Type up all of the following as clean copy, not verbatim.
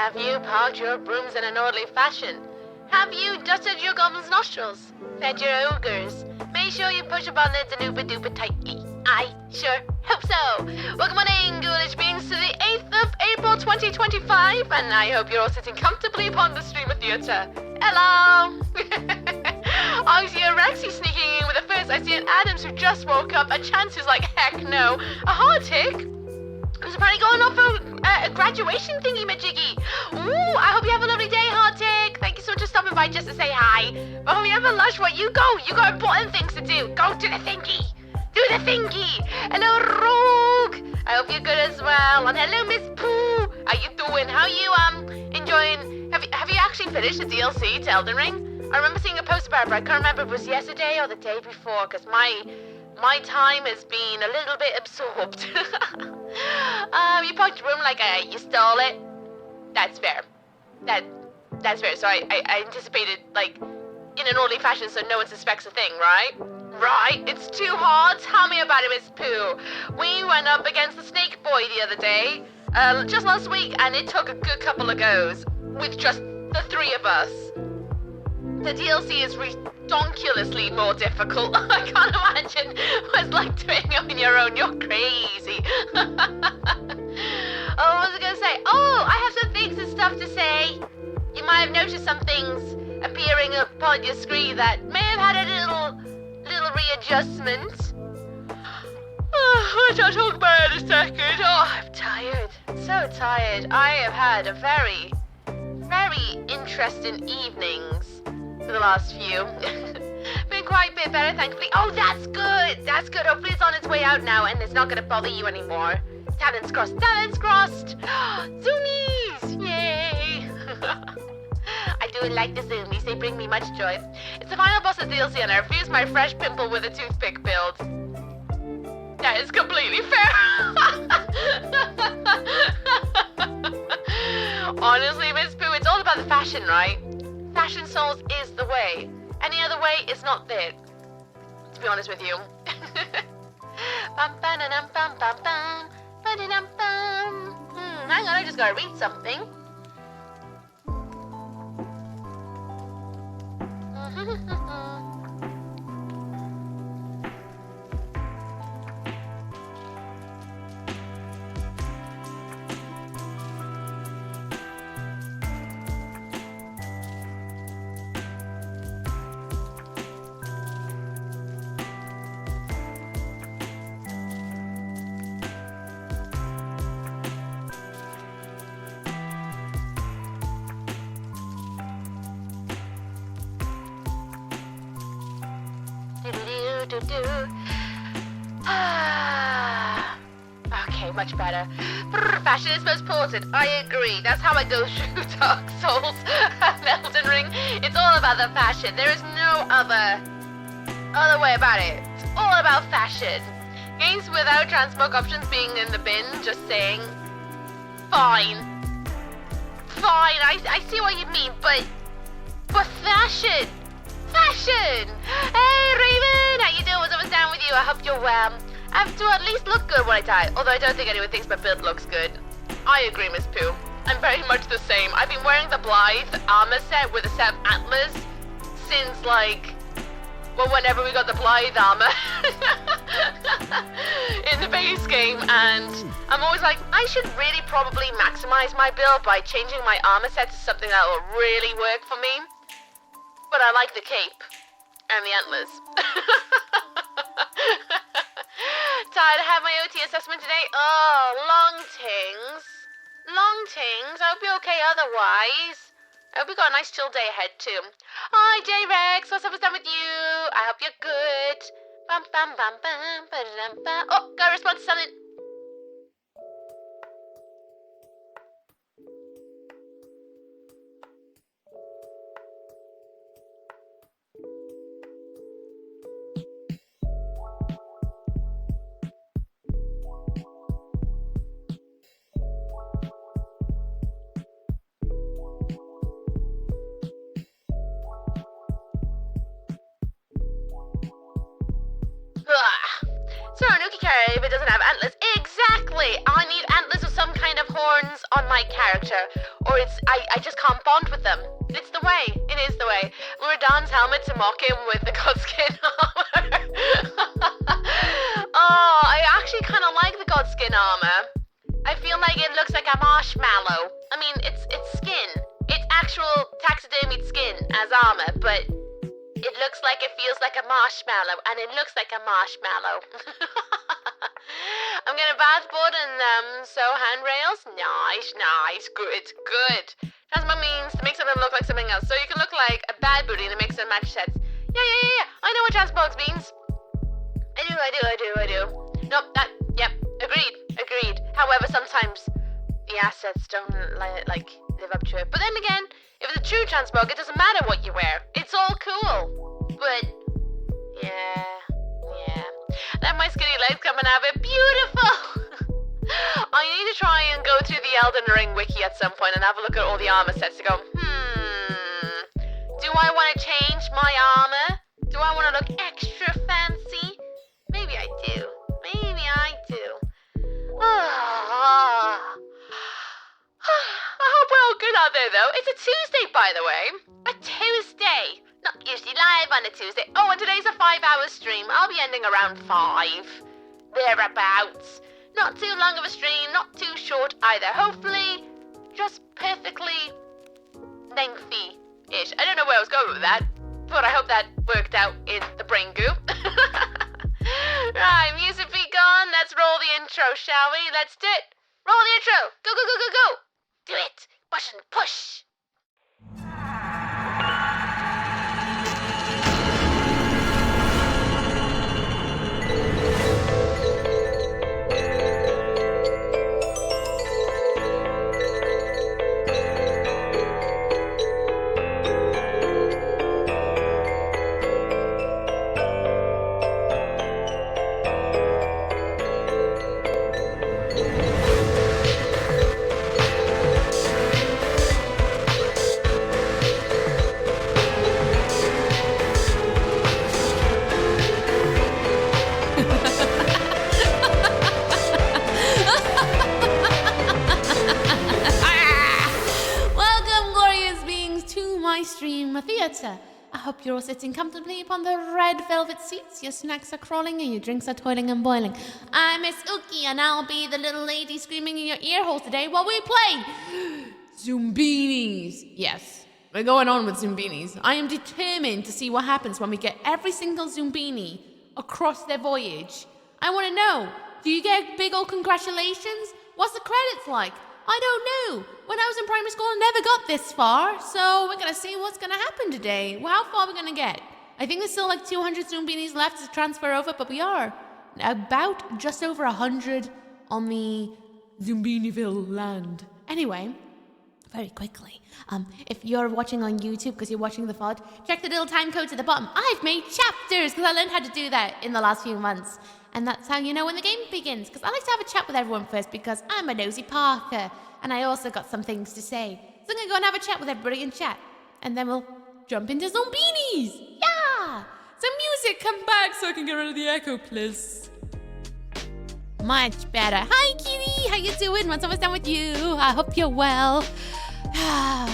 Have you parked your brooms in an orderly fashion? Have you dusted your goblin's nostrils? Fed your ogres? Make sure you push your bonnets and oopa-doopa tightly. I sure hope so. Welcome on in, ghoulish beings, to the 8th of April 2025, and I hope you're all sitting comfortably upon the streamer theatre. Hello! I see a Rexy sneaking in with a fist. I see an Adams who just woke up, a Chance who's like, heck no, a Hardtick who's apparently going off for a graduation thingy-majiggy. Ooh, I hope you have a lovely day, Hardtick. Thank you so much for stopping by just to say hi. But I hope you have a lush one. You got important things to do. Go to the thingy. Do the thingy. Hello, Rogue. I hope you're good as well. And hello, Miss Pooh. How you doing? How you enjoying? Have you actually finished the DLC to Elden Ring? I remember seeing a post about it, but I can't remember if it was yesterday or the day before, because my time has been a little bit absorbed. You parked your room like you stole it. That's fair. That's fair. So I anticipated, like, in an orderly fashion so no one suspects a thing, right? Right, it's too hard. Tell me about it, Miss Pooh. We went up against the Snake Boy the other day, just last week, and it took a good couple of goes with just the three of us. The DLC is redonkulously more difficult. I can't imagine what it's like doing it on your own. You're crazy. Oh, what was I going to say? Oh, I have some things and stuff to say. You might have noticed some things appearing upon your screen that may have had a little readjustment. Which I'll talk about in a second. Oh, I'm tired. So tired. I have had a very, very interesting evenings for the last few. Been quite a bit better, thankfully. Oh, that's good. That's good. Hopefully it's on its way out now and it's not going to bother you anymore. Talents crossed. Talents crossed. Zoomies. Yay. I do like the Zoomies. They bring me much joy. It's the final boss of DLC and I refuse my fresh pimple with a toothpick build. That is completely fair. Honestly, Miss Pooh, it's all about the fashion, right? Fashion souls is the way. Any other way is not there, to be honest with you. Hang on, I just gotta read something. Okay, much better. Fashion is most important. I agree. That's how I go through Dark Souls and Elden Ring. It's all about the fashion. There is no other way about it. It's all about fashion. Games without transmog options being in the bin, just saying. Fine. I see what you mean, but fashion. Fashion! Hey, Raven! How you doing? What's up and down with you? I hope you're well. I have to at least look good when I die, although I don't think anyone thinks my build looks good. I agree, Miss Pooh. I'm very much the same. I've been wearing the Blythe armor set with a set of antlers since, like, well, whenever we got the Blythe armor in the base game, and I'm always like, I should really probably maximize my build by changing my armor set to something that will really work for me. But I like the cape and the antlers. Tired to have my OT assessment today? Oh, long tings. I hope you're okay otherwise. I hope you got a nice chill day ahead too. Hi, J-Rex. What's up with you? I hope you're good. Bum, bum, bum, bum, ba-da-dum, bum. Oh, got a response to something. So Nuki Cave, it doesn't have antlers. Exactly! Exactly. I need antlers or some kind of horns on my character, or I just can't bond with them. It's the way. It is the way. Radon's helmet to mock him with the godskin armor. Oh, I actually kind of like the godskin armor. I feel like it looks like a marshmallow. I mean, it's skin. It's actual taxidermied skin as armor, but it looks like it feels like a marshmallow, and it looks like a marshmallow. I'm gonna bathboard and sew handrails. Nice, good. Transmog means to make something look like something else, so you can look like a bad booty in a mix and match sets. Yeah. I know what transmogs means. I do. Nope, agreed. However, sometimes the assets don't like live up to it. But then again, if it's a true transmog, it doesn't matter what you wear. It's all cool. But yeah. Let my skinny legs come and have it. Beautiful. I need to try and go through the Elden Ring wiki at some point and have a look at all the armor sets to go, do I want to change my armor? Do I want to look extra fancy? Maybe I do. I hope we're all good out there, though. It's a Tuesday, by the way. A Tuesday. Not usually live on a Tuesday. Oh, and today's a 5-hour stream. I'll be ending around 5. Thereabouts. Not too long of a stream, not too short either. Hopefully, just perfectly lengthy-ish. I don't know where I was going with that, but I hope that worked out in the brain goo. Right, music be gone. Let's roll the intro, shall we? Let's do it. Roll the intro. Go. Do it. Button push. Theatre. I hope you're all sitting comfortably upon the red velvet seats, your snacks are crawling and your drinks are toiling and boiling. I'm missooky and I'll be the little lady screaming in your ear hole today while we play Zoombinis. Yes, we're going on with Zoombinis. I am determined to see what happens when we get every single Zoombini across their voyage. I want to know, do you get big old congratulations? What's the credits like? I don't know. When I was in primary school, I never got this far. So we're going to see what's going to happen today. Well, how far are we going to get? I think there's still like 200 Zoombinis left to transfer over, but we are about just over 100 on the Zoombiniville land. Anyway, very quickly, if you're watching on YouTube because you're watching the VOD, check the little time codes at the bottom. I've made chapters because I learned how to do that in the last few months. And that's how you know when the game begins, because I like to have a chat with everyone first because I'm a nosy Parker, and I also got some things to say. So I'm going to go and have a chat with everybody in chat, and then we'll jump into Zoombinis. Yeah! Some music, come back so I can get rid of the echo, please. Much better. Hi, kitty! How you doing? What's almost done with you? I hope you're well.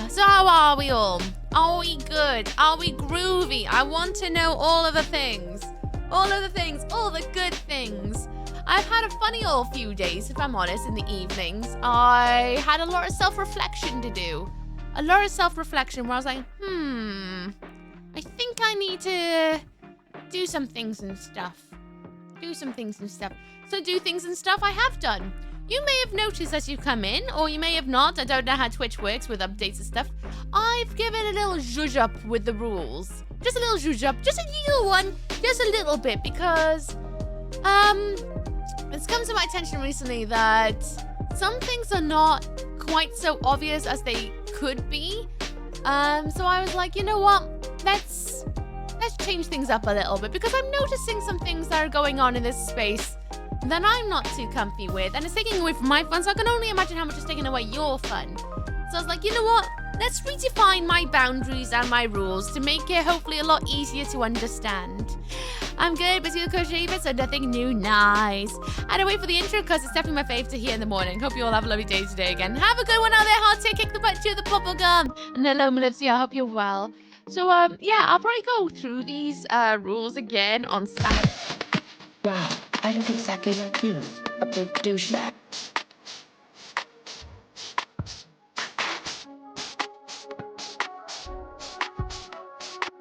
So how are we all? Are we good? Are we groovy? I want to know all of the things. All of the things, all the good things. I've had a funny old few days, if I'm honest, in the evenings. I had a lot of self-reflection to do. A lot of self-reflection where I was like, I think I need to do some things and stuff. So do things and stuff I have done. You may have noticed as you come in, or you may have not. I don't know how Twitch works with updates and stuff. I've given a little zhuzh up with the rules. Just a little zhuzh up, just a little one, just a little bit, because it's come to my attention recently that some things are not quite so obvious as they could be. So I was like, you know what? Let's change things up a little bit, because I'm noticing some things that are going on in this space that I'm not too comfy with, and it's taking away from my fun, so I can only imagine how much it's taking away your fun. So I was like, you know what? let's redefine my boundaries and my rules to make it hopefully a lot easier to understand. I'm good, busy with crochet bits, so nothing new. Nice. I don't wait for the intro because it's definitely my fave to hear in the morning. Hope you all have a lovely day today again. Have a good one out there, hot take, kick the butt to the bubble gum. And hello, Melissa, I hope you're well. So, yeah, I'll probably go through these rules again on Saturday. Wow, I look exactly like you. A big douchebag.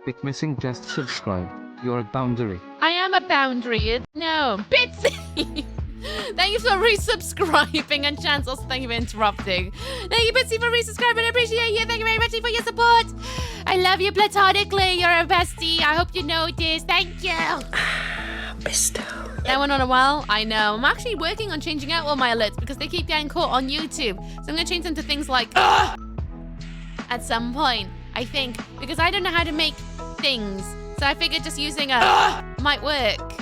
Bit missing, just subscribe. You're a boundary. I am a boundary. No. Bitsy! Thank you for resubscribing, and Chance also thank you for interrupting. Thank you, Bitsy, for resubscribing. I appreciate you. Thank you very much for your support. I love you platonically. You're a bestie. I hope you know this. Thank you. Bestow. That went on a while. I know. I'm actually working on changing out all my alerts because they keep getting caught on YouTube. So I'm going to change them to things like at some point, I think, because I don't know how to make things. So I figured just using a might work.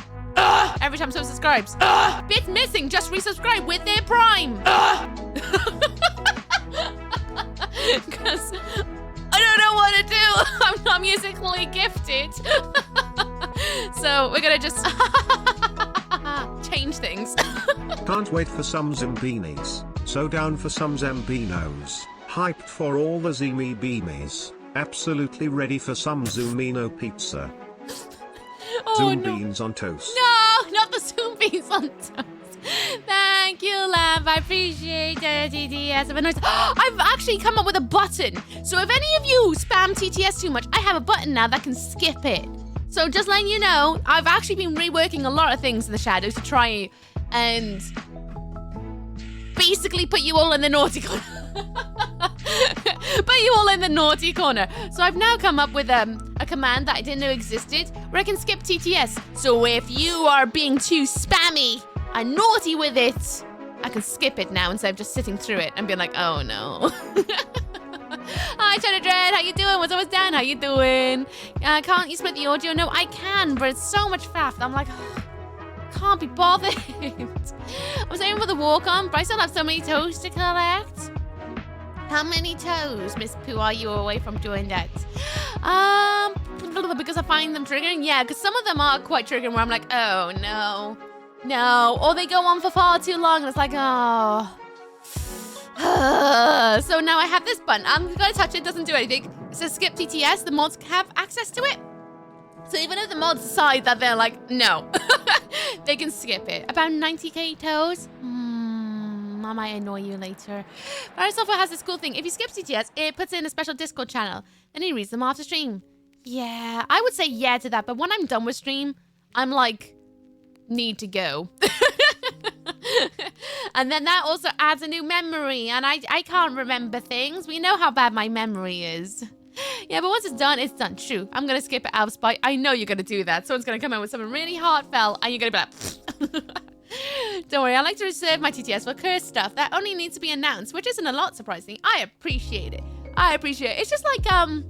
Every time someone subscribes. Bit missing, just resubscribe with their Prime. Because I don't know what to do. I'm not musically gifted. So we're gonna just change things. Can't wait for some Zoombinis. So down for some Zambinos. Hyped for all the Zoomy beamies. Absolutely ready for some Zoomino pizza. Oh, Zoombeans on toast. No, not the Zoombinis on toast. Thank you, Lamb. I appreciate it. TTS. I've actually come up with a button. So if any of you spam TTS too much, I have a button now that can skip it. So just letting you know, I've actually been reworking a lot of things in the shadows to try and basically put you all in the naughty corner. Put you all in the naughty corner. So I've now come up with a command that I didn't know existed where I can skip TTS. So if you are being too spammy and naughty with it, I can skip it now instead of just sitting through it and being like, oh no. Hi, Cheddar Dread. How you doing? What's always down? How you doing? Can't you split the audio? No, I can, but it's so much faff. I'm like, can't be bothered. I'm saving for the walk-on, but I still have so many toes to collect. How many toes, Miss Pooh, are you away from doing that? Because I find them triggering? Yeah, because some of them are quite triggering where I'm like, oh, no. No. Or they go on for far too long and it's like, oh. So now I have this button. I'm going to touch it. It doesn't do anything. It says skip TTS. The mods have access to it. So even if the mods decide that they're like, no, they can skip it. About 90k toes. I might annoy you later. Virus Software has this cool thing. If you skip TTS, it puts in a special Discord channel. Then he reads them after stream. Yeah, I would say yeah to that. But when I'm done with stream, I'm like, need to go. And then that also adds a new memory. And I can't remember things. We know how bad my memory is. Yeah, but once it's done, true. I'm going to skip it out of spite. I know you're going to do that. Someone's going to come in with something really heartfelt and you're going to be like, don't worry, I like to reserve my TTS for cursed stuff. That only needs to be announced, which isn't a lot surprising. I appreciate it. It's just like, how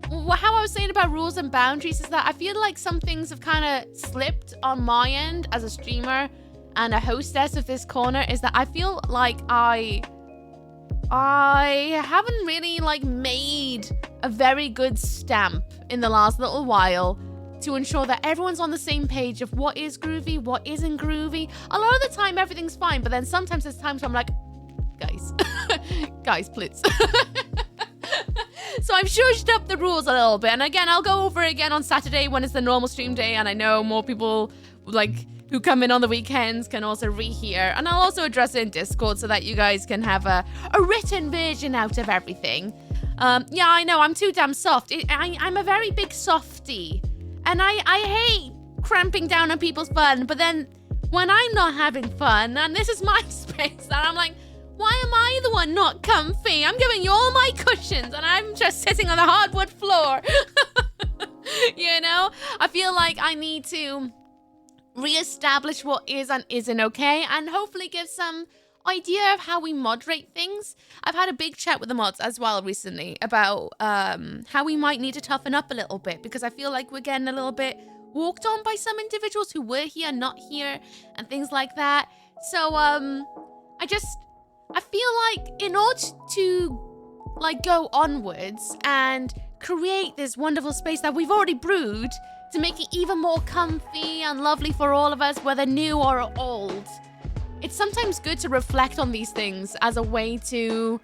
I was saying about rules and boundaries is that I feel like some things have kind of slipped on my end as a streamer and a hostess of this corner is that I feel like I haven't really like made a very good stamp in the last little while to ensure that everyone's on the same page of what is groovy, what isn't groovy. A lot of the time, everything's fine, but then sometimes there's times where I'm like, guys, please. So I've shushed up the rules a little bit. And again, I'll go over it again on Saturday when it's the normal stream day. And I know more people like who come in on the weekends can also rehear. And I'll also address it in Discord so that you guys can have a written version out of everything. Yeah, I know, I'm too damn soft. I'm a very big softie. And I hate cramping down on people's fun, but then when I'm not having fun, and this is my space, and I'm like, why am I the one not comfy? I'm giving you all my cushions, and I'm just sitting on the hardwood floor. You know? I feel like I need to reestablish what is and isn't okay, and hopefully give some idea of how we moderate things. I've had a big chat with the mods as well recently about how we might need to toughen up a little bit, because I feel like we're getting a little bit walked on by some individuals who were here, not here, and things like that. So I feel like in order to like go onwards and create this wonderful space that we've already brewed to make it even more comfy and lovely for all of us, whether new or old. It's sometimes good to reflect on these things as a way to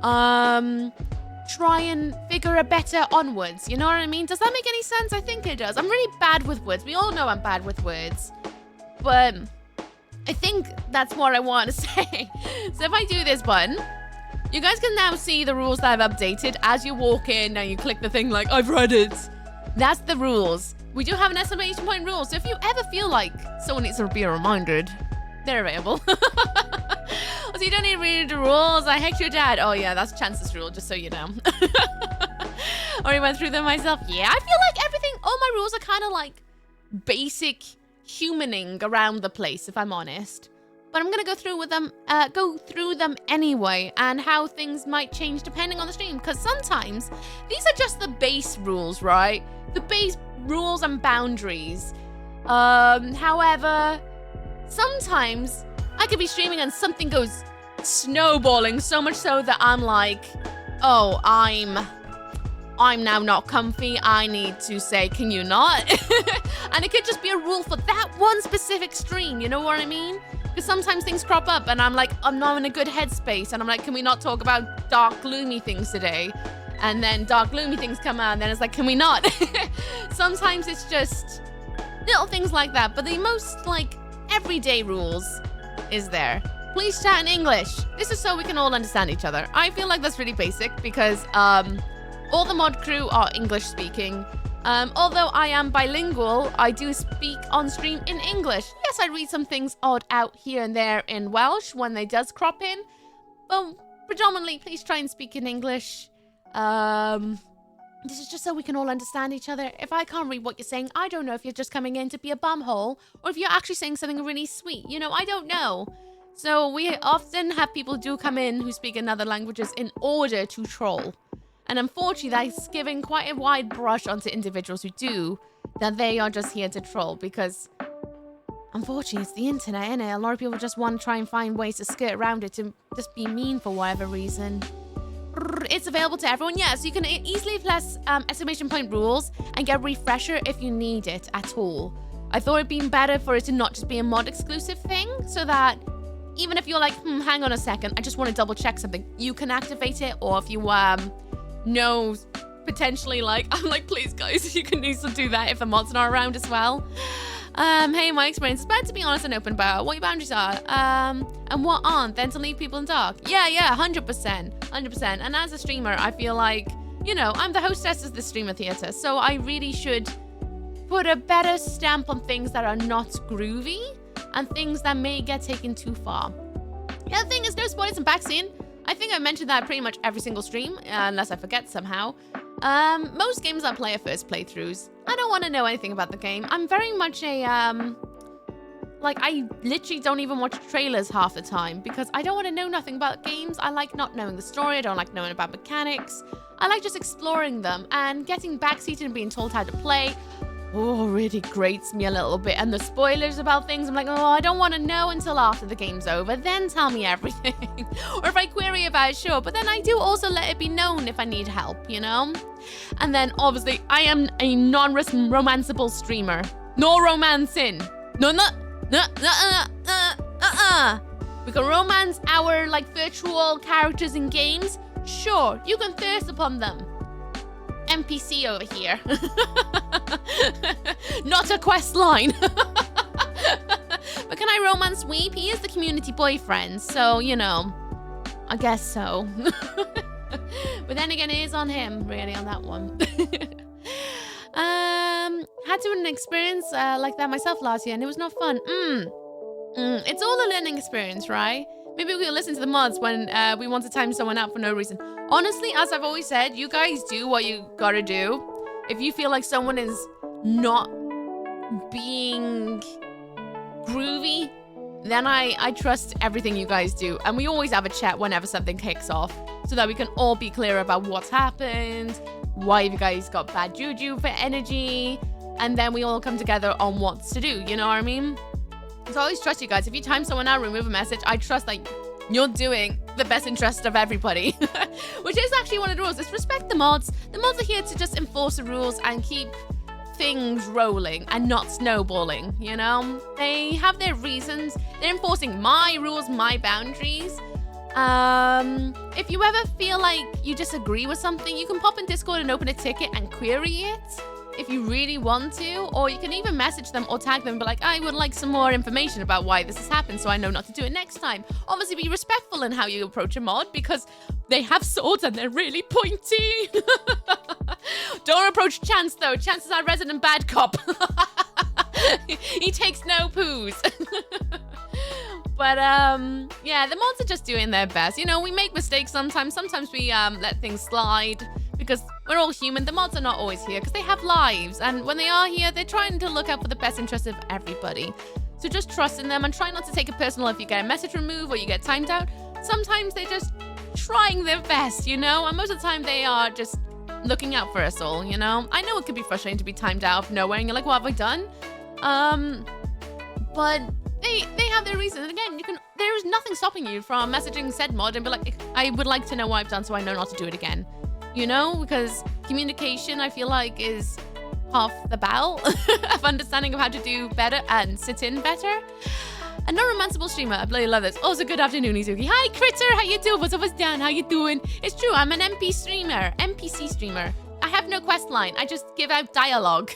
try and figure a better onwards. You know what I mean? Does that make any sense? I think it does. I'm really bad with words. We all know I'm bad with words. But I think that's what I want to say. So if I do this button, you guys can now see the rules that I've updated as you walk in and you click the thing like, I've read it. That's the rules. We do have an exclamation point rule. So if you ever feel like someone needs to be reminded, they're available. So you don't need to read the rules. I hecked your dad. Oh yeah, that's Chance's rule, just so you know. Already went through them myself. Yeah, I feel like everything, all my rules are kind of like basic humaning around the place, if I'm honest. But I'm gonna go through them anyway, and how things might change depending on the stream. Because sometimes these are just the base rules, right? The base rules and boundaries. However, sometimes I could be streaming and something goes snowballing so much so that I'm like, oh, I'm now not comfy. I need to say, can you not? And it could just be a rule for that one specific stream. You know what I mean? Because sometimes things crop up and I'm like, I'm not in a good headspace. And I'm like, can we not talk about dark, gloomy things today? And then dark, gloomy things come out and then it's like, can we not? Sometimes it's just little things like that. But the most like everyday rules is there. Please chat in English. This is so we can all understand each other. I feel like that's really basic because all the mod crew are English speaking. Although I am bilingual, I do speak on stream in English. Yes, I read some things odd out here and there in Welsh when they does crop in. But predominantly, please try and speak in English. This is just so we can all understand each other. If I can't read what you're saying, I don't know if you're just coming in to be a bumhole or if you're actually saying something really sweet. You know, I don't know. So we often have people do come in who speak in other languages in order to troll. And unfortunately, that's giving quite a wide brush onto individuals who do, that they are just here to troll because, unfortunately, it's the internet, innit? A lot of people just want to try and find ways to skirt around it to just be mean for whatever reason. It's available to everyone, yeah, so you can easily press exclamation point rules and get a refresher if you need it at all. I thought it'd been better for it to not just be a mod exclusive thing, so that even if you're like, hang on a second, I just want to double check something, you can activate it, or if you know potentially like, I'm like, please guys, you can easily do that if the mod's not around as well. Hey, my experience is better to be honest and open about what your boundaries are, and what aren't, then to leave people in dark. Yeah, 100%. And as a streamer, I feel like, you know, I'm the hostess of the streamer theater, so I really should put a better stamp on things that are not groovy and things that may get taken too far. The other thing is no spoilers and backseat. I think I mentioned that pretty much every single stream, unless I forget somehow. Most games I play are first playthroughs. I don't want to know anything about the game. I'm very much a, like, I literally don't even watch trailers half the time because I don't want to know nothing about games. I like not knowing the story. I don't like knowing about mechanics. I like just exploring them and getting backseated and being told how to play. Oh, really grates me a little bit. And the spoilers about things, I'm like, oh, I don't want to know until after the game's over. Then tell me everything. Or if I query about it, sure. But then I do also let it be known if I need help, you know? And then, obviously, I am a non-romanceable streamer. No romancing. No. We can romance our, like, virtual characters in games. Sure, you can thirst upon them. NPC over here. Not a quest line. But can I romance Weep? He is the community boyfriend, so, you know, I guess so. But then again, it is on him, really, on that one. Had to an experience like that myself last year, and it was not fun. It's all a learning experience, right? Maybe we'll listen to the mods when we want to time someone out for no reason. Honestly, as I've always said, you guys do what you gotta do. If you feel like someone is not being groovy, then I trust everything you guys do. And we always have a chat whenever something kicks off so that we can all be clear about what's happened, why you guys got bad juju for energy, and then we all come together on what to do, you know what I mean? So I always trust you guys. If you time someone out, remove a message, I trust that you're doing the best interest of everybody. Which is actually one of the rules. It's respect the mods. The mods are here to just enforce the rules and keep things rolling and not snowballing, you know? They have their reasons. They're enforcing my rules, my boundaries. If you ever feel like you disagree with something, you can pop in Discord and open a ticket and query it if you really want to, or you can even message them or tag them and be like, I would like some more information about why this has happened so I know not to do it next time. Obviously be respectful in how you approach a mod because they have swords and they're really pointy. Don't approach Chance though. Chance is our resident bad cop. He takes no poos. But yeah, the mods are just doing their best. You know, we make mistakes sometimes. Sometimes we let things slide because we're all human. The mods are not always here because they have lives. And when they are here, they're trying to look out for the best interest of everybody. So just trust in them and try not to take it personal if you get a message removed or you get timed out. Sometimes they're just trying their best, you know? And most of the time they are just looking out for us all, you know? I know it can be frustrating to be timed out of nowhere and you're like, what have I done? But they have their reasons. And again, there is nothing stopping you from messaging said mod and be like, I would like to know what I've done so I know not to do it again. You know, because communication, I feel like, is half the battle of understanding of how to do better and sit in better. A non-romanceable streamer. I bloody love this. Also, good afternoon, Missooky. Hi, Critter. How you doing? What's up, what's down? How you doing? It's true. I'm an NPC streamer. I have no quest line. I just give out dialogue.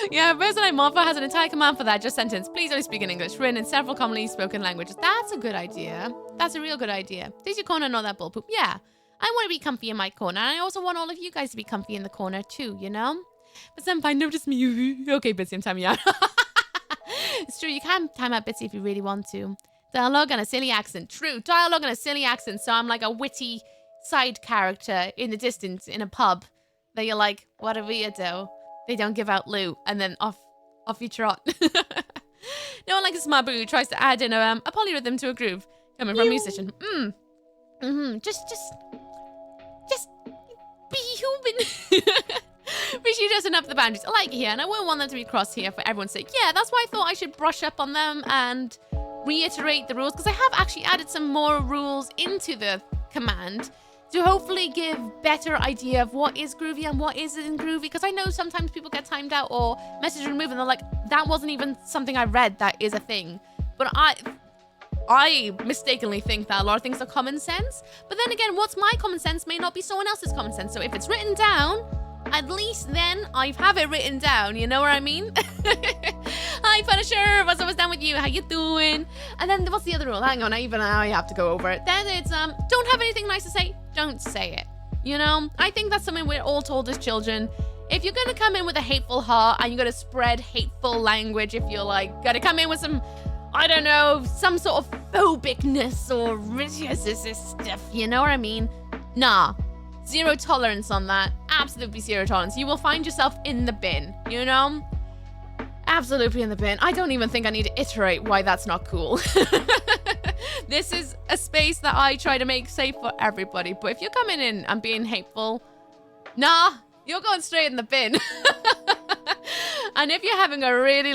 Yeah, person I mod for has an entire command for that. Just sentence. Please only speak in English. Written in several commonly spoken languages. That's a good idea. That's a real good idea. Is your corner not that bull poop? Yeah. I want to be comfy in my corner. And I also want all of you guys to be comfy in the corner too, you know? But senpai, notice me. Okay, Bitsy, I'm timing out. It's true. You can time out Bitsy if you really want to. Dialogue and a silly accent. True. Dialogue and a silly accent. So I'm like a witty side character in the distance in a pub. That you're like, what a weirdo. They don't give out loot, and then off you trot. No one like a smart boo who tries to add in a polyrhythm to a groove. Coming from a musician. Just be human. Rishi doesn't up the boundaries. I like it here, and I wouldn't want them to be crossed here for everyone's sake. Yeah, that's why I thought I should brush up on them and reiterate the rules, because I have actually added some more rules into the command to hopefully give better idea of what is groovy and what isn't groovy, because I know sometimes people get timed out or message removed and they're like, that wasn't even something I read that is a thing. But I mistakenly think that a lot of things are common sense. But then again, what's my common sense may not be someone else's common sense. So if it's written down, at least then I have it written down, you know what I mean? Hi Punisher, what's down with you? How you doing? And then what's the other rule? Hang on, even now I have to go over it. Then it's don't have anything nice to say, don't say it. You know, I think that's something we're all told as children. If you're gonna come in with a hateful heart and you're gonna spread hateful language, if you're like gonna come in with some, I don't know, some sort of phobicness or stuff, you know what I mean? Nah. Zero tolerance on that. Absolutely zero tolerance. You will find yourself in the bin, you know? Absolutely in the bin. I don't even think I need to iterate why that's not cool. This is a space that I try to make safe for everybody. But if you're coming in and being hateful, nah, you're going straight in the bin. And if you're having a really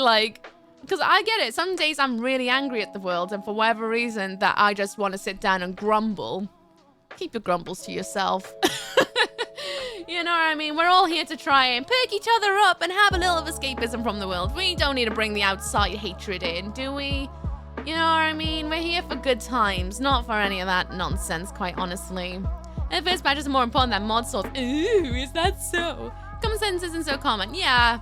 because I get it. Some days I'm really angry at the world, and for whatever reason that I just want to sit down and grumble. Keep your grumbles to yourself. You know what I mean? We're all here to try and pick each other up and have a little of escapism from the world. We don't need to bring the outside hatred in, do we? You know what I mean? We're here for good times, not for any of that nonsense, quite honestly. And first badges are more important than mod sorts. Ooh, is that so? Common sense isn't so common. Yeah.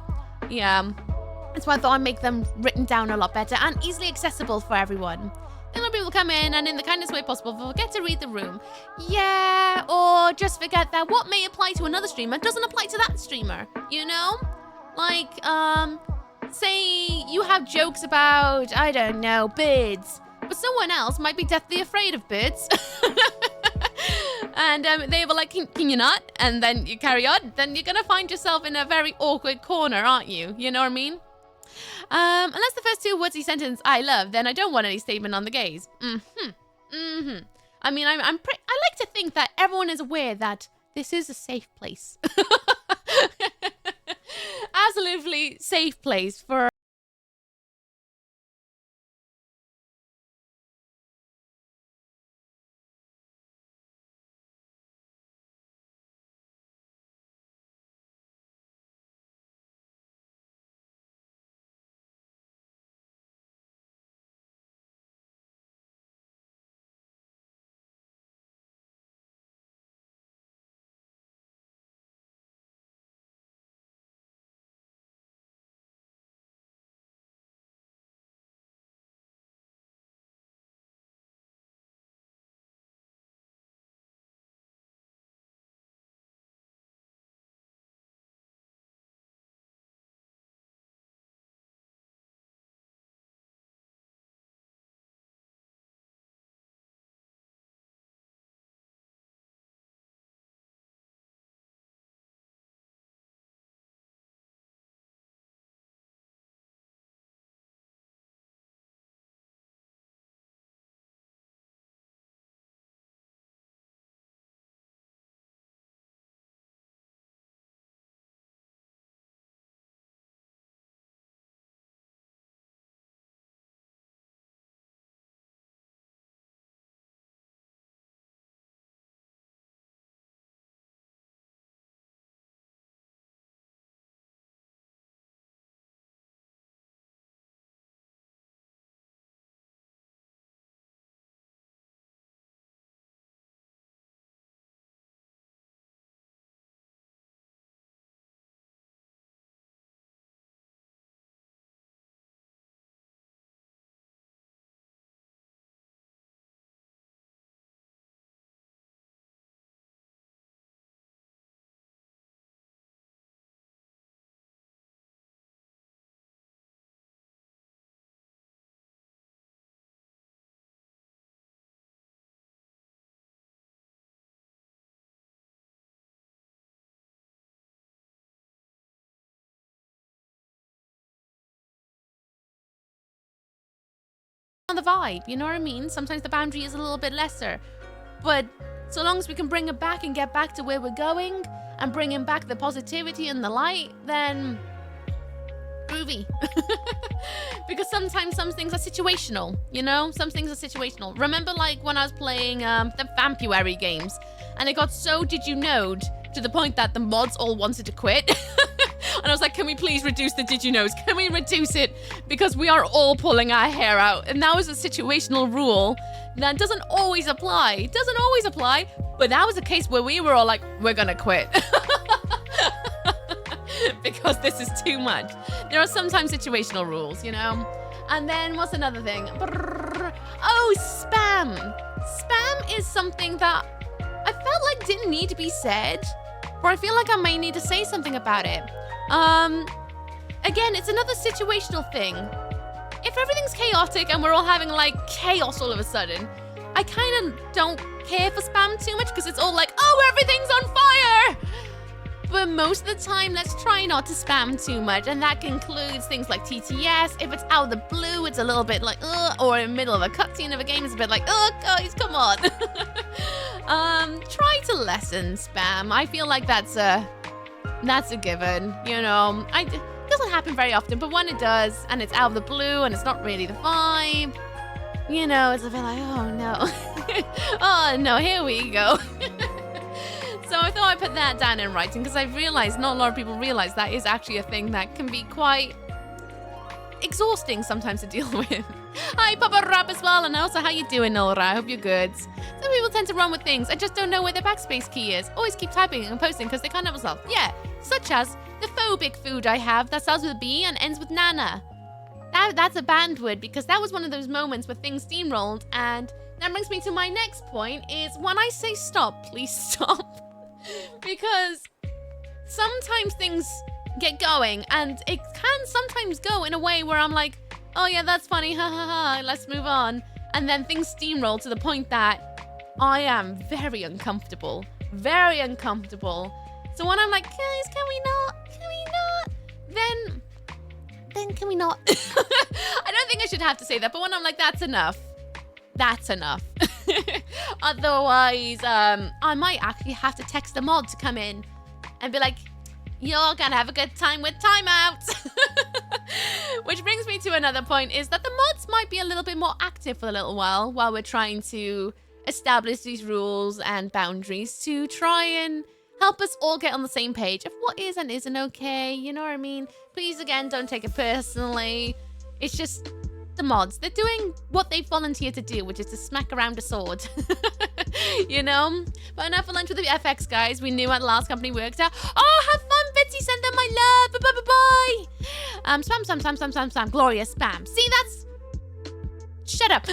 That's why I thought I'd make them written down a lot better and easily accessible for everyone. Then when people come in and in the kindest way possible forget to read the room. Yeah, or just forget that what may apply to another streamer doesn't apply to that streamer, you know? Like, say you have jokes about, I don't know, birds, but someone else might be deathly afraid of birds. And they were like, can you not? And then you carry on, then you're gonna find yourself in a very awkward corner, aren't you? You know what I mean? Unless the first two words he sentence I love, then I don't want any statement on the gays. I mean, I like to think that everyone is aware that this is a safe place. Absolutely safe place for on the vibe, you know what I mean? Sometimes the boundary is a little bit lesser. But so long as we can bring it back and get back to where we're going and bringing back the positivity and the light, then groovy. Because sometimes some things are situational, you know? Some things are situational. Remember like when I was playing the Vampuary games and it got so did you knowed to the point that the mods all wanted to quit. And I was like, can we please reduce the did you knows? Can we reduce it? Because we are all pulling our hair out. And that was a situational rule that doesn't always apply. It doesn't always apply. But that was a case where we were all like, we're gonna quit. Because this is too much. There are sometimes situational rules, you know? And then what's another thing? Oh, spam. Spam is something that I felt like didn't need to be said, but I feel like I may need to say something about it. Again, it's another situational thing. If everything's chaotic and we're all having like chaos all of a sudden, I kind of don't care for spam too much because it's all like, oh, everything's on fire. But most of the time, let's try not to spam too much. And that includes things like TTS. If it's out of the blue, it's a little bit like, or in the middle of a cutscene of a game, it's a bit like, oh, guys, come on. Try to lessen spam. I feel like that's a given, you know. It doesn't happen very often, but when it does, and it's out of the blue, and it's not really the vibe, you know, it's a bit like, oh, no. Oh, no, here we go. So I thought I'd put that down in writing because I've realized not a lot of people realize that is actually a thing that can be quite exhausting sometimes to deal with. Hi, Papa Rap as well, and also how you doing, Nora? I hope you're good. Some people tend to run with things. I just don't know where their backspace key is. Always keep typing and posting because they can't help themselves. Yeah, such as the phobic food I have that starts with a B and ends with Nana. That's a banned word because that was one of those moments where things steamrolled, and that brings me to my next point is when I say stop, please stop. Because sometimes things get going and it can sometimes go in a way where I'm like, oh yeah, that's funny, ha ha ha, let's move on. And then things steamroll to the point that I am very uncomfortable. Very uncomfortable. So when I'm like, guys, can we not? Then can we not? I don't think I should have to say that, but when I'm like, that's enough. That's enough. Otherwise, I might actually have to text the mod to come in and be like, you're gonna have a good time with timeouts. Which brings me to another point is that the mods might be a little bit more active for a little while we're trying to establish these rules and boundaries to try and help us all get on the same page of what is and isn't okay. You know what I mean? Please, again, don't take it personally. It's just the mods. They're doing what they volunteered to do, which is to smack around a sword. You know? But enough for lunch with the FX, guys. We knew at the last company worked out. Oh, have fun, Bitsy. Send them my love. Bye-bye-bye. Spam. Glorious spam. See, that's... Shut up.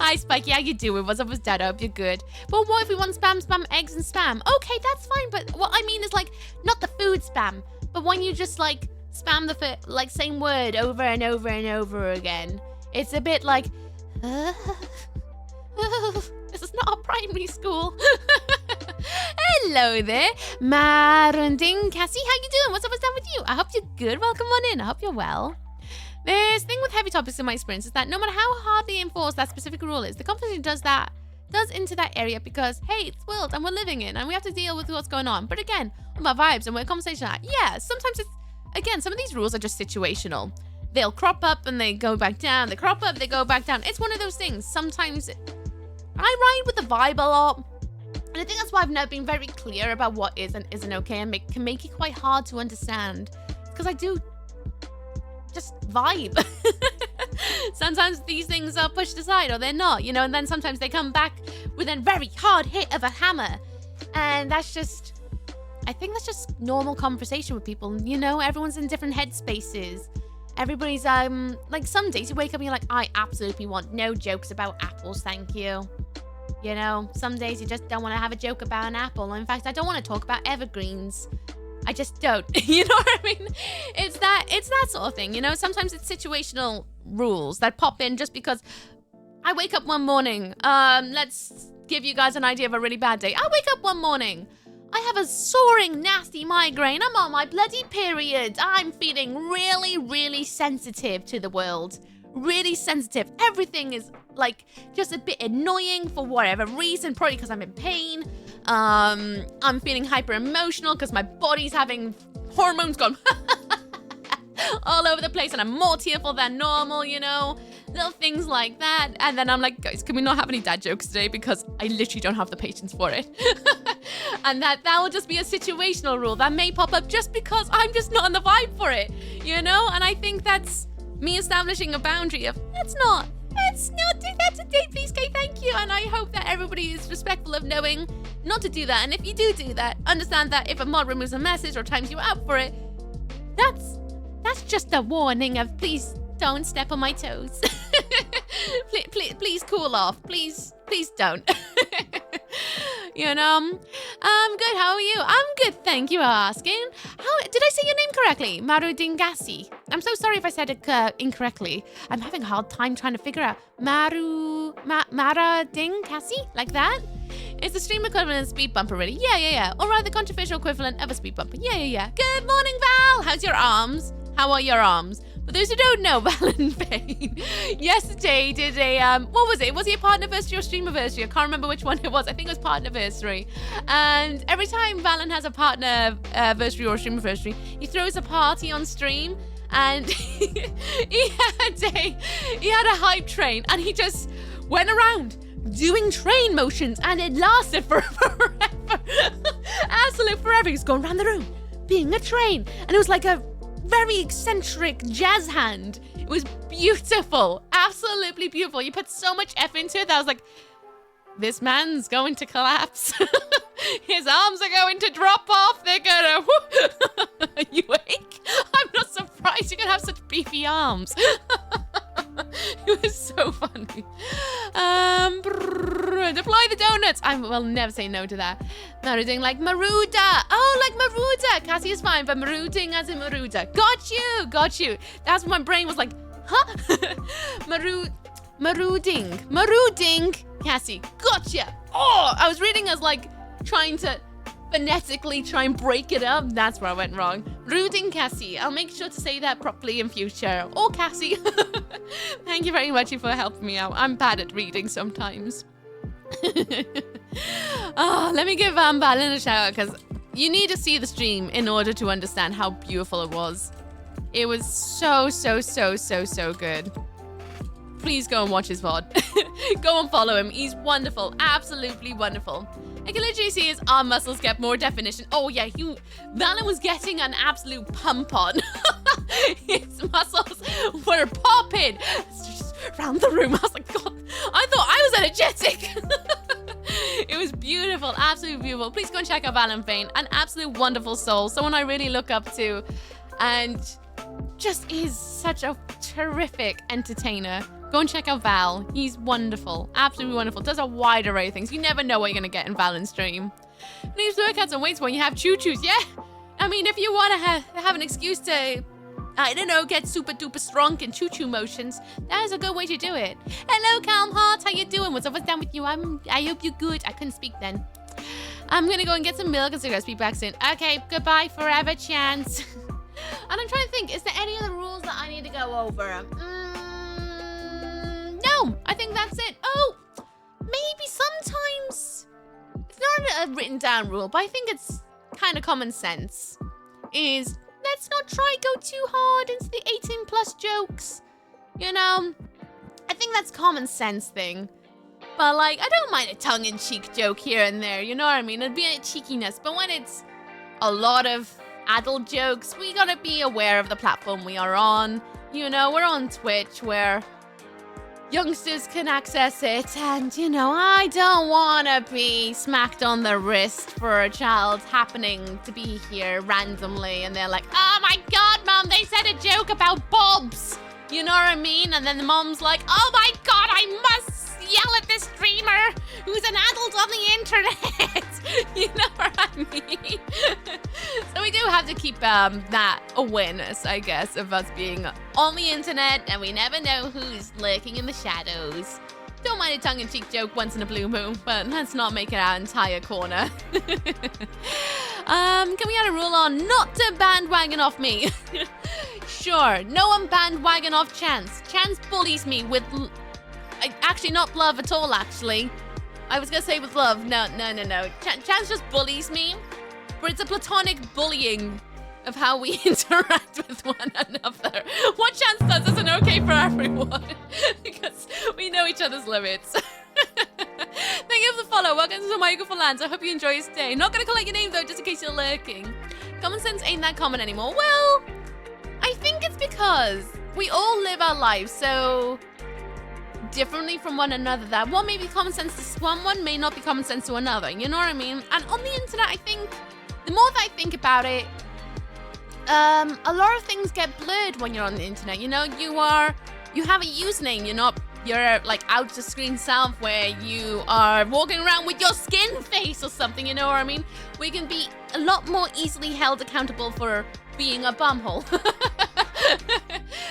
Hi, Spikey. How you doing? What's up with Dad? I hope you're good. But what if we want spam, eggs and spam? Okay, that's fine. But what I mean is, like, not the food spam. But when you just, like, spam the same word over and over and over again. It's a bit like, this is not a primary school. Hello there, Marunding Cassie. How you doing? What's up with you? I hope you're good. Welcome on in. I hope you're well. This thing with heavy topics in my experience is that no matter how hardly enforced that specific rule is, the conversation does into that area because, hey, it's world and we're living in and we have to deal with what's going on. But again, on my vibes and where conversation at, yeah, sometimes it's, again, some of these rules are just situational. They'll crop up and they go back down. They crop up, they go back down. It's one of those things. Sometimes I ride with the vibe a lot. And I think that's why I've never been very clear about what is and isn't okay and can make it quite hard to understand. Because I do just vibe. Sometimes these things are pushed aside or they're not, you know, and then sometimes they come back with a very hard hit of a hammer. And that's just, I think that's just normal conversation with people, you know, everyone's in different headspaces. Everybody's, like some days you wake up and you're like, I absolutely want no jokes about apples, thank you. You know, some days you just don't want to have a joke about an apple. In fact, I don't want to talk about evergreens. I just don't. You know what I mean? It's that sort of thing, you know? Sometimes it's situational rules that pop in just because I wake up one morning. Let's give you guys an idea of a really bad day. I wake up one morning. I have a soaring, nasty migraine. I'm on my bloody period. I'm feeling really, really sensitive to the world. really sensitive. Everything is like just a bit annoying for whatever reason, probably because I'm in pain. I'm feeling hyper emotional because my body's having hormones gone all over the place and I'm more tearful than normal, you know, little things like that. And then I'm like, guys, can we not have any dad jokes today, because I literally don't have the patience for it. And that will just be a situational rule that may pop up just because I'm just not in the vibe for it, you know. And I think that's me establishing a boundary of let's not do that today, please, Kay, thank you. And I hope that everybody is respectful of knowing not to do that. And if you do that, understand that if a mod removes a message or times you out for it, that's just a warning of please don't step on my toes. please cool off. Please don't. You know, I'm good. How are you? I'm good. Thank you for asking. How did I say your name correctly? Maru Dingasi. I'm so sorry if I said it incorrectly. I'm having a hard time trying to figure out Mara Dingasi, like that. It's the stream equivalent of speed bumper, really. Yeah. Or rather, the controversial equivalent of a speed bumper. Yeah. Good morning, Val. How's your arms? How are your arms? For those who don't know, Valen Payne yesterday did a, what was it? Was it a partnerversary or streamiversary? I can't remember which one it was. I think it was partnerversary. And every time Valen has a partnerversary or streamiversary, he throws a party on stream. And he had a hype train, and he just went around doing train motions, and it lasted for forever. Absolute forever. He's going around the room, being a train. And it was like a very eccentric jazz hand. It was beautiful, absolutely beautiful. You put so much effort into it that I was like, this man's going to collapse. His arms are going to drop off. They're gonna Are you awake? I'm not surprised you're gonna have such beefy arms. It was so funny. Deploy the donuts. I will never say no to that. Maruding like Maruda. Oh, like Maruda. Cassie is fine, but Maruding as in Maruda. Got you. That's what my brain was like, huh? Maruding. Cassie, gotcha. Oh, I was reading as like trying to phonetically try and break it up. That's where I went wrong. Ruding Cassie. I'll make sure to say that properly in future. Oh, Cassie. Thank you very much for helping me out. I'm bad at reading sometimes. Let me give Valen a shout out, because you need to see the stream in order to understand how beautiful it was. It was so good. Please go and watch his VOD. Go and follow him. He's wonderful. Absolutely wonderful. I can literally see his arm muscles get more definition. Oh yeah, Valen was getting an absolute pump on. His muscles were popping. Just around the room. I was like, God, I thought I was energetic. It was beautiful, absolutely beautiful. Please go and check out Valen Payne. An absolute wonderful soul. Someone I really look up to. And just is such a terrific entertainer. Go and check out Val. He's wonderful. Absolutely wonderful. Does a wide array of things. You never know what you're going to get in Valen's stream. Leaves workouts and weights when you have choo-choos. Yeah. I mean, if you want to have an excuse to, I don't know, get super duper strong in choo-choo motions, that is a good way to do it. Hello, Calm Heart. How you doing? What's down with you? I hope you're good. I couldn't speak then. I'm going to go and get some milk and cigarettes. Be back soon. Okay. Goodbye forever, Chance. And I'm trying to think, is there any other rules that I need to go over? No, I think that's it. Oh, maybe sometimes it's not a written down rule, but I think it's kind of common sense. Is let's not try go too hard into the 18+ jokes. You know, I think that's common sense thing. But like, I don't mind a tongue-in-cheek joke here and there. You know what I mean? It'd be a cheekiness, but when it's a lot of adult jokes, we gotta be aware of the platform we are on. You know, we're on Twitch where youngsters can access it, and you know, I don't want to be smacked on the wrist for a child happening to be here randomly, and they're like, oh my god, Mom, they said a joke about Bobs. You know what I mean? And then the mom's like, oh my god, I must yell at this streamer who's an adult on the internet. You know what I mean? So we do have to keep that awareness, I guess, of us being on the internet, and we never know who's lurking in the shadows. Don't mind a tongue-in-cheek joke once in a blue moon, but let's not make it our entire corner. Can we add a rule on not to bandwagon off me? sure. No one bandwagon off Chance. Chance bullies me with... actually, not love at all, actually. I was going to say with love. No. Chance just bullies me. But it's a platonic bullying of how we interact with one another. What Chance does isn't okay for everyone. Because we know each other's limits. Thank you for the follow. Welcome to my Google Lands. I hope you enjoy your stay. Not going to collect your name, though, just in case you're lurking. Common sense ain't that common anymore. Well, I think it's because we all live our lives so differently from one another that one may be common sense to someone may not be common sense to another. You know what I mean? And on the internet, I think the more that I think about it, a lot of things get blurred when you're on the internet. You know, you have a username. You're like out to screen self where you are walking around with your skin face or something. You know what I mean? We can be a lot more easily held accountable for being a bumhole.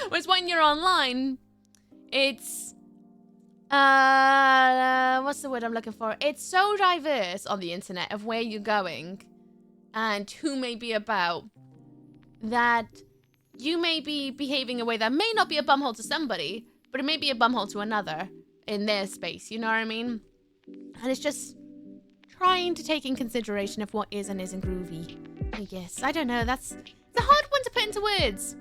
Whereas when you're online, it's what's the word I'm looking for? It's so diverse on the internet of where you're going and who may be about that you may be behaving in a way that may not be a bumhole to somebody, but it may be a bumhole to another in their space, you know what I mean? And it's just trying to take in consideration of what is and isn't groovy, I guess. I don't know, it's a hard one to put into words.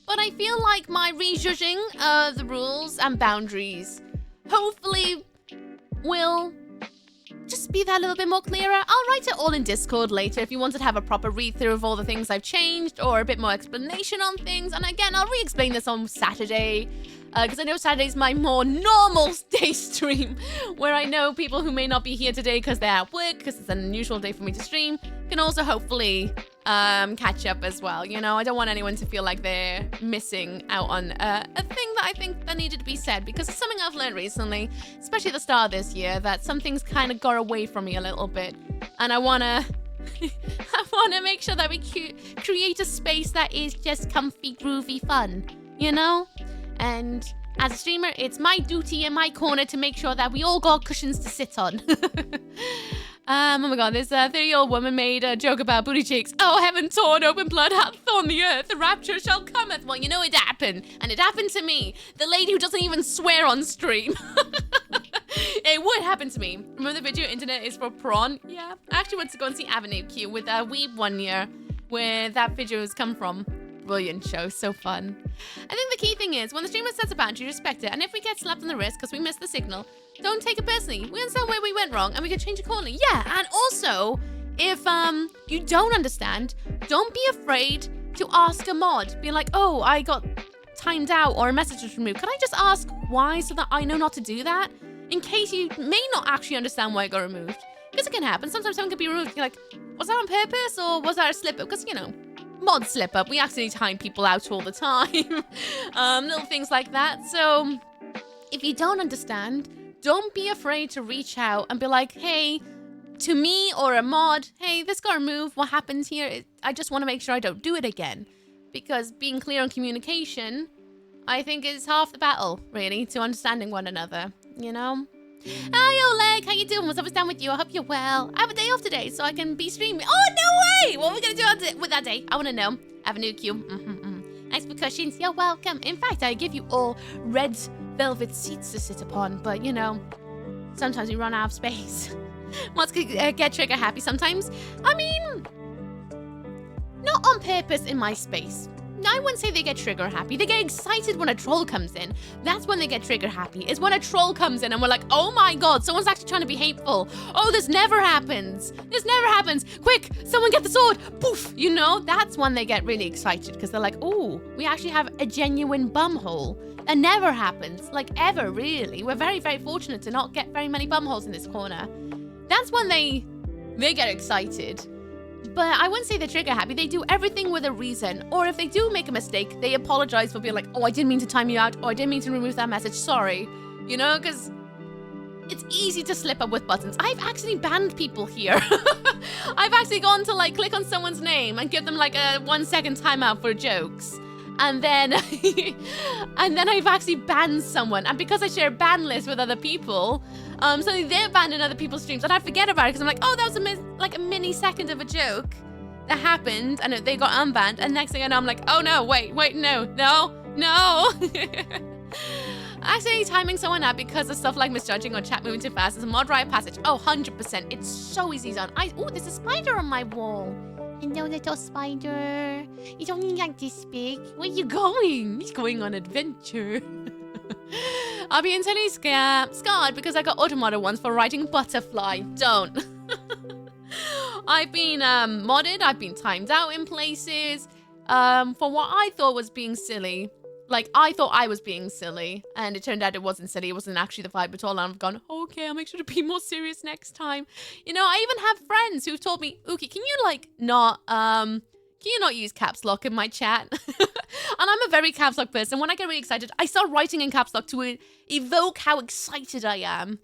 But I feel like my rejudging of the rules and boundaries hopefully will just be that little bit more clearer. I'll write it all in Discord later if you wanted to have a proper read through of all the things I've changed or a bit more explanation on things. And again, I'll re-explain this on Saturday because I know Saturday's my more normal day stream where I know people who may not be here today because they're at work, because it's an unusual day for me to stream, can also hopefully catch up as well. You know, I don't want anyone to feel like they're missing out on a thing that I think that needed to be said, because it's something I've learned recently, especially at the start of this year, that some things kind of got away from me a little bit, and I want to make sure that we create a space that is just comfy, groovy fun, you know? And as a streamer, it's my duty in my corner to make sure that we all got cushions to sit on. Oh my god, this 30-year-old woman made a joke about booty cheeks. Oh, heaven torn, open blood hath on the earth, the rapture shall cometh. Well, you know it happened, and it happened to me, the lady who doesn't even swear on stream. It would happen to me. Remember the video, internet is for prawn? Yeah, I actually went to go and see Avenue Q with Weeb one year, where that video has come from. Brilliant show, so fun. I think the key thing is, when the streamer sets a boundary, respect it, and if we get slapped on the wrist because we missed the signal, don't take it personally. We understand where we went wrong, and we can change accordingly. Yeah, and also, if you don't understand, don't be afraid to ask a mod. Be like, oh, I got timed out or a message was removed. Can I just ask why so that I know not to do that? In case you may not actually understand why it got removed. Because it can happen. Sometimes something can be removed. You're like, was that on purpose or was that a slip-up? Because, you know, mod slip-up. We accidentally time people out all the time. Little things like that. So, if you don't understand, don't be afraid to reach out and be like, hey, to me or a mod, hey, this got removed. What happened here? I just want to make sure I don't do it again. Because being clear on communication, I think, is half the battle, really, to understanding one another, you know? Hi, Oleg, how you doing? What's up, what's down with you? I hope you're well. I have a day off today, so I can be streaming. Oh, no way! What are we going to do with that day? I want to know. Avenue Q. Nice for cushions. You're welcome. In fact, I give you all red velvet seats to sit upon, but, you know, sometimes we run out of space. Mods could get trigger happy sometimes. I mean, not on purpose in my space. I wouldn't say they get trigger happy. They get excited when a troll comes in. That's when they get trigger happy, is when a troll comes in and we're like, oh my god, someone's actually trying to be hateful. Oh, this never happens. This never happens. Quick, someone get the sword. Poof, you know, that's when they get really excited because they're like, oh, we actually have a genuine bumhole. That never happens, like ever, really. We're very, very fortunate to not get very many bumholes in this corner. That's when they get excited. But I wouldn't say they're trigger happy. They do everything with a reason. Or if they do make a mistake, they apologize for being like, oh, I didn't mean to time you out. Or I didn't mean to remove that message. Sorry. You know, because it's easy to slip up with buttons. I've actually banned people here. I've actually gone to like click on someone's name and give them like a 1 second timeout for jokes. And then I've actually banned someone. And because I share a ban list with other people, suddenly they're banned in other people's streams. And I forget about it because I'm like, oh, that was like a mini second of a joke. that happened and they got unbanned. And next thing I know, I'm like, oh no, wait, no. Accidentally timing someone out because of stuff like misjudging or chat moving too fast is a mod riot passage. Oh, 100%. It's so easy done. Oh, there's a spider on my wall. Hello, little spider. It's only like this big. Where are you going? He's going on adventure. I'll be entirely scarred because I got auto-modded once for writing butterfly. Don't. I've been modded. I've been timed out in places for what I thought was being silly. Like, I thought I was being silly, and it turned out it wasn't silly. It wasn't actually the vibe at all, and I've gone, okay, I'll make sure to be more serious next time. You know, I even have friends who've told me, Ookie, can you not use caps lock in my chat? And I'm a very caps lock person. When I get really excited, I start writing in caps lock to evoke how excited I am.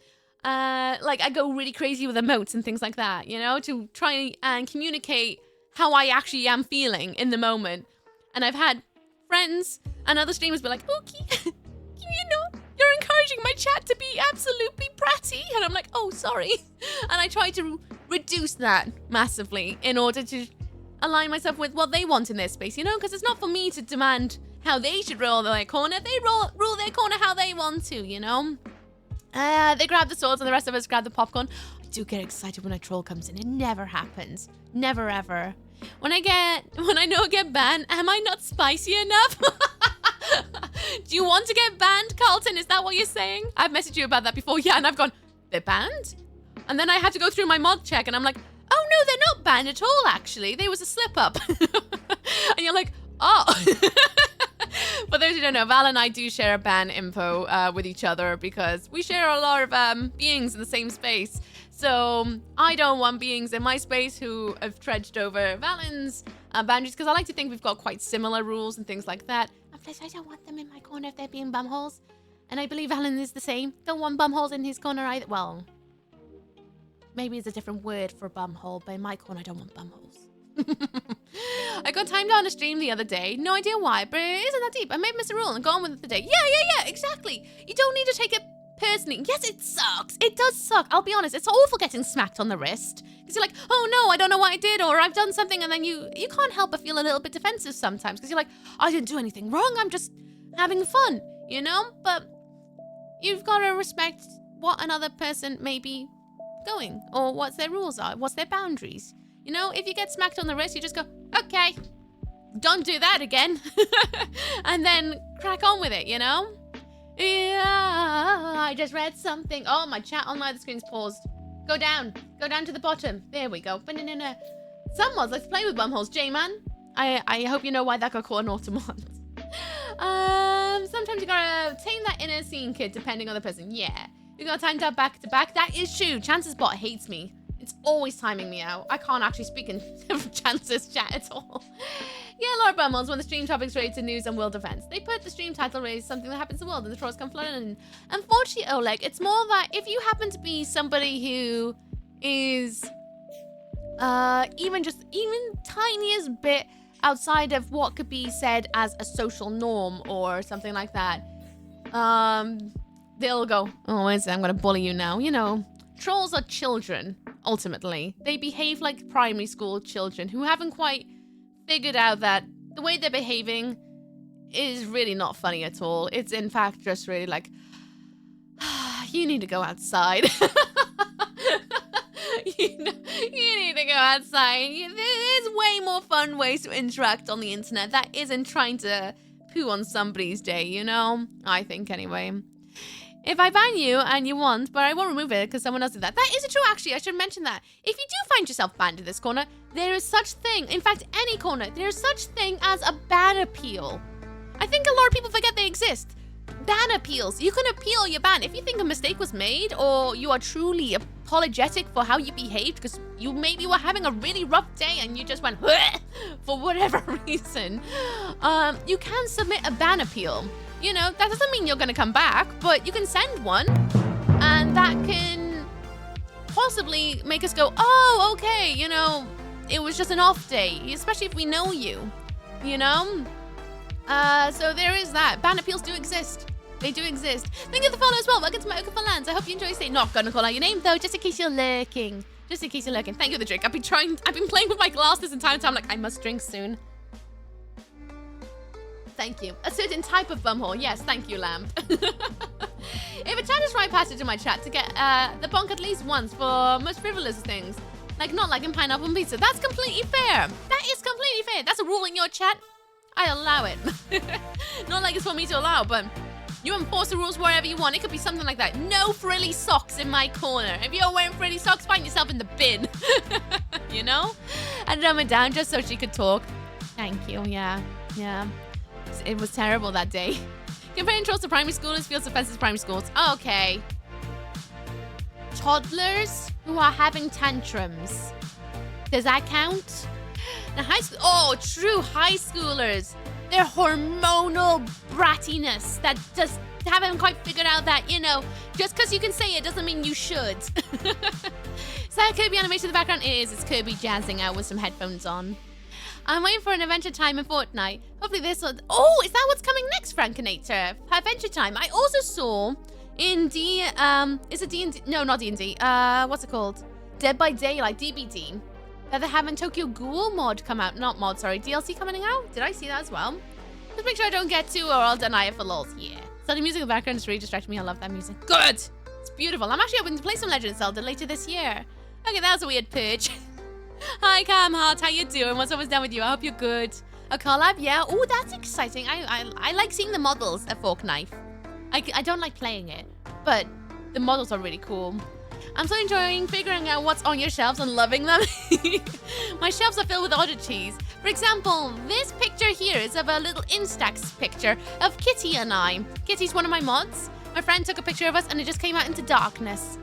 Like, I go really crazy with emotes and things like that, you know, to try and communicate how I actually am feeling in the moment. And I've had friends and other streamers be like, Ookie, you're encouraging my chat to be absolutely bratty. And I'm like, oh, sorry. And I try to reduce that massively in order to align myself with what they want in their space, you know? Because it's not for me to demand how they should roll their corner. They rule their corner how they want to, you know? They grab the swords and the rest of us grab the popcorn. I do get excited when a troll comes in. It never happens. Never, ever. When I know I get banned, am I not spicy enough? Do you want to get banned, Carlton? Is that what you're saying? I've messaged you about that before. Yeah, and I've gone, they're banned? And then I had to go through my mod check and I'm like, oh no, they're not banned at all, actually. There was a slip up. And you're like, oh. For those who don't know, Val and I do share a ban info with each other because we share a lot of beings in the same space. So I don't want beings in my space who have trudged over Valen's boundaries because I like to think we've got quite similar rules and things like that. And plus, I don't want them in my corner if they're being bumholes. And I believe Valen is the same. Don't want bumholes in his corner either. Well, maybe it's a different word for bumhole, but in my corner, I don't want bumholes. I got timed out on a stream the other day. No idea why, but it isn't that deep. I made miss a rule and go on with it the day. Yeah, exactly. You don't need to take it personally. Yes, it sucks. It does suck. I'll be honest. It's awful getting smacked on the wrist. Because you're like, oh no, I don't know what I did, or I've done something, and then you can't help but feel a little bit defensive sometimes. Because you're like, I didn't do anything wrong. I'm just having fun, you know? But you've got to respect what another person may be going, or what their rules are, what's their boundaries. You know, if you get smacked on the wrist, you just go, okay, don't do that again. And then crack on with it, you know? Yeah, I just read something. Oh, my chat on my other screen's paused. Go down to the bottom. There we go. Banana. Some mods, let's play with bumholes. J-Man, I hope you know why that got caught an automod. Sometimes you gotta tame that inner scene kid depending on the person. Yeah, you got timed out back to back. That is true. Chance's bot hates me. It's always timing me out. I can't actually speak in Chance's chat at all. Yeah, Lord Bumholes, when the stream topic's related to news and world events, they put the stream title related to something that happens in the world and the trolls come flooding in. Unfortunately, Oleg, it's more that if you happen to be somebody who is even tiniest bit outside of what could be said as a social norm or something like that, they'll go, oh, I'm gonna bully you now. You know, trolls are children. Ultimately, they behave like primary school children who haven't quite figured out that the way they're behaving is really not funny at all. It's in fact just really like, you need to go outside. you need to go outside. There's way more fun ways to interact on the internet that isn't trying to poo on somebody's day, you know? I think anyway. If I ban you and you want, but I won't remove it because someone else did that. That is true, actually. I should mention that. If you do find yourself banned in this corner, there is such thing. In fact, any corner, there is such thing as a ban appeal. I think a lot of people forget they exist. Ban appeals. You can appeal your ban. If you think a mistake was made or you are truly apologetic for how you behaved because you maybe were having a really rough day and you just went for whatever reason, you can submit a ban appeal. You know, that doesn't mean you're going to come back, but you can send one, and that can possibly make us go, oh, okay, you know, it was just an off day, especially if we know you, you know? So there is that. Ban appeals do exist. They do exist. Thank you for the follow as well. Welcome to my Okafor lands. I hope you enjoy your stay. Not going to call out your name, though, just in case you're lurking. Just in case you're looking. Thank you for the drink. I've been playing with my glass this entire time. Like, I must drink soon. Thank you. A certain type of bumhole. Yes, thank you, lamb. If a chat is right passage in my chat to get the bonk at least once for most frivolous things. Like not liking pineapple on pizza. That's completely fair. That is completely fair. That's a rule in your chat. I allow it. Not like it's for me to allow, but you enforce the rules wherever you want. It could be something like that. No frilly socks in my corner. If you're wearing frilly socks, find yourself in the bin. You know? And dumb it down just so she could talk. Thank you. Yeah. It was terrible that day. Comparing trolls to primary schoolers feels offensive to primary schools. Okay. Toddlers who are having tantrums. Does that count? Now, oh, true, high schoolers. Their hormonal brattiness that just haven't quite figured out that, you know, just because you can say it doesn't mean you should. Is that Kirby animation in the background? It is. It's Kirby jazzing out with some headphones on. I'm waiting for an Adventure Time in Fortnite. Hopefully this will... Oh, is that what's coming next, Frankinator? Adventure Time. I also saw in D... Is it D&D? No, not D&D. What's it called? Dead by Daylight, DBD. That they're having Tokyo Ghoul mod come out. Not mod, sorry. DLC coming out? Did I see that as well? Just make sure I don't get to or I'll deny it for lols. Yeah. So the music in the background is really distracting me. I love that music. Good! It's beautiful. I'm actually hoping to play some Legend of Zelda later this year. Okay, that was a weird purge. Hi, Cam Hart. How you doing? What's always down with you? I hope you're good. A collab? Yeah. Oh, that's exciting. I like seeing the models at Fork Knife. I don't like playing it, but the models are really cool. I'm so enjoying figuring out what's on your shelves and loving them. My shelves are filled with oddities. For example, this picture here is of a little Instax picture of Kitty and I. Kitty's one of my mods. My friend took a picture of us and it just came out into darkness.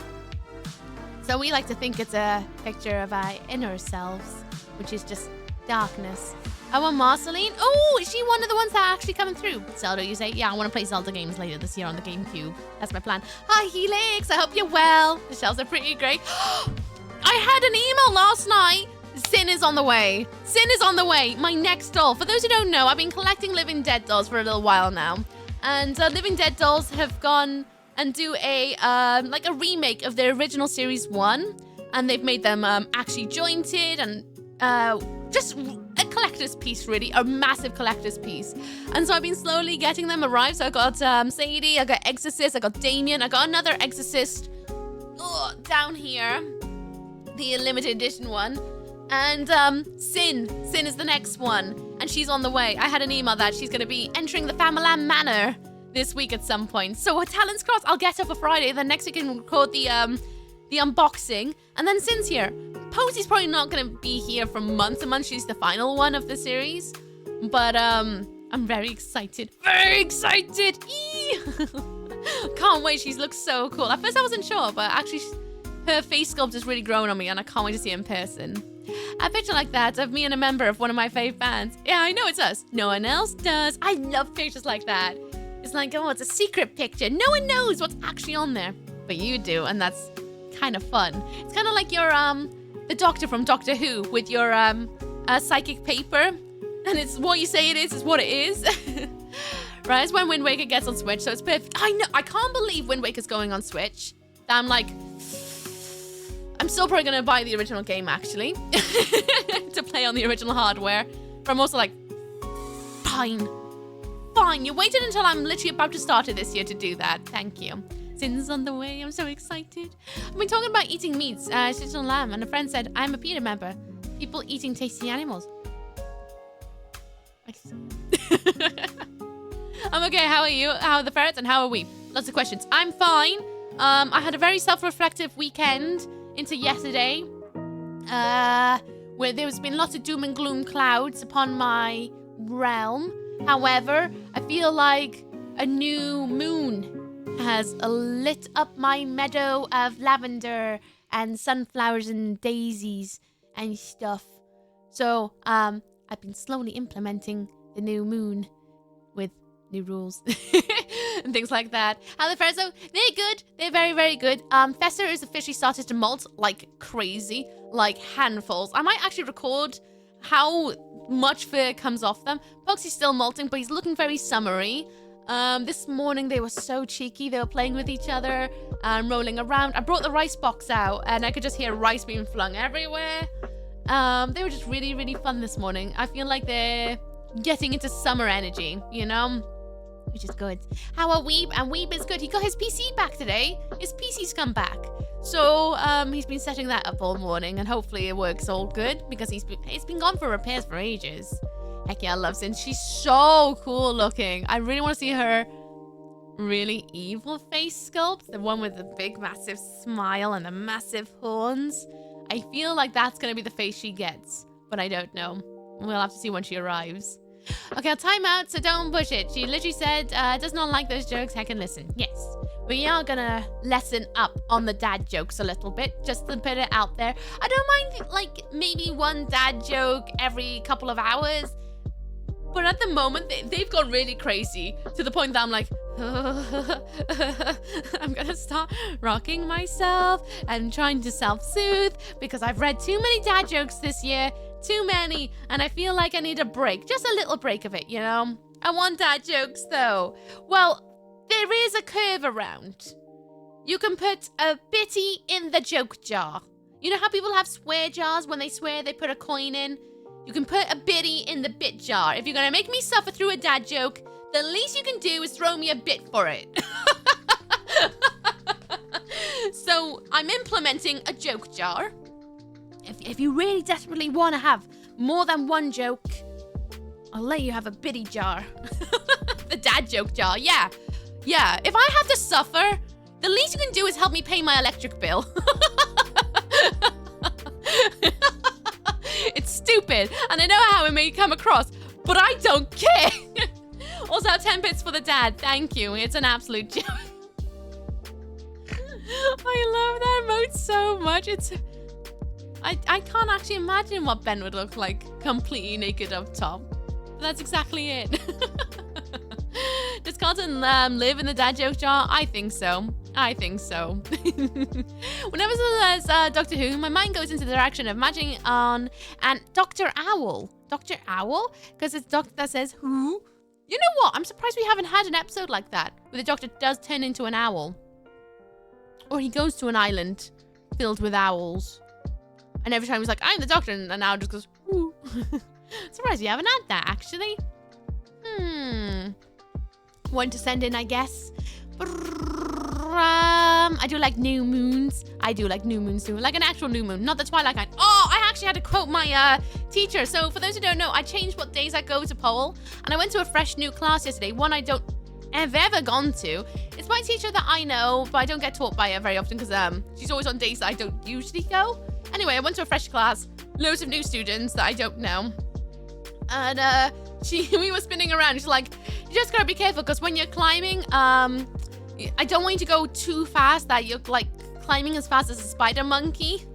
So we like to think it's a picture of our inner selves, which is just darkness. I want Marceline. Oh, is she one of the ones that are actually coming through? Zelda, you say? Yeah, I want to play Zelda games later this year on the GameCube. That's my plan. Hi, Helix. I hope you're well. The shelves are pretty great. I had an email last night. Sin is on the way. Sin is on the way. My next doll. For those who don't know, I've been collecting Living Dead dolls for a little while now. And Living Dead dolls have gone and do a like a remake of their original series 1, and they've made them actually jointed and just a collector's piece, really, a massive collector's piece. And so I've been slowly getting them arrived. So I got Sadie, I got Exorcist, I got Damien, I got another Exorcist down here, the limited edition one, and Sin is the next one, and she's on the way. I had an email that she's going to be entering the Famalam Manor this week at some point. So talents crossed, I'll get her for Friday, then next week we can record the unboxing, and then Sin's here. Posey's probably not gonna be here for months and months. She's the final one of the series, but I'm very excited. Very excited! Can't wait. She looks so cool. At first I wasn't sure, but actually her face sculpt has really grown on me, and I can't wait to see her in person. A picture like that of me and a member of one of my fave bands. Yeah, I know it's us. No one else does. I love pictures like that. It's like, oh, it's a secret picture. No one knows what's actually on there, but you do, and that's kind of fun. It's kind of like your the Doctor from Doctor Who with your psychic paper, and it's what you say it is what it is. Right, it's when Wind Waker gets on Switch, so it's perfect. I know, I can't believe Wind Waker's going on Switch. I'm like, I'm still probably gonna buy the original game actually to play on the original hardware, but I'm also like, fine. You waited until I'm literally about to start it this year to do that. Thank you. Sin's on the way. I'm so excited. I've been talking about eating meats, chicken and lamb, and a friend said, I'm a PETA member. People eating tasty animals. I'm okay. How are you? How are the ferrets? And how are we? Lots of questions. I'm fine. I had a very self-reflective weekend into yesterday, where there's been lots of doom and gloom clouds upon my realm. However, I feel like a new moon has lit up my meadow of lavender and sunflowers and daisies and stuff. So, I've been slowly implementing the new moon with new rules and things like that. How the ferrets, though? They're good. They're very, very good. Fester is officially started to molt like crazy, like handfuls. I might actually record how much fur comes off them. Boxy's still molting, but he's looking very summery. This morning they were so cheeky. They were playing with each other and rolling around. I brought the rice box out and I could just hear rice being flung everywhere. They were just really, really fun this morning. I feel like they're getting into summer energy, you know? Which is good. How are Weeb? And Weeb is good. He got his PC back today. His PC's come back. So he's been setting that up all morning and hopefully it works all good because it's been gone for repairs for ages. Heck yeah, I love Sin. She's so cool looking. I really want to see her really evil face sculpt. The one with the big massive smile and the massive horns. I feel like that's going to be the face she gets. But I don't know. We'll have to see when she arrives. Okay, I'll time out, so don't push it. She literally said, does not like those jokes. Heck and listen. Yes, we are gonna lessen up on the dad jokes a little bit, just to put it out there. I don't mind, like, maybe one dad joke every couple of hours. But at the moment, they've gone really crazy to the point that I'm like, I'm gonna start rocking myself and trying to self-soothe because I've read too many dad jokes this year. Too many, and I feel like I need a break. Just a little break of it, you know? I want dad jokes, though. Well, there is a curve around. You can put a bitty in the joke jar. You know how people have swear jars? When they swear, they put a coin in? You can put a bitty in the bit jar. If you're gonna make me suffer through a dad joke, the least you can do is throw me a bit for it. So, I'm implementing a joke jar. If you really desperately want to have more than one joke, I'll let you have a bitty jar. The dad joke jar, yeah. Yeah, if I have to suffer, the least you can do is help me pay my electric bill. It's stupid, and I know how it may come across, but I don't care. Also, 10 bits for the dad, thank you. It's an absolute joke. I love that emote so much. I can't actually imagine what Ben would look like completely naked up top. But that's exactly it. Does Carlton live in the dad joke jar? I think so. I think so. Whenever there's Doctor Who, my mind goes into the direction of imagining on and Dr. Owl. Dr. Owl? Because it's Doctor that says who? You know what? I'm surprised we haven't had an episode like that where the Doctor does turn into an owl. Or he goes to an island filled with owls. And every time he's like, I'm the Doctor, and the owl just goes, ooh. Surprised you haven't had that, actually. One to send in, I guess. I do like new moons. I do like new moons too. Like an actual new moon, not the twilight kind. Oh, I actually had to quote my teacher. So for those who don't know, I changed what days I go to Pole. And I went to a fresh new class yesterday. One I don't have ever gone to. It's my teacher that I know, but I don't get taught by her very often because she's always on days that I don't usually go. Anyway, I went to a fresh class, loads of new students that I don't know. And we were spinning around. She's like, you just gotta be careful because when you're climbing, I don't want you to go too fast that you're like climbing as fast as a spider monkey.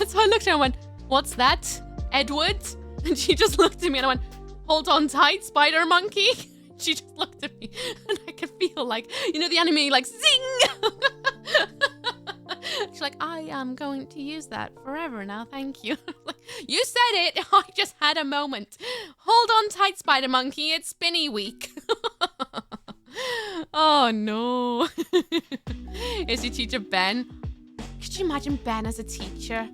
So I looked at her and went, what's that, Edward? And she just looked at me and I went, hold on tight, spider monkey. She just looked at me and I could feel like, you know, the anime like zing. She's like, I am going to use that forever now, thank you. Like, you said it, I just had a moment. Hold on tight, spider monkey, it's spinny week. Oh no. Is your teacher Ben? Could you imagine Ben as a teacher?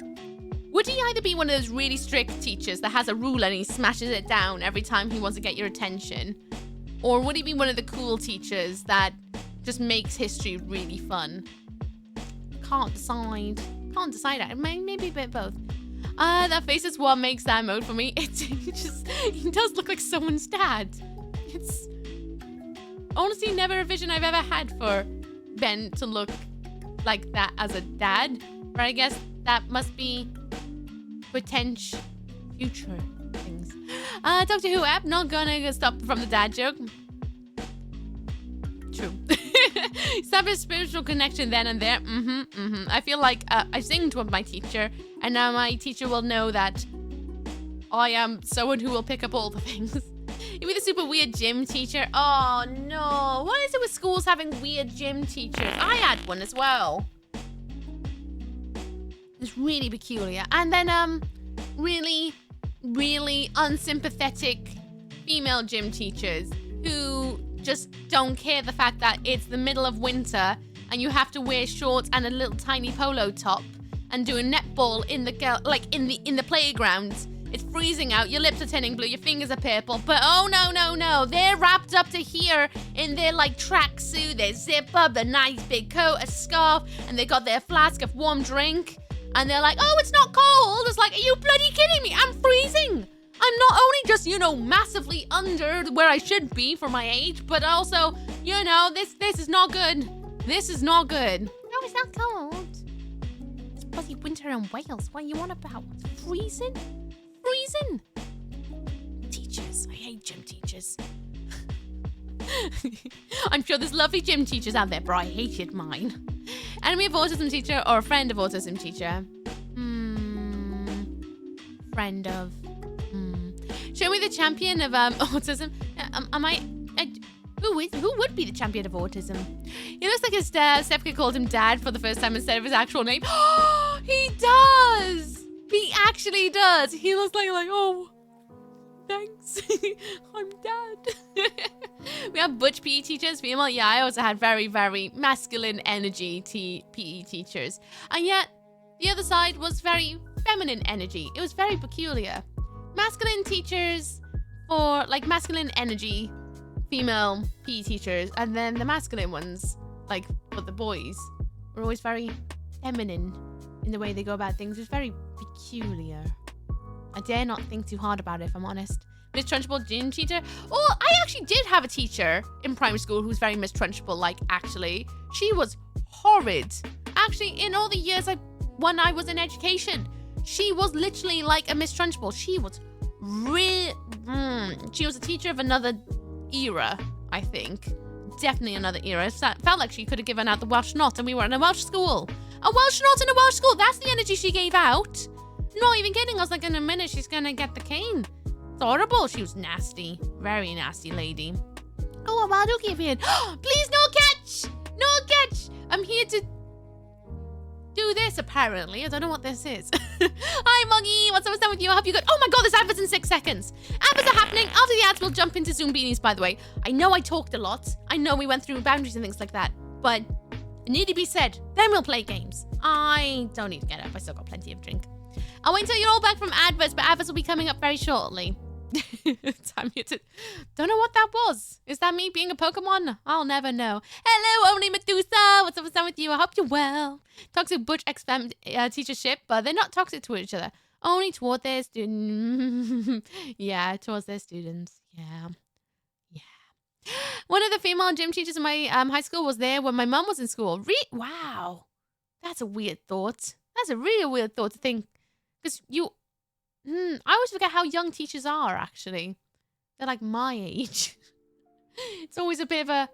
Would he either be one of those really strict teachers that has a rule and he smashes it down every time he wants to get your attention? Or would he be one of the cool teachers that just makes history really fun? Can't decide. Can't decide. Maybe a bit both. That face is what makes that mode for me. He does look like someone's dad. It's honestly never a vision I've ever had for Ben to look like that as a dad. But I guess that must be potential future things. Doctor Who app, not gonna stop from the dad joke. True. Establish spiritual connection then and there. I feel like I sing to my teacher, and now my teacher will know that I am someone who will pick up all the things. You'll be the super weird gym teacher. Oh no. What is it with schools having weird gym teachers? I had one as well. It's really peculiar. And then really, really unsympathetic female gym teachers who just don't care the fact that it's the middle of winter and you have to wear shorts and a little tiny polo top and do a netball in the playground. It's freezing out, your lips are turning blue, your fingers are purple, but oh no, they're wrapped up to here in their like tracksuit, their zip up, their nice big coat, a scarf, and they got their flask of warm drink, and they're like, oh, it's not cold. It's like, are you bloody kidding me? I'm freezing. I'm not only just, massively under where I should be for my age, but also, this is not good. This is not good. No, it's not cold. It's bloody winter in Wales. What are you on about? It's freezing? Freezing. Teachers. I hate gym teachers. I'm sure there's lovely gym teachers out there, but I hated mine. Enemy of autism teacher or a friend of autism teacher? Friend of... Show me the champion of autism. Who would be the champion of autism? He looks like his dad. Stefka called him dad for the first time instead of his actual name. He does! He actually does. He looks like oh, thanks. I'm dad. We have butch PE teachers, female. Yeah, I also had very, very masculine energy PE teachers. And yet, the other side was very feminine energy. It was very peculiar. Masculine teachers for, masculine energy, female PE teachers. And then the masculine ones, for the boys, were always very feminine in the way they go about things. It was very peculiar. I dare not think too hard about it, if I'm honest. Miss Trunchbull gym teacher. Oh, I actually did have a teacher in primary school who was very Miss Trunchbull, actually. She was horrid. Actually, in all the years when I was in education, she was literally like a Miss Trunchbull. She was she was a teacher of another era, I think. Definitely another era. It felt like she could have given out the Welsh knot and we were in a Welsh school. A Welsh knot in a Welsh school. That's the energy she gave out. Not even kidding. I was like, in a minute, she's going to get the cane. It's horrible. She was nasty. Very nasty lady. Oh, a wild dookie appeared. Please, no catch. No catch. I'm here to do this, apparently. I don't know what this is. Hi, Muggy. What's up with you? I hope you're good. Oh my god, there's adverts in 6 seconds. Adverts are happening. After the ads, we'll jump into Zoombinis, by the way. I know I talked a lot. I know we went through boundaries and things like that. But it need to be said. Then we'll play games. I don't need to get up. I still got plenty of drink. I'll wait until you're all back from adverts, but adverts will be coming up very shortly. Time to... Don't know what that was. Is that me being a Pokemon? I'll never know. Hello, only Medusa. What's up with you? I hope you're well. Toxic butch ex-fam teachership, but they're not toxic to each other. Only toward their students. Yeah, towards their students. Yeah. One of the female gym teachers in my high school was there when my mum was in school. Wow. That's a weird thought. That's a really weird thought to think. Because I always forget how young teachers are, actually. They're like my age. It's always a bit of a,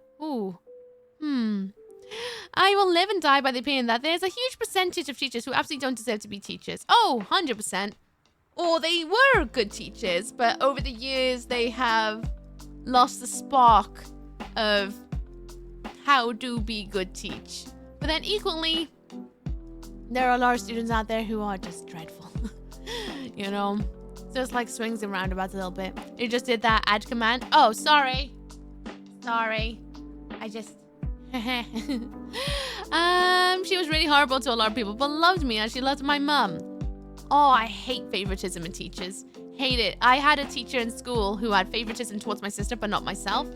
I will live and die by the opinion that there's a huge percentage of teachers who absolutely don't deserve to be teachers. Oh, 100%. Or they were good teachers, but over the years they have lost the spark of how to be good teach. But then equally, there are a lot of students out there who are just dreadful. Just swings and roundabouts a little bit. You just did that add command. Oh, sorry. I just... She was really horrible to a lot of people, but loved me as she loved my mum. Oh, I hate favoritism in teachers. Hate it. I had a teacher in school who had favoritism towards my sister, but not myself.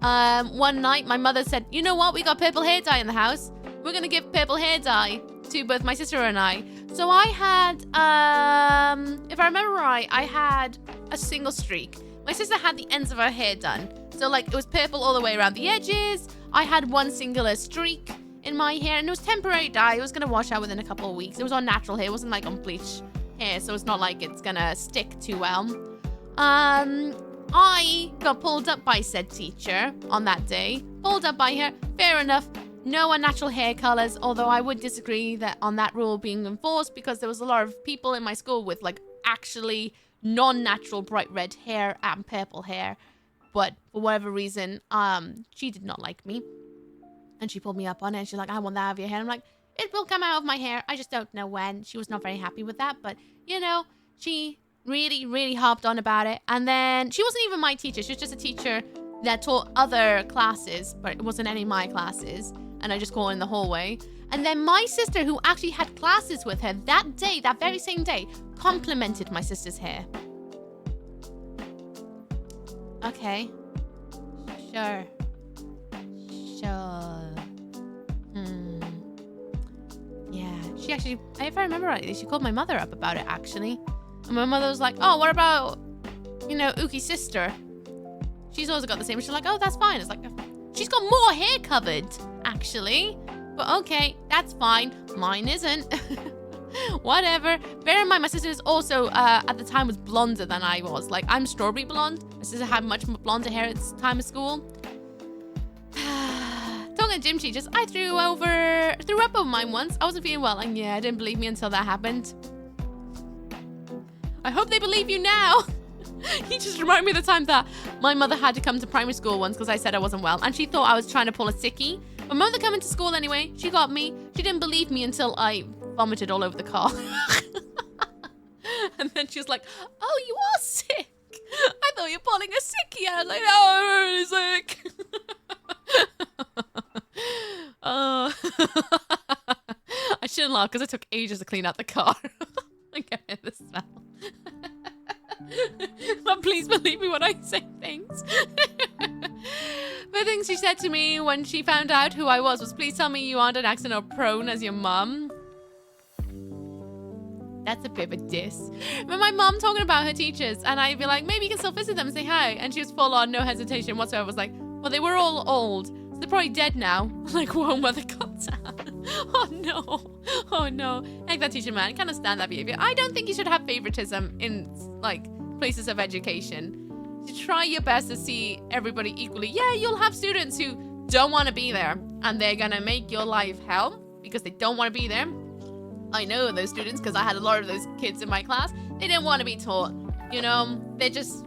One night, my mother said, you know what? We got purple hair dye in the house. We're going to give purple hair dye to both my sister and I. So I had, if I remember right, I had a single streak. My sister had the ends of her hair done. So it was purple all the way around the edges. I had one singular streak in my hair and it was temporary dye. It was going to wash out within a couple of weeks. It was on natural hair. It wasn't on bleach hair. So it's not like it's going to stick too well. I got pulled up by said teacher on that day. Pulled up by her. Fair enough. No unnatural hair colors, although I would disagree that on that rule being enforced because there was a lot of people in my school with actually non-natural bright red hair and purple hair. But for whatever reason, she did not like me. And she pulled me up on it and she's like, I want that out of your hair. I'm like, it will come out of my hair. I just don't know when. She was not very happy with that. But, she really, really harped on about it. And then she wasn't even my teacher. She was just a teacher that taught other classes, but it wasn't any of my classes. And I just caught her in the hallway. And then my sister, who actually had classes with her that day, that very same day, complimented my sister's hair. Okay. Sure. Yeah, she actually, if I remember rightly, she called my mother up about it, actually. And my mother was like, oh, what about, you know, Uki's sister? She's also got the same. She's like, oh, that's fine. It's like, she's got more hair covered, actually. But okay, that's fine. Mine isn't. Whatever. Bear in mind, my sister is also, at the time, was blonder than I was. Like, I'm strawberry blonde. My sister had much blonder hair at the time of school. Talking to Jim Cheeches, I threw up over mine once. I wasn't feeling well, and yeah, I didn't believe me until that happened. I hope they believe you now. He just reminded me of the time that my mother had to come to primary school once because I said I wasn't well, and she thought I was trying to pull a sickie. My mother coming to school anyway, she got me. She didn't believe me until I vomited all over the car. And then she was like, oh, you are sick. I thought you were pulling a sickie. I was like, oh, I'm really sick. Oh. I shouldn't laugh because it took ages to clean out the car. I can hear the smell. But please believe me when I say things. The things she said to me when she found out who I was, please tell me you aren't an accent or prone as your mum. That's a bit of a diss. But my mom talking about her teachers, and I'd be like, maybe you can still visit them and say hi. And she was full on, no hesitation whatsoever. Was like, well, they were all old, so they're probably dead now. I'm like, whoa, mother got down. Oh no. Oh no. Heck, that teacher, man. I can't stand that behavior. I don't think you should have favoritism in, like, places of education. You try your best to see everybody equally. Yeah, you'll have students who don't want to be there, and they're gonna make your life hell because they don't want to be there. I know those students because I had a lot of those kids in my class. They didn't want to be taught. You know, they're just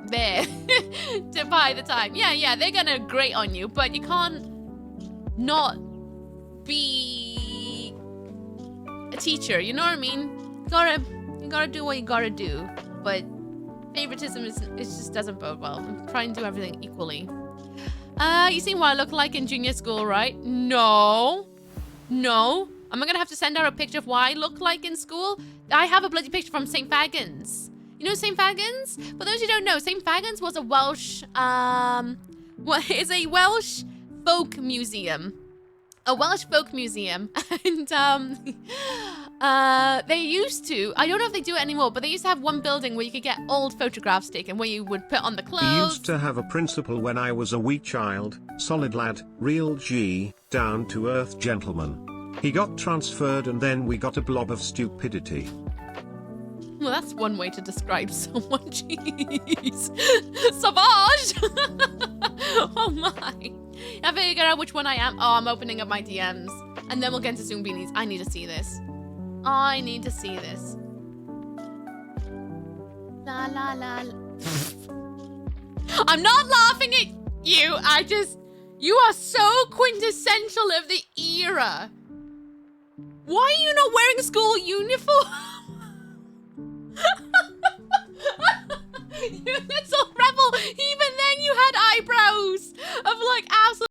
there to buy the time. Yeah, they're gonna grate on you, but you can't not be a teacher. You know what I mean? You gotta do what you gotta do. But favoritism it just doesn't bode well. I'm trying to do everything equally. You seen what I look like in junior school, right? No. I'm gonna have to send out a picture of what I look like in school. I have a bloody picture from St. Fagans. You know St. Fagans? For those who don't know, St. Fagans was a Welsh, is a Welsh folk museum. A Welsh folk museum. And, they used to, I don't know if they do it anymore, but they used to have one building where you could get old photographs taken, where you would put on the clothes. We used to have a principal when I was a wee child, solid lad, real G, down to earth gentleman. He got transferred and then we got a blob of stupidity. Well, that's one way to describe someone. Jeez. Savage! Oh my. I figured out which one I am. Oh, I'm opening up my DMs. And then we'll get into Zoombinis. I need to see this. I need to see this. La la la. I'm not laughing at you. You are so quintessential of the era. Why are you not wearing a school uniform? You little rebel. Even then you had eyebrows of like absolute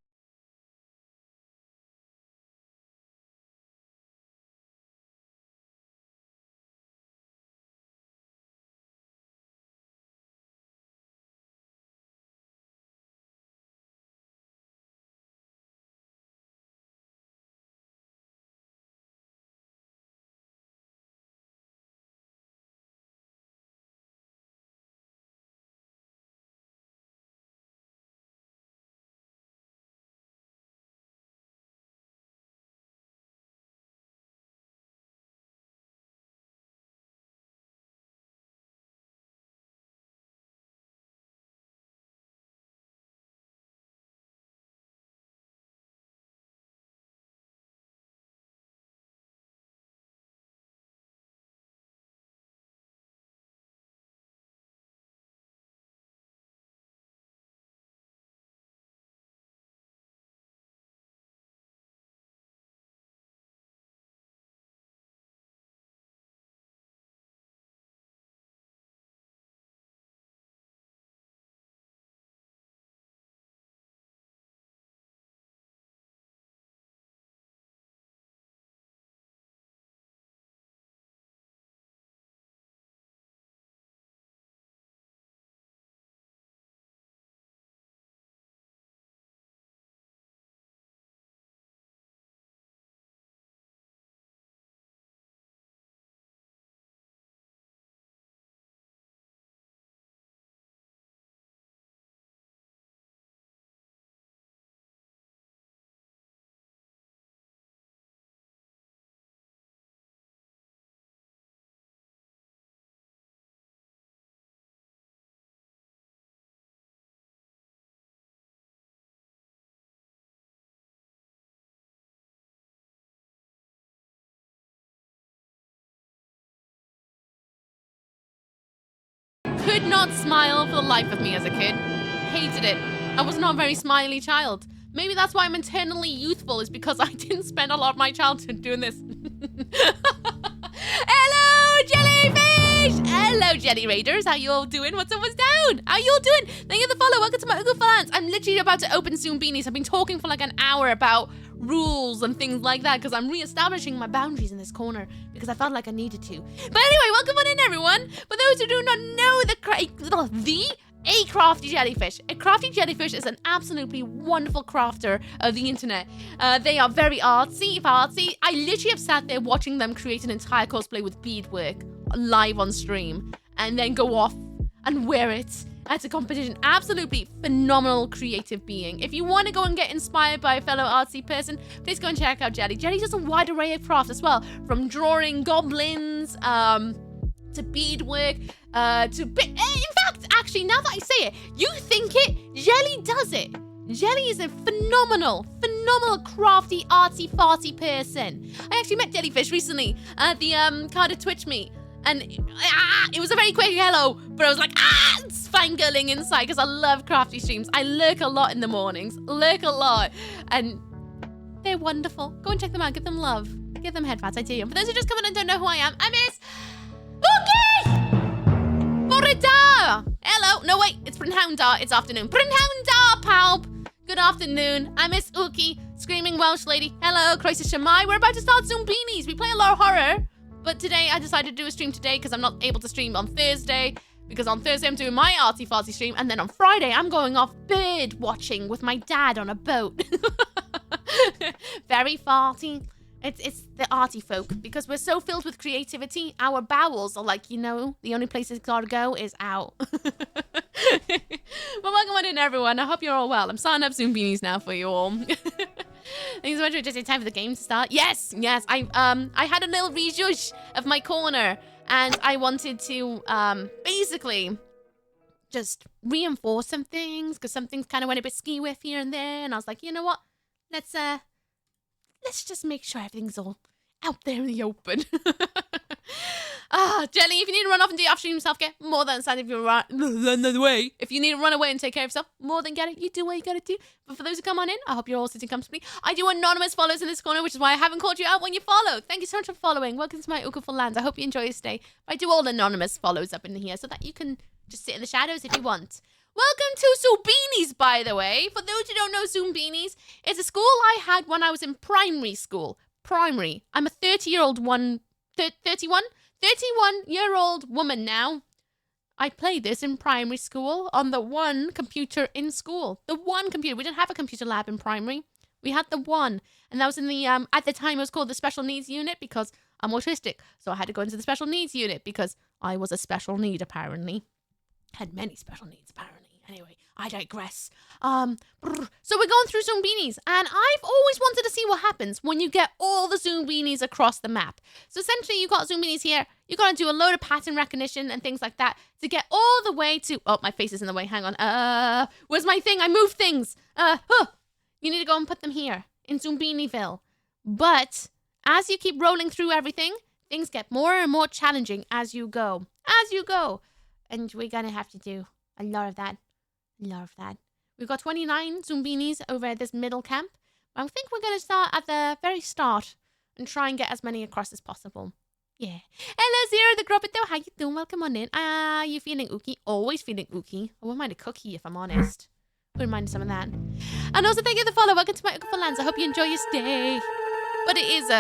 could not smile for the life of me as a kid. Hated it. I was not a very smiley child. Maybe that's why I'm eternally youthful, is because I didn't spend a lot of my childhood doing this. Hello, jellyfish! Hello, jelly raiders. How you all doing? What's up, what's down? How you all doing? Thank you for the follow. Welcome to my Google Fans. I'm literally about to open Zoombinis. I've been talking for like an hour about rules and things like that because I'm re-establishing my boundaries in this corner because I felt like I needed to. But anyway, welcome on in, everyone. For those who do not know a crafty jellyfish. A crafty jellyfish is an absolutely wonderful crafter of the internet. They are very artsy. I literally have sat there watching them create an entire cosplay with beadwork live on stream and then go off and wear it at a competition. Absolutely phenomenal creative being. If you want to go and get inspired by a fellow artsy person, please go and check out Jelly. Jelly does a wide array of crafts as well, from drawing goblins, to beadwork, in fact, actually, now that I say it, you think it, Jelly does it. Jelly is a phenomenal, crafty, artsy, farty person. I actually met Jellyfish recently at the Cardiff Twitch meet, and it was a very quick hello, but I was like, it's fangirling inside because I love crafty streams. I lurk a lot in the mornings, and they're wonderful. Go and check them out, give them love, give them headpats, I tell you. And for those who just come in and don't know who I am, I miss Borida! Hello. No, wait. It's Brynhoundar. It's afternoon. Brynhoundar, palp. Good afternoon. I miss Uki, screaming Welsh lady. Hello, Crisis Shamai. We're about to start Zoombinis. We play a lot of horror, but today I decided to do a stream today because I'm not able to stream on Thursday, because on Thursday I'm doing my arty-farty stream, and then on Friday I'm going off bird watching with my dad on a boat. Very farty. It's the arty folk, because we're so filled with creativity, our bowels are like, you know, the only place it's gotta go is out. Well, welcome on in, everyone. I hope you're all well. I'm starting up Zoombinis now for you all. Thanks so much for just in time for the game to start. Yes. I had a little rejudge of my corner, and I wanted to basically just reinforce some things, because some things kind of went a bit ski-whiff here and there, and I was like, you know what? Let's just make sure everything's all out there in the open. Jelly, if you need to run off and do your off-stream self-care, more than sad. If you're away. If you need to run away and take care of yourself, more than get it. You do what you gotta do. But for those who come on in, I hope you're all sitting comfortably. I do anonymous follows in this corner, which is why I haven't called you out when you follow. Thank you so much for following. Welcome to my Ukaful lands. I hope you enjoy your stay. I do all anonymous follows up in here so that you can just sit in the shadows if you want. Welcome to Zoombinis, by the way. For those who don't know, Zoombinis is a school I had when I was in primary school. Primary. I'm a 31-year-old woman now. I played this in primary school on the one computer in school. The one computer. We didn't have a computer lab in primary. We had the one. And that was in the, at the time it was called the special needs unit because I'm autistic. So I had to go into the special needs unit because I was a special need, apparently. Had many special needs, apparently. Anyway, I digress. So we're going through Zoombinis, and I've always wanted to see what happens when you get all the Zoombinis across the map. So essentially, you've got Zoombinis here. You've got to do a load of pattern recognition and things like that to get all the way to... Oh, my face is in the way. Hang on. Where's my thing? I moved things. You need to go and put them here in Zoombiniville. But as you keep rolling through everything, things get more and more challenging as you go. And we're going to have to do a lot of that. We've got 29 Zoombinis over at this middle camp. I think we're going to start at the very start and try and get as many across as possible. Yeah. Hello, Zero the Grubbito. How you doing? Welcome on in. You feeling ooky? Always feeling ooky. I wouldn't mind a cookie if I'm honest. Wouldn't mind some of that. And also, thank you for the follow. Welcome to my Ooka lands. I hope you enjoy your stay. But it is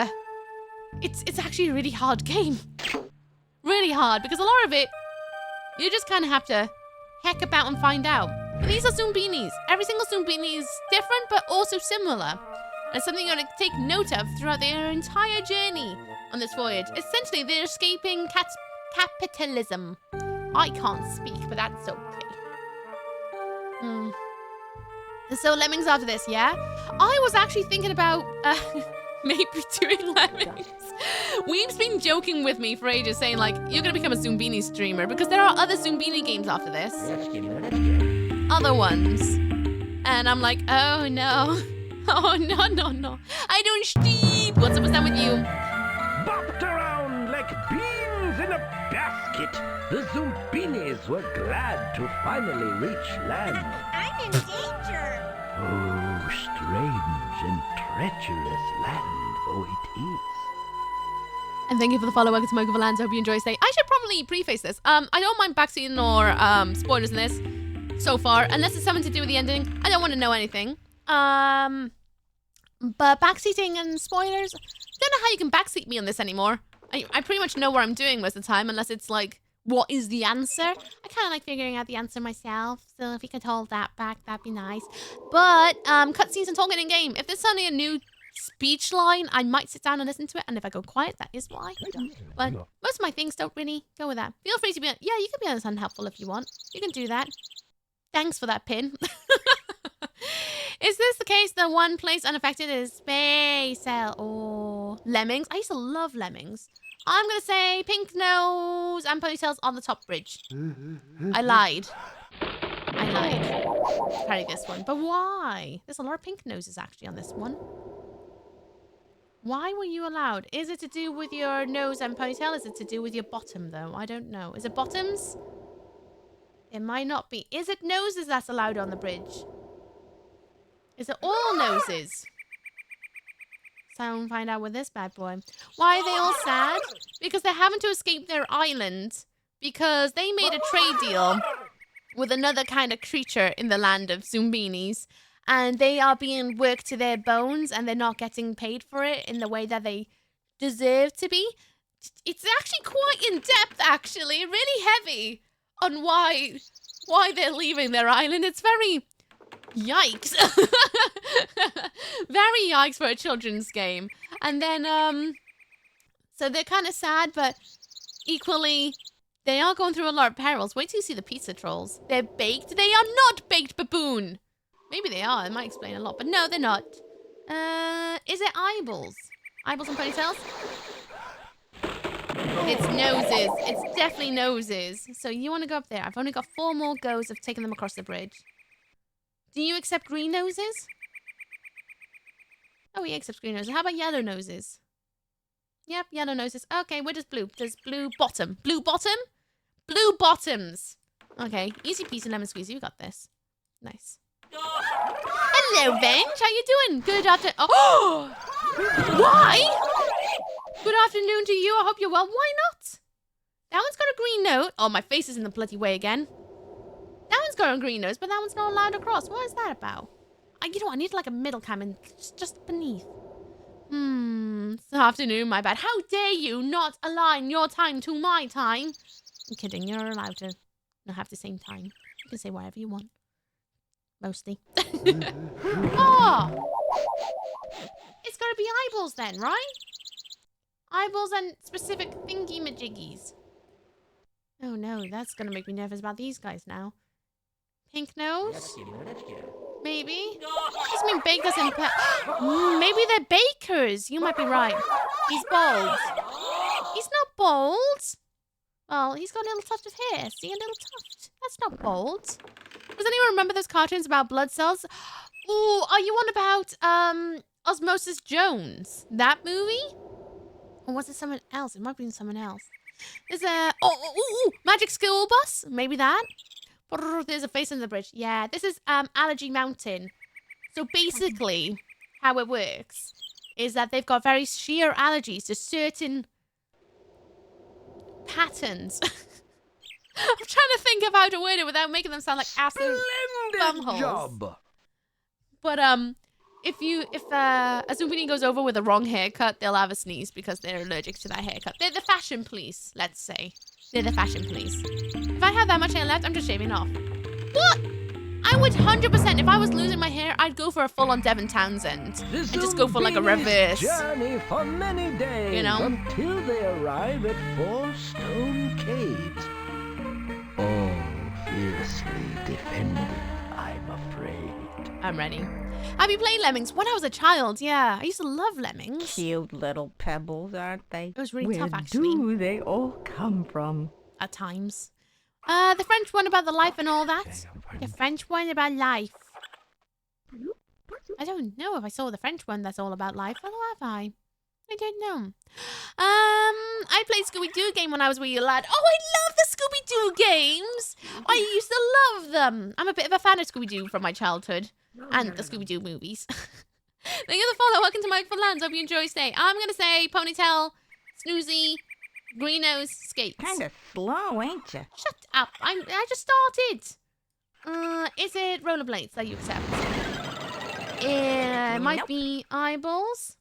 it's actually a really hard game. Really hard, because a lot of it, you just kind of have to heck about and find out. But these are Zoombinis. Every single Zoombini is different, but also similar. And it's something you're going to take note of throughout their entire journey on this voyage. Essentially, they're escaping capitalism. I can't speak, but that's okay. So Lemmings after this, yeah? I was actually thinking about maybe doing Lemmings. We've's been joking with me for ages, saying like, you're going to become a Zoombini streamer, because there are other Zoombini games after this. Other ones. And I'm like, oh no. Oh no. I don't steep. What's up with that with you? Bopped around like beans in a basket! The Zoombinis were glad to finally reach land. I'm in danger. Oh, strange and treacherous land though it is. And thank you for the follow. Welcome to Michael Valans. I hope you enjoy today. I should probably preface this. I don't mind backseating or spoilers in this so far, unless it's something to do with the ending. I don't want to know anything. But backseating and spoilers, I don't know how you can backseat me on this anymore. I pretty much know where I'm doing most of the time, unless it's like, what is the answer? I kind of like figuring out the answer myself, so if you could hold that back, that'd be nice. But cutscenes and talking in game. If there's suddenly a new speech line, I might sit down and listen to it, and if I go quiet, that is why. But most of my things don't really go with that. Feel free to be, yeah, you can be honest and helpful if you want. You can do that. Thanks for that pin. Is this the case? The one place unaffected is Space Cell or Lemmings. I used to love Lemmings. I'm gonna say pink nose and ponytails on the top bridge. I lied. Probably this one. But why? There's a lot of pink noses actually on this one. Why were you allowed? Is it to do with your nose and ponytail? Is it to do with your bottom though? I don't know. Is it bottoms? It might not be. Is it noses that's allowed on the bridge? Is it all noses? So find out with this bad boy. Why are they all sad? Because they're having to escape their island because they made a trade deal with another kind of creature in the land of Zoombinis, and they are being worked to their bones and they're not getting paid for it in the way that they deserve to be. It's actually quite in depth, actually, really heavy on why they're leaving their island. It's very yikes. Very yikes for a children's game. And then so they're kind of sad, but equally they are going through a lot of perils. Wait till you see the pizza trolls. They're baked. They are not baked, baboon. Maybe they are. It might explain a lot, but no, they're not. Is it eyeballs? Eyeballs and ponytails? It's noses. It's definitely noses. So you want to go up there. I've only got 4 more goes of taking them across the bridge. Do you accept green noses? Oh, he accepts green noses. How about yellow noses? Yep, yellow noses. Okay, where does blue? Does blue bottom? Blue bottom? Blue bottoms. Okay, easy peasy lemon squeezy. We got this. Nice. Hello, Venge. How you doing? Good afternoon. Oh! Why? Good afternoon to you. I hope you're well. Why not? That one's got a green note. Oh, my face is in the bloody way again. That one's got a green nose, but that one's not allowed across. What is that about? You know, I need like a middle cam and just beneath. It's afternoon, my bad. How dare you not align your time to my time? I'm kidding. You're allowed to not have the same time. You can say whatever you want. Mostly. Oh! It's gotta be eyeballs then, right? Eyeballs and specific thingy-majiggies. Oh no, that's gonna make me nervous about these guys now. Pink nose? Maybe? Does mean bakers and maybe they're bakers. You might be right. He's bald. He's not bald. Well, he's got a little tuft of hair. See, a little tuft. That's not bald. Does anyone remember those cartoons about blood cells? Ooh, are you on about Osmosis Jones? That movie? Or was it someone else? It might be someone else. There's a Magic School Bus. Maybe that. There's a face on the bridge. Yeah, this is Allergy Mountain. So basically, how it works is that they've got very sheer allergies to certain patterns. I'm trying to think of how to word it without making them sound like absolute bumholes. Job. But if a Zombini goes over with a wrong haircut, they'll have a sneeze because they're allergic to that haircut. They're the fashion police, let's say. They're the fashion police. If I have that much hair left, I'm just shaving off. What? I would 100%, if I was losing my hair, I'd go for a full-on Devon Townsend. And just go for like a reverse. Journey for many days, you know? until they arrive at 4 stone caves. All fiercely defended, I'm afraid. I'm ready. Have you played Lemmings? When I was a child, yeah. I used to love Lemmings. Cute little pebbles, aren't they? It was really tough, actually. Where do they all come from? At times. The French one about the life and all that. The French one about life. I don't know if I saw the French one that's all about life. Or have I? I don't know. I played Scooby-Doo game when I was a wee lad. Oh, I love the Scooby-Doo games. I used to love them. I'm a bit of a fan of Scooby-Doo from my childhood and the Scooby-Doo movies. Thank you for the follow. Welcome to Mike for Lands. Hope you enjoy your stay. I'm going to say ponytail, snoozy, green nose, skates. Kind of slow, ain't you? Shut up. I just started. Is it rollerblades that you accept? It might be eyeballs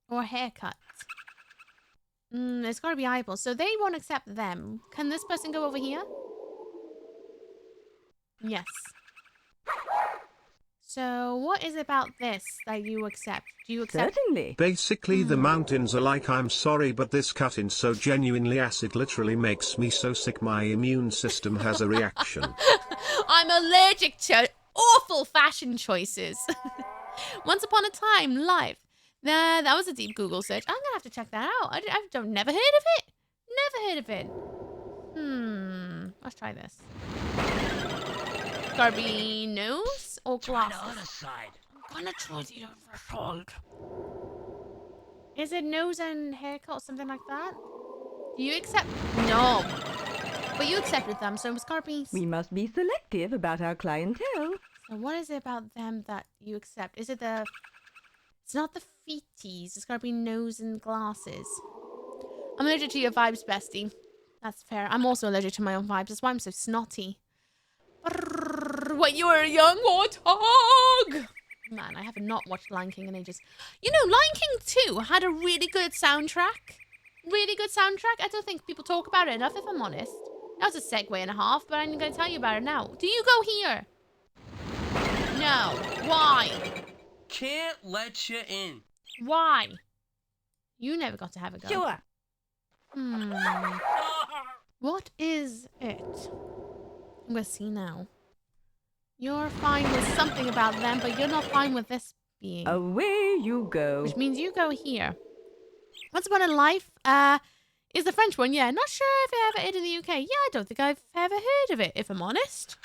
or haircuts. It's got to be eyeballs. So they won't accept them. Can this person go over here? Yes. So what is it about this that you accept? Do you accept? Certainly. Basically the mountains are like, I'm sorry but this cut-in so genuinely acid literally makes me so sick my immune system has a reaction. I'm allergic to awful fashion choices. Once Upon a Time, live. Nah, that was a deep Google search. I'm gonna have to check that out. I've never heard of it. Never heard of it. Let's try this. Gotta be nose or glasses? I'm gonna try the other side. Is it nose and haircut or something like that? Do you accept? No. But you accepted them, so it's gotta be... We must be selective about our clientele. So what is it about them that you accept? Is it the... It's not the feeties. It's gotta be nose and glasses. I'm allergic to your vibes, bestie. That's fair. I'm also allergic to my own vibes. That's why I'm so snotty. What, you were a young warthog! Man, I have not watched Lion King in ages. You know, Lion King 2 had a really good soundtrack. Really good soundtrack. I don't think people talk about it enough, if I'm honest. That was a segue and a half, but I'm going to tell you about it now. Do you go here? No. Why? Can't let you in. Why? You never got to have a go. Sure. What is it? I'm going to see now. You're fine with something about them, but you're not fine with this being. Away you go. Which means you go here. Once Upon a Life is the French one, yeah. Not sure if it ever aired in the UK. Yeah, I don't think I've ever heard of it, if I'm honest.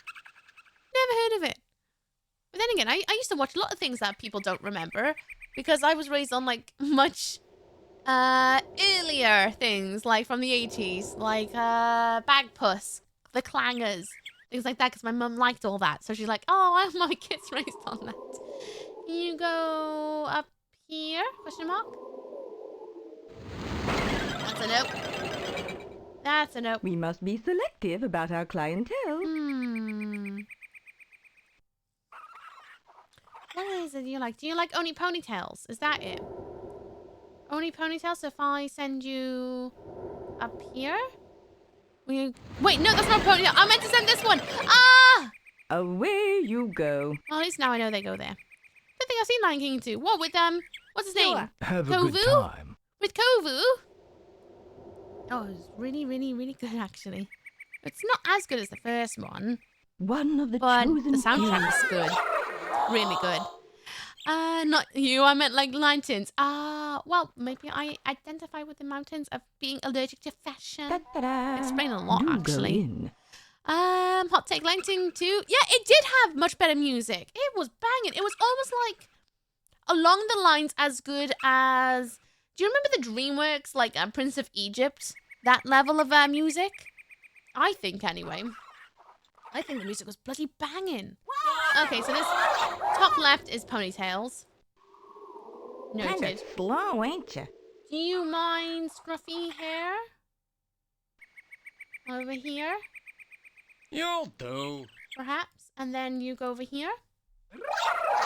Never heard of it. But then again, I used to watch a lot of things that people don't remember because I was raised on, like, much earlier things, like from the 80s, like Bagpuss, The Clangers, things like that, because my mum liked all that. So she's like, oh, I have my kids raised on that. You go up here? Question mark? That's a nope. That's a nope. We must be selective about our clientele. What is it you like? Do you like only ponytails? Is that it? Only ponytails? So if I send you up here? Wait, no, that's not ponytail. I meant to send this one. Ah! Away you go. Well, at least now I know they go there. Good thing I've seen Lion King too. What, with, what's his name? Have a Kovu? good time. With Kovu? Oh, it was really, really, really good, actually. It's not as good as the first one, One of the but chosen the soundtrack few. is good. Really good. Not you. I meant like mountains. Well, maybe I identify with the mountains of being allergic to fashion. Ta-da-da. Explain a lot, Do go actually. in. Hot take Lion King 2. Yeah, it did have much better music. It was banging. It was almost like along the lines as good as... Do you remember the DreamWorks, like Prince of Egypt? That level of music? I think, anyway. I think the music was bloody banging. Okay, so this top left is ponytails. Kind of Noted. slow, ain't you? Do you mind scruffy hair? Over here, You'll do. perhaps? And then you go over here?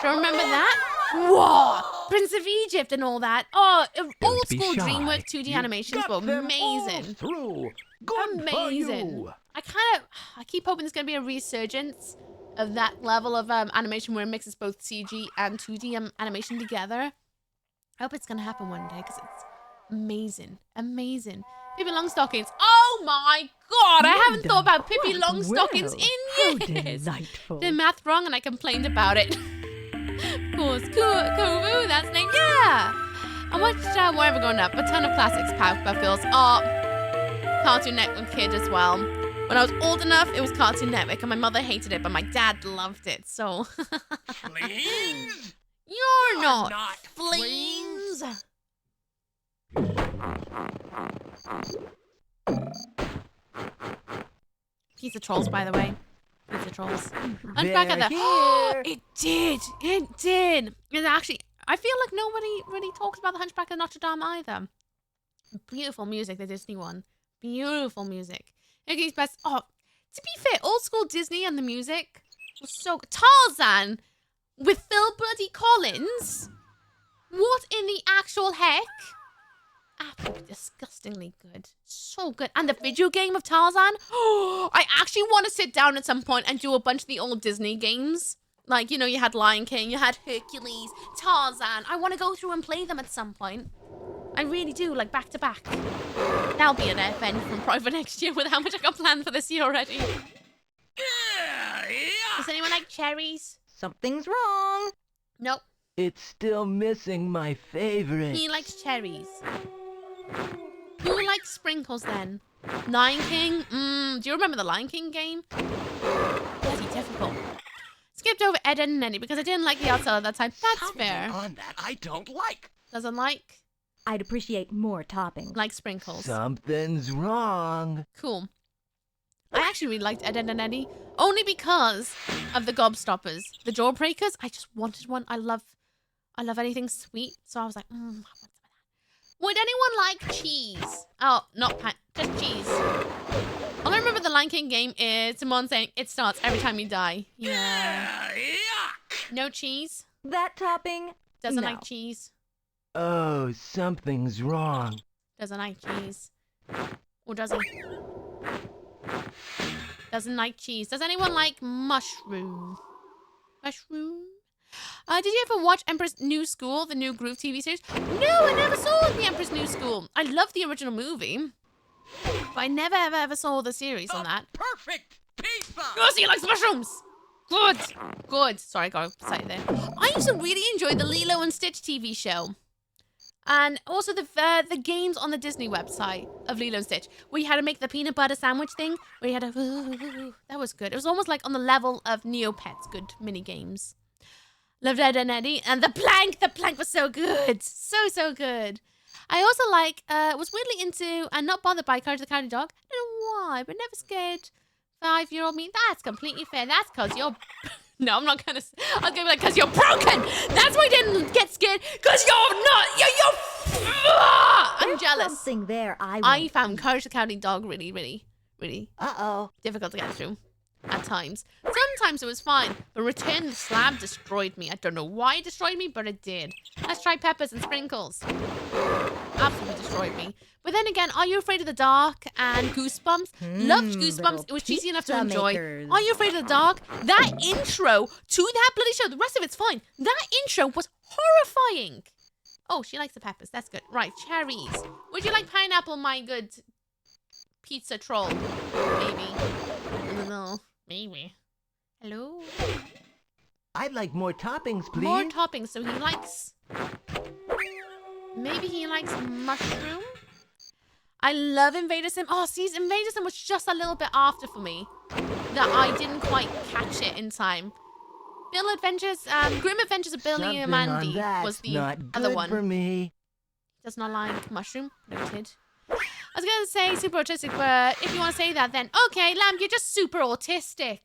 Don't remember that? Whoa! Prince of Egypt and all that. Oh, old be school shy. DreamWorks 2D animations were Got them all amazing. through. Good Amazing. for I keep hoping there's going to be a resurgence of that level of animation where it mixes both CG and 2D animation together. I hope it's going to happen one day because it's amazing. Amazing. Pippi Longstockings. Oh my god, I haven't thought about Pippi Quite Longstockings well. How in years. delightful. Did math wrong and I complained about it. Of course, Kovu, that's the name. Yeah. I watched wherever growing up, a ton of classics, Powerpuff Girls. Oh, Cartoon Network kid as well. When I was old enough, it was Cartoon Network, and my mother hated it, but my dad loved it. So, Please? you're not not fleas. Pizza Trolls, by the way. Pizza Trolls. They're Hunchback of the... here. It did. It did. And actually, I feel like nobody really talks about the Hunchback of Notre Dame either. Beautiful music, the Disney one. Beautiful music. Iggy's best. Oh, to be fair, old school Disney and the music was so good. Tarzan with Phil Bloody Collins. What in the actual heck? Absolutely disgustingly good. So good. And the video game of Tarzan. Oh, I actually want to sit down at some point and do a bunch of the old Disney games. Like, you know, you had Lion King, you had Hercules, Tarzan. I want to go through and play them at some point. I really do, like back to back. That'll be an event from Private next year with how much I got planned for this year already. Does anyone like cherries? Something's wrong. Nope. It's still missing my favorite. He likes cherries. Who likes sprinkles then? Lion King? Do you remember the Lion King game? Bloody difficult. Skipped over Ed, Ed and Eddie because I didn't like the outside at that time. That's fair. On that I don't like. Doesn't like? I'd appreciate more toppings. Like sprinkles. Something's wrong. Cool. I actually really liked Ed, Ed and Eddie. Only because of the gobstoppers. The jawbreakers. I just wanted one. I love anything sweet. So I was like, I want some of that. Would anyone like cheese? Oh, not just cheese. All I remember the Lion King game is Simone saying, it starts every time you die. Yeah. Yuck. No cheese? That topping? Doesn't No. like cheese. Oh, something's wrong. Doesn't like cheese. Or does he? Doesn't like cheese. Does anyone like mushroom? Mushroom? Did you ever watch Emperor's New School, the new Groove TV series? No, I never saw the Emperor's New School. I love the original movie, but I never ever saw the series on that. Perfect pizza. Oh, so you like mushrooms? Good. Good. Sorry, I got excited there. I used to really enjoy the Lilo and Stitch TV show. And also the games on the Disney website of Lilo and Stitch, where you had to make the peanut butter sandwich thing, where you had to... That was good. It was almost like on the level of Neopets, good mini games. Loved Ed and Eddie. And the plank was so good. So good. I also was weirdly into and not bothered by Courage the Cowardly Dog. I don't know why, but never scared 5-year-old me. That's completely fair. That's because you're... No, I'm not gonna... I was gonna be like, because you're broken! That's why I didn't get scared! Because you're not... You're... I'm There's jealous. something there I found Courage the Cowardly Dog really Uh-oh. difficult to get through. At times. Sometimes it was fine, but Return the Slab destroyed me. I don't know why it destroyed me, but it did. Let's try peppers and sprinkles. Absolutely destroyed me. But then again, Are You Afraid of the Dark and Goosebumps? Loved Goosebumps. little It was cheesy enough to pizza enjoy. makers. Are You Afraid of the Dark? That intro to that bloody show, the rest of it's fine. That intro was horrifying. Oh, she likes the peppers. That's good. Right, cherries. Would you like pineapple, my good pizza troll? Maybe. I don't know. Maybe. Hello? I'd like more toppings, please. More toppings, so he likes... Maybe he likes mushroom? I love Invader Sim. Oh, see, Invader Sim was just a little bit after for me. That I didn't quite catch it in time. Grim Adventures of Billy and Something on Mandy that's was the not other good one. for me. Does not like mushroom. Noted. I was going to say super autistic, but if you want to say that, then okay, Lamb, you're just super autistic.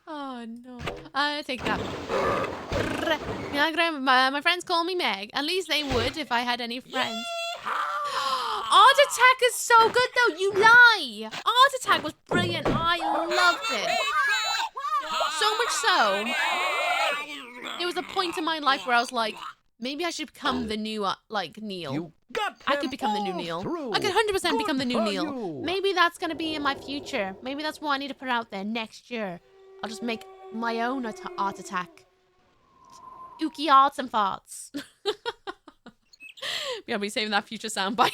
Oh, no. I take that. My friends call me Meg. At least they would if I had any friends. Art Attack is so good, though. You lie. Art Attack was brilliant. I loved it. So much so, there was a point in my life where I was like, maybe I should become the new, Neil. You got I could them become the new all Neil. through. I could 100% become the new Good for Neil. you. Maybe that's going to be in my future. Maybe that's what I need to put out there next year. I'll just make my own Art Attack. Ookie arts and farts. Yeah, I'll be saving that future soundbite.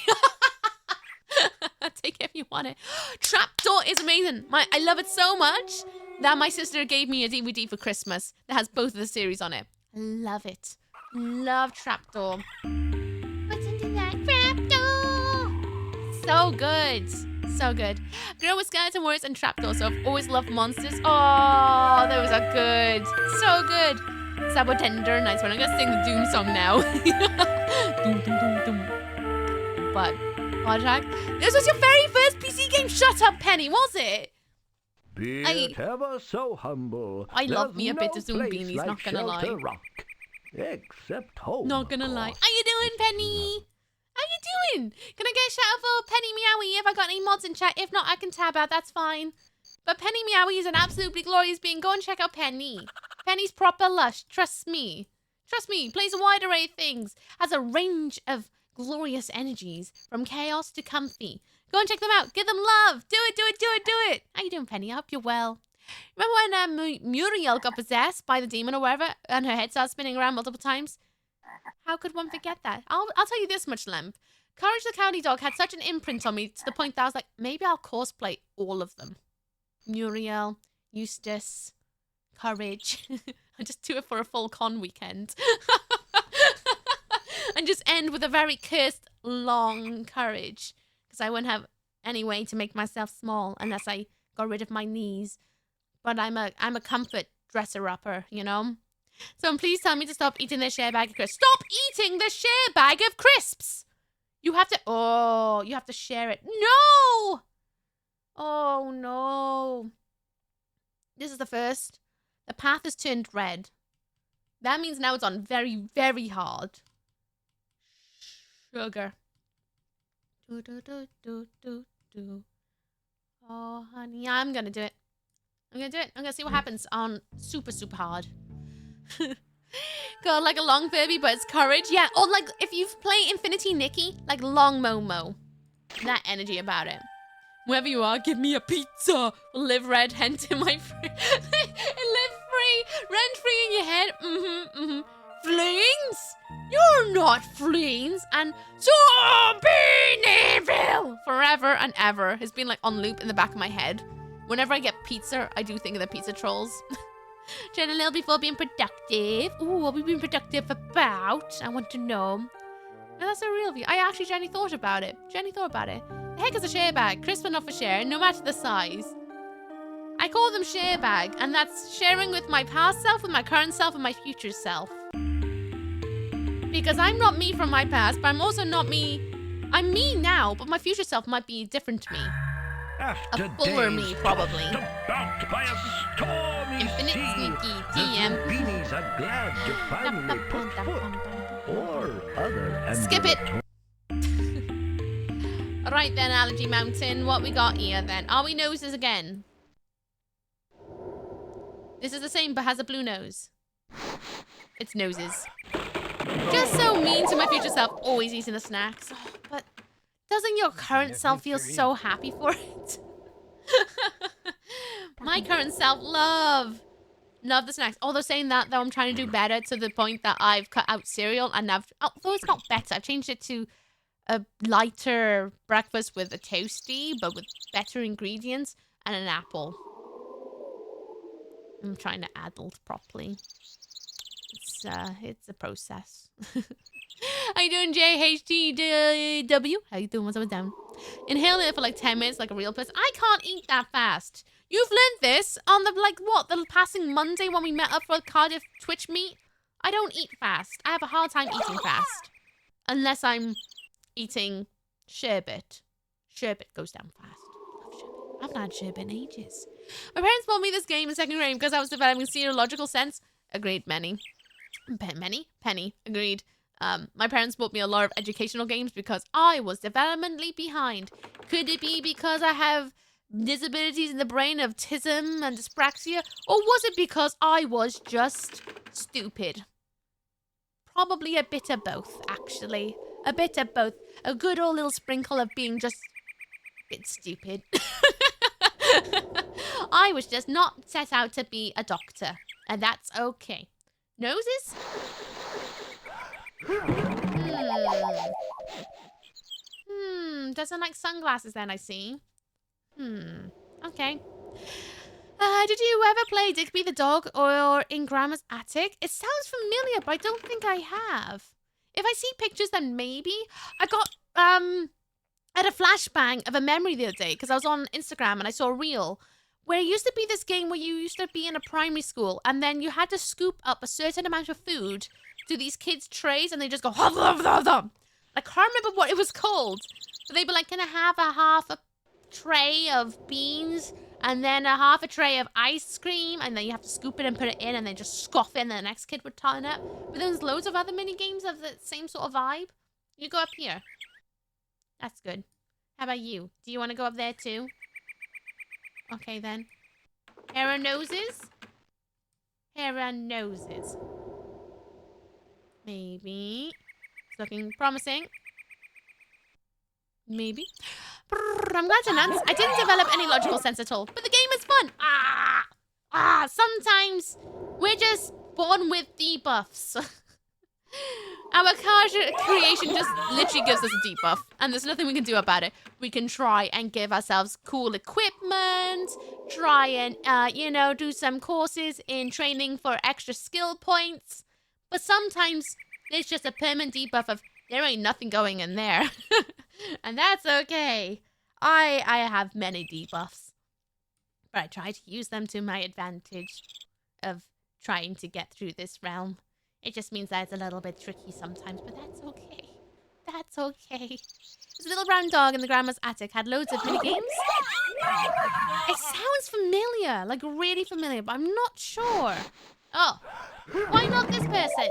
Take it if you want it. Trapdoor is amazing. I love it so much that my sister gave me a DVD for Christmas that has both of the series on it. Love it. Love Trapdoor. What's into that trapdoor? So good. So good. Girl with Skeleton Warriors and Trapdoor, so I've always loved monsters. Oh, those are good. So good. Sabotender, nice one. I'm gonna sing the Doom song now. Doom, doom, doom, doom. But Jack. This was your very first PC game. Shut up, Penny, was it? Be it ever so humble. I love there's me a no bit of place Zoombinis, like not gonna lie. Shelter Rock, except home. Not gonna of lie. course. How you doing, Penny? How you doing? Can I get a shout out for Penny Meowie if I got any mods in chat? If not, I can tab out. That's fine. But Penny Meowie is an absolutely glorious being. Go and check out Penny. Penny's proper lush. Trust me. Trust me. Plays a wide array of things. Has a range of glorious energies from chaos to comfy. Go and check them out. Give them love. Do it, do it, do it, do it. How you doing, Penny? I hope you're well. Remember when Muriel got possessed by the demon or whatever and her head started spinning around multiple times? How could one forget that? I'll tell you this much, Lemp. Courage the County Dog had such an imprint on me to the point that I was like, maybe I'll cosplay all of them. Muriel, Eustace, Courage. I just do it for a full con weekend. And just end with a very cursed, long Courage. Because I wouldn't have any way to make myself small unless I got rid of my knees. But I'm a comfort dresser-upper, you know? So please tell me to stop eating this share bag of crisps. Stop eating the share bag of crisps! You have to share it. No! Oh, no. This is the first. The path has turned red. That means now it's on very, very hard. Sugar. Do, do, do, do, do, do. Oh, honey, I'm gonna do it. I'm gonna see what happens on super, super hard. Got like a long Furby, but it's Courage. Yeah, or like if you play Infinity Nikki, like long Momo. That energy about it. Wherever you are, give me a pizza. Live red, hint in my free. Live free, rent free in your head. Fleens? You're not Fleens. And Zombineville forever and ever has been like on loop in the back of my head. Whenever I get pizza, I do think of the pizza trolls. Trying a little before being productive. Ooh, what have we been productive about? I want to know. No, that's a real view. I actually genuinely thought about it. The heck is a share bag? Crisp enough for share, no matter the size. I call them share bag, and that's sharing with my past self, with my current self, and my future self. Because I'm not me from my past, but I'm also not me. I'm me now, but my future self might be different to me. After A fuller days me, probably. tossed about by a stormy Infinite sea, sneaky the DM. Zoombinis are glad to finally put foot or other Skip it. ambulatory- Right then, Allergy Mountain. What we got here then? Are we noses again? This is the same but has a blue nose. It's noses. Just so mean to my future self. Always eating the snacks. Oh, but doesn't your current self feel so happy for it? My current self love the snacks. Although saying that though, I'm trying to do better to the point that I've cut out cereal and although it's not better, I've changed it to a lighter breakfast with a toasty, but with better ingredients and an apple. I'm trying to adult properly. It's a process. How you doing, JHTW? How you doing? What's up and down? Inhale it for like 10 minutes like a real person. I can't eat that fast. You've learned this on the passing Monday when we met up for a Cardiff Twitch meet? I don't eat fast. I have a hard time eating fast. Unless I'm eating sherbet. Sherbet goes down fast. I love sherbet. I haven't had sherbet in ages. My parents bought me this game in second grade because I was developing seriological sense. Agreed, Penny. Agreed. My parents bought me a lot of educational games because I was developmentally behind. Could it be because I have disabilities in the brain of autism and dyspraxia? Or was it because I was just stupid? Probably a bit of both, actually. A bit of both. A good old little sprinkle of being just a bit stupid. I was just not set out to be a doctor. And that's okay. Noses? Doesn't like sunglasses then, I see. Okay. Did you ever play Digby the Dog or In Grandma's Attic? It sounds familiar, but I don't think I have. If I see pictures, then maybe. I got, had a flashbang of a memory the other day because I was on Instagram and I saw a reel where it used to be this game where you used to be in a primary school and then you had to scoop up a certain amount of food to these kids' trays and they just go, hum, hum, hum, hum. I can't remember what it was called, But they'd be like, can I have a half a tray of beans and then a half a tray of ice cream? And then you have to scoop it and put it in and then just scoff it and the next kid would turn up. But there's loads of other mini games of the same sort of vibe. You go up here. That's good. How about you? Do you want to go up there too? Okay then. Hair and noses? Hair and noses. Maybe. It's looking promising. Maybe. I'm glad to announce I didn't develop any logical sense at all, but the game is fun. Sometimes we're just born with debuffs. Our character creation just literally gives us a debuff, and there's nothing we can do about it. We can try and give ourselves cool equipment, try and, you know, do some courses in training for extra skill points, but sometimes there's just a permanent debuff of there ain't nothing going in there. And that's okay. I have many debuffs, but I try to use them to my advantage of trying to get through this realm. It just means that it's a little bit tricky sometimes, but that's okay. That's okay. This little brown dog in the grandma's attic had loads of mini games. It sounds familiar, like really familiar, but I'm not sure. Oh, why not this person?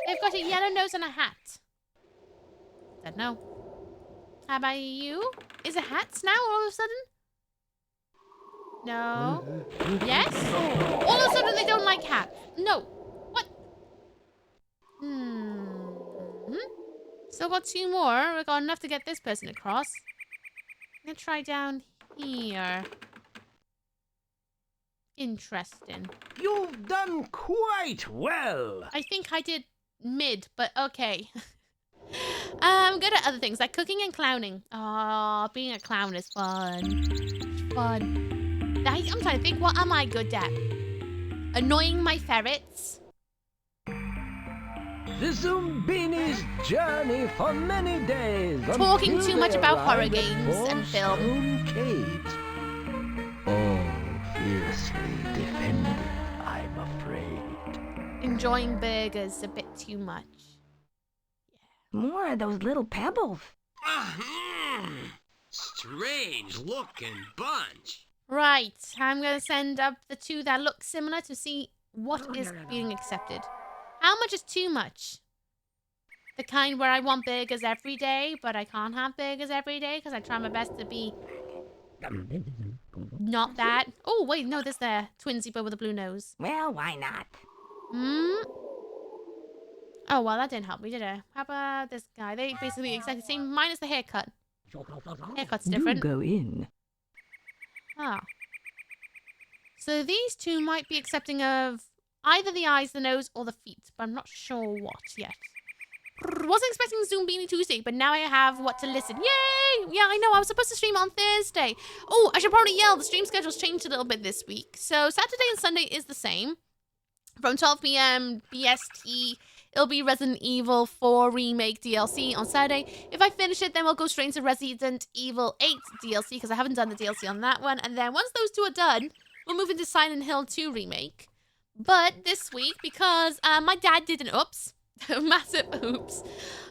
They've got a yellow nose and a hat. Don't know. How about you? Is it hats now all of a sudden? No. Yes? All of a sudden they don't like hats. No. What? Still got two more. We've got enough to get this person across. I'm gonna try down here. Interesting. You've done quite well. I think I did mid, but okay. I'm good at other things like cooking and clowning. Oh, being a clown is fun. Fun. I'm trying to think, what am I good at? Annoying my ferrets. The Zoombinis journey for many days. Talking until too much they about horror arrive at games and 4 film. stone caves. All fiercely defended, I'm afraid. Enjoying burgers a bit too much. More of those little pebbles. Strange looking bunch. Right, I'm going to send up the two that look similar to see what is being accepted. How much is too much? The kind where I want burgers every day, but I can't have burgers every day because I try my best to be not that. Oh, wait, no, there's the twinsy boy with a blue nose. Well, why not? Oh, well, that didn't help me, did it? How about this guy? They basically exactly the same, minus the haircut. Haircut's different. Do go in. Ah. So these two might be accepting of either the eyes, the nose, or the feet, but I'm not sure what yet. Wasn't expecting Zoombini Tuesday, but now I have what to listen. Yay! Yeah, I know, I was supposed to stream on Thursday. Oh, I should probably yell, the stream schedule's changed a little bit this week. So Saturday and Sunday is the same. From 12 p.m. BST, it'll be Resident Evil 4 Remake DLC on Saturday. If I finish it, then we'll go straight into Resident Evil 8 DLC, because I haven't done the DLC on that one. And then once those two are done, we'll move into Silent Hill 2 Remake. But this week, because my dad did an oops, massive oops,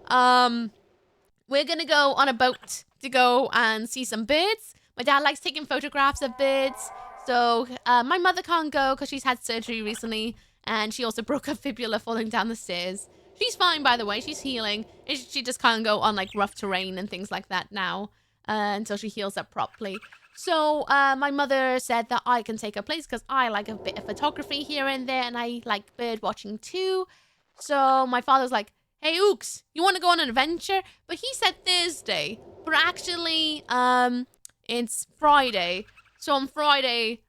we're gonna go on a boat to go and see some birds. My dad likes taking photographs of birds. So my mother can't go because she's had surgery recently. And she also broke her fibula falling down the stairs. She's fine, by the way. She's healing. She just can't go on, like, rough terrain and things like that now until she heals up properly. So my mother said that I can take her place because I like a bit of photography here and there. And I like bird watching too. So my father's like, hey, Ooks, you want to go on an adventure? But he said Thursday. But actually, it's Friday. So on Friday...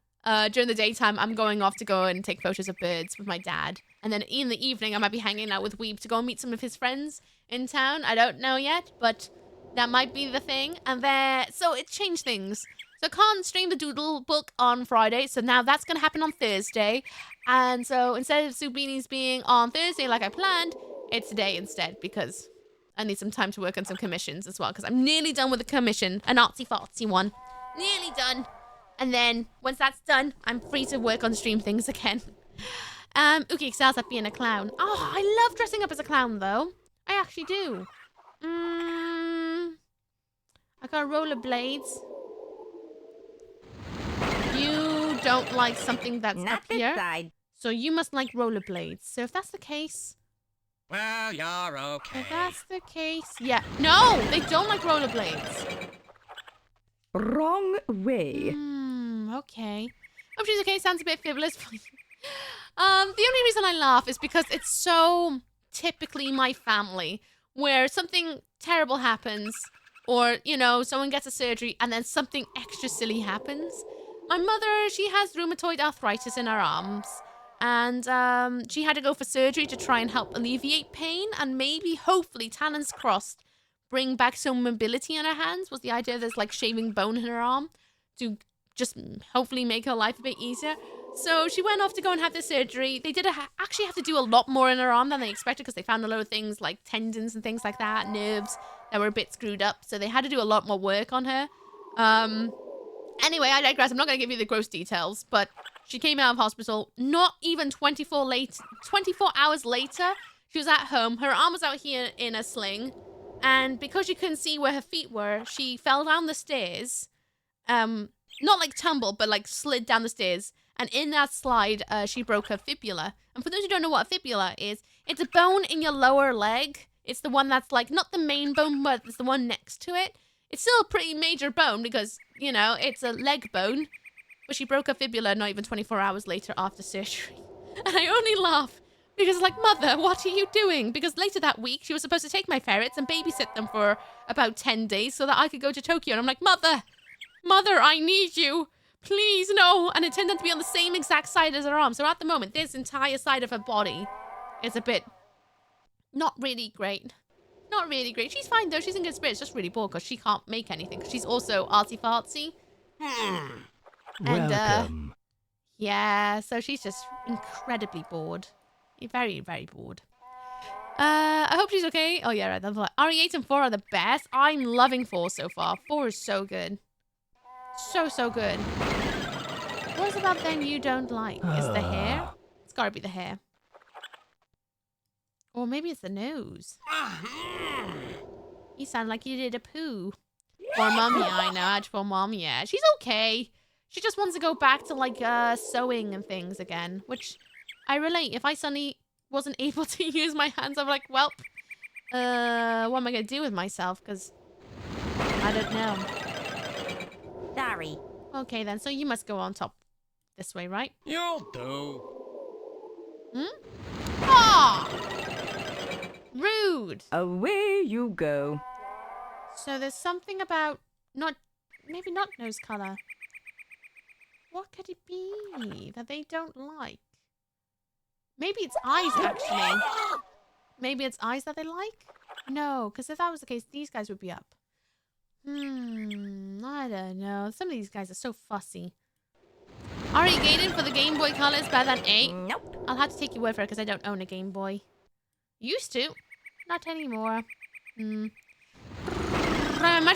during the daytime, I'm going off to go and take photos of birds with my dad. And then in the evening, I might be hanging out with Weeb to go and meet some of his friends in town. I don't know yet, but that might be the thing. And then, so it changed things. So I can't stream the Doodle book on Friday. So now that's going to happen on Thursday. And so instead of Zoombinis being on Thursday like I planned, it's today instead because I need some time to work on some commissions as well. Because I'm nearly done with the commission, an artsy-fartsy one. Nearly done. And then, once that's done, I'm free to work on stream things again. Ookie excels at being a clown. Oh, I love dressing up as a clown, though. I actually do. I got rollerblades. You don't like something that's Not up this here, side. so you must like rollerblades. So if that's the case, Well, you're okay. if that's the case, yeah. No, they don't like rollerblades. Wrong way. Okay. Hope she's okay. Sounds a bit frivolous. The only reason I laugh is because it's so typically my family, where something terrible happens, or, you know, someone gets a surgery and then something extra silly happens. My mother, she has rheumatoid arthritis in her arms, and she had to go for surgery to try and help alleviate pain, and maybe, hopefully, talons crossed, bring back some mobility in her hands. Was the idea there's like shaving bone in her arm to just hopefully make her life a bit easier. So she went off to go and have the surgery. They did actually have to do a lot more in her arm than they expected, because they found a lot of things like tendons and things like that, nerves that were a bit screwed up. So they had to do a lot more work on her. Anyway, I digress. I'm not going to give you the gross details, but she came out of hospital. Not even 24 hours later, she was at home. Her arm was out here in a sling. And because she couldn't see where her feet were, she fell down the stairs. Not like tumbled, but like slid down the stairs. And in that slide, she broke her fibula. And for those who don't know what a fibula is, it's a bone in your lower leg. It's the one that's like, not the main bone, but it's the one next to it. It's still a pretty major bone because, you know, it's a leg bone. But she broke her fibula not even 24 hours later after surgery. And I only laugh because, like, Mother, what are you doing? Because later that week, she was supposed to take my ferrets and babysit them for about 10 days so that I could go to Tokyo. And I'm like, Mother, I need you. Please, no. And it turned out to be on the same exact side as her arm. So at the moment, this entire side of her body is a bit not really great. Not really great. She's fine, though. She's in good spirits. Just really bored because she can't make anything. Because she's also artsy-fartsy. And, Welcome. yeah, so she's just incredibly bored. Very, very bored. I hope she's okay. Oh, yeah, right. RE8 and 4 are the best. I'm loving 4 so far. 4 is so good. So good. What is about then you don't like? Is the hair? It's gotta be the hair. Or maybe it's the nose. You sound like you did a poo. For Mum, yeah, I know. For Mum, yeah. She's okay. She just wants to go back to, like, sewing and things again. Which, I relate. If I suddenly wasn't able to use my hands, I'm like, well, what am I going to do with myself? Because I don't know. Sorry. Okay, then. So you must go on top this way, right? You'll do. Ah! Rude. Away you go. So there's something about maybe not nose color. What could it be that they don't like? Maybe it's eyes, actually. Maybe it's eyes that they like? No, because if that was the case, these guys would be up. I don't know. Some of these guys are so fussy. Are you Gaiden for the Game Boy Color is better than 8? Nope. I'll have to take your word for it because I don't own a Game Boy. Used to. Not anymore. Imagine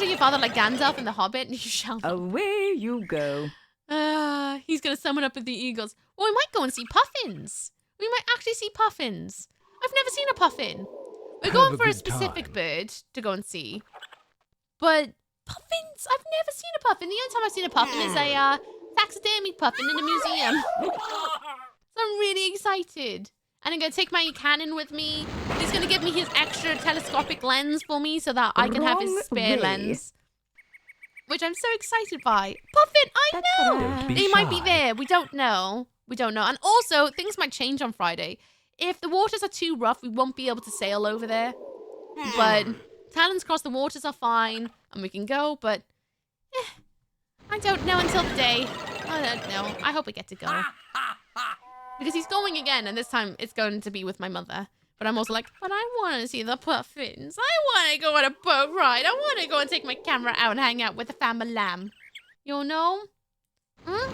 your father like Gandalf in The Hobbit and you shall not. Away you go. He's gonna summon up with the eagles. Or we might go and see puffins. We might actually see puffins. I've never seen a puffin. We're going for a specific bird to go and see. But puffins? I've never seen a puffin. The only time I've seen a puffin is a taxidermy puffin in a museum. So I'm really excited. And I'm going to take my Canon with me. He's going to give me his extra telescopic lens for me so that I can have his spare lens. Which I'm so excited by. Puffin, I know! Don't be They might be shy. there. We don't know. We don't know. And also, things might change on Friday. If the waters are too rough, we won't be able to sail over there. But talons across the waters are fine. And we can go, but... I don't know until the day. I don't know. I hope we get to go. Because he's going again, and this time it's going to be with my mother. But I'm also like, but I want to see the puffins. I want to go on a boat ride. I want to go and take my camera out and hang out with the family lamb. You know? Oh.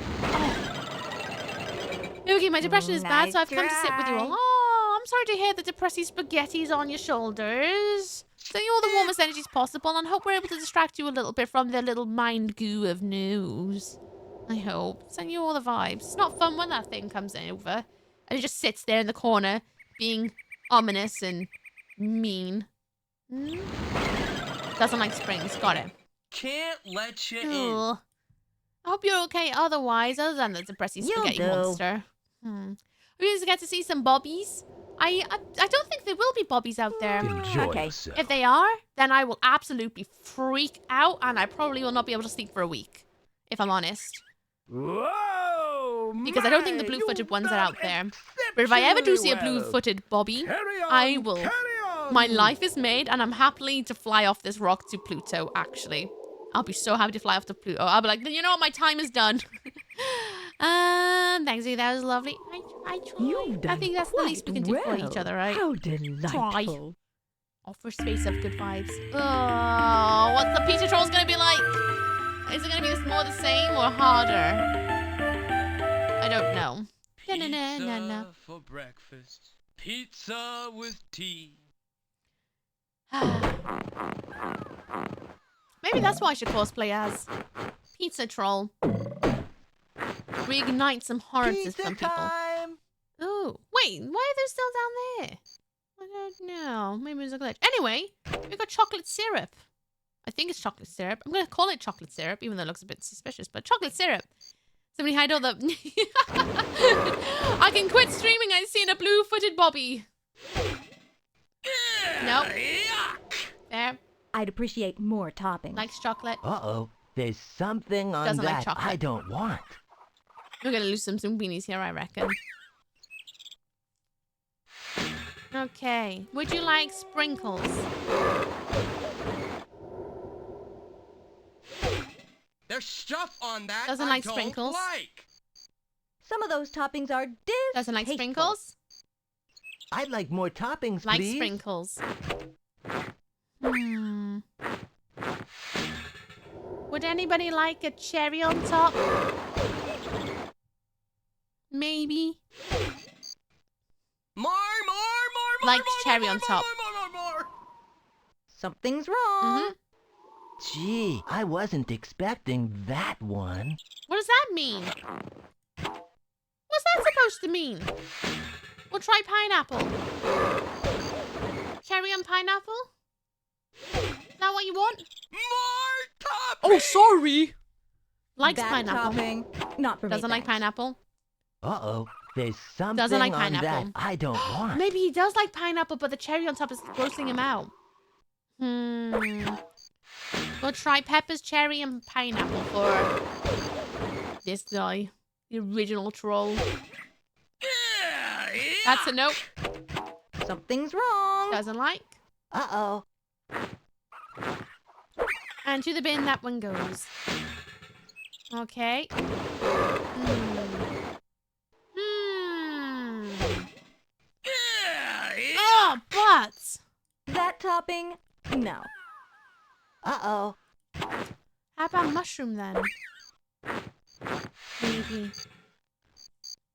Okay, my depression is bad, so I've come to sit with you all. Oh, I'm sorry to hear the depressy spaghetti's on your shoulders. Send you all the warmest energies possible, and hope we're able to distract you a little bit from the little mind goo of news. I hope. Send you all the vibes. It's not fun when that thing comes over. And it just sits there in the corner, being ominous and mean. Doesn't like springs. Got it. Can't let you in. Ugh. I hope you're okay otherwise, other than the depressing You'll spaghetti do. monster. We just get to see some bobbies. I don't think there will be bobbies out there. Enjoy Okay. yourself. If they are, then I will absolutely freak out, and I probably will not be able to sleep for a week, if I'm honest. Whoa! Because I don't think the man, blue-footed you've ones are done out there. But if I ever do see a exceptionally well. blue-footed bobby, Carry on, I will. carry on. My life is made, and I'm happily to fly off this rock to Pluto, actually. I'll be so happy to fly off to Pluto. I'll be like, you know what, my time is done. Thanks, that was lovely. I You've tried. I done think that's the quite least we can do for each well. other, right? How delightful. Offer space of good vibes. Oh, what's the pizza trolls gonna be like? Is it gonna be more the same or harder? I don't know. Pizza for breakfast. Pizza with tea. Maybe that's what I should cosplay as. Pizza troll. Reignite some hearts in some people. Oh, wait, why are they still down there? I don't know. Maybe it's a glitch. Anyway, we got chocolate syrup. I think it's chocolate syrup. I'm going to call it chocolate syrup, even though it looks a bit suspicious, but chocolate syrup. Somebody hide all the... I can quit streaming. I've seen a blue-footed bobby. Nope. There. I'd appreciate more toppings. Likes chocolate. Uh-oh. There's something on Doesn't like that chocolate. I don't want. We're going to lose some Zoombinis here, I reckon. Okay. Would you like sprinkles? There's stuff on that Doesn't I like don't sprinkles. like. Some of those toppings are Doesn't like distasteful. sprinkles? I'd like more toppings, Like please. sprinkles. Would anybody like a cherry on top? Maybe. More. Like cherry on top. More. Something's wrong. Gee, I wasn't expecting that one. What does that mean? What's that supposed to mean? We'll try pineapple. Cherry on pineapple? Is that what you want? More toppings. Oh, sorry. Likes That pineapple. topping, not for me. Doesn't like thanks. pineapple. Uh-oh. There's something Doesn't like on pineapple. that I don't want. Maybe he does like pineapple, but the cherry on top is grossing him out. We'll try peppers, cherry, and pineapple for this guy. The original troll. That's a nope. Something's wrong. Doesn't like. Uh-oh. And to the bin that one goes. Okay. Oh, but. That topping, no. Uh-oh. How about mushroom then?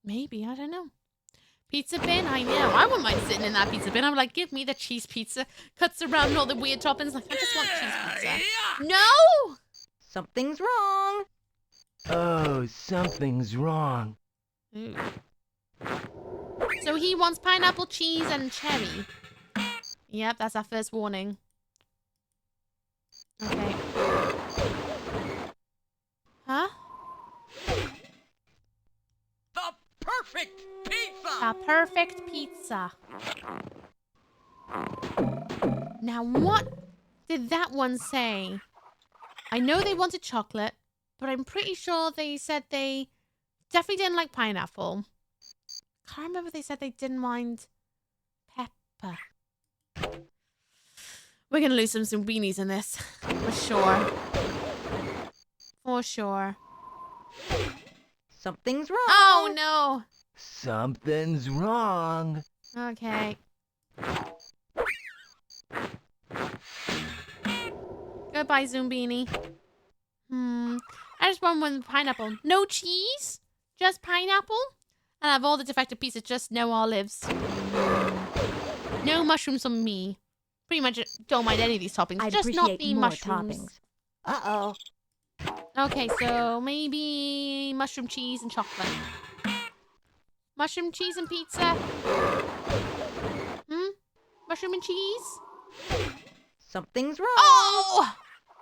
Maybe, I don't know. Pizza bin, I know. I wouldn't mind sitting in that pizza bin. I'm like, give me the cheese pizza. Cuts around all the weird toppings. Like, I just want cheese pizza. No! Something's wrong. Oh, something's wrong. Ooh. So he wants pineapple, cheese, and cherry. Yep, that's our first warning. Okay. Huh? The perfect pizza. A perfect pizza. Now, what did that one say? I know they wanted chocolate, but I'm pretty sure they said they definitely didn't like pineapple. Can't remember if they said they didn't mind pepper. We're going to lose some Zoombinis in this, for sure. For sure. Something's wrong. Oh, no. Something's wrong. Okay. Goodbye, Zoombini. I just want one with pineapple. No cheese? Just pineapple? And of all the defective pieces, just no olives. No mushrooms on me. Pretty much don't mind any of these toppings. I'd just not appreciate the more mushrooms. toppings. Uh-oh. Okay, so maybe mushroom cheese and chocolate. Mushroom cheese and pizza? Mushroom and cheese? Something's wrong. Oh!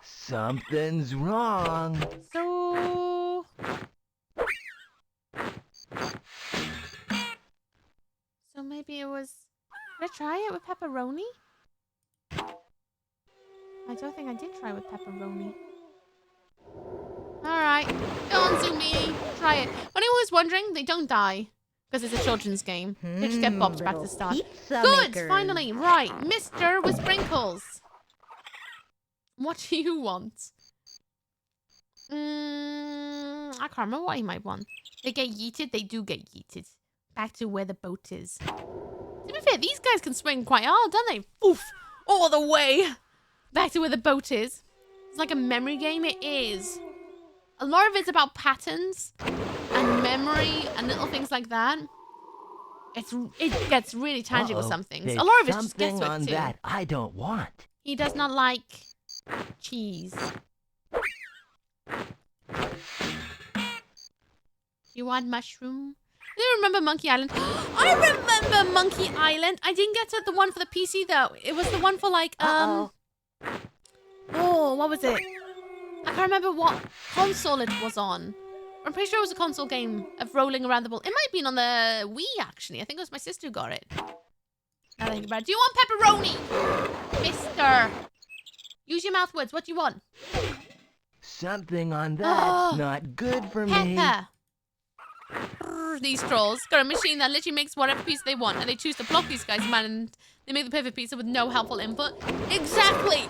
Something's wrong. So... So maybe it was... Did I try it with pepperoni? I don't think I did try with pepperoni. Alright. Go on, Zombini. Try it. When anyone was wondering, they don't die. Because it's a children's game. They just get bopped back to the start. Pizza Good! makers. Finally! Right. Mr. with sprinkles. What do you want? I can't remember what he might want. They get yeeted. They do get yeeted. Back to where the boat is. To be fair, these guys can swing quite hard, don't they? Oof! All the way back to where the boat is. It's like a memory game. It is. A lot of it's about patterns and memory and little things like that. It gets really tangible with some things. There's A lot of it just gets something to on it too. that I don't want. He does not like cheese. You want mushroom? Do you remember Monkey Island? I remember Monkey Island. I didn't get to the one for the PC though. It was the one for like Oh, what was it? I can't remember what console it was on. I'm pretty sure it was a console game of rolling around the ball. It might have been on the Wii actually. I think it was my sister who got it. Now think about it. Do you want pepperoni? Mister. Use your mouth words. What do you want? Something on that's not good for me. Pepper. These trolls got a machine that literally makes whatever pizza they want, and they choose to block these guys, man, and they make the perfect pizza with no helpful input. Exactly.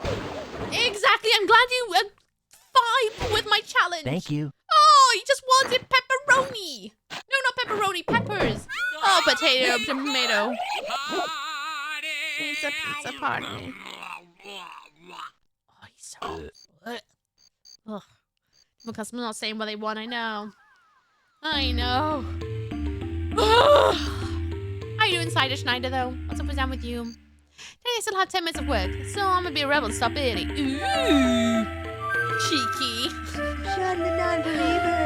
Exactly. I'm glad you vibe with my challenge. Thank you. Oh, you just wanted pepperoni. No, not pepperoni. Peppers. Oh, potato, tomato. It's a pizza party. Oh, he's so... Ugh. The customer's not saying what they want, I know. I know. How are you doing, Cider Schneider, though? What's up and down with you? Today I still have 10 minutes of work, so I'm gonna be a rebel and stop early. Ooh. Cheeky. Shun the non-believer.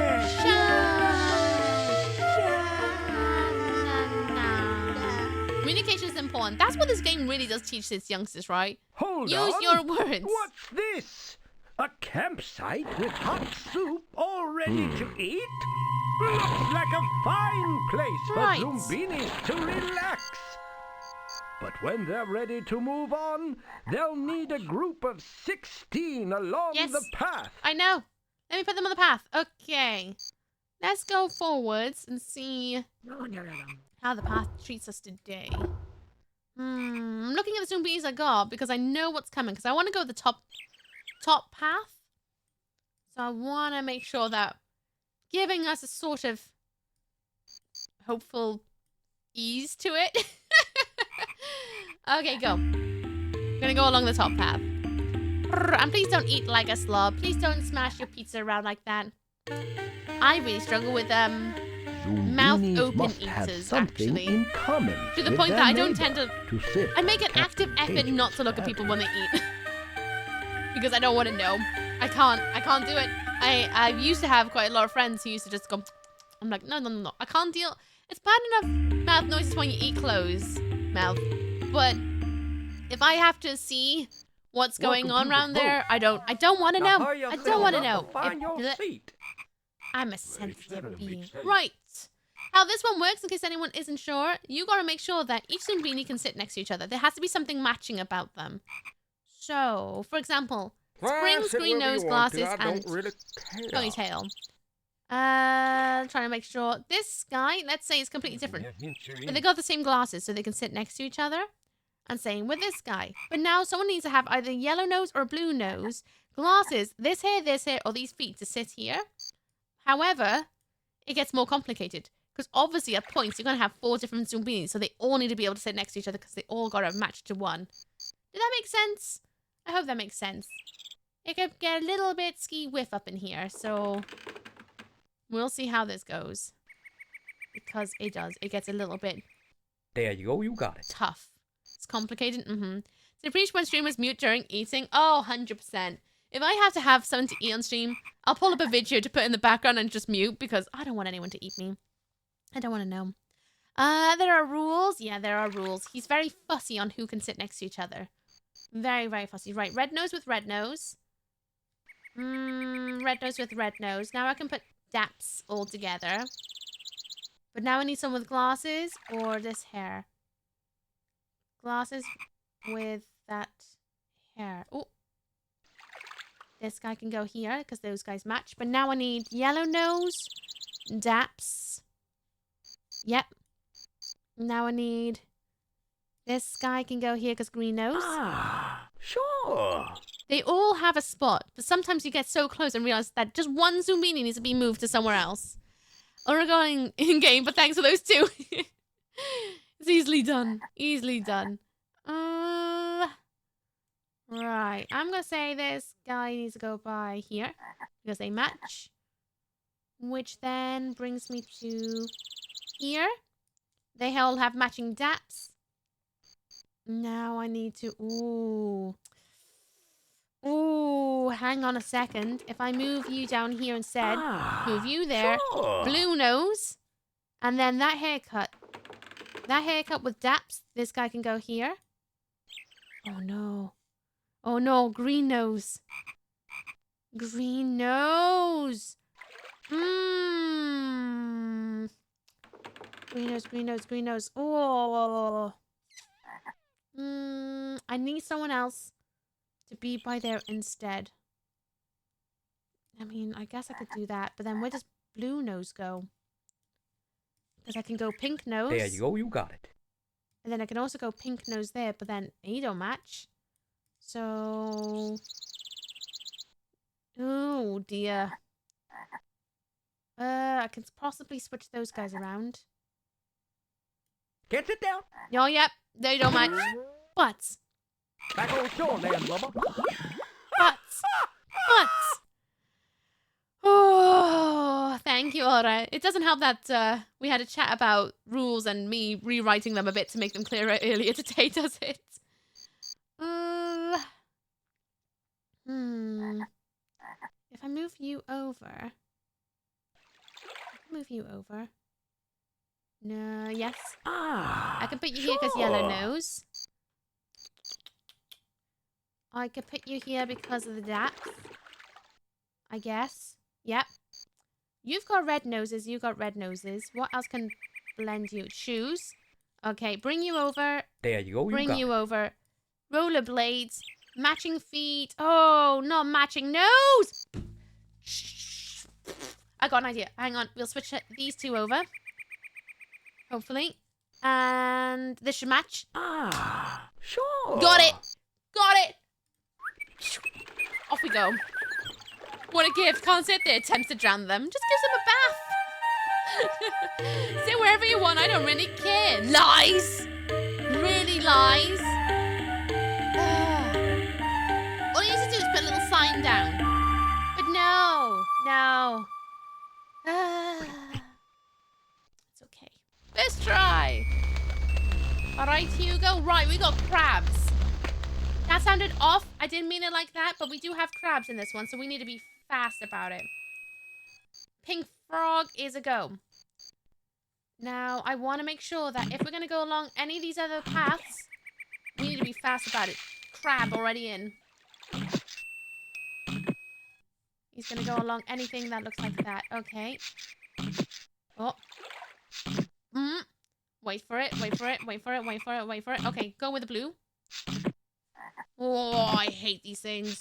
Communication is important. That's what this game really does teach its youngsters, right? Hold Use on. your words. What's this? A campsite with hot soup all ready to eat? Looks like a fine place for Right. Zoombinis to relax. But when they're ready to move on, they'll need a group of 16 along Yes. the path. I know. Let me put them on the path. Okay. Let's go forwards and see how the path treats us today. I'm looking at the Zoombinis I got because I know what's coming. Because I want to go the top path. So I want to make sure that giving us a sort of hopeful ease to it. Okay, go. I'm gonna go along the top path. And please don't eat like a slob. Please don't smash your pizza around like that. I really struggle with mouth Zoombinis open must have eaters, something actually. in common To the with point their that I don't neighbor tend to... sit I make an at active effort tables not to look at people when they together. eat. Because I don't want to know. I can't do it. I used to have quite a lot of friends who used to just go... I'm like, no. I can't deal... It's bad enough mouth noises when you eat closed mouth. But if I have to see what's going on around there, I don't want to know. I don't want to know. Find your If- seat. I'm a sensitive being. Right. How this one works, in case anyone isn't sure, you gotta make sure that each Zoombini can sit next to each other. There has to be something matching about them. So, for example, Spring's green nose, glasses, and ponytail. Trying to make sure this guy, let's say, is completely different. But they got the same glasses, so they can sit next to each other. And same with this guy. But now someone needs to have either yellow nose or blue nose, glasses, this hair, or these feet to sit here. However, it gets more complicated. Because obviously at points, you're going to have 4 different Zoombinis. So they all need to be able to sit next to each other because they all got to match to one. Did that make sense? I hope that makes sense. It could get a little bit ski-whiff up in here. So we'll see how this goes. Because it does. It gets a little bit There you go, you got it. tough. It's complicated. So appreciate when streamers mute during eating. Oh, 100%. If I have to have something to eat on stream, I'll pull up a video to put in the background and just mute because I don't want anyone to eat me. I don't want to know. There are rules. Yeah, there are rules. He's very fussy on who can sit next to each other. Very, very fussy. Right, red nose with red nose. Red nose with red nose. Now I can put daps all together. But now I need someone with glasses or this hair. Glasses with that hair. Oh. This guy can go here because those guys match. But now I need yellow nose, daps. Yep. Now I need... This guy can go here because green nose. Ah, sure. They all have a spot, but sometimes you get so close and realize that just one Zoombini needs to be moved to somewhere else. Or we're going in-game, but thanks for those two. It's easily done. Easily done. Right. I'm going to say this guy needs to go by here because they match. Which then brings me to here. They all have matching daps. Now I need to... Ooh, hang on a second. If I move you down here instead, move you there, Sure. blue nose, and then that haircut. That haircut with daps, this guy can go here. Oh no. Oh no, green nose. Green nose. Green nose, green nose, green nose. Oh. I need someone else to be by there instead. I mean, I guess I could do that, but then where does blue nose go? Because I can go pink nose. There you go, you got it. And then I can also go pink nose there, but then they don't match. So... Oh, dear. I can possibly switch those guys around. Can't sit down. Oh, yep. They don't match. But... Back on shore, land lover. But... Oh, thank you, Aura. It doesn't help that we had a chat about rules and me rewriting them a bit to make them clearer earlier today, does it? If I move you over... Move you over. No, yes. I can put you here because yellow nose. I could put you here because of the depth. I guess. Yep. You've got red noses. You've got red noses. What else can blend you? Shoes. Okay, bring you over. There you go. Bring you over. Rollerblades. Matching feet. Oh, not matching nose. Shh. I got an idea. Hang on. We'll switch these two over. Hopefully. And this should match. Sure. Got it. Got it. Off we go. What a gift. Can't sit there. Attempts to drown them. Just gives them a bath. Sit wherever you want. I don't really care. Lies. Really lies. All you have to do is put a little sign down. But no. No. It's okay. Let's try. Alright, Hugo. Right, we got crabs. That sounded off. I didn't mean it like that, but we do have crabs in this one, so we need to be fast about it. Pink frog is a go. Now, I want to make sure that if we're going to go along any of these other paths, we need to be fast about it. Crab already in. He's going to go along anything that looks like that. Okay. Oh. Wait for it, wait for it, wait for it, wait for it, wait for it. Okay, go with the blue. Oh, I hate these things.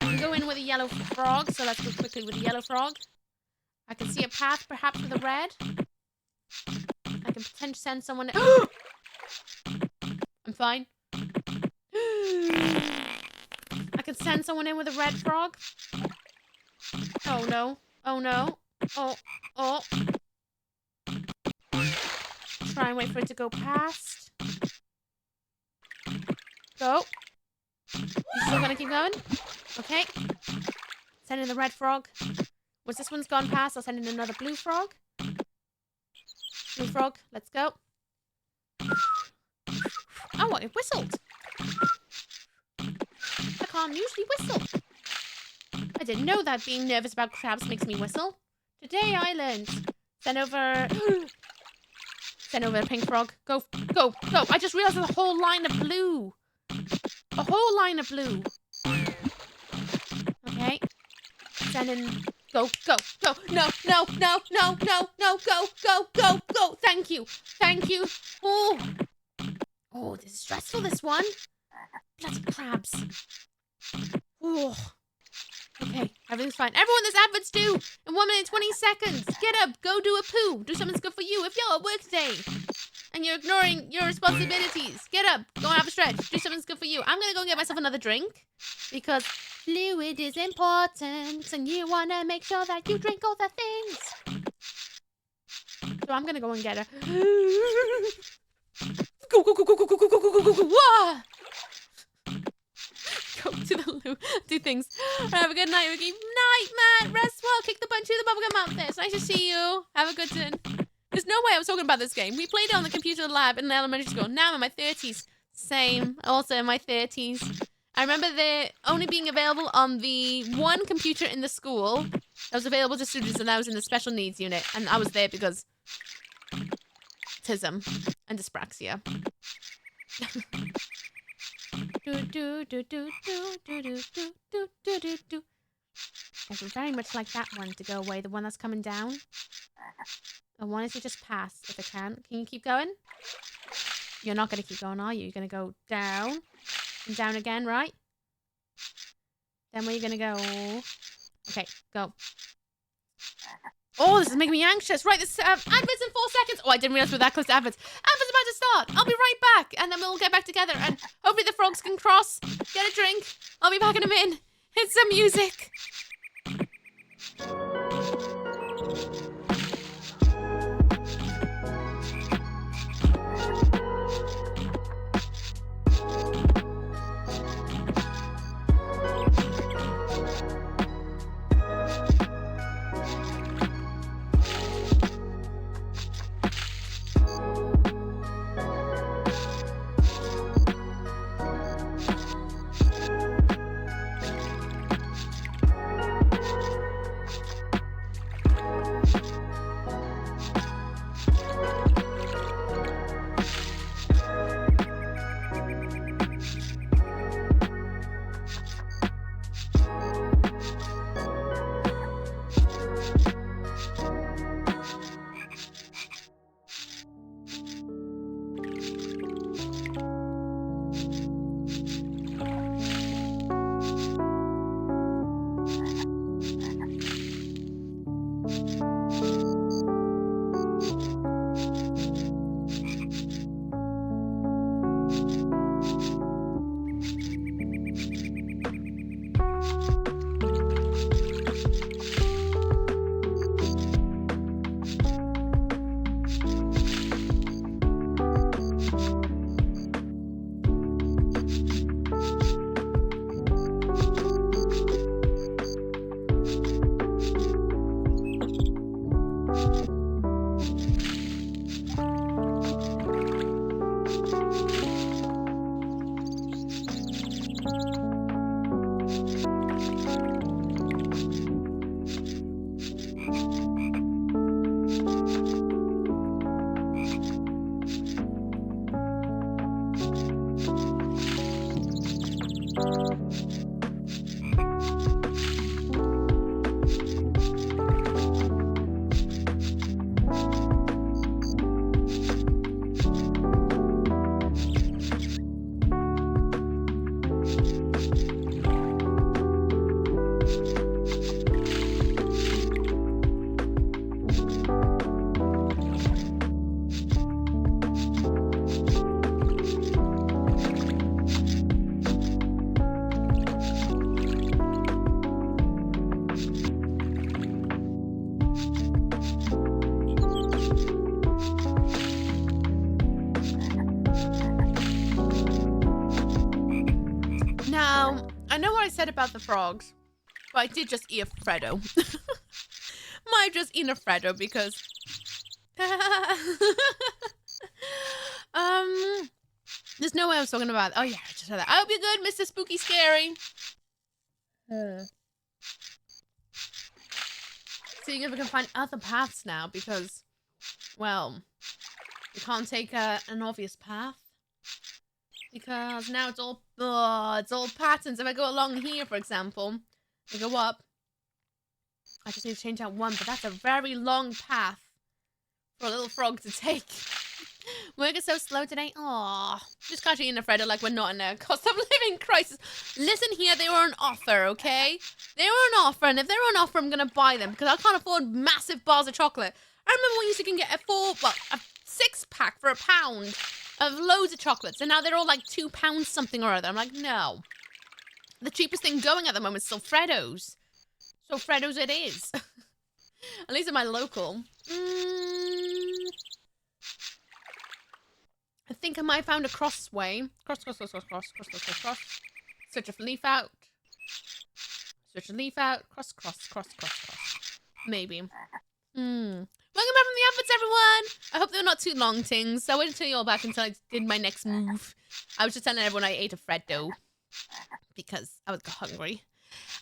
I can go in with a yellow frog, so let's go quickly with the yellow frog. I can see a path, perhaps, with a red. I can potentially send someone... I'm fine. I can send someone in with a red frog. Oh, no. Oh, no. Oh. Try and wait for it to go past. Go. You still gonna keep going? Okay. Send in the red frog. Once this one's gone past, I'll send in another blue frog. Blue frog, let's go. Oh, it whistled. I can't usually whistle. I didn't know that being nervous about crabs makes me whistle. Today I learned. Send over... Send over a pink frog. Go, go, go. I just realized there's a whole line of blue. A whole line of blue. Okay. Send in. Go, go, go. No, no, no, no, no, no. Go, go, go, go. Thank you. Thank you. Oh. Oh, this is stressful, this one. Bloody crabs. Oh. Okay, everything's fine. Everyone, there's adverts due in 1 minute and 20 seconds. Get up, go do a poo. Do something good for you if you're at work today and you're ignoring your responsibilities. Get up, go and have a stretch. Do something good for you. I'm going to go and get myself another drink because fluid is important and you want to make sure that you drink all the things. So I'm going to go and get a... Go, go, go, go, go, go, go, go, go, go, go, wah! Go to the loo, do things. Have a good night, Ricky. Night, Matt. Rest well. Kick the punch, chew the bubblegum out there. It's nice to see you. Have a good one. There's no way I was talking about this game. We played it on the computer lab in elementary school. Now I'm in my 30s. Same. Also in my 30s. I remember they only being available on the one computer in the school that was available to students, and I was in the special needs unit. And I was there because autism and dyspraxia. I would very much like that one to go away, the one that's coming down. I want it to just pass if it can. Can you keep going? You're not going to keep going, are you? You're going to go down and down again, right? Then where are you going to go? Okay, go. Oh, this is making me anxious. Right, this adverts in 4 seconds. Oh, I didn't realize we were that close to adverts. Adverts about to start. I'll be right back. And then we'll get back together. And hopefully the frogs can cross. Get a drink. I'll be back in a minute. Hit some music. About the frogs, but I did just eat a Freddo. Might have just eaten a Freddo because there's no way I was talking about. Oh yeah, I just heard that. I hope you're good, Mr. Spooky Scary. Seeing if we can find other paths now because, well, we can't take an obvious path. Because now it's all patterns. If I go along here, for example, I go up, I just need to change out one, but that's a very long path for a little frog to take. Work is so slow today. Aww. Just catching in a Freddo like we're not in a cost of living crisis. Listen here, they were on offer, okay? They were on offer, and if they're on offer, I'm gonna buy them because I can't afford massive bars of chocolate. I remember when you can get a 6-pack for £1 of loads of chocolates, and now they're all like £2 something or other. I'm like, no. The cheapest thing going at the moment is still Freddos. So Freddos it is. At least in my local. I think I might have found a crossway. Cross. Search a leaf out. Search a leaf out. Cross. Maybe. Welcome back from the adverts, everyone! I hope they're not too long, things. I waited until you're back until I did my next move. I was just telling everyone I ate a Freddo. Because I was hungry.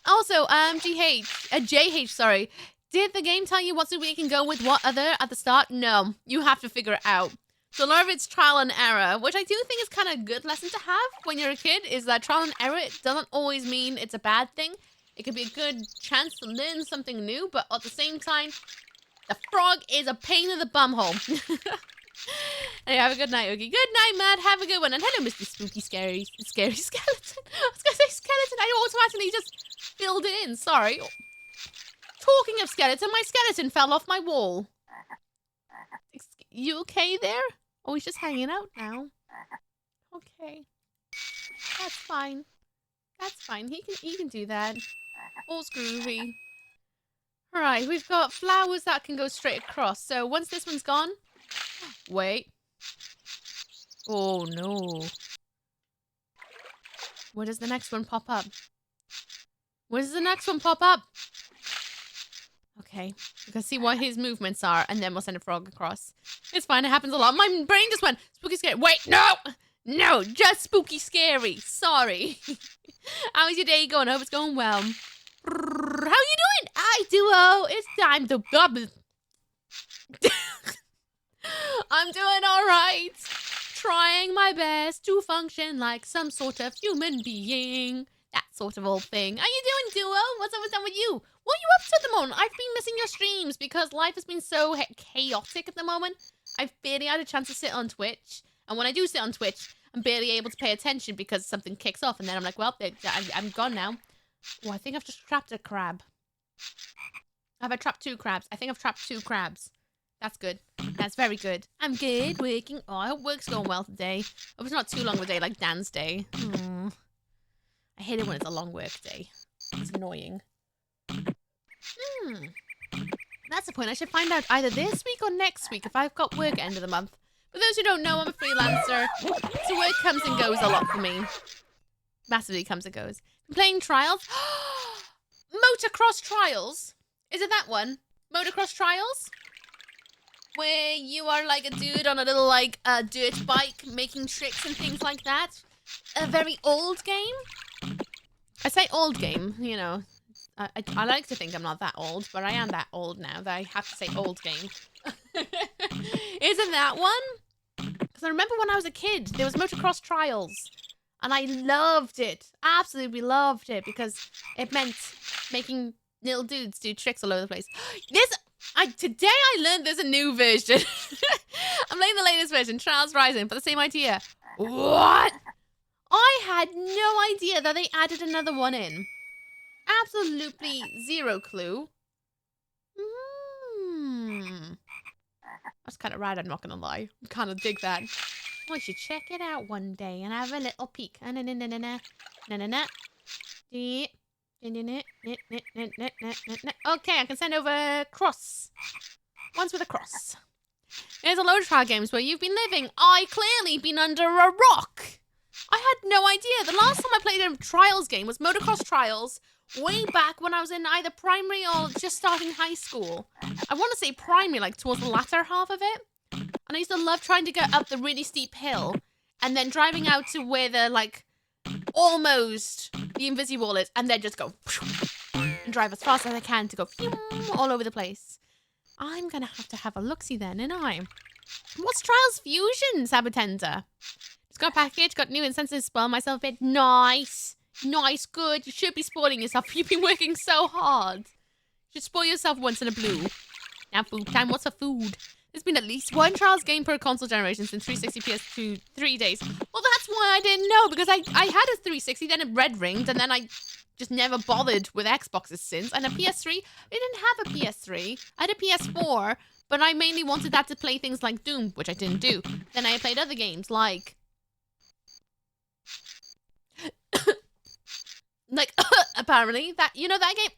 Also, JH, sorry. Did the game tell you what zoo we can go with what other at the start? No. You have to figure it out. So a lot of it's trial and error, which I do think is kind of a good lesson to have when you're a kid, is that trial and error, it doesn't always mean it's a bad thing. It could be a good chance to learn something new, but at the same time, the frog is a pain in the bumhole. Hey, have a good night, Oogie. Good night, Matt. Have a good one. And hello, Mr. Spooky Scary Skeleton. I was going to say skeleton. I automatically just filled it in. Sorry. Talking of skeleton, my skeleton fell off my wall. You okay there? Oh, he's just hanging out now. Okay. That's fine. That's fine. He can do that. All's groovy. Alright, we've got flowers that can go straight across. So once this one's gone... Wait. Oh, no. Where does the next one pop up? Where does the next one pop up? Okay. We can see what his movements are, and then we'll send a frog across. It's fine. It happens a lot. My brain just went, spooky scary. Wait, no! No, just spooky scary. Sorry. How's your day going? I hope it's going well. How you doing? Hi, Duo. It's time to bubble. I'm doing all right. Trying my best to function like some sort of human being. That sort of old thing. How you doing, Duo? What's up with you? What are you up to at the moment? I've been missing your streams because life has been so chaotic at the moment. I've barely had a chance to sit on Twitch. And when I do sit on Twitch, I'm barely able to pay attention because something kicks off. And then I'm like, well, I'm gone now. Oh, I think I've just trapped a crab. Have I trapped 2 crabs? I think I've trapped 2 crabs. That's good. That's very good. I'm good. Working. Oh, I hope work's going well today. I hope it's not too long of a day like Dan's day. I hate it when it's a long work day. It's annoying. That's the point. I should find out either this week or next week if I've got work at the end of the month. For those who don't know, I'm a freelancer. So work comes and goes a lot for me. Massively comes and goes. I'm playing Trials. Motocross Trials? Is it that one? Motocross Trials? Where you are like a dude on a little like dirt bike making tricks and things like that. A very old game. I say old game, you know. I like to think I'm not that old, but I am that old now that I have to say old game. Isn't that one? Because I remember when I was a kid, there was Motocross Trials. And I loved it. Absolutely loved it because it meant making little dudes do tricks all over the place. Today I learned there's a new version. I'm playing the latest version, Trials Rising, for the same idea. What? I had no idea that they added another one in. Absolutely zero clue. That's kind of rad, I'm not gonna lie. I kind of dig that. Oh, I should check it out one day and have a little peek. Okay, I can send over cross. Ones with a cross. There's a load of trial games where you've been living. I clearly been under a rock. I had no idea. The last time I played a Trials game was Motocross Trials, way back when I was in either primary or just starting high school. I want to say primary, like towards the latter half of it. And I used to love trying to get up the really steep hill and then driving out to where the, like, almost the invisible wall is and then just go and drive as fast as I can to go all over the place. I'm going to have a look-see then, ain't I? What's Trials Fusion, Sabatenda? Just got a package, got new incenses, spoil myself a bit. Nice. Nice, good. You should be spoiling yourself. You've been working so hard. Should spoil yourself once in a blue. Now food time. What's for food? There's been at least one Trials game per console generation since 360 PS2 3 days. Well, that's why I didn't know, because I had a 360, then it red ringed, and then I just never bothered with Xboxes since. And a PS3, I didn't have a PS3. I had a PS4, but I mainly wanted that to play things like Doom, which I didn't do. Then I played other games like... apparently, that, you know that game?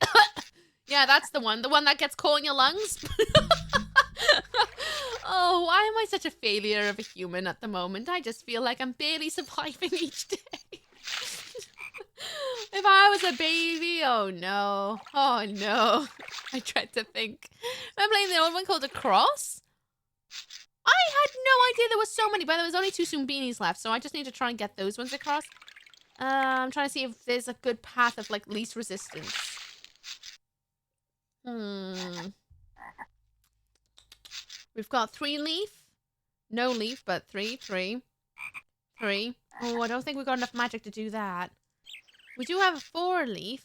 Yeah, that's the one that gets coal in your lungs. Oh, why am I such a failure of a human at the moment? I just feel like I'm barely surviving each day. If I was a baby, oh no. Oh no. I dread to think. I'm playing the old one called Across. I had no idea there was so many, but there was only 2 Zoombinis left, so I just need to try and get those ones across. I'm trying to see if there's a good path of, like, least resistance. We've got 3 leaf. No leaf, but 3. Oh, I don't think we've got enough magic to do that. We do have a 4 leaf.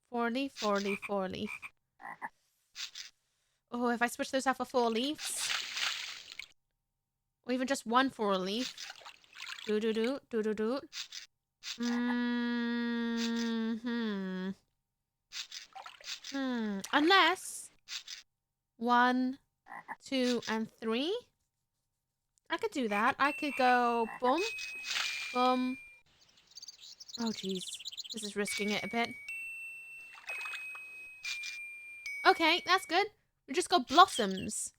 4 leaf. Oh, if I switch those out for 4 leaves. Or even just 1 4 leaf. Do. Unless 1, 2, and 3. I could do that. I could go boom, boom. Oh, jeez. This is risking it a bit. Okay, that's good. We just got blossoms.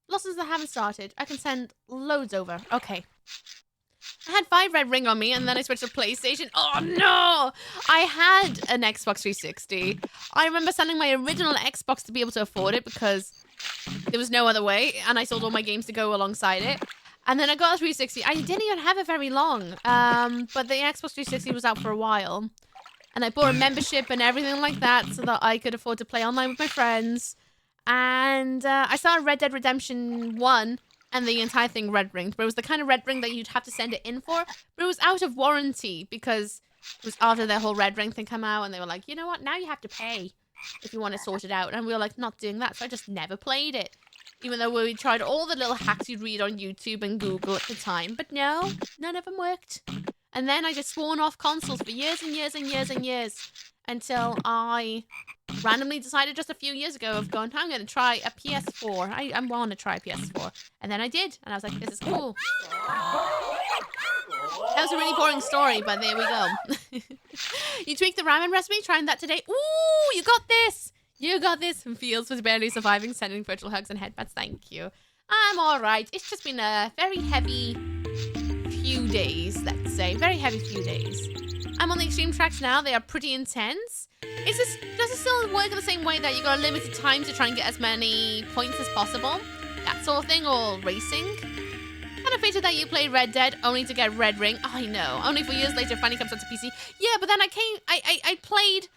Blossoms that haven't started. I can send loads over. Okay. I had 5 red ring on me, and then I switched to PlayStation. Oh, no! I had an Xbox 360. I remember selling my original Xbox to be able to afford it because there was no other way, and I sold all my games to go alongside it. And then I got a 360. I didn't even have it very long, but the Xbox 360 was out for a while. And I bought a membership and everything like that so that I could afford to play online with my friends. And I started Red Dead Redemption 1, and the entire thing red ringed. But it was the kind of red ring that you'd have to send it in for. But it was out of warranty because it was after the whole red ring thing came out. And they were like, you know what? Now you have to pay if you want to sort it out. And we were like, not doing that. So I just never played it. Even though we tried all the little hacks you'd read on YouTube and Google at the time. But no, none of them worked. And then I just sworn off consoles for years and years and years and years. Until I randomly decided just a few years ago of going, I'm going to try a PS4. I want to try a PS4. And then I did. And I was like, this is cool. That was a really boring story, but there we go. You tweaked the ramen recipe, trying that today. Ooh, you got this. You got this. Feels was barely surviving, sending virtual hugs and headbutts. Thank you. I'm all right. It's just been a very heavy few days, let's say. Very heavy few days. I'm on the extreme tracks now. They are pretty intense. Does it still work in the same way that you got a limited time to try and get as many points as possible? That sort of thing, or racing? Kind of fated that you played Red Dead only to get Red Ring. Oh, I know. Only 4 years later, finally comes onto PC. Yeah, but then I played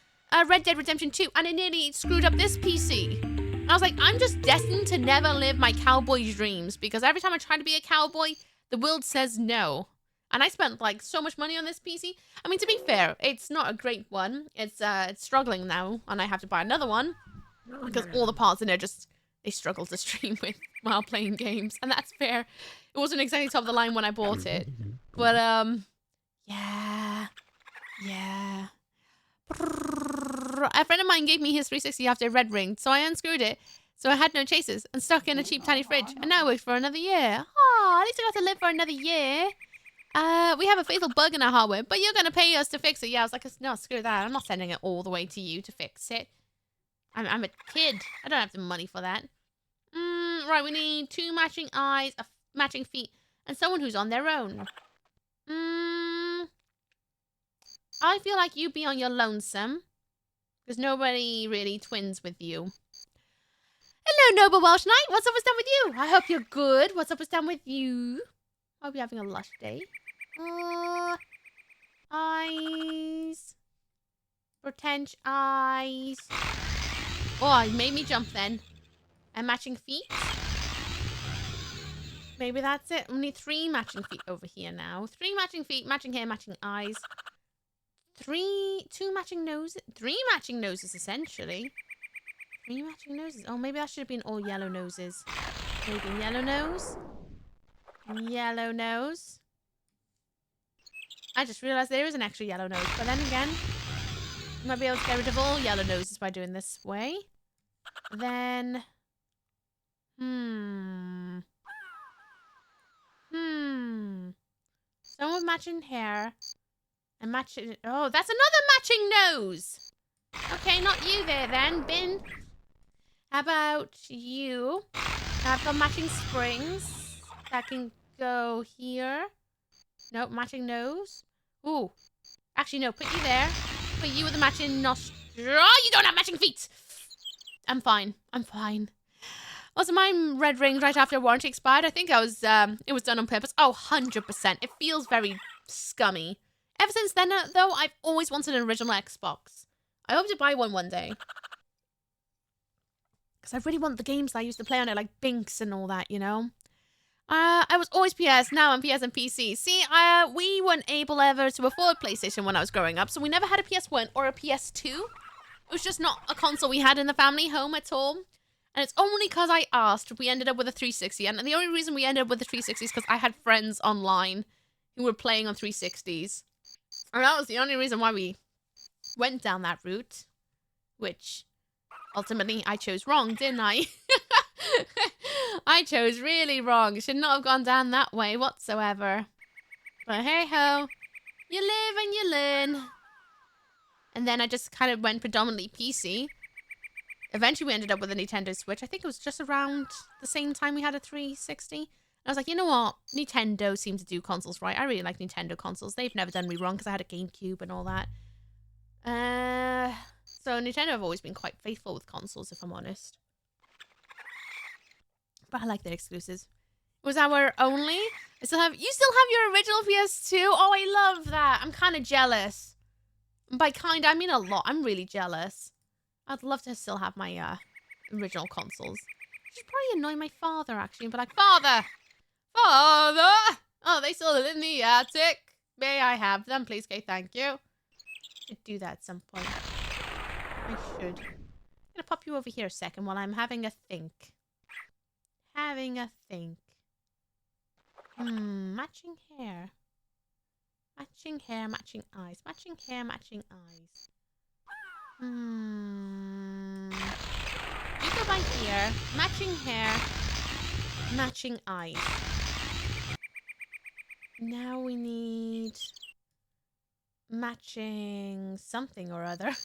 Red Dead Redemption 2, and it nearly screwed up this PC. And I was like, I'm just destined to never live my cowboy dreams, because every time I try to be a cowboy, the world says no. And I spent, like, so much money on this PC. I mean, to be fair, it's not a great one. It's struggling now, and I have to buy another one. Because all the parts in it they struggle to stream with while playing games. And that's fair. It wasn't exactly top of the line when I bought it. But, yeah. A friend of mine gave me his 360 after Red Ring, so I unscrewed it. So I had no chases, and stuck in a cheap tiny fridge. And now I worked for another year. Oh, at least I got to live for another year. We have a fatal bug in our hardware, but you're going to pay us to fix it. Yeah, I was like, no, screw that. I'm not sending it all the way to you to fix it. I'm a kid. I don't have the money for that. Right, we need 2 matching eyes, matching feet, and someone who's on their own. I feel like you'd be on your lonesome, because nobody really twins with you. Hello, Noble Welsh Knight. What's up with down with you? I hope you're good. What's up with down with you? I hope you're having a lush day. Eyes. Pretend eyes. Oh, it made me jump then. And matching feet. Maybe that's it. We need 3 matching feet over here now. 3 matching feet, matching hair, matching eyes. 2 matching noses. 3 matching noses, essentially. 3 matching noses. Oh, maybe that should have been all yellow noses. Maybe yellow nose. Yellow nose. I just realized there is an extra yellow nose. But then again, you might be able to get rid of all yellow noses by doing this way. Then... Some with matching hair. And matching... Oh, that's another matching nose! Okay, not you there then, Bin. How about you? I've got matching springs. That can go here. Nope, matching nose. Ooh. Actually, no, put you there. Put you with the matching nostril. Oh, you don't have matching feet! I'm fine. I'm fine. Also, my red rings right after warranty expired. I think it was done on purpose. Oh, 100%. It feels very scummy. Ever since then, though, I've always wanted an original Xbox. I hope to buy one day. Because I really want the games that I used to play on it, like Binks and all that, you know? I was always PS, now I'm PS and PC. See, we weren't able ever to afford PlayStation when I was growing up, so we never had a PS1 or a PS2. It was just not a console we had in the family home at all. And it's only because I asked, we ended up with a 360. And the only reason we ended up with the 360 is because I had friends online who were playing on 360s. And that was the only reason why we went down that route. Which, ultimately, I chose wrong, didn't I? I chose really wrong. Should not have gone down that way whatsoever. But hey-ho. You live and you learn. And then I just kind of went predominantly PC. Eventually, we ended up with a Nintendo Switch. I think it was just around the same time we had a 360. And I was like, you know what? Nintendo seem to do consoles right. I really like Nintendo consoles. They've never done me wrong because I had a GameCube and all that. So Nintendo have always been quite faithful with consoles, if I'm honest. But I like their exclusives. Was our only? You still have your original PS2? Oh, I love that. I'm kind of jealous. By kind, I mean a lot. I'm really jealous. I'd love to still have my original consoles. Should probably annoy my father, actually, and be like, Father! Father! Oh, they still live in the attic. May I have them, please? Okay, thank you. Should do that at some point. I should. I'm gonna pop you over here a second while I'm having a think. Matching hair. Matching hair, matching eyes. Matching hair, matching eyes. You go by here. Matching hair. Matching eyes. Now we need... matching something or other.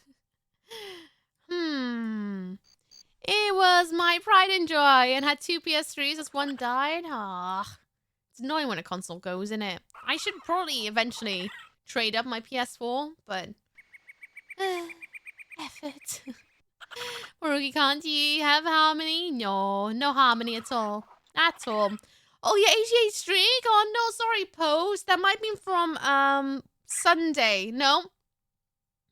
It was my pride and joy and had 2 PS3s as one died. Ah, it's annoying when a console goes, isn't it? I should probably eventually trade up my PS4, but... effort. Maruki, can't you have harmony? No, no harmony at all. At all. Oh, yeah, 88 streak? Oh, no, sorry, post. That might have been from, Sunday. No.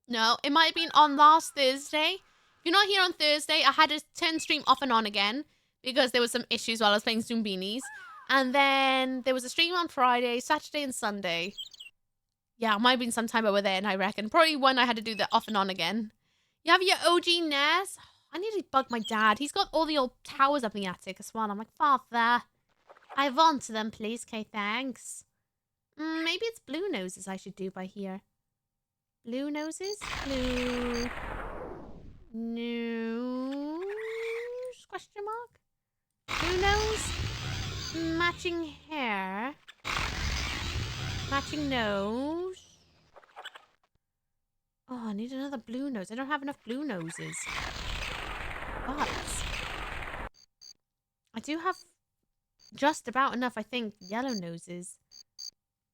No, it might have been on last Thursday. If you're not here on Thursday, I had to turn stream off and on again because there was some issues while I was playing Zoombinis. And then there was a stream on Friday, Saturday, and Sunday. Yeah, it might have been sometime over there, and I reckon. Probably when I had to do the off and on again. You have your OG NES? I need to bug my dad. He's got all the old towers up in the attic as well. I'm like, Father, I want them, please. Okay, thanks. Maybe it's blue noses I should do by here. Blue noses? Blue... nose? Question mark? Blue nose? Matching hair. Matching nose. Oh, I need another blue nose. I don't have enough blue noses. But I do have just about enough, I think, yellow noses.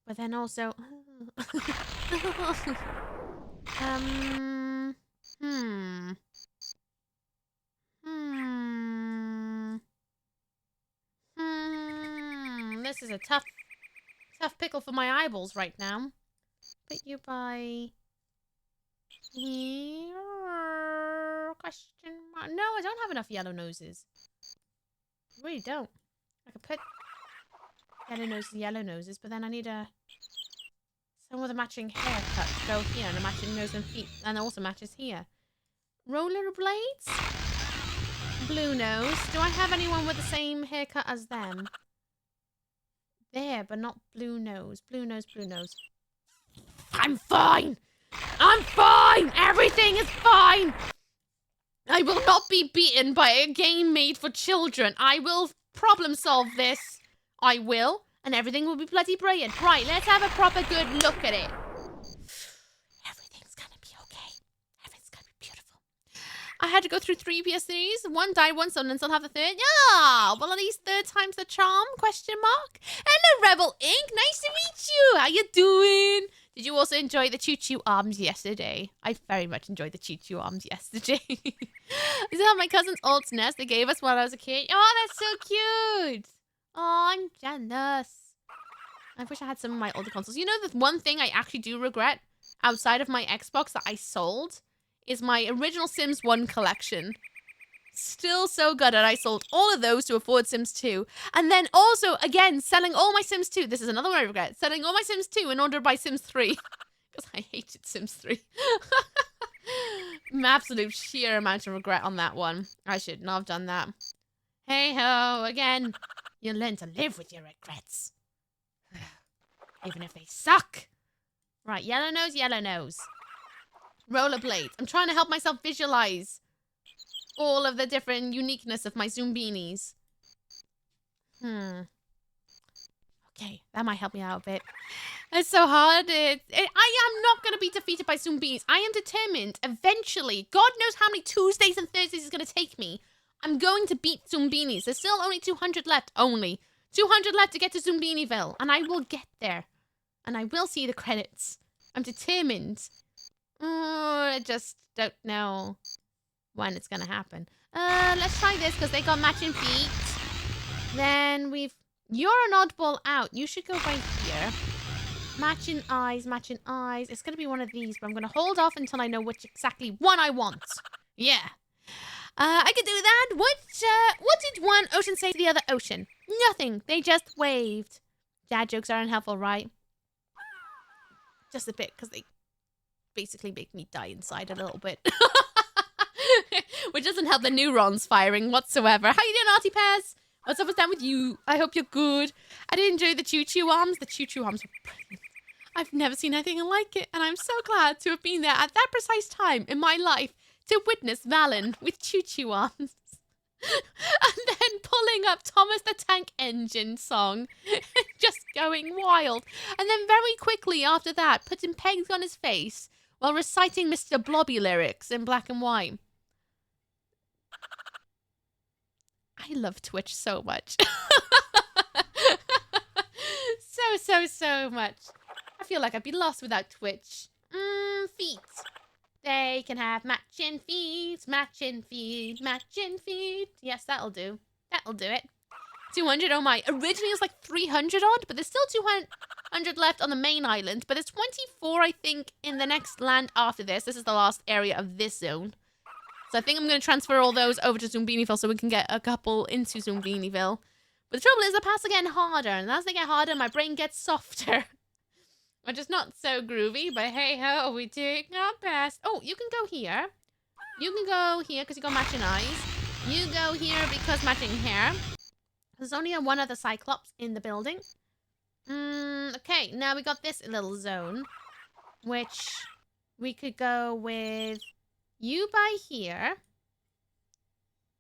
But then also... This is a tough pickle for my eyeballs right now. Put you by here. Question mark. No, I don't have enough yellow noses. I really don't. I could put yellow noses, but then I need some with a matching haircut to go here and a matching nose and feet, and also matches here. Roller blades? Blue Nose. Do I have anyone with the same haircut as them? There, but not Blue Nose. Blue Nose, Blue Nose. I'm fine! I'm fine! Everything is fine! I will not be beaten by a game made for children. I will problem solve this. I will. And everything will be bloody brilliant. Right, let's have a proper good look at it. Everything's gonna be okay. Everything's gonna be beautiful. I had to go through 3 PS3s. 1 died, 1 sold, and still have the 3rd. Yeah! Well, at least 3rd time's the charm? Question mark. Hello, Rebel Inc. Nice to meet you. How you doing? Did you also enjoy the choo-choo arms yesterday? I very much enjoyed the choo-choo arms yesterday. These are my cousin's old nest they gave us while I was a kid. Oh, that's so cute. Oh, I'm jealous. I wish I had some of my older consoles. You know, the one thing I actually do regret outside of my Xbox that I sold is my original Sims 1 collection. Still so good, and I sold all of those to afford Sims 2. And then also, again, selling all my Sims 2. This is another one I regret. Selling all my Sims 2 in order to buy Sims 3. Because I hated Sims 3. Absolute sheer amount of regret on that one. I should not have done that. Hey ho, again. You learn to live with your regrets. Even if they suck. Right, yellow nose, yellow nose. Rollerblades. I'm trying to help myself visualize all of the different uniqueness of my Zoombinis. Okay, that might help me out a bit. It's so hard. I am not going to be defeated by Zoombinis. I am determined, eventually, God knows how many Tuesdays and Thursdays it's going to take me. I'm going to beat Zoombinis. There's still only 200 left. Only 200 left to get to Zoombiniville. And I will get there. And I will see the credits. I'm determined. I just don't know when it's going to happen. Let's try this because they got matching feet. Then we've... You're an oddball out. You should go by here. Matching eyes, matching eyes. It's going to be one of these, but I'm going to hold off until I know which exactly one I want. Yeah. I could do that. What did one ocean say to the other ocean? Nothing. They just waved. Dad jokes are unhelpful, right? Just a bit, because they basically make me die inside a little bit. Which doesn't help the neurons firing whatsoever. How you doing, Artie Pears? What's up with that with you? I hope you're good. I did enjoy the choo-choo arms. The choo-choo arms were brilliant. I've never seen anything like it, and I'm so glad to have been there at that precise time in my life to witness Valen with choo-choo arms. And then pulling up Thomas the Tank Engine song. Just going wild. And then very quickly after that, putting pegs on his face while reciting Mr. Blobby lyrics in black and white. I love Twitch so much. So much. I feel like I'd be lost without Twitch. Feet. They can have matching feet, matching feet, matching feet. Yes, that'll do. That'll do it. 200, oh my. Originally it was like 300 odd, but there's still 200 left on the main island. But there's 24, I think, in the next land after this. This is the last area of this zone. So I think I'm going to transfer all those over to Zoombinisville so we can get a couple into Zoombinisville. But the trouble is the paths are getting harder. And as they get harder, my brain gets softer. Which is not so groovy, but hey ho, we take our best. Oh, you can go here. You can go here because you got matching eyes. You go here because matching hair. There's only one other Cyclops in the building. Okay, now we got this little zone. Which we could go with you by here.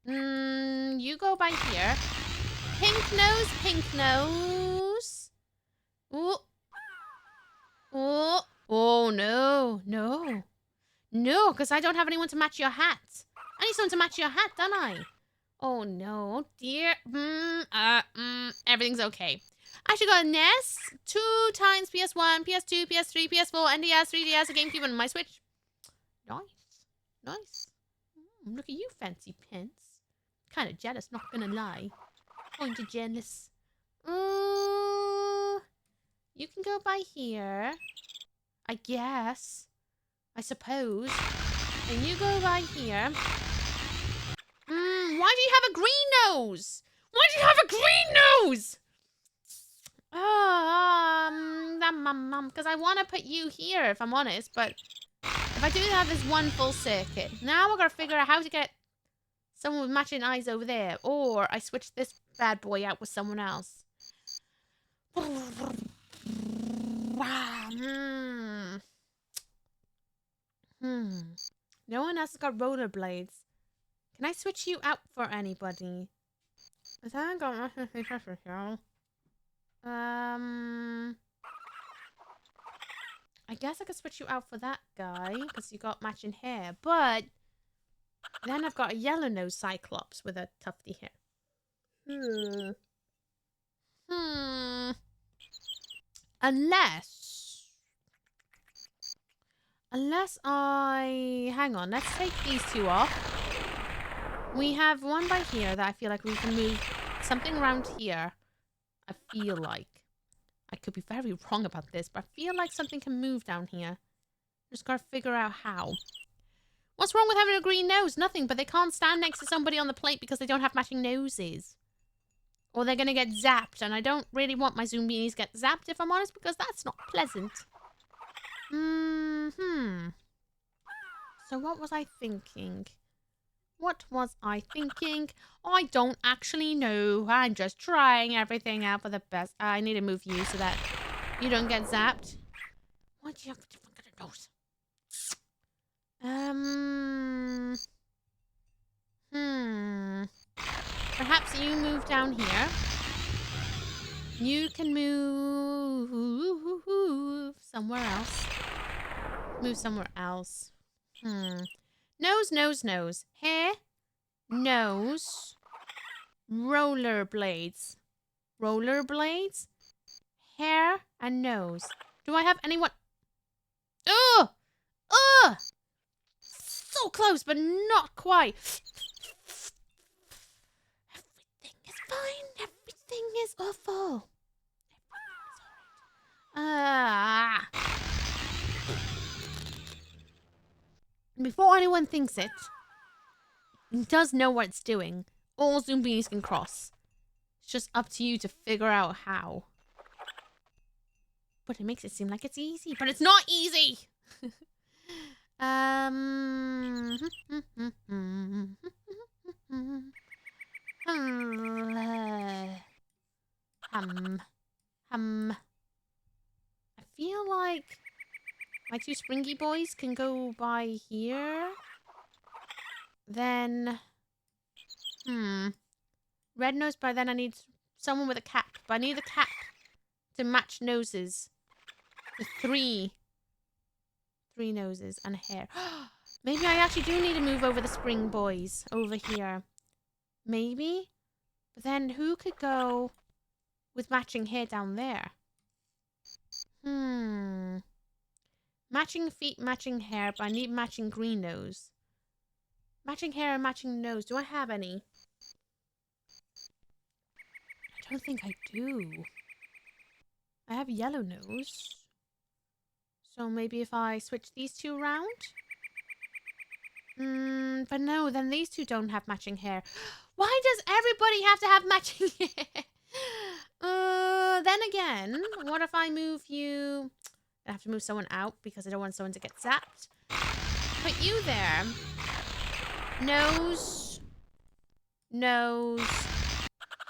You go by here. Pink nose, pink nose. Ooh. Oh, no. No, because I don't have anyone to match your hat. I need someone to match your hat, don't I? Oh, no. Oh, dear. Everything's okay. I should go NES 2 times PS1, PS2, PS3, PS4, NDS, 3DS, a GameCube, and my Switch. Nice. Look at you, fancy pants. Kind of jealous, not gonna lie. Kind of jealous. You can go by here. I guess. I suppose. And you go by here. Why do you have a green nose? Why do you have a green nose? Because I want to put you here, if I'm honest. But if I do that, there's one full circuit. Now we're going to figure out how to get Someone with matching eyes over there. Or I switch this bad boy out with someone else. No one else has got rollerblades. Can I switch you out for anybody? I haven't got nothing for you. I guess I could switch you out for that guy because you got matching hair, but then I've got a yellow nose cyclops with a tufty hair. Unless I... Hang on, let's take these two off. We have one by here that I feel like we can move something around here. I feel like. I could be very wrong about this, but I feel like something can move down here. Just gotta figure out how. What's wrong with having a green nose? Nothing, but they can't stand next to somebody on the plate because they don't have matching noses. Or they're gonna get zapped, and I don't really want my Zoombinis to get zapped, if I'm honest, because that's not pleasant. So what was I thinking? I don't actually know. I'm just trying everything out for the best. I need to move you so that you don't get zapped. Why do you have a different kind of nose? Perhaps you move down here. You can move somewhere else. Move somewhere else. Nose, nose, nose. Hair, nose, rollerblades. Rollerblades, hair, and nose. Do I have anyone? Ugh! Ugh! So close, but not quite. Everything is fine. Everything is awful. Before anyone thinks it does know what it's doing. All Zoombinis can cross. It's just up to you to figure out how. But it makes it seem like it's easy. But it's not easy! I feel like my two springy boys can go by here. Then, red nose, by then I need someone with a cap. But I need the cap to match noses. The three noses and a hair. Maybe I actually do need to move over the spring boys over here. Maybe? But then who could go with matching hair down there? Matching feet, matching hair, but I need matching green nose. Matching hair and matching nose. Do I have any? I don't think I do. I have yellow nose. So maybe if I switch these two around? But no, then these two don't have matching hair. Why does everybody have to have matching hair? Then again, what if I move you... I have to move someone out because I don't want someone to get zapped. Put you there. Nose. Nose.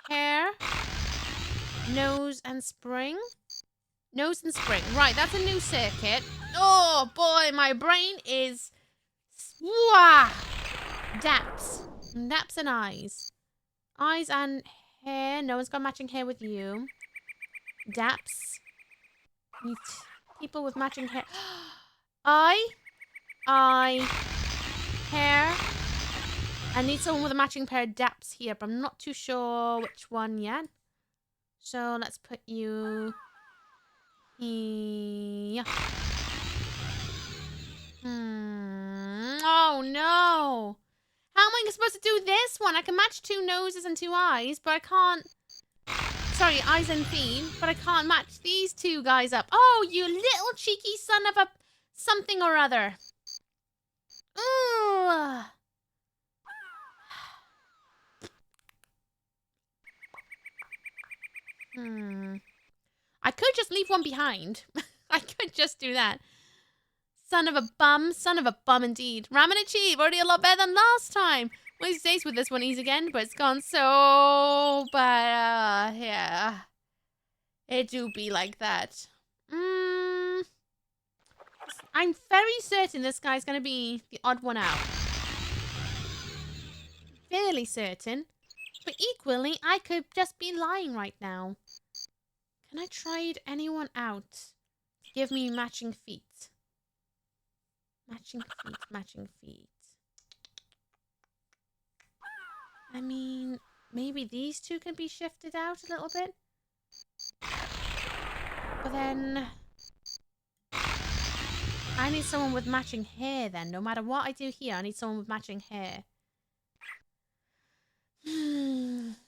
Hair. Nose and spring. Nose and spring. Right, that's a new circuit. Oh boy, my brain is... Wah! Daps. Daps and eyes. Eyes and hair. No one's got matching hair with you. Daps. Need people with matching hair. Eye. Hair. I need someone with a matching pair of daps here, but I'm not too sure which one yet. So let's put you here. Oh no! How am I supposed to do this one? I can match two noses and two eyes, but I can't... Sorry, eyes and feet, but I can't match these two guys up. Oh, you little cheeky son of a... something or other. Ugh. I could just leave one behind. I could just do that. Son of a bum indeed. Ramen and cheese, already a lot better than last time. Wednesdays with this one easy again, but it's gone so bad. Yeah. It do be like that. I'm very certain this guy's going to be the odd one out. Fairly certain. But equally, I could just be lying right now. Can I trade anyone out to give me matching feet? Matching feet, matching feet. I mean, maybe these two can be shifted out a little bit. But then I need someone with matching hair then. No matter what I do here, I need someone with matching hair.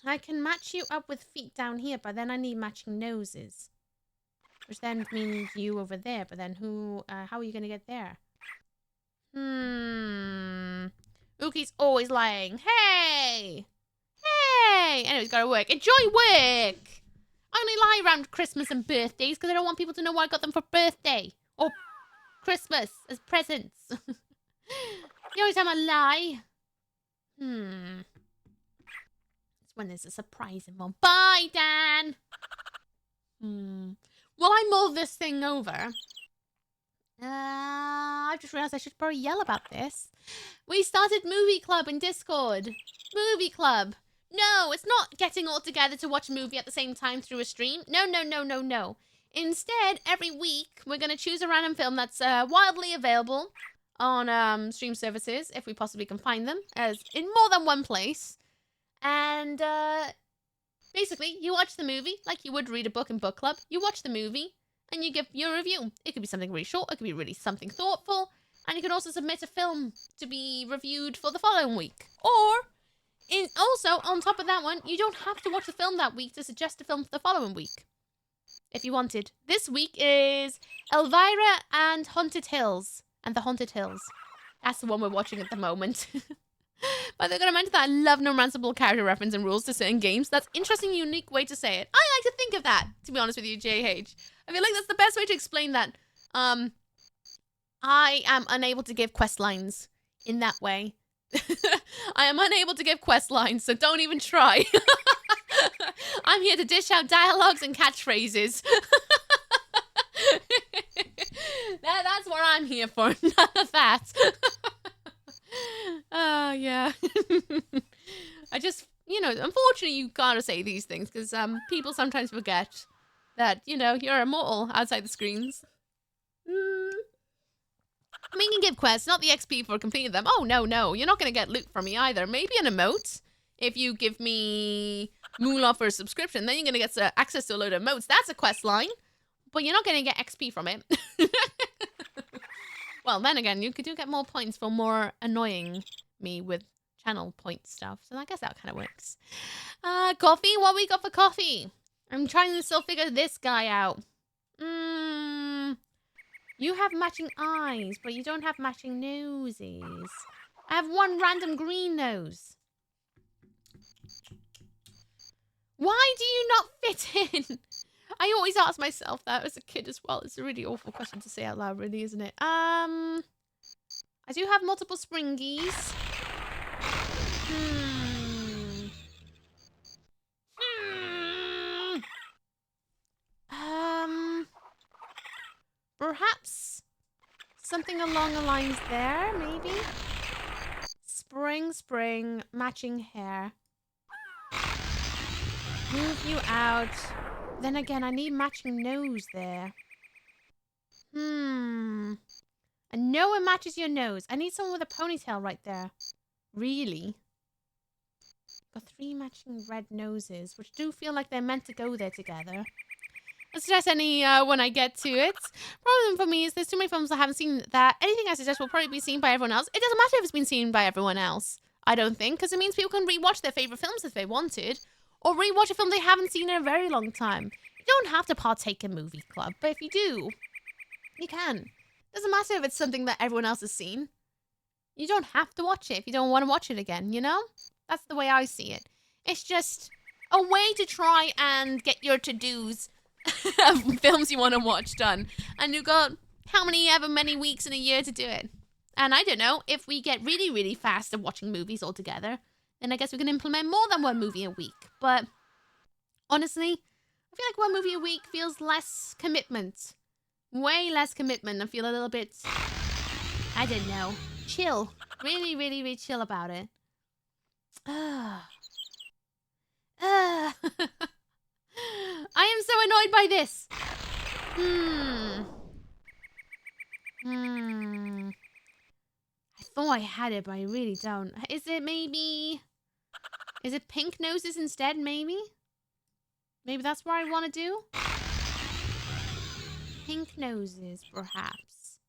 I can match you up with feet down here, but then I need matching noses. Which then means you over there, but then who, how are you going to get there? Uki's always lying. Hey! Hey! Anyway, it's gotta work. Enjoy work! I only lie around Christmas and birthdays because I don't want people to know what I got them for birthday. Or Christmas as presents. The only time I lie. It's when there's a surprising one. Bye, Dan! While I mull this thing over... I just realized I should probably yell about this. We started Movie Club in Discord. Movie Club. No, it's not getting all together to watch a movie at the same time through a stream. No, no, no, no, no. Instead, every week, we're going to choose a random film that's wildly available on stream services, if we possibly can find them, as in more than one place. And basically, you watch the movie like you would read a book in book club. You watch the movie. And you give your review. It could be something really short. It could be really something thoughtful. And you can also submit a film to be reviewed for the following week. Or, also, on top of that one, you don't have to watch the film that week to suggest a film for the following week. If you wanted. This week is Elvira and Haunted Hills. And the Haunted Hills. That's the one we're watching at the moment. But they're going to mention that I love no-ranceable character reference and rules to certain games. That's interesting, unique way to say it. I like to think of that, to be honest with you, JH. I feel like that's the best way to explain that. I am unable to give quest lines in that way. I am unable to give quest lines, so don't even try. I'm here to dish out dialogues and catchphrases. That's what I'm here for. None of that. Oh, yeah. I just, you know, unfortunately you gotta say these things because people sometimes forget that, you know, you're immortal outside the screens. I mean, you can give quests, not the XP for completing them. Oh, no, no. You're not going to get loot from me either. Maybe an emote. If you give me moolah for a subscription, then you're going to get access to a load of emotes. That's a quest line. But you're not going to get XP from it. Well, then again, you do get more points for more annoying me with channel point stuff. So I guess that kind of works. Coffee? What we got for coffee? I'm trying to still figure this guy out. You have matching eyes, but you don't have matching noses. I have one random green nose. Why do you not fit in? I always ask myself that as a kid as well. It's a really awful question to say out loud, really, isn't it? I do have multiple springies. Perhaps something along the lines there, maybe? Spring, matching hair. Move you out. Then again, I need matching nose there. And no one matches your nose. I need someone with a ponytail right there. Really? Got 3 matching red noses, which do feel like they're meant to go there together. I'll suggest any when I get to it. Problem for me is there's too many films I haven't seen that anything I suggest will probably be seen by everyone else. It doesn't matter if it's been seen by everyone else, I don't think, because it means people can rewatch their favourite films if they wanted, or rewatch a film they haven't seen in a very long time. You don't have to partake in movie club, but if you do, you can. Doesn't matter if it's something that everyone else has seen. You don't have to watch it if you don't want to watch it again, you know? That's the way I see it. It's just a way to try and get your to-dos of films you want to watch done. And you've got how many ever many weeks in a year to do it. And I don't know, if we get really, really fast at watching movies all together, then I guess we can implement more than one movie a week. But honestly, I feel like one movie a week feels less commitment. Way less commitment. I feel a little bit, I don't know, chill. Really, really, really chill about it. I am so annoyed by this. I thought I had it, but I really don't. Is it maybe... Is it pink noses instead, maybe? Maybe that's what I want to do? Pink noses, perhaps.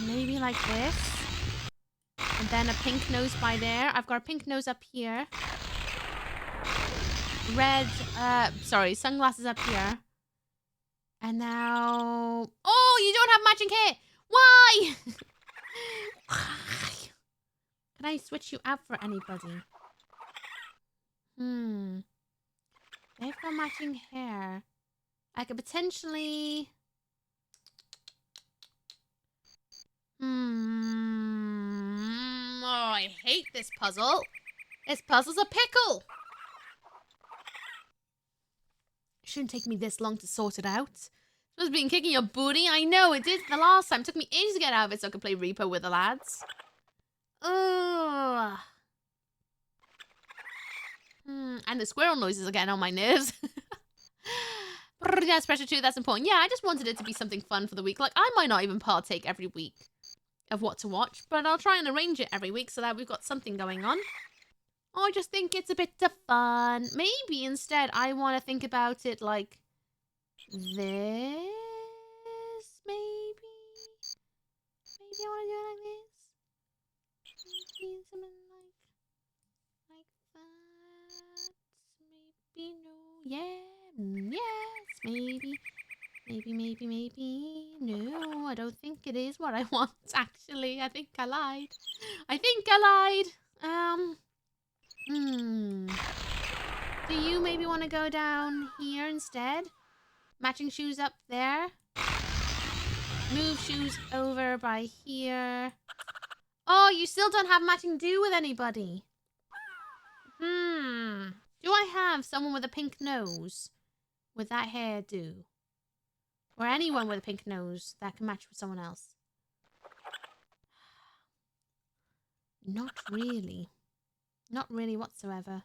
Maybe like this. And then a pink nose by there. I've got a pink nose up here. Red, sorry, sunglasses up here. And now... Oh, you don't have matching hair! Why? Can I switch you out for anybody? They've got matching hair. I could potentially... Oh, I hate this puzzle. This puzzle's a pickle. Shouldn't take me this long to sort it out. Supposed to be kicking your booty. I know, it did the last time. It took me ages to get out of it so I could play Repo with the lads. Ugh. And the squirrel noises are getting on my nerves. Yes, pressure 2, that's important. Yeah, I just wanted it to be something fun for the week. Like, I might not even partake every week of what to watch, but I'll try and arrange it every week so that we've got something going on. I just think it's a bit of fun. Maybe instead I want to think about it like this. Maybe I want to do it like this. Maybe something like that. Maybe no. Yeah. Yes. Maybe. No, I don't think it is what I want. Actually, I think I lied. Do you maybe want to go down here instead? Matching shoes up there. Move shoes over by here. Oh, you still don't have matching do with anybody. Do I have someone with a pink nose with that hairdo? Or anyone with a pink nose that can match with someone else? Not really. Not really whatsoever.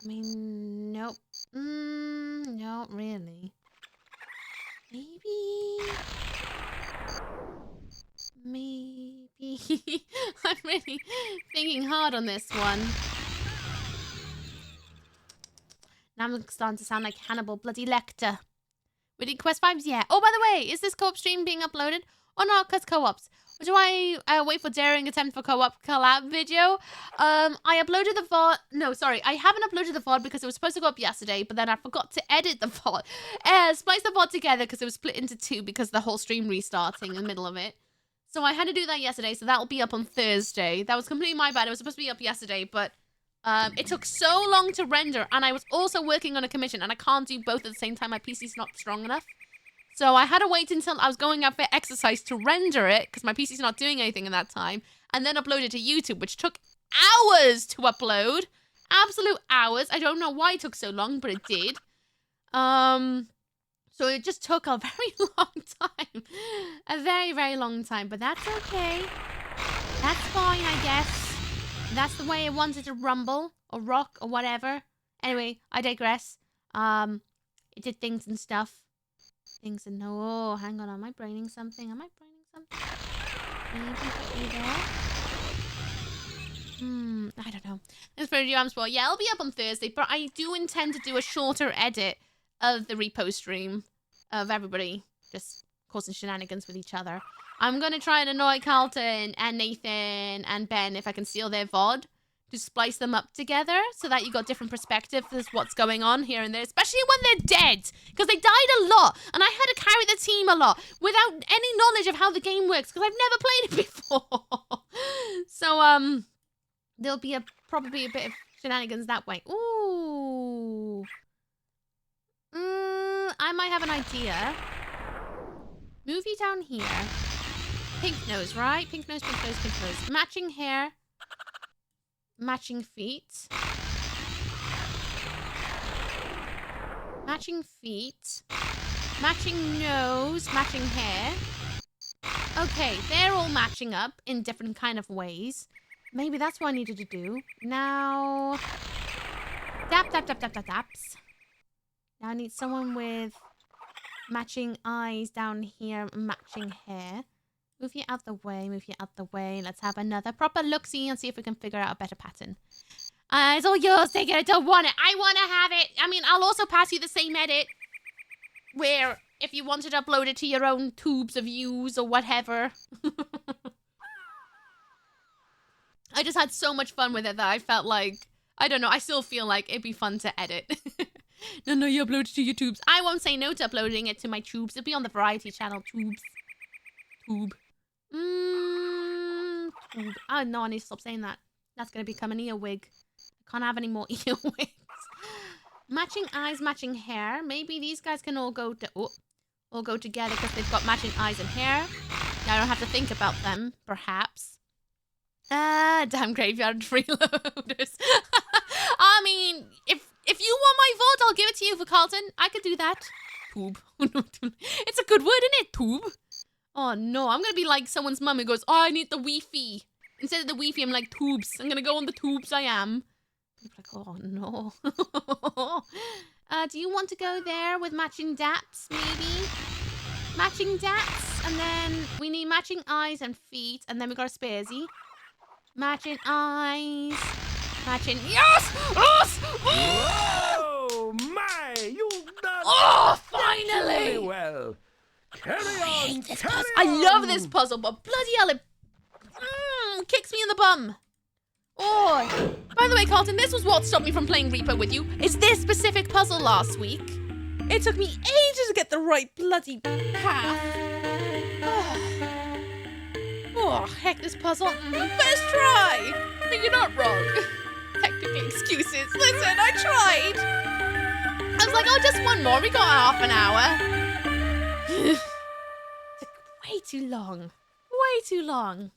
I mean, nope. Not really. Maybe. I'm really thinking hard on this one. Now I'm starting to sound like Hannibal bloody Lecter. We did Quest 5s? Yeah. Oh, by the way, is this co-op stream being uploaded? Or not? Because co-ops. Or do I wait for daring attempt for co-op collab video? I uploaded the VOD. No, sorry. I haven't uploaded the VOD because it was supposed to go up yesterday, but then I forgot to edit the VOD. Splice the VOD together because it was split into two because of the whole stream restarting in the middle of it. So I had to do that yesterday, so that will be up on Thursday. That was completely my bad. It was supposed to be up yesterday, but it took so long to render, and I was also working on a commission, and I can't do both at the same time. My PC's not strong enough. So I had to wait until I was going out for exercise to render it, because my PC's not doing anything in that time, and then upload it to YouTube, which took hours to upload. Absolute hours. I don't know why it took so long, but it did. So it just took a very long time. A very, very long time, but that's okay. That's fine, I guess. That's the way I wanted to rumble, or rock, or whatever. Anyway, I digress. It did things and stuff. Things and oh, hang on, am I braining something? Maybe put you there. I don't know. This video I'm spoiled. Yeah, it'll be up on Thursday, but I do intend to do a shorter edit of the repo stream of everybody just causing shenanigans with each other. I'm gonna try and annoy Carlton and Nathan and Ben if I can steal their VOD to splice them up together so that you got different perspectives of what's going on here and there, especially when they're dead, because they died a lot and I had to carry the team a lot without any knowledge of how the game works because I've never played it before. So there'll be probably a bit of shenanigans that way. Ooh. I I might have an idea. Move you down here. Pink nose, right? Pink nose, pink nose, pink nose. Matching hair. Matching feet. Matching feet. Matching nose. Matching hair. Okay, they're all matching up in different kind of ways. Maybe that's what I needed to do. Now... Daps. Now I need someone with matching eyes down here, matching hair. Move you out the way, move you out the way. Let's have another proper look-see and see if we can figure out a better pattern. It's all yours, take it. I don't want it. I want to have it. I mean, I'll also pass you the same edit where if you wanted to upload it to your own tubes of views or whatever. I just had so much fun with it that I felt like, I don't know, I still feel like it'd be fun to edit. No, you upload it to your tubes. I won't say no to uploading it to my tubes. It'll be on the variety channel, tubes. Tube. Tube. Oh, no, I need to stop saying that. That's going to become an earwig. I can't have any more earwigs. Matching eyes, matching hair. Maybe these guys can all go to... all go together because they've got matching eyes and hair. I don't have to think about them, perhaps. Damn graveyard freeloaders. I mean, if you want my vote, I'll give it to you for Carlton. I could do that. Tube. It's a good word, isn't it? Tube. Oh, no. I'm going to be like someone's mum who goes, oh, I need the Wi-Fi. Instead of the Wi-Fi, I'm like, tubes. I'm going to go on the tubes, I am. People are like, oh, no. Do you want to go there with matching daps, maybe? Matching daps. And then we need matching eyes and feet. And then we got a sparesy. Matching eyes. Matching... Yes! Yes! Oh, my! You've done... Oh, finally! Very well. Carry on, carry on. I love this puzzle, but bloody hell, it kicks me in the bum. Oh, by the way, Carlton, this was what stopped me from playing Reaper with you. It's this specific puzzle last week. It took me ages to get the right bloody path. Oh, heck, this puzzle. First try. But you're not wrong. Technically excuses. Listen, I tried. I was like, oh, just one more. We got half an hour. Way too long. Way too long.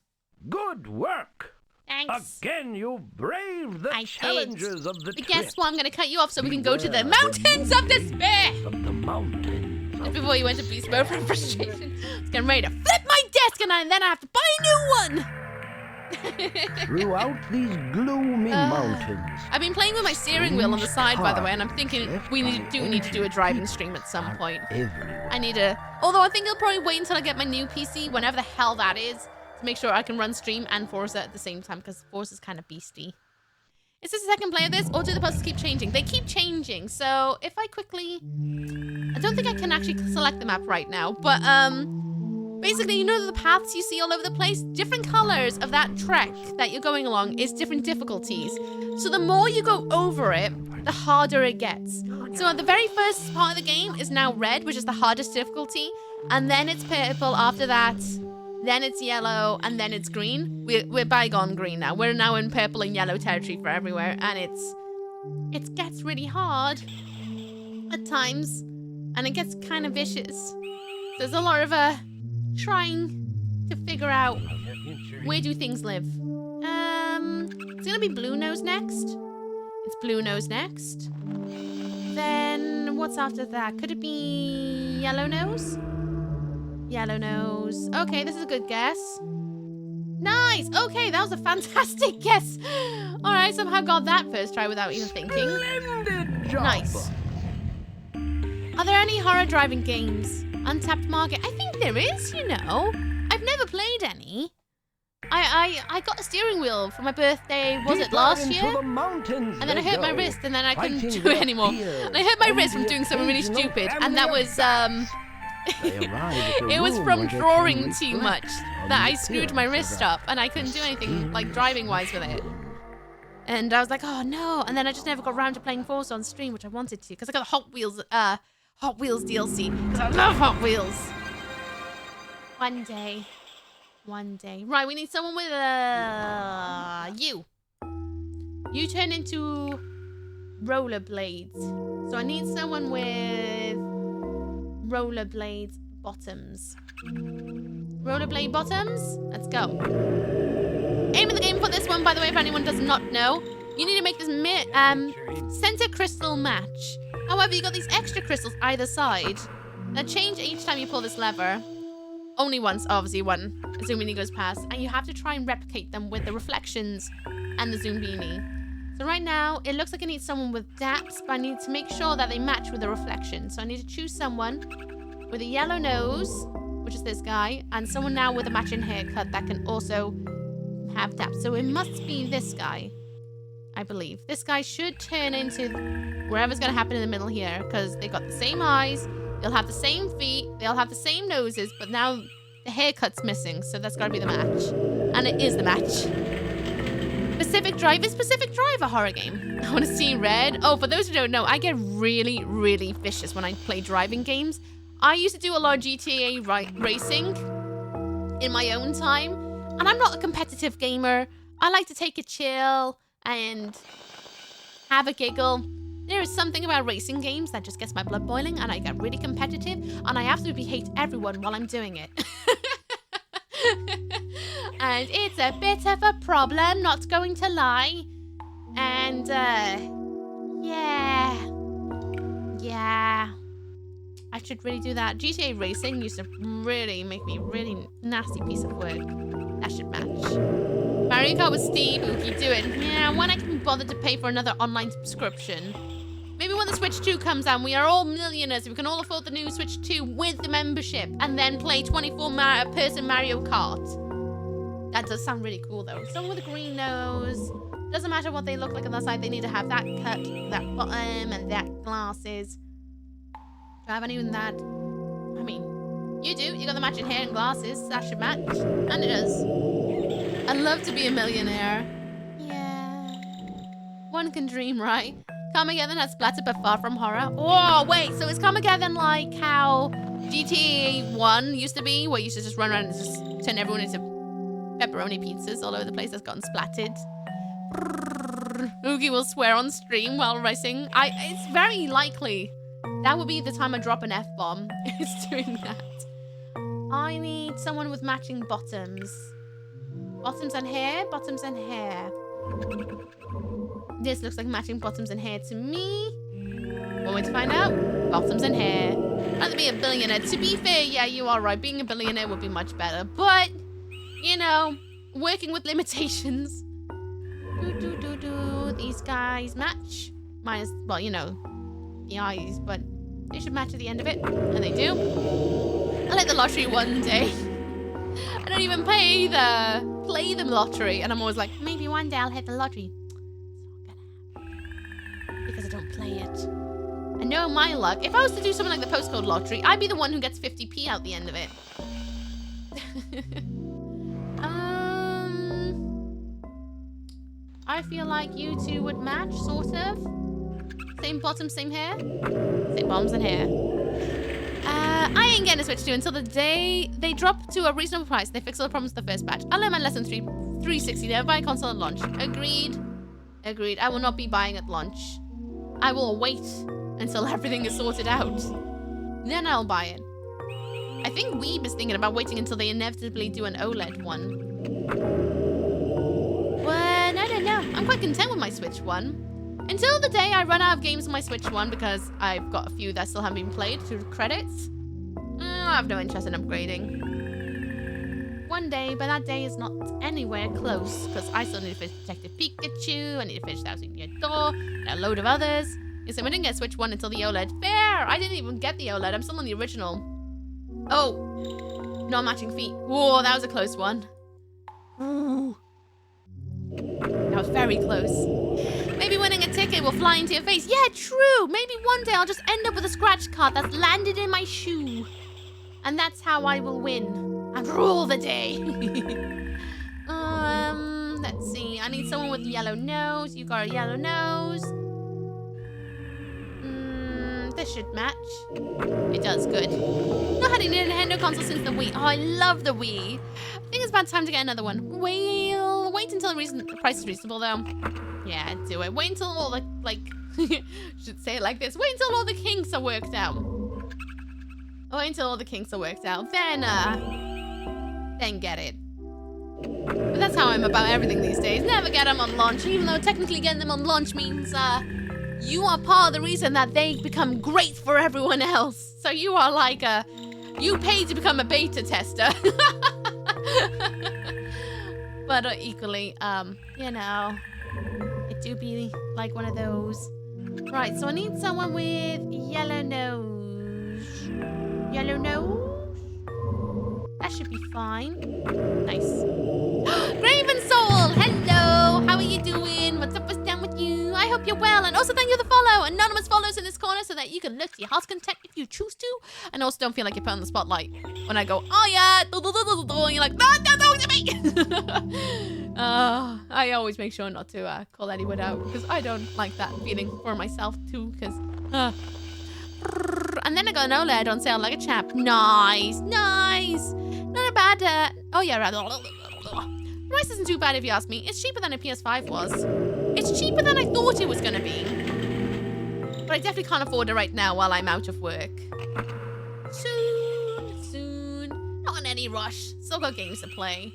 Good work. Thanks. Again, you braved the challenges of the But trip. guess what? I'm going to cut you off so we can go to the mountains of despair. Of the mountains. Just before you went to beast mode from frustration, I was getting ready to flip my desk and then I have to buy a new one. Throughout these gloomy mountains. I've been playing with my steering wheel on the side, by the way, and I'm thinking we need to do a driving stream at some point. I need to... Although I think I'll probably wait until I get my new PC, whenever the hell that is, to make sure I can run stream and Forza at the same time, because Forza's kind of beastie. Is this the second play of this, or do the puzzles keep changing? They keep changing, so if I quickly... I don't think I can actually select the map right now, but, basically, you know the paths you see all over the place? Different colors of that trek that you're going along is different difficulties. So the more you go over it, the harder it gets. So the very first part of the game is now red, which is the hardest difficulty. And then it's purple after that. Then it's yellow, and then it's green. We're bygone green now. We're now in purple and yellow territory for everywhere. And it gets really hard at times. And it gets kind of vicious. There's a lot of trying to figure out where do things live. It's gonna be Blue Nose next. It's Blue Nose next. Then what's after that? Could it be Yellow Nose? Yellow Nose. Okay, this is a good guess. Nice. Okay, that was a fantastic guess. All right, somehow got that first try without even thinking. Splendid job. Nice. Are there any horror driving games? Untapped market. I think there is, you know. I've never played any. I got a steering wheel for my birthday, was it last year? And then I hurt my wrist and then I couldn't do it anymore. And I hurt my wrist from doing something really stupid. And that was, it was from drawing too much that I screwed my wrist up and I couldn't do anything, like, driving-wise with it. And I was like, oh, no. And then I just never got around to playing Forza on stream, which I wanted to, because I got the Hot Wheels DLC, because I love Hot Wheels. One day. Right, we need someone with you. You turn into rollerblades. So I need someone with rollerblade bottoms. Rollerblade bottoms? Let's go. Aim of the game for this one, by the way, if anyone does not know, you need to make this center crystal match. However, you got these extra crystals either side that change each time you pull this lever. Only once, obviously, when a Zoomini goes past. And you have to try and replicate them with the reflections and the Zoombini. So right now, it looks like I need someone with daps, but I need to make sure that they match with the reflection. So I need to choose someone with a yellow nose, which is this guy, and someone now with a matching haircut that can also have daps. So it must be this guy, I believe. This guy should turn into wherever's going to happen in the middle here, because they got the same eyes, they'll have the same feet, they'll have the same noses, but now the haircut's missing, so that's got to be the match. And it is the match. Pacific Drive. Is Pacific Drive a horror game? I want to see red. Oh, for those who don't know, I get really, really vicious when I play driving games. I used to do a lot of GTA racing in my own time, and I'm not a competitive gamer. I like to take a chill and have a giggle. There is something about racing games that just gets my blood boiling, and I get really competitive, and I absolutely hate everyone while I'm doing it. And it's a bit of a problem, not going to lie. And, yeah. I should really do that. GTA racing used to really make me really nasty piece of work. That should match. Mario Kart with Steve, Ookie, do it. Yeah, when I can bother to pay for another online subscription. Maybe when the Switch 2 comes out, we are all millionaires. We can all afford the new Switch 2 with the membership and then play 24-person Mario Kart. That does sound really cool, though. Someone with a green nose. Doesn't matter what they look like on the side. They need to have that cut, that bottom, and that glasses. Do I have any with that? I mean, you do. You got the matching hair and glasses. That should match. And it does. I'd love to be a millionaire. Yeah. One can dream, right? Carmageddon has splatter but far from horror. Oh, wait. So is Carmageddon like how GTA 1 used to be? Where you used to just run around and just turn everyone into pepperoni pizzas all over the place that's gotten splattered. Oogie will swear on stream while racing. It's very likely. That would be the time I drop an F-bomb. It's doing that. I need someone with matching bottoms. Bottoms and hair? Bottoms and hair. This looks like matching bottoms and hair to me. One way to find out. Bottoms and hair. I'd rather be a billionaire. To be fair, yeah, you are right. Being a billionaire would be much better. But, you know, working with limitations. These guys match. Minus, well, you know, the eyes, but they should match at the end of it. And they do. I'll hit the lottery one day. I don't even play the lottery. And I'm always like, maybe one day I'll hit the lottery. It's not gonna happen. Because I don't play it. I know my luck. If I was to do something like the postcode lottery, I'd be the one who gets 50p out the end of it. I feel like you two would match, sort of. Same bottom, same hair. Same bottoms and hair. I ain't getting a Switch 2 until the day they drop to a reasonable price. They fix all the problems with the first batch. I'll learn my lesson 360. Never buy a console at launch. Agreed. Agreed. I will not be buying at launch. I will wait until everything is sorted out. Then I'll buy it. I think Weeb is thinking about waiting until they inevitably do an OLED one. Well, I don't know. I'm quite content with my Switch 1. Until the day I run out of games on my Switch 1 because I've got a few that still haven't been played through the credits. I have no interest in upgrading. One day, but that day is not anywhere close because I still need to finish Detective Pikachu, I need to finish Thousand Year Door, and a load of others. Yes, I didn't get Switch 1 until the OLED. Fair! I didn't even get the OLED. I'm still on the original. Oh! Not matching feet. Whoa, that was a close one. Ooh. That was very close. Maybe winning a ticket will fly into your face. Yeah, true. Maybe one day I'll just end up with a scratch card that's landed in my shoe. And that's how I will win. And rule the day. Let's see. I need someone with a yellow nose. You got a yellow nose. This should match. It does, good. Not had a Nintendo console since the Wii. Oh, I love the Wii. I think it's about time to get another one. Wait until the price is reasonable, though. Yeah, do it. Wait until all the, should say it like this. Wait until all the kinks are worked out. wait until all the kinks are worked out. Then get it. But that's how I'm about everything these days. Never get them on launch, even though technically getting them on launch means you are part of the reason that they become great for everyone else. So you are like you pay to become a beta tester. But equally, you know, it do be like one of those. Right, so I need someone with yellow nose. Yellow nose? That should be fine. Nice. Graven Soul, hello. How are you doing? What's up? What's down with you? I hope you're well. And also thank you for the follow. Anonymous follows in this corner so that you can look to your heart's content if you choose to. And also don't feel like you're put on the spotlight when I go, oh yeah, and you're like, no, don't talk to me. I always make sure not to call anyone out because I don't like that feeling for myself too. Because, and then I got an OLED on sale like a chap. Nice, nice. Not a bad. Oh yeah, rather. Price isn't too bad if you ask me. It's cheaper than a PS5 was. It's cheaper than I thought it was gonna be. But I definitely can't afford it right now while I'm out of work. Soon. Not in any rush. Still got games to play.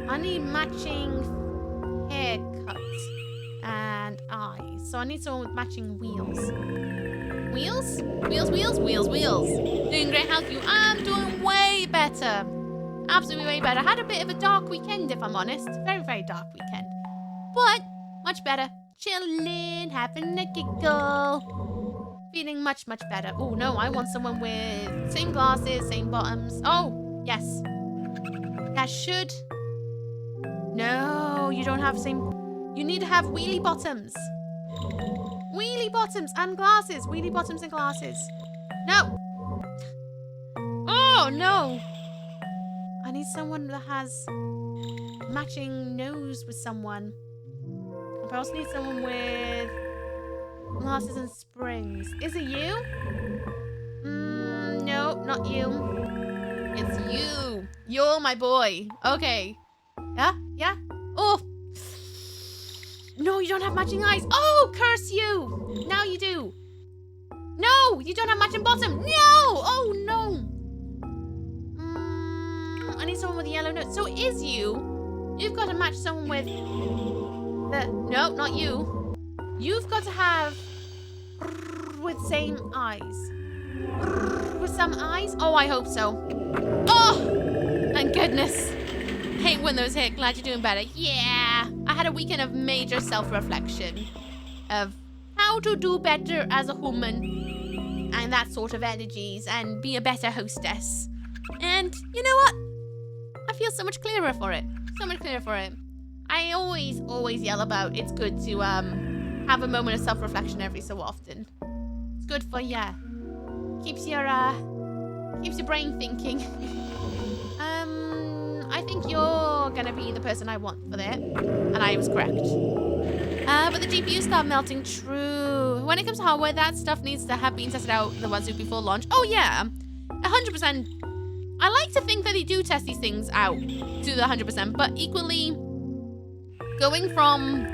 I need matching haircuts and eyes. So I need someone with matching wheels. Wheels? Wheels, wheels, wheels, wheels. Doing great, how's you? I'm doing way better. Absolutely way better. I had a bit of a dark weekend, if I'm honest. Very, very dark weekend. But much better. Chilling, having a giggle. Feeling much, much better. Oh, no, I want someone with same glasses, same bottoms. Oh, yes. That should... No, you don't have same... You need to have wheelie bottoms. Wheelie bottoms and glasses. Wheelie bottoms and glasses. No. Oh, no. I need someone that has matching nose with someone. I also need someone with glasses and springs. Is it you? No, not you. It's you. You're my boy. Okay. Yeah? Yeah? Oh. No, you don't have matching eyes. Oh, curse you. Now you do. No, you don't have matching bottom. No. Oh, no. I need someone with a yellow nose. So it is you. You've got to match someone with the... No, not you. You've got to have with same eyes. With some eyes? Oh, I hope so. Oh, thank goodness. Hate when those hit. Glad you're doing better. Yeah. I had a weekend of major self-reflection of how to do better as a human and that sort of energies and be a better hostess. And you know what? I feel so much clearer for it. So much clearer for it. I always yell about it's good to have a moment of self-reflection every so often. It's good for ya. Keeps your brain thinking. I think you're gonna be the person I want for that. And I was correct. But the GPU start melting. True. When it comes to hardware, that stuff needs to have been tested out the ones before launch. Oh yeah. 100%. I like to think that they do test these things out to the 100%, but equally going from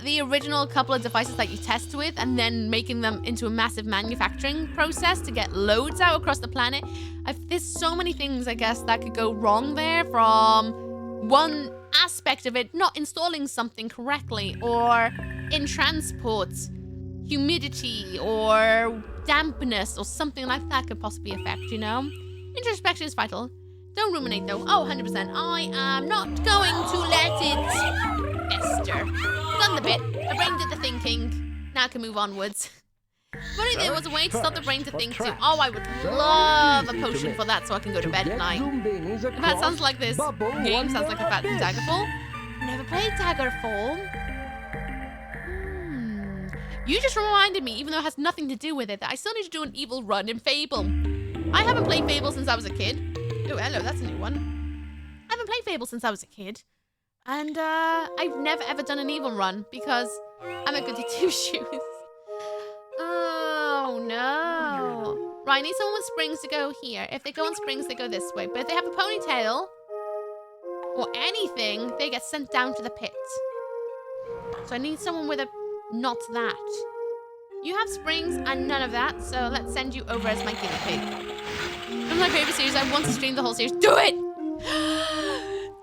the original couple of devices that you test with and then making them into a massive manufacturing process to get loads out across the planet. There's so many things, I guess, that could go wrong there, from one aspect of it not installing something correctly, or in transport, humidity or dampness or something like that could possibly affect, you know? Introspection is vital. Don't ruminate though. Oh, 100%. I am not going to let it fester. Done the bit. The brain did the thinking. Now I can move onwards. If only there was a way to stop the brain to think too. Oh, I would love a potion for that so I can go to bed at night. If that sounds like this game sounds like a fat Daggerfall. Never played Daggerfall. You just reminded me, even though it has nothing to do with it, that I still need to do an evil run in Fable. I haven't played Fable since I was a kid. Oh, hello, that's a new one. I haven't played Fable since I was a kid. And I've never ever done an evil run because I'm a goody two-shoes. Oh, no. Right, I need someone with springs to go here. If they go on springs, they go this way. But if they have a ponytail or anything, they get sent down to the pit. So I need someone with a... not that. You have springs and none of that, so let's send you over as my guinea pig. One of my favorite series. I want to stream the whole series. Do it!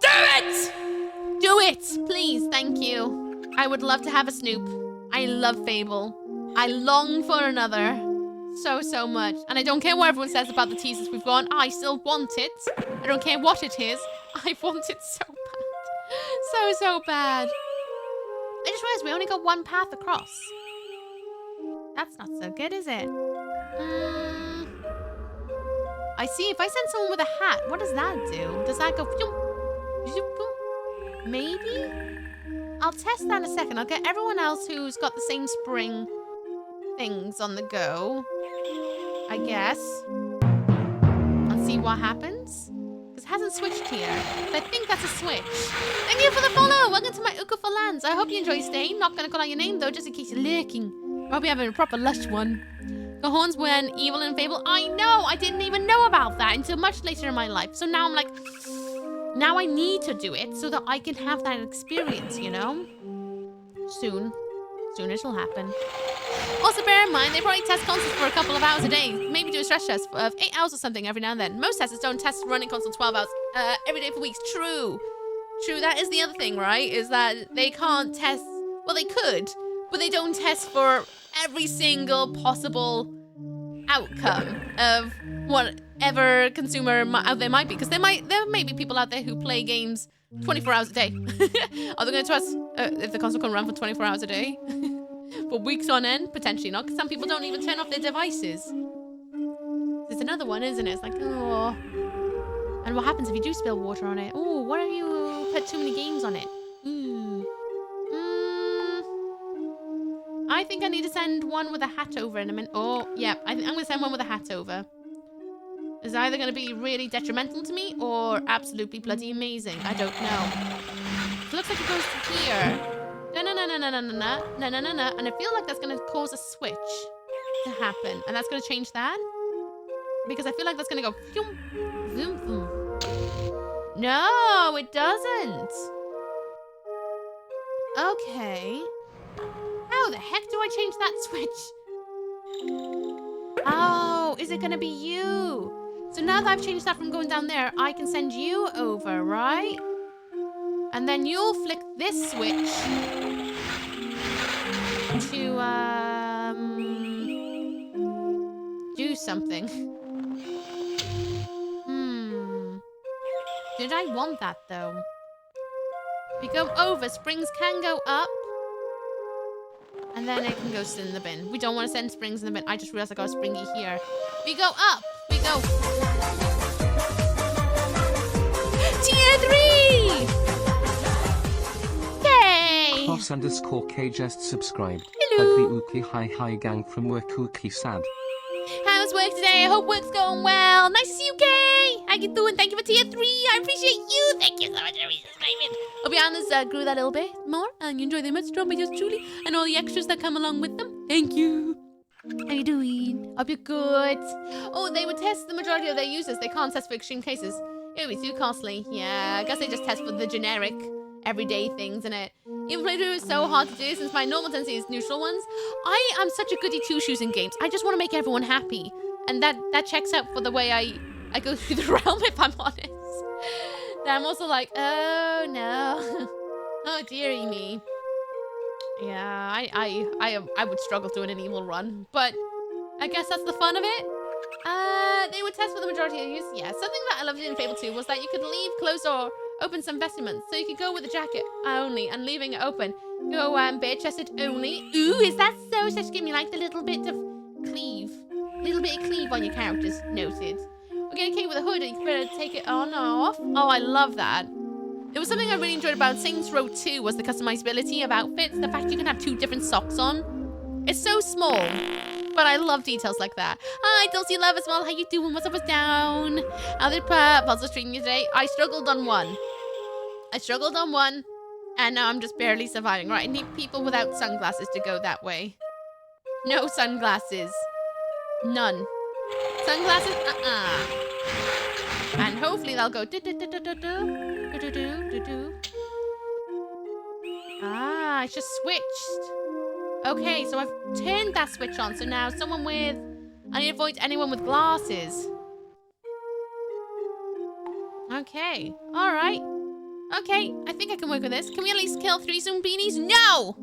Do it! Do it! Please, thank you. I would love to have a Snoop. I love Fable. I long for another. So much. And I don't care what everyone says about the teasers we've gone. I still want it. I don't care what it is. I want it so bad. So bad. I just realized we only got one path across. That's not so good, is it? I see. If I send someone with a hat, what does that do? Does that go... Maybe? I'll test that in a second. I'll get everyone else who's got the same spring things on the go, I guess, and see what happens. Because it hasn't switched here. But I think that's a switch. Thank you for the follow. Welcome to my Uka for Lands. I hope you enjoy staying. Not going to call out your name, though, just in case you're lurking. I hope you're having a proper lush one. The horns when evil and Fable. I know. I didn't even know about that until much later in my life. So now I'm like... Now I need to do it so that I can have that experience, you know? Soon. Soon it'll happen. Also, bear in mind, they probably test consoles for a couple of hours a day. Maybe do a stress test of 8 hours or something every now and then. Most testers don't test running console 12 hours every day for weeks. True. True, that is the other thing, right? Is that they can't test... Well, they could, but they don't test for every single possible outcome of whatever consumer out there might be. Because there may be people out there who play games 24 hours a day. Are they going to test if the console can run for 24 hours a day? For weeks on end? Potentially not, because some people don't even turn off their devices. There's another one, isn't it? It's like, oh. And what happens if you do spill water on it? Oh, what if you put too many games on it? I think I need to send one with a hat over in a minute. Oh, yeah, I think I'm going to send one with a hat over. It's either going to be really detrimental to me or absolutely bloody amazing. I don't know. It looks like it goes to here. And I feel like that's going to cause a switch to happen. And that's going to change that. Because I feel like that's going to go... Zoom, zoom. No, it doesn't. Okay. How the heck do I change that switch? Oh, is it going to be you? So now that I've changed that from going down there, I can send you over, right? And then you'll flick this switch to, do something. Did I want that, though? If you go over, springs can go up. And then it can go sit in the bin. We don't want to send springs in the bin. I just realized I got a springy here. We go up. We go. Tier 3! Yay! Cross_K just subscribed. Hello. Ugly Ookie hi gang from work Ookie sad. How's work today? I hope work's going well. Nice to see you, Kay. How you doing? Thank you for tier 3. I appreciate you. Thank you so much for resubscribing. Hope your honors grew that a little bit more and you enjoy them much. Drawn by yours truly and all the extras that come along with them. Thank you. How you doing? Hope you're good. Oh, they would test the majority of their users. They can't test for extreme cases. It would be too costly. Yeah, I guess they just test for the generic everyday things in it. Even playthrough is so hard to do since my normal tendency is neutral ones. I am such a goody two-shoes in games. I just want to make everyone happy. And that checks out for the way I go through the realm, if I'm honest. Then I'm also like, oh no. Oh dearie me. Yeah, I would struggle doing an evil run. But I guess that's the fun of it. They would test for the majority of use. Yeah, something that I loved in Fable 2 was that you could leave closed or open some vestments. So you could go with a jacket only and leaving it open. Go bare-chested only. Ooh, is that so? Such give me like the little bit of cleave. Little bit of cleave on your characters. Noted. We're getting a cake with a hood and you can better take it on or off. Oh, I love that. There was something I really enjoyed about Saints Row 2 was the customizability of outfits. The fact you can have 2 different socks on. It's so small. But I love details like that. Hi, Dulcie Love as well. How you doing? What's up, what's down? How did puzzles treating you today? I struggled on one. And now I'm just barely surviving. Right, I need people without sunglasses to go that way. No sunglasses. None. Sunglasses? And hopefully they'll go Ah, it's just switched. Okay, so I've turned that switch on. So now someone with... I need to avoid anyone with glasses. Okay. All right. Okay, I think I can work with this. Can we at least kill 3 Zoombinis? No!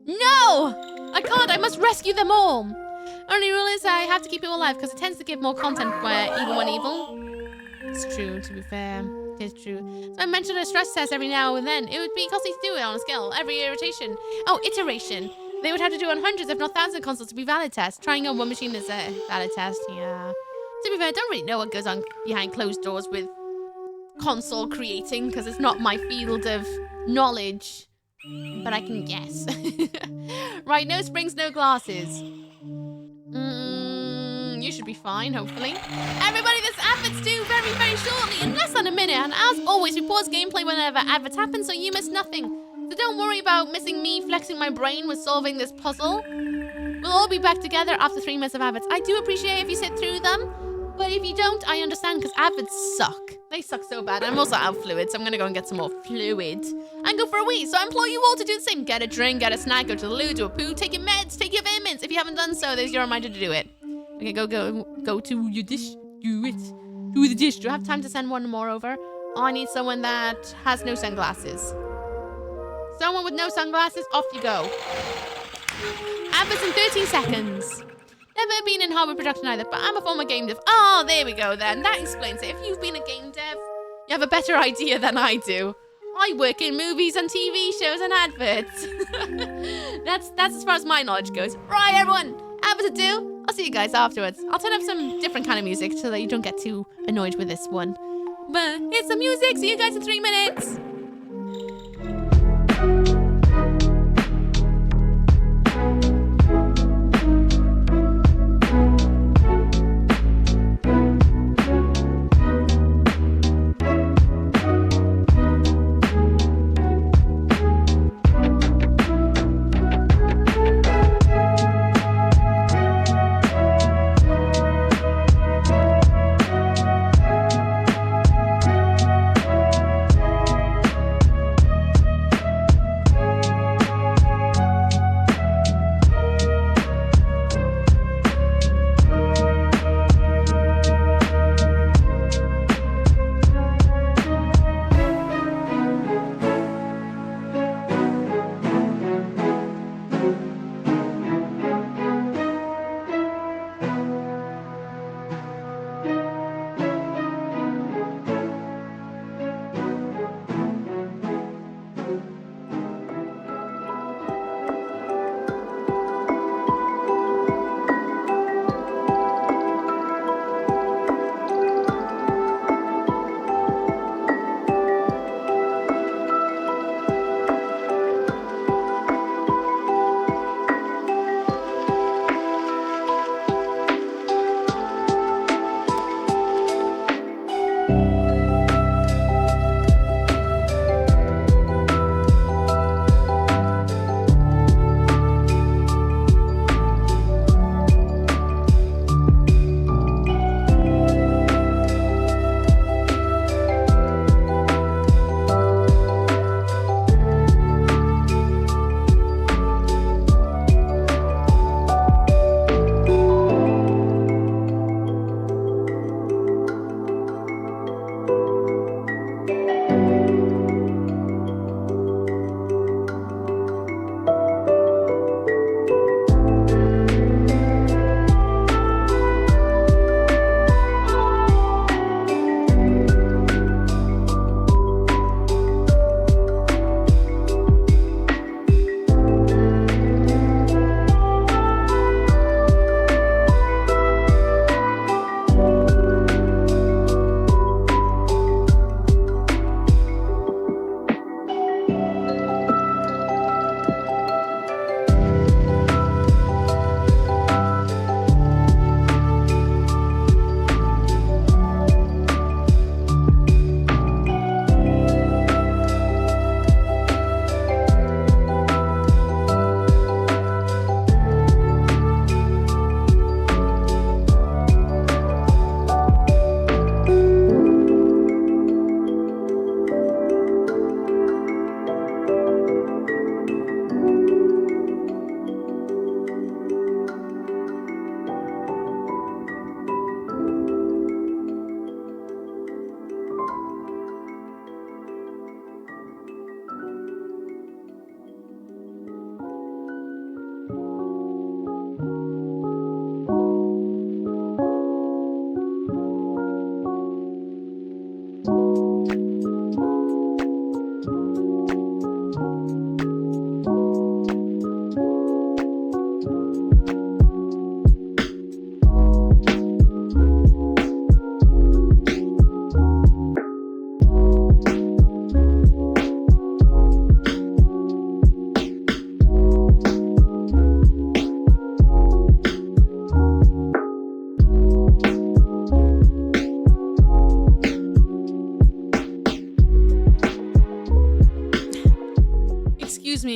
No! I can't. I must rescue them all. Only rule is I have to keep it alive because it tends to give more content even when evil. It's true, to be fair. It is true. So I mentioned a stress test every now and then. It would be costly to do it on a scale. Every iteration. Oh, iteration. They would have to do on hundreds, if not thousands of consoles to be valid test. Trying on one machine is a valid test, yeah. To be fair, I don't really know what goes on behind closed doors with console creating because it's not my field of knowledge. But I can guess. Right, no springs, no glasses. You should be fine, hopefully. Everybody, this advert's due very, very shortly, in less than a minute. And as always, we pause gameplay whenever adverts happen, so you miss nothing. So don't worry about missing me flexing my brain with solving this puzzle. We'll all be back together after 3 minutes of adverts. I do appreciate if you sit through them, but if you don't, I understand, because adverts suck. They suck so bad. I'm also out of fluid, so I'm going to go and get some more fluid and go for a wee. So I implore you all to do the same. Get a drink, get a snack, go to the loo, do a poo, take your meds, take your vitamins. If you haven't done so, there's your reminder to do it. Okay, go to your dish. Do it. Do the dish. Do you have time to send one more over? Oh, I need someone that has no sunglasses. Someone with no sunglasses, off you go. Adverts in 13 seconds. Never been in hardware production either, but I'm a former game dev. Oh, there we go then. That explains it. If you've been a game dev, you have a better idea than I do. I work in movies and TV shows and adverts. That's as far as my knowledge goes. Right, everyone. Adverts are due. I'll see you guys afterwards. I'll turn up some different kind of music so that you don't get too annoyed with this one. But here's the music. See you guys in 3 minutes.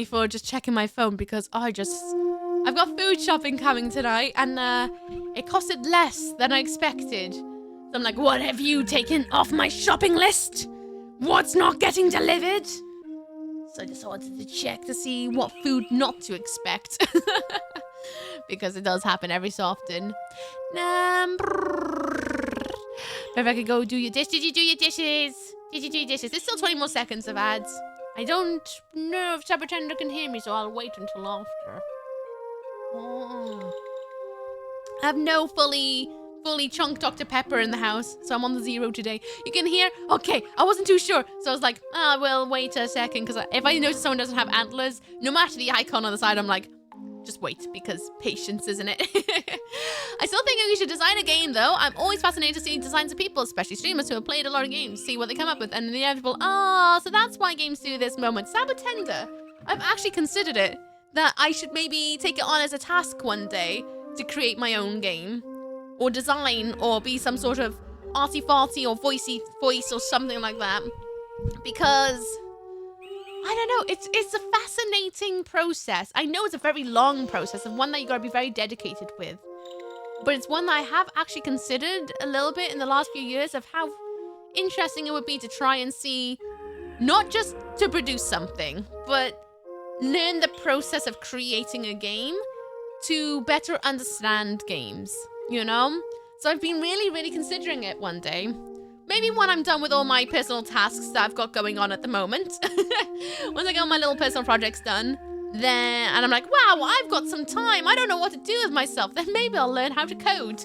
me for just checking my phone because I've got food shopping coming tonight and it costed less than I expected. So I'm like, what have you taken off my shopping list? What's not getting delivered? So I decided to check to see what food not to expect. Because it does happen every so often. Maybe I could go do your dish. Did you do your dishes? Did you do your dishes? There's still 20 more seconds of ads. I don't know if Sabatender can hear me, so I'll wait until after. Oh. I have no fully chunk Dr. Pepper in the house, so I'm on the 0 today. You can hear? Okay, I wasn't too sure. So I was like, we'll wait a second, because if I notice someone doesn't have antlers, no matter the icon on the side, I'm like, just wait, because patience, isn't it? I still think we should design a game, though. I'm always fascinated to see designs of people, especially streamers who have played a lot of games, see what they come up with, and the inevitable, so that's why games do this moment. Sabatender, I've actually considered it, that I should maybe take it on as a task one day to create my own game, or design, or be some sort of arty-farty or voicey voice or something like that, because I don't know, it's a fascinating process. I know it's a very long process and one that you gotta be very dedicated with. But it's one that I have actually considered a little bit in the last few years of how interesting it would be to try and see, not just to produce something, but learn the process of creating a game to better understand games, you know? So I've been really considering it one day. Maybe when I'm done with all my personal tasks that I've got going on at the moment. Once I get all my little personal projects done, and I'm like, wow, I've got some time. I don't know what to do with myself. Then maybe I'll learn how to code.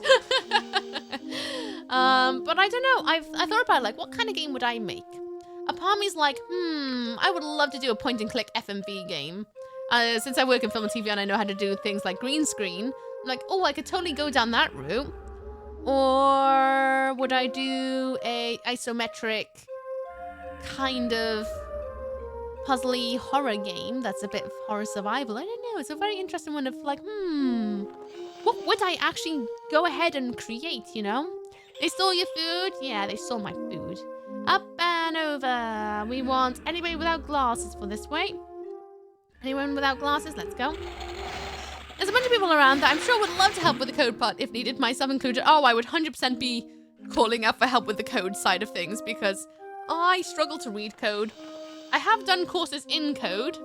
But I don't know. I thought about like, what kind of game would I make? A part of me's like, I would love to do a point and click FMV game. Since I work in film and TV and I know how to do things like green screen, I'm like, oh, I could totally go down that route. Or would I do a isometric kind of puzzly horror game that's a bit of horror survival? I don't know. It's a very interesting one of like, what would I actually go ahead and create, you know? They stole your food? Yeah, they stole my food. Up and over. We want anybody without glasses for this way. Anyone without glasses? Let's go. There's a bunch of people around that I'm sure would love to help with the code part if needed, myself included. Oh, I would 100% be calling out for help with the code side of things because I struggle to read code. I have done courses in code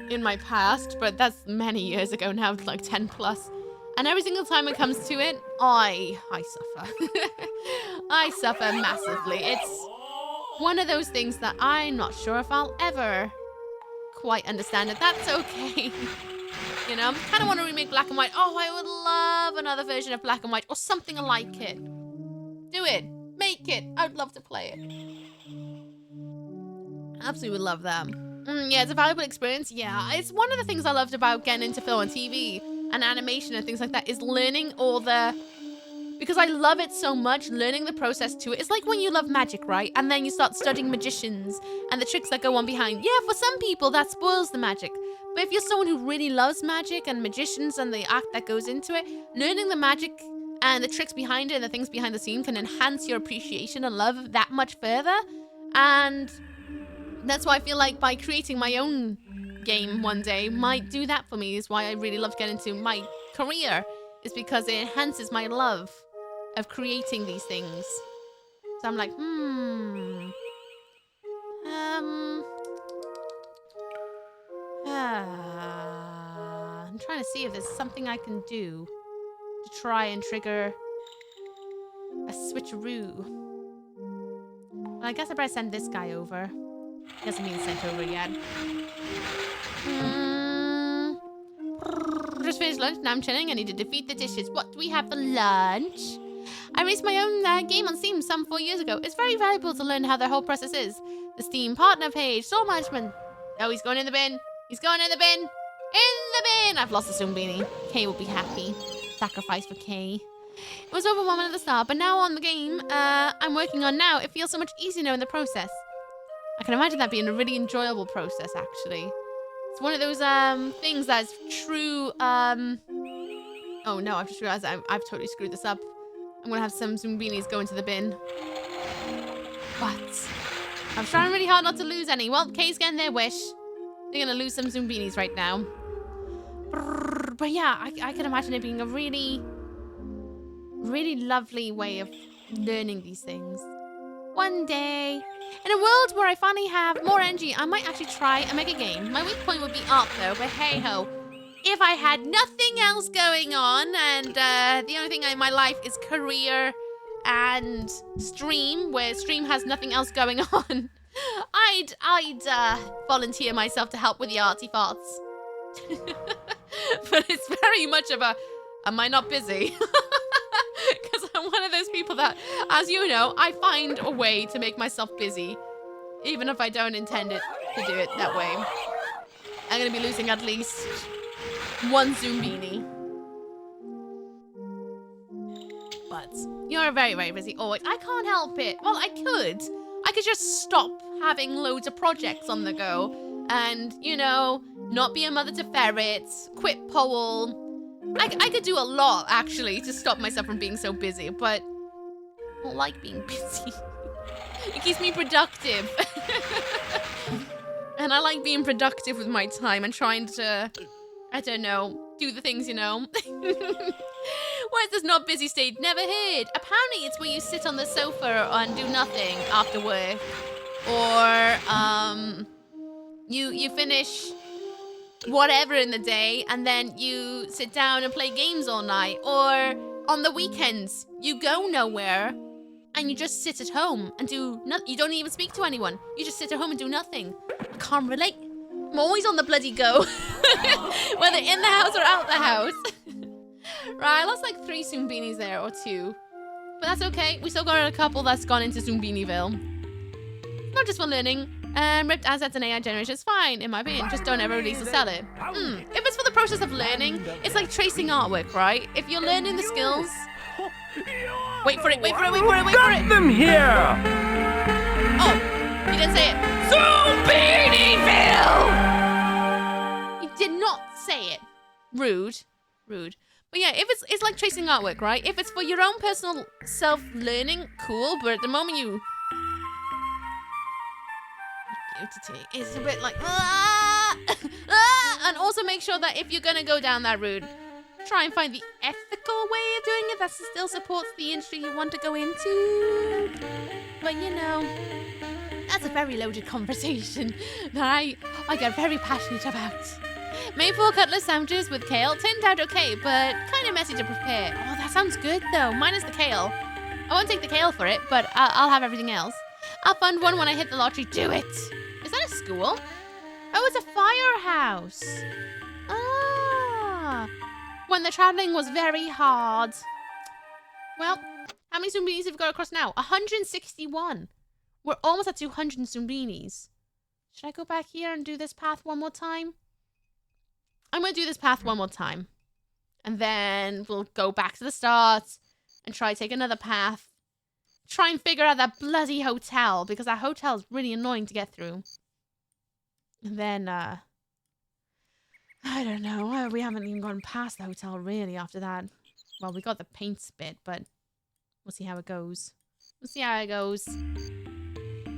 in my past, but that's many years ago now, like 10 plus. And every single time it comes to it, I suffer. I suffer massively. It's one of those things that I'm not sure if I'll ever quite understand it. That's okay. You know, I kind of want to remake Black and White. Oh, I would love another version of Black and White or something like it. Do it. Make it. I'd love to play it. Absolutely would love that. Yeah, it's a valuable experience. Yeah, it's one of the things I loved about getting into film and TV and animation and things like that is learning all the... Because I love it so much, learning the process to it. It's like when you love magic, right? And then you start studying magicians and the tricks that go on behind. Yeah, for some people, that spoils the magic. But if you're someone who really loves magic and magicians and the act that goes into it, learning the magic and the tricks behind it and the things behind the scene can enhance your appreciation and love that much further. And that's why I feel like by creating my own game one day might do that for me. Is why I really love to get into my career, is because it enhances my love of creating these things. So I'm like, I'm trying to see if there's something I can do to try and trigger a switcheroo. Well, I guess I better send this guy over. Doesn't mean sent over yet. Just finished lunch, now I'm chilling. I need to defeat the dishes. What do we have for lunch? I released my own game on Steam some 4 years ago. It's very valuable to learn how their whole process is. The Steam partner page, store management. Oh, he's going in the bin. He's going in the bin. In the bin. I've lost a Zoombini. Kay will be happy. Sacrifice for Kay. It was overwhelming at the start, but now on the game I'm working on now, it feels so much easier knowing the process. I can imagine that being a really enjoyable process, actually. It's one of those things that's true. Oh no, I've just realized I've totally screwed this up. I'm gonna have some Zoombinis go into the bin. But I'm trying really hard not to lose any. Well, Kay's getting their wish. They're gonna lose some Zoombinis right now. But yeah, I can imagine it being a really, really lovely way of learning these things. One day, in a world where I finally have more energy, I might actually try and make a game. My weak point would be art though, but hey ho. If I had nothing else going on and the only thing in my life is career and stream, where stream has nothing else going on, I'd volunteer myself to help with the artsy farts. But it's very much of a, am I not busy? Because I'm one of those people that, as you know, I find a way to make myself busy, even if I don't intend it to do it that way. I'm going to be losing at least one Zoombini. But you're very, very busy always. I can't help it. Well, I could. I could just stop having loads of projects on the go and, you know, not be a mother to ferrets, quit pole. I could do a lot, actually, to stop myself from being so busy, but I don't like being busy. It keeps me productive. And I like being productive with my time and trying to, I don't know, do the things, you know. Where's this not busy state? Never heard. Apparently it's where you sit on the sofa and do nothing after work. Or you finish whatever in the day and then you sit down and play games all night. Or on the weekends, you go nowhere and you just sit at home and do nothing. You don't even speak to anyone. You just sit at home and do nothing. I can't relate. I'm always on the bloody go. Whether in the house or out the house. Right, I lost like 3 Zoombinis there, or 2. But that's okay. We still got a couple that's gone into Zoombiniville. Not just for learning. Ripped assets and AI generation is fine, in my opinion. Just don't ever release or sell it. If it's for the process of learning, it's like tracing artwork, right? If you're learning the skills... Wait for it, wait for it, wait for it, wait for it! Got them here! Oh, you didn't say it. Zoombinisville! You did not say it. Rude. Rude. But yeah, if it's like tracing artwork, right? If it's for your own personal self-learning, cool. But at the moment you... It's a bit like... And also make sure that if you're going to go down that route, try and find the ethical way of doing it that still supports the industry you want to go into. But you know, that's a very loaded conversation that I get very passionate about. Maple cutlet sandwiches with kale turned out okay, but kind of messy to prepare. Oh, that sounds good though, minus the kale. I won't take the kale for it, but I'll have everything else. I'll fund one when I hit the lottery. Do it. Is that a school? Oh, it's a firehouse. Ah. When the traveling was very hard. Well, how many Zoombinis have we got across now? 161. We're almost at 200 Zoombinis. Should I go back here and do this path one more time? I'm going to do this path one more time. And then we'll go back to the start and try to take another path. Try and figure out that bloody hotel, because that hotel is really annoying to get through. And then, I don't know. We haven't even gone past the hotel, really, after that. Well, we got the paints bit, but we'll see how it goes. We'll see how it goes.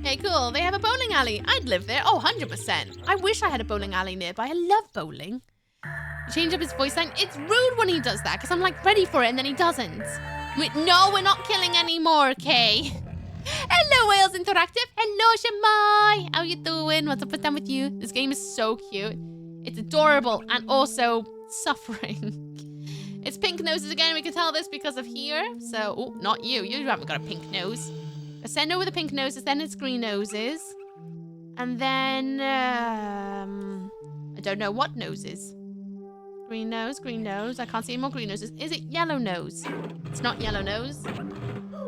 Hey, cool. They have a bowling alley. I'd live there. Oh, 100%. I wish I had a bowling alley nearby. I love bowling. Change up his voice line. It's rude when he does that, because I'm, like, ready for it, and then he doesn't. Wait, no, we're not killing anymore, okay? Hello, Wales Interactive. Hello, Shamai. How you doing? What's up with them with you? This game is so cute. It's adorable and also suffering. It's pink noses again. We can tell this because of here. So, oh, not you. You haven't got a pink nose. Ascendo with the pink noses, then it's green noses. And then, I don't know what noses. Green nose, green nose. I can't see any more green noses. Is it yellow nose? It's not yellow nose.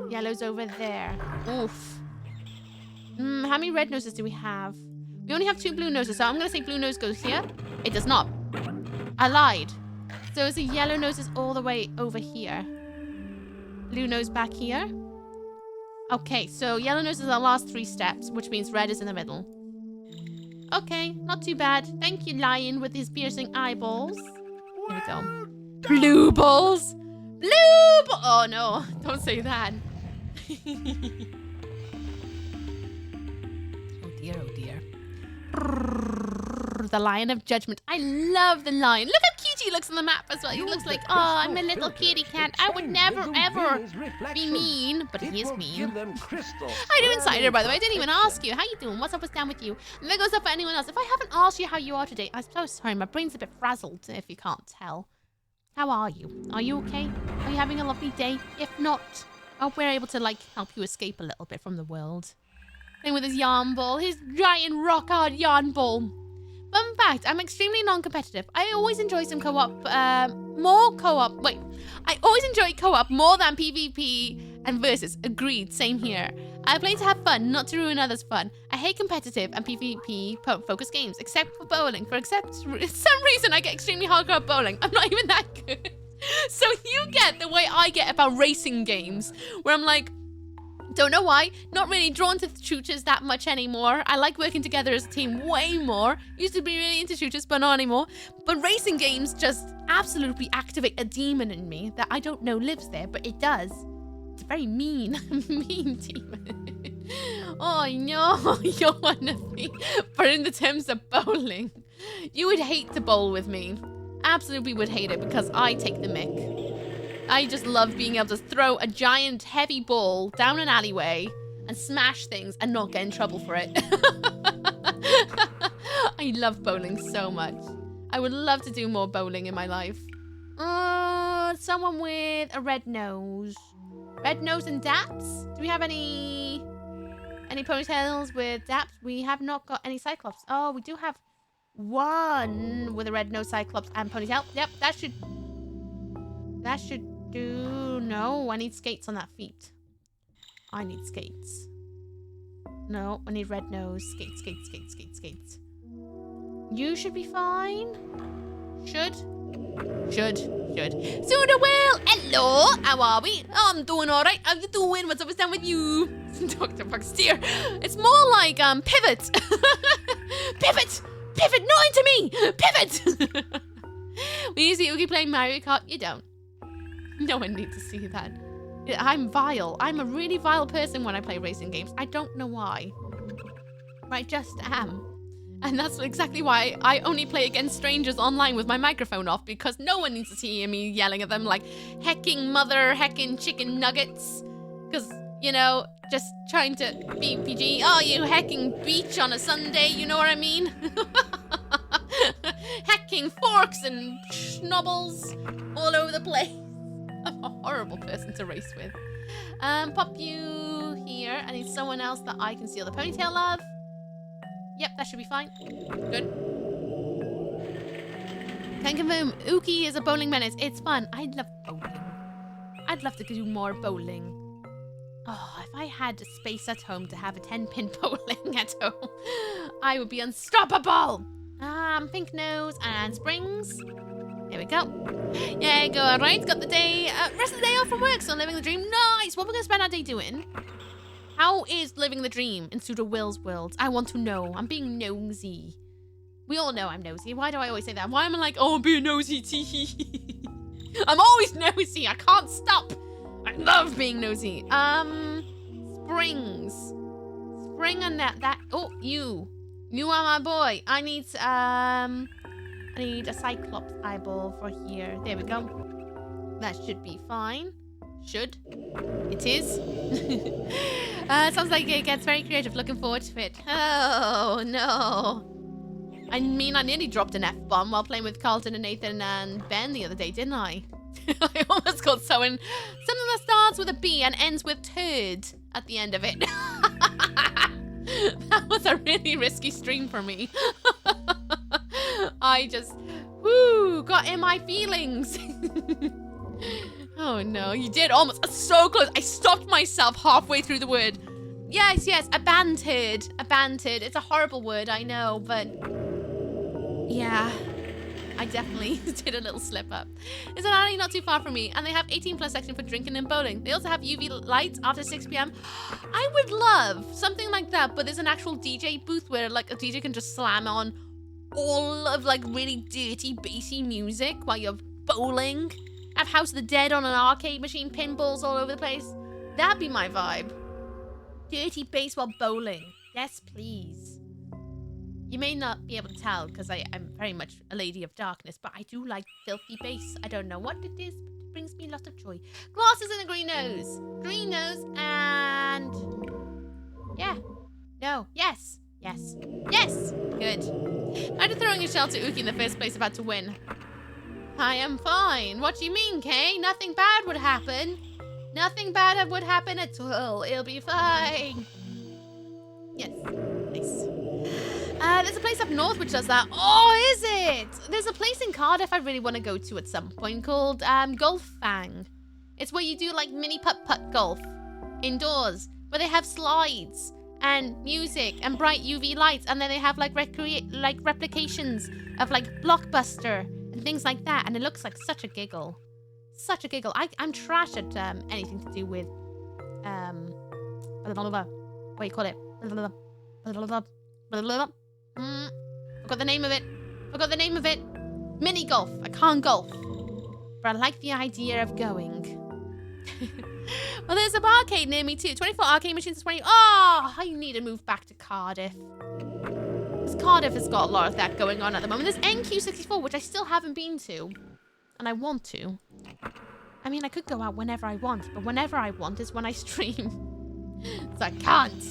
Yellow's over there. Oof. How many red noses do we have? We only have 2 blue noses, so I'm going to say blue nose goes here. It does not. I lied. So is the yellow noses all the way over here? Blue nose back here? Okay, so yellow nose is our last 3 steps, which means red is in the middle. Okay, not too bad. Thank you, lion, with his piercing eyeballs. Here we go. Blue balls! Blue balls! Oh, no. Don't say that. Oh, dear, oh, dear. the Lion of Judgment. I love the lion. Look how cute he looks on the map as well. He looks like, oh, I'm a little kitty cat. I would never, ever be mean. But he is mean. How you doing, Cider, by the way? I didn't even ask you. How you doing? What's up, what's down with you? And that goes up for anyone else. If I haven't asked you how you are today, I'm so sorry. My brain's a bit frazzled, if you can't tell. How are you? Are you okay? Are you having a lovely day? If not, I hope we're able to, like, help you escape a little bit from the world. Playing with his yarn ball, his giant rock-hard yarn ball. Fun fact, I'm extremely non-competitive. I always enjoy some co-op, I always enjoy co-op more than PvP and versus. Agreed, same here. I play to have fun, not to ruin others' fun. I hate competitive and PvP-focused games, except for bowling. For some reason, I get extremely hardcore at bowling. I'm not even that good. So you get the way I get about racing games, where I'm like, don't know why, not really drawn to shooters that much anymore. I like working together as a team way more. Used to be really into shooters, but not anymore. But racing games just absolutely activate a demon in me that I don't know lives there, but it does. It's a very mean, mean demon. Oh no, you're one of me. But in the terms of bowling, you would hate to bowl with me. Absolutely would hate it because I take the mick. I just love being able to throw a giant heavy ball down an alleyway and smash things and not get in trouble for it. I love bowling so much. I would love to do more bowling in my life. Someone with a red nose. Red nose and daps? Do we have any ponytails with daps? We have not got any cyclops. Oh, we do have one with a red nose, cyclops, and ponytail. Yep, that should do. No, I need skates on that feet. I need skates. No, I need red nose. Skates, skates, skates, skates, skates. You should be fine. Should. Suda Will, hello. How are we? Oh, I'm doing all right. How you doing? What's up down with you? Dr. Bucksteer. It's more like pivot. Pivot, not into me. Pivot. We used to Oogie playing Mario Kart. You don't. No one needs to see that. I'm vile. I'm a really vile person when I play racing games. I don't know why. I just am. And that's exactly why I only play against strangers online with my microphone off, because no one needs to hear me yelling at them like hecking mother, hecking chicken nuggets. Because, you know, just trying to be PG. Oh, you hecking beach on a Sunday, you know what I mean? Hecking forks and schnobbles all over the place. I'm a horrible person to race with. Pop you here. I need someone else that I can steal the ponytail of. Yep, that should be fine. Good. Can confirm, Uki is a bowling menace. It's fun. I love bowling. I'd love to do more bowling. Oh, if I had space at home to have a 10-pin bowling at home, I would be unstoppable. Pink nose and springs. Here we go. Yeah, go all right. Got the day, rest of the day off from work, so living the dream. Nice. What we're gonna spend our day doing? How is living the dream in Suda Will's world? I want to know. I'm being nosy. We all know I'm nosy. Why do I always say that? Why am I like, oh, I'm being nosy? I'm always nosy. I can't stop. I love being nosy. Springs. Spring and that. Oh, you. You are my boy. I need a cyclops eyeball for here. There we go. That should be fine. Should. It is. Sounds like it gets very creative. Looking forward to it. Oh, no. I mean, I nearly dropped an F-bomb while playing with Carlton and Nathan and Ben the other day, didn't I? I almost called something that starts with a B and ends with turd at the end of it. That was a really risky stream for me. I just, got in my feelings. Oh no, you did almost, so close. I stopped myself halfway through the word. Yes, abandoned. Abandoned. It's a horrible word, I know, but yeah, I definitely did a little slip up. It's an alley not too far from me, and they have 18+ section for drinking and bowling. They also have UV lights after 6 p.m. I would love something like that, but there's an actual DJ booth where like a DJ can just slam on all of like really dirty, bassy music while you're bowling. Have House of the Dead on an arcade machine, pinballs all over the place. That'd be my vibe. Dirty bass while bowling. Yes, please. You may not be able to tell because I'm very much a lady of darkness, but I do like filthy bass. I don't know what it is, but it brings me a lot of joy. Glasses and a green nose. Green nose and... yeah. No. Yes. Yes. Yes. Good. After throwing a shell to Uki in the first place, about to win. I am fine. What do you mean, Kay? Nothing bad would happen. Nothing bad would happen at all. It'll be fine. Yes. Nice. There's a place up north which does that. Oh, is it? There's a place in Cardiff I really want to go to at some point called Golf Fang. It's where you do like mini putt-putt golf indoors, where they have slides and music and bright UV lights, and then they have like replications of like Blockbuster and things like that, and it looks like such a giggle. Such a giggle. I'm trash at anything to do with what do you call it? Forgot the name of it. Forgot the name of it. Mini golf. I can't golf, but I like the idea of going. Well, there's an arcade near me too. 24 arcade machines. 20. Oh, I need to move back to Cardiff. Because Cardiff has got a lot of that going on at the moment. There's NQ64, which I still haven't been to, and I want to. I mean, I could go out whenever I want, but whenever I want is when I stream. So I can't.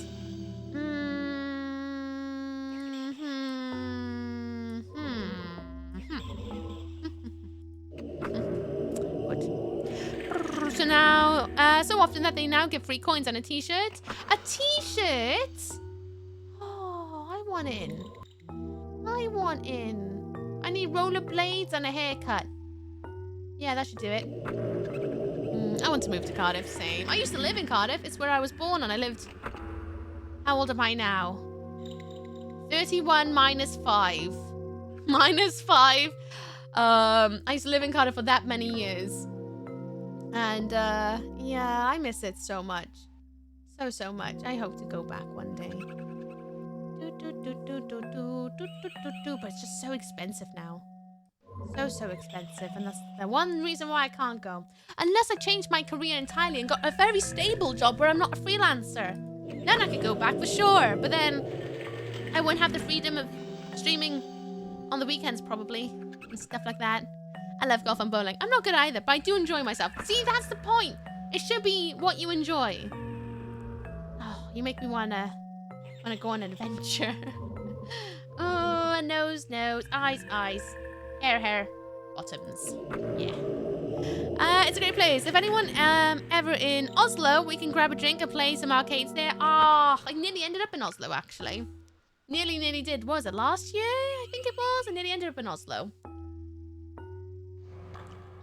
So now, so often that they now give free coins and a t-shirt. A t-shirt? Oh, I want in. I want in. I need rollerblades and a haircut. Yeah, that should do it. I want to move to Cardiff, same. I used to live in Cardiff. It's where I was born and I lived... How old am I now? 31 minus 5. Minus 5. I used to live in Cardiff for that many years. And, yeah, I miss it so much. So much. I hope to go back one day. But it's just so expensive now. So expensive. And that's the one reason why I can't go. Unless I change my career entirely and got a very stable job where I'm not a freelancer. Then I could go back for sure. But then I won't have the freedom of streaming on the weekends probably. And stuff like that. I love golf and bowling. I'm not good either, but I do enjoy myself. See, that's the point. It should be what you enjoy. Oh, you make me wanna go on an adventure. Oh, nose, eyes, hair, bottoms. Yeah. It's a great place. If anyone ever in Oslo, we can grab a drink and play some arcades there. Ah, I nearly ended up in Oslo actually. Nearly did. Was it last year? I think it was. I nearly ended up in Oslo.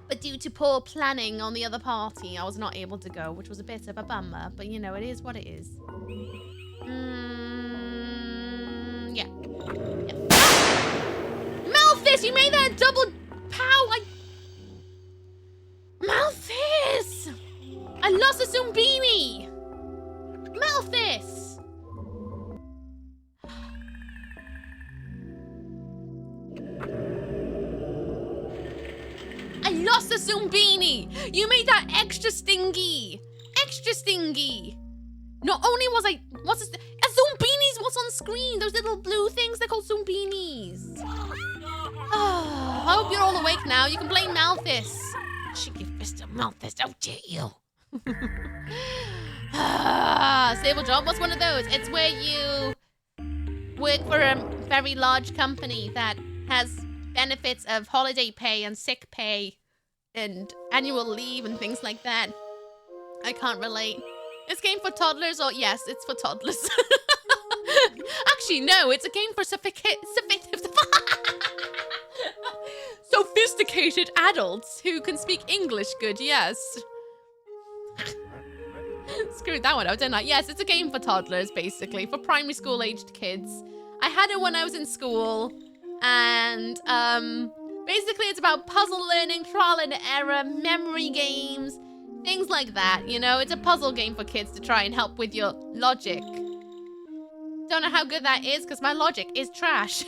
But due to poor planning on the other party, I was not able to go, which was a bit of a bummer. But, you know, it is what it is. Yeah. Malthus, you made that a double pow! Malthus! I lost a Zombini! Malthus! I lost a Zombini! You made that extra stingy! Extra stingy! Not only was I... What's this? A Zoombinis! What's on screen? Those little blue things, they're called Zoombinis. Oh, I hope you're all awake now. You can blame Malthus. Cheeky fist of Malthus, how dare you? Stable job? What's one of those? It's where you work for a very large company that has benefits of holiday pay and sick pay and annual leave and things like that. I can't relate. This game for toddlers or... Yes, it's for toddlers. Actually, no, it's a game for sophisticated adults who can speak English good, yes. Screwed that one out, didn't I? Yes, it's a game for toddlers, basically, for primary school aged kids. I had it when I was in school, and basically it's about puzzle learning, trial and error, memory games, things like that, you know? It's a puzzle game for kids to try and help with your logic. Don't know how good that is, because my logic is trash.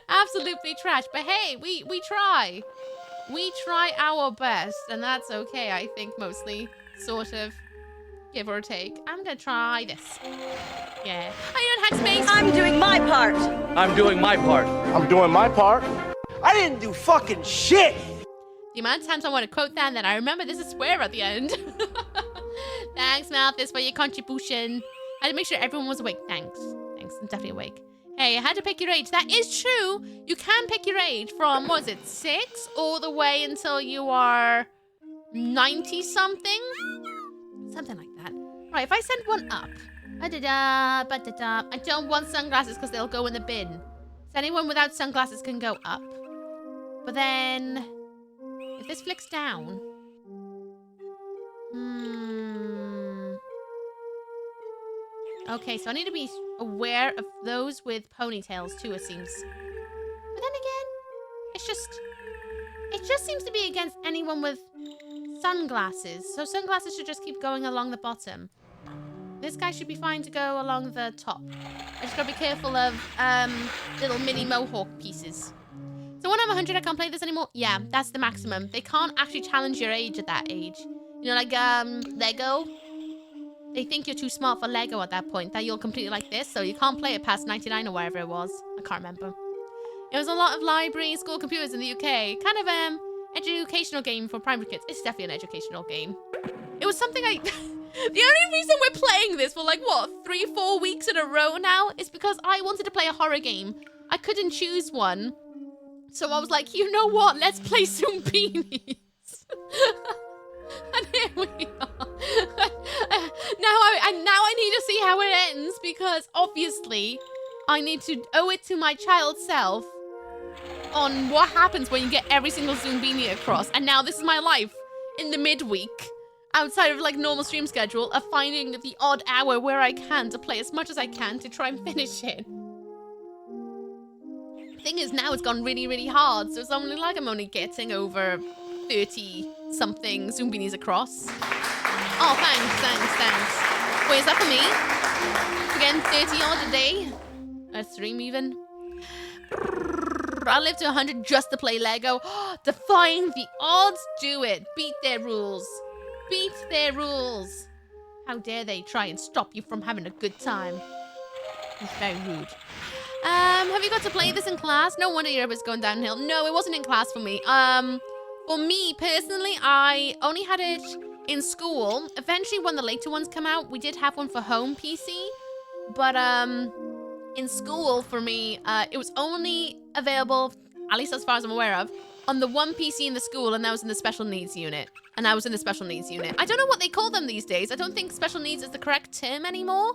Absolutely trash. But hey, we try. We try our best, and that's okay, I think, mostly. Sort of. give or take. I'm gonna try this. Yeah. I don't hack space. I'm doing my part. I'm doing my part. I'm doing my part. I didn't do fucking shit. The amount of times I want to quote that and then I remember there's a swear at the end. Thanks, Malthus, for your contribution. I had to make sure everyone was awake. Thanks. Thanks, I'm definitely awake. Hey, I had to pick your age. That is true. You can pick your age from, what is it, 6 all the way until you are 90-something? Something like that. Right, if I send one up. Ba-da-da, ba-da-da. I don't want sunglasses because they'll go in the bin. So anyone without sunglasses can go up. But then, if this flicks down... Okay, so I need to be aware of those with ponytails too, it seems. But then again, it just seems to be against anyone with sunglasses. So sunglasses should just keep going along the bottom. This guy should be fine to go along the top. I just gotta be careful of little mini mohawk pieces. So when I'm 100, I can't play this anymore? Yeah, that's the maximum. They can't actually challenge your age at that age. You know, like Lego. They think you're too smart for Lego at that point, that you'll complete it like this, so you can't play it past 99 or wherever it was. I can't remember. It was a lot of library, school computers in the UK. Kind of educational game for primary kids. It's definitely an educational game. It was something I... The only reason we're playing this for like, what, 3-4 weeks in a row now is because I wanted to play a horror game. I couldn't choose one. So I was like, you know what? Let's play Zoombinis. And here we are. Now I need to see how it ends because obviously I need to owe it to my child self on what happens when you get every single Zoombini across. And now this is my life in the midweek, outside of like normal stream schedule, of finding the odd hour where I can to play as much as I can to try and finish it. Thing is, now it's gone really, really hard, so it's only like I'm only getting over 30-something Zoombinis across. Oh, thanks. Wait, is that for me? Again, 30 odd a day? A stream even? I live to 100 just to play Lego. Defying the odds, do it. Beat their rules. Beat their rules. How dare they try and stop you from having a good time? It's very rude. Have you got to play this in class? No wonder your was going downhill. No, it wasn't in class for me. For me, personally, I only had it in school. Eventually, when the later ones come out, we did have one for home PC. But, in school, for me, it was only available, at least as far as I'm aware of, on the one PC in the school, and that was in the special needs unit. And I was in the special needs unit. I don't know what they call them these days. I don't think special needs is the correct term anymore.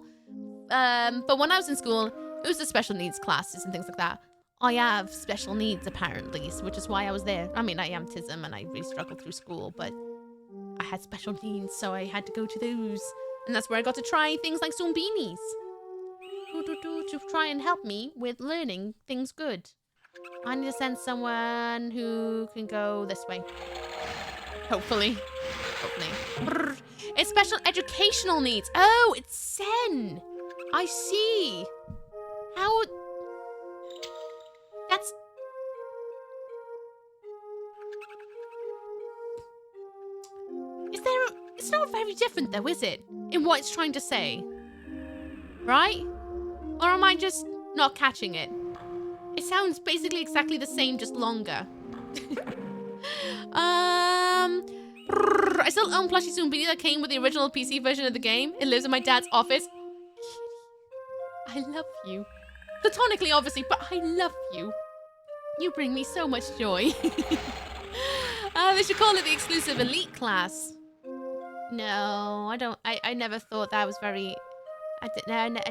But when I was in school, it was the special needs classes and things like that. I have special needs, apparently, which is why I was there. I mean, I am TISM, and I really struggled through school, but I had special needs, so I had to go to those. And that's where I got to try things like Zoombinis. To try and help me with learning things good. I need to send someone who can go this way. Hopefully. It's special educational needs. Oh, it's Sen. I see. How... That's... It's not very different though, is it? In what it's trying to say. Right? Or am I just not catching it? It sounds basically exactly the same, just longer. I still own plushie Zoombini that came with the original PC version of the game. It lives in my dad's office. I love you. Platonically, obviously, but I love you. You bring me so much joy. They should call it the exclusive elite class. No, I don't. I never thought that was very... I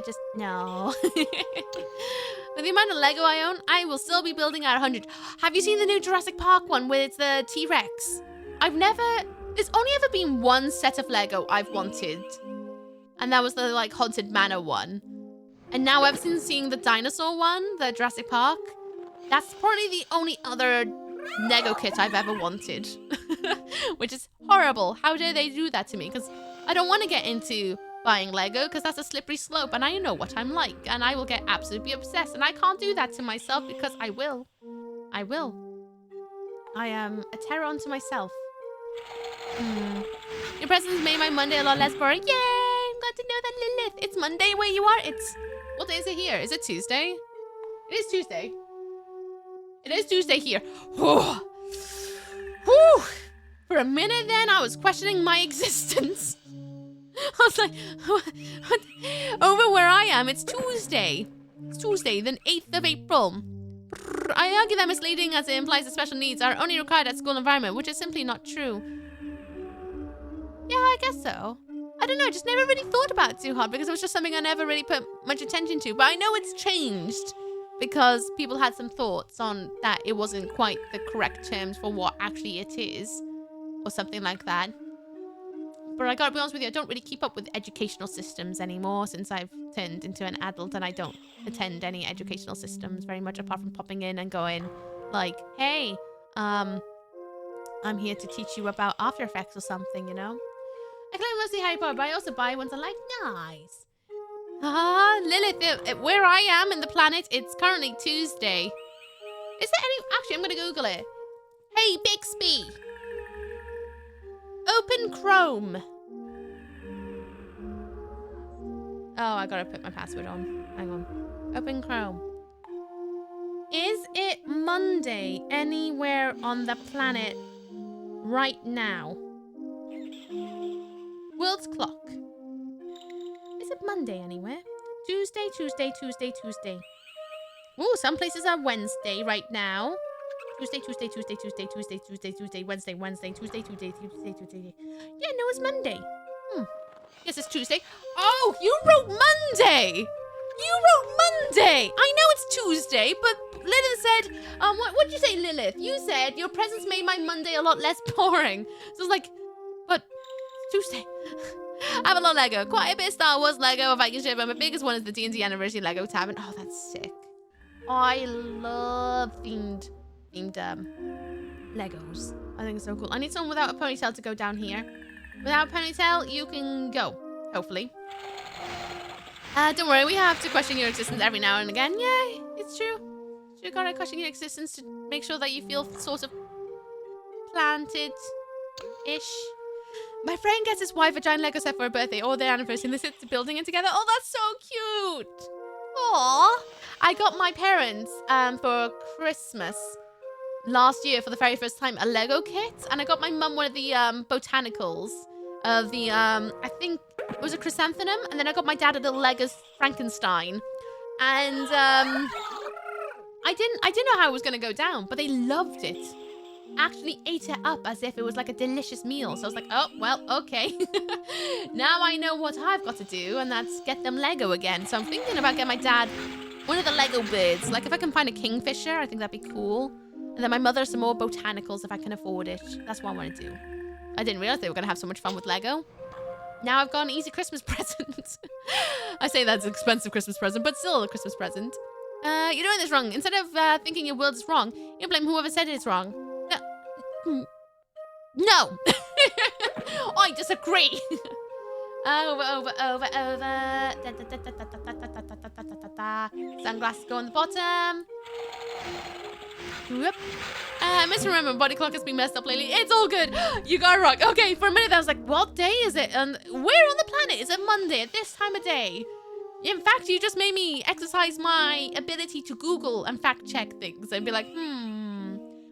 just... No. With the amount of Lego I own, I will still be building at 100. Have you seen the new Jurassic Park one where it's the T-Rex? There's only ever been one set of Lego I've wanted. And that was the, like, Haunted Manor one. And now ever since seeing the dinosaur one, the Jurassic Park, that's probably the only other Lego kit I've ever wanted. Which is horrible. How dare they do that to me? Because I don't want to get into buying Lego because that's a slippery slope and I know what I'm like and I will get absolutely obsessed and I can't do that to myself because I will. I am a terror unto myself. Your presents made my Monday a lot less boring. Yay! glad to know that, Lilith. It's Monday where you are. What day is it here? Is it Tuesday? It is Tuesday. It is Tuesday here. Whew. Whew. For a minute then, I was questioning my existence. I was like, what? Over where I am, it's Tuesday. It's Tuesday, the 8th of April. I argue that misleading as it implies that special needs are only required at school environment, which is simply not true. Yeah, I guess so. I don't know, I just never really thought about it too hard because it was just something I never really put much attention to. But I know it's changed because people had some thoughts on that it wasn't quite the correct terms for what actually it is or something like that. But I gotta be honest with you, I don't really keep up with educational systems anymore since I've turned into an adult, and I don't attend any educational systems very much apart from popping in and going like, hey, I'm here to teach you about After Effects or something, you know? I claim mostly Harry Potter, but I also buy ones I like. Nice. Lilith, where I am in the planet, it's currently Tuesday. Is there any... Actually, I'm gonna Google it. Hey, Bixby. Open Chrome. Oh, I gotta put my password on. Hang on. Open Chrome. Is it Monday anywhere on the planet right now? World's clock. Is it Monday anywhere? Tuesday, Tuesday, Tuesday, Tuesday. Ooh, some places are Wednesday right now. Tuesday, Tuesday, Tuesday, Tuesday, Tuesday, Tuesday, Tuesday, Wednesday, Wednesday, Tuesday, Tuesday, Tuesday, Tuesday. Yeah, no, it's Monday. Yes, it's Tuesday. Oh, you wrote Monday. You wrote Monday. I know it's Tuesday, but Lilith said, what did you say, Lilith? You said your presence made my Monday a lot less boring. So I was like, but it's Tuesday. I have a lot of Lego. Quite a bit of Star Wars Lego, a Viking ship, but my biggest one is the D&D Anniversary Lego tab. And oh, that's sick. I love themed Legos. I think it's so cool. I need someone without a ponytail to go down here. Without a ponytail, you can go. Hopefully. Don't worry, we have to question your existence every now and again. Yay, it's true. You gotta question your existence to make sure that you feel sort of planted-ish. My friend gets his wife a giant Lego set for her birthday or their anniversary and they sit building it together. Oh, that's so cute. Aww. I got my parents for Christmas last year for the very first time a Lego kit, and I got my mum one of the botanicals of the I think it was a chrysanthemum, and then I got my dad a little Lego Frankenstein, and I didn't know how it was gonna go down, but they loved it. Actually ate it up as if it was like a delicious meal. So I was like, oh well, okay. Now I know what I've got to do, and that's get them Lego again. So I'm thinking about getting my dad one of the Lego birds. Like if I can find a kingfisher, I think that'd be cool. And then my mother some more botanicals if I can afford it. That's what I want to do. I didn't realize they were going to have so much fun with Lego. Now I've got an easy Christmas present. I say that's an expensive Christmas present, but still a Christmas present. You're doing this wrong. Instead of thinking your world is wrong, you blame whoever said it's wrong. No. I disagree. Over. Sunglasses go on the bottom. Whoop. Misremember, body clock has been messed up lately. It's all good. You got it wrong. Okay, for a minute I was like, what day is it? And where on the planet is it Monday at this time of day? In fact, you just made me exercise my ability to Google and fact check things and be like,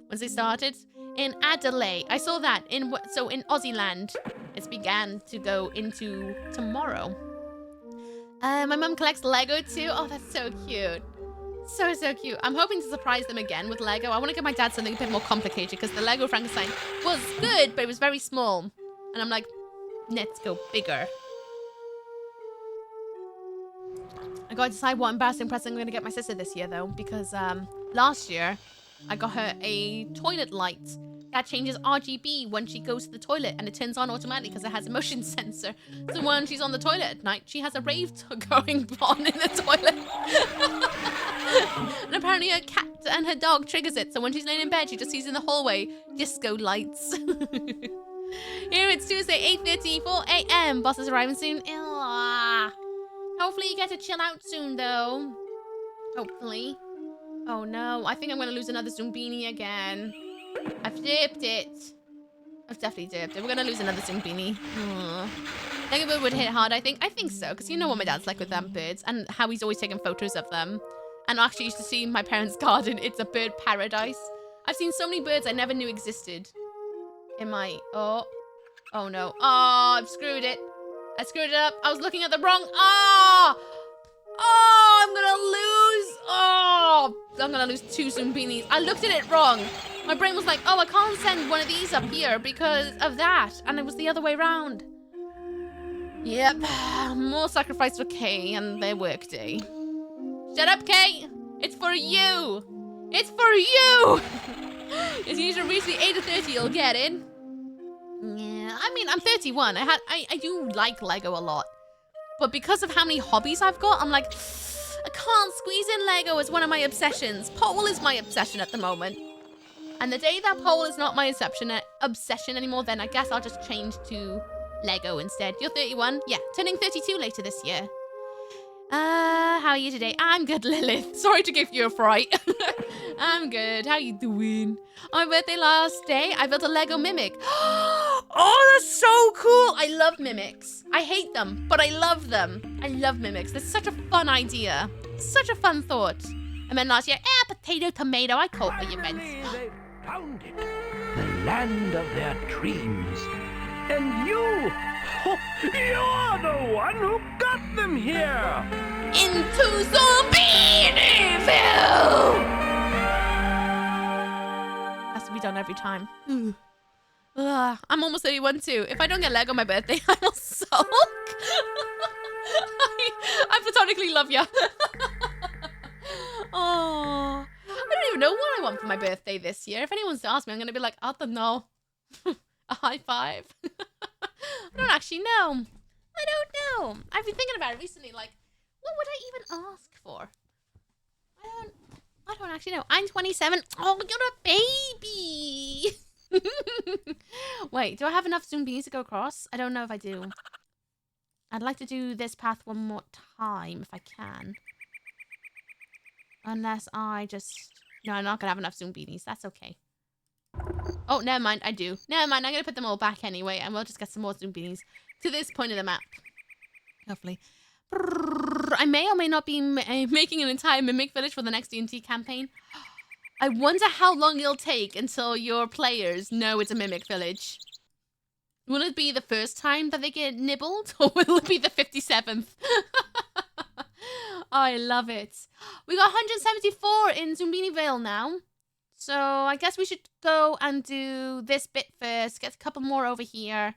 Once they started in Adelaide, I saw that in Aussie land, it's began to go into tomorrow. My mum collects Lego too. Oh, that's so cute. So cute. I'm hoping to surprise them again with Lego. I want to get my dad something a bit more complicated because the Lego Frankenstein was good, but it was very small. And I'm like, let's go bigger. I gotta decide what embarrassing present I'm gonna get my sister this year though, because last year I got her a toilet light that changes RGB when she goes to the toilet, and it turns on automatically because it has a motion sensor. So when she's on the toilet at night, she has a rave going on in the toilet. And apparently her cat and her dog triggers it, so when she's laying in bed, she just sees in the hallway disco lights. Here it's Tuesday, 8:30, 4 a.m. Boss is arriving soon. Hopefully you get to chill out soon, though. Hopefully. Oh no, I think I'm gonna lose another Zoombini again. I've dipped it. I've definitely dipped it. We're gonna lose another Zoombini. Lego bird would hit hard, I think. I think so, because you know what my dad's like with birds and how he's always taking photos of them. And I actually used to see in my parents' garden, it's a bird paradise. I've seen so many birds I never knew existed. In my... Oh no. Oh, I've screwed it. I screwed it up. I was looking at the wrong... Oh, I'm gonna lose. Oh, I'm gonna lose 2 Zoombinis. I looked at it wrong. My brain was like, oh, I can't send one of these up here because of that. And it was the other way around. Yep. More sacrifice for Kay and their workday. Shut up, Kay. It's for you. It's for you. If you reach the age of 30, you'll get it. Yeah, I mean, I'm 31. I do like Lego a lot. But because of how many hobbies I've got, I'm like, I can't squeeze in Lego as one of my obsessions. Pole is my obsession at the moment. And the day that pole is not my obsession anymore, then I guess I'll just change to Lego instead. You're 31? Yeah, turning 32 later this year. How are you today? I'm good, Lilith. Sorry to give you a fright. I'm good. How you doing? On my birthday last day, I built a Lego mimic. Oh, that's so cool. I love mimics. I hate them, but I love them. I love mimics. That's such a fun idea. Such a fun thought. And then last year, potato, tomato. I caught what you meant. They found it. The land of their dreams. And you, you're the one who got them here. Into Zombiniville! Has to be done every time. I'm almost 31 too. If I don't get Lego on my birthday, I will sulk. I platonically love ya. Oh, I don't even know what I want for my birthday this year. If anyone's to ask me, I'm going to be like, I don't know. A high five. I don't actually know. I don't know. I've been thinking about it recently, like, what would I even ask for? I don't actually know. I'm 27. Oh, you're a baby. Wait, do I have enough Zoombinis to go across? I don't know if I do. I'd like to do this path one more time if I can. Unless I just... No, I'm not going to have enough Zoombinis. That's okay. Oh, never mind. I do. Never mind. I'm going to put them all back anyway. And we'll just get some more Zoombinis to this point of the map. Hopefully. I may or may not be making an entire Mimic Village for the next D&T campaign. I wonder how long it'll take until your players know it's a Mimic Village. Will it be the first time that they get nibbled? Or will it be the 57th? I love it. We got 174 in Zombiniville now. So I guess we should go and do this bit first. Get a couple more over here.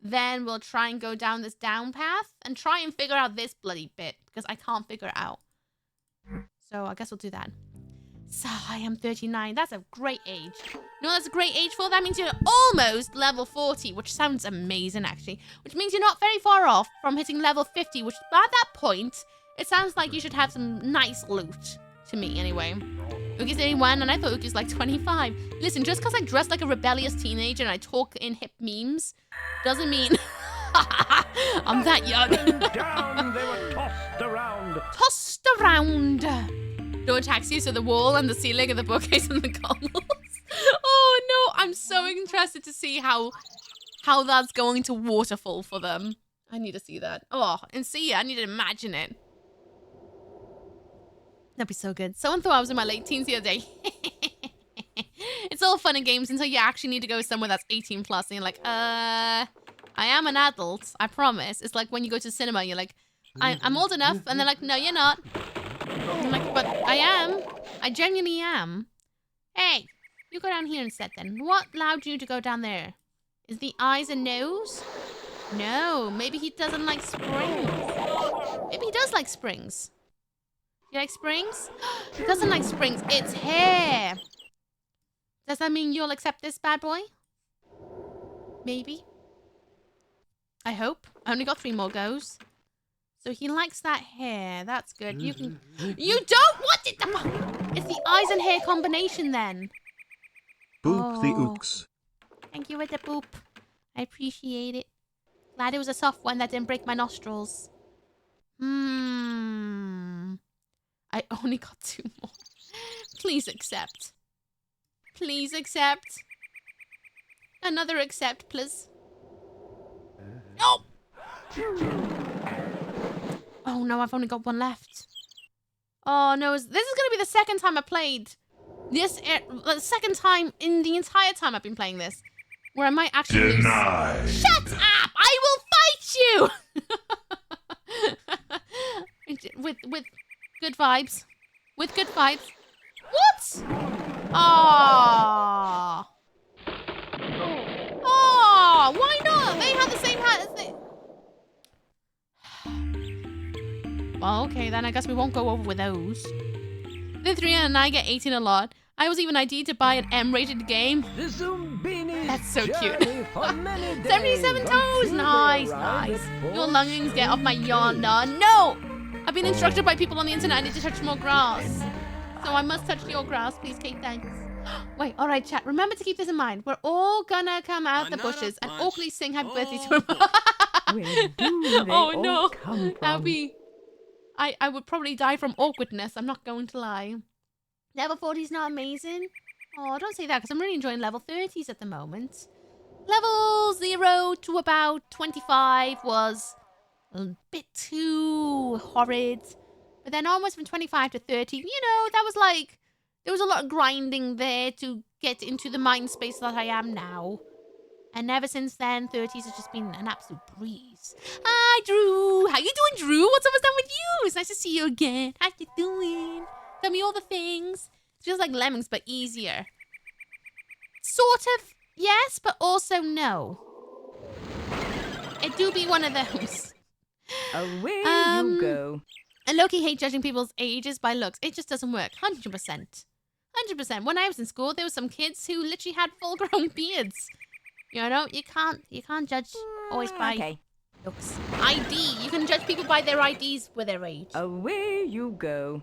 Then we'll try and go down this down path. And try and figure out this bloody bit. Because I can't figure it out. So I guess we'll do that. So I am 39. That's a great age. You know what that's a great age for? That means you're almost level 40. Which sounds amazing actually. Which means you're not very far off from hitting level 50. Which at that point... It sounds like you should have some nice loot. To me, anyway. Uki's 31, and I thought Uki's like 25. Listen, just because I dress like a rebellious teenager and I talk in hip memes, doesn't mean I'm that young. Down they were tossed around. Tossed around. Don't taxis to the wall and the ceiling and the bookcase and the columns. Oh no, I'm so interested to see how that's going to waterfall for them. I need to see that. Oh, and see it. I need to imagine it. That'd be so good. Someone thought I was in my late teens the other day. It's all fun and games until you actually need to go somewhere that's 18 plus and you're like, I am an adult. I promise. It's like when you go to the cinema, you're like, I'm old enough. And they're like, no, you're not. I'm like, but I am. I genuinely am. Hey, you go down here instead then. What allowed you to go down there? Is the eyes and nose? No, maybe he doesn't like springs. Maybe he does like springs. You like springs? He doesn't like springs. It's hair. Does that mean you'll accept this bad boy? Maybe. I hope. I only got 3 more goes. So he likes that hair. That's good. You can... You don't want it! It's the eyes and hair combination then. Boop the ooks. Thank you with the boop. I appreciate it. Glad it was a soft one that didn't break my nostrils. I only got 2 more. Please accept. Please accept. Another accept, please. Oh! Oh no, I've only got one left. Oh no, this is gonna be the second time I played this. The second time in the entire time I've been playing this, where I might actually lose. Shut up! I will fight you. with good vibes. With good vibes. What? Oh. Oh, why not? They had the same hat as they. Well, okay, then I guess we won't go over with those. The 3 and I get 18 a lot. I was even ID'd to buy an M-rated game. The Zoombinis. That's so cute. 77 toes! Nice, nice. Your lungings get off my yonder. No! I've been instructed by people on the internet I need to touch more grass. So I must touch your grass, please, Kate, thanks. Wait, alright, chat. Remember to keep this in mind. We're all gonna come out the bushes and awkwardly sing happy birthday to him. Oh no. That'd be... I would probably die from awkwardness. I'm not going to lie. Level 40's not amazing. Oh, don't say that, because I'm really enjoying level 30s at the moment. Level 0 to about 25 was a bit too horrid. But then almost from 25 to 30, you know, that was like... There was a lot of grinding there to get into the mind space that I am now. And ever since then, 30s has just been an absolute breeze. Hi, Drew. How you doing, Drew? What's up with you? It's nice to see you again. How you doing? Tell me all the things. It feels like Lemmings, but easier. Sort of, yes, but also no. It do be one of those. Away you go. I low-key hate judging people's ages by looks. It just doesn't work. 100%. 100%. When I was in school, there were some kids who literally had full-grown beards. You know, you can't judge always by looks. ID. You can judge people by their IDs with their age. Away you go.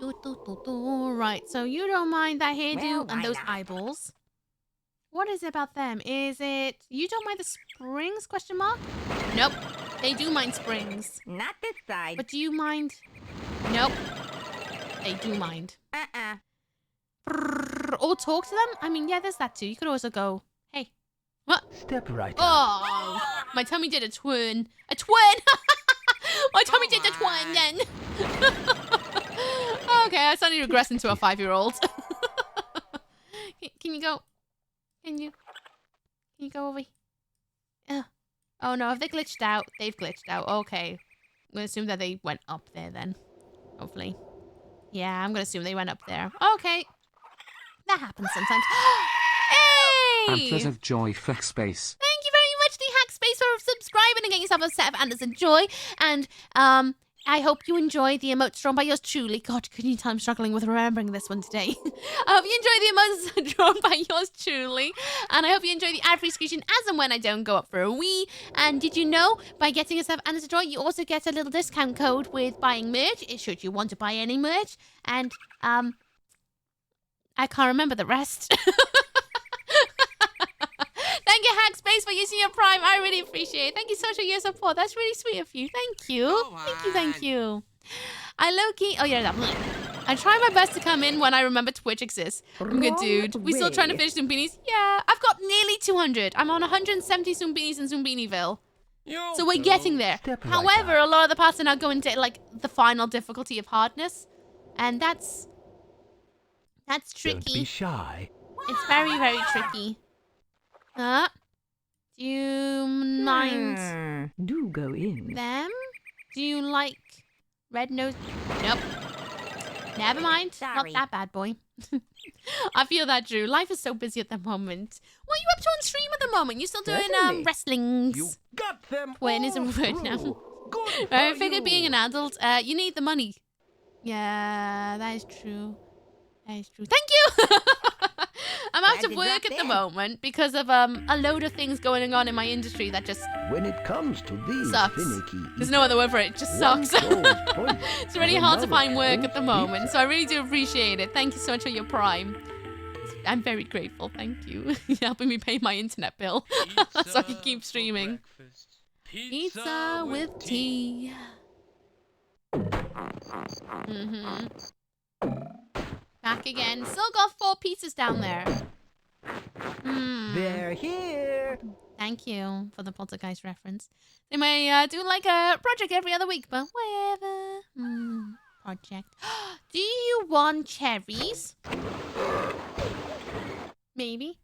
Right, so you don't mind that hairdo and those eyeballs. What is it about them? Is it you don't mind the springs? Question mark. Nope. They do mind springs. Not this side. But do you mind? Nope. They do mind. Or talk to them? I mean, yeah, there's that too. You could also go, hey. What? Step right up. Oh, my tummy did a twirl. A twirl! My tummy did a twirl then. Okay, I suddenly regress into a 5-year-old. Can you go? Can you go over here? Oh no, have they glitched out? They've glitched out. Okay. I'm going to assume that they went up there then. Hopefully. Yeah, I'm going to assume they went up there. Okay. That happens sometimes. Hey! Antlers of Joy Flex Space. Thank you very much, the Hackspace, for subscribing and getting yourself a set of Antlers of Joy. And I hope you enjoy the emotes drawn by yours truly. God, can you tell I'm struggling with remembering this one today? I hope you enjoy the emotes drawn by yours truly. And I hope you enjoy the ad-free screenshot as and when I don't go up for a wee. And did you know, by getting yourself Antlers of Joy, you also get a little discount code with buying merch, should you want to buy any merch. And, I can't remember the rest. Thank you, Hackspace, for using your Prime. I really appreciate it. Thank you so much for your support. That's really sweet of you. Thank you. Thank you. I low-key... Oh, yeah. I try my best to come in when I remember Twitch exists. I'm good, dude. We still trying to finish Zoombinis? Yeah. I've got nearly 200. I'm on 170 Zoombinis in Zoombiniville. So we're getting there. However, a lot of the parts are now going to, like, the final difficulty of hardness. And that's tricky. Don't be shy. It's very, very tricky. Do you mind do go in. them? Do you like red nose? Nope. Never mind. Sorry. Not that bad, boy. I feel that, Drew. Life is so busy at the moment. What are you up to on stream at the moment? You still doing wrestlings? You got them. When is a word now? I figured being an adult, you need the money. Yeah, that is true. That is true. Thank you! I'm out of work at the moment because of a load of things going on in my industry that just When it comes to these sucks. finicky There's no other word for it. It just sucks. It's really hard to find work at the moment, so I really do appreciate it. Thank you so much for your Prime. I'm very grateful. Thank you. You're helping me pay my internet bill so I can keep streaming. Pizza with tea. Back again. Still got 4 pizzas down there. They're here. Thank you for the poltergeist reference. They may do like a project every other week, but whatever. Project. Do you want cherries? Maybe.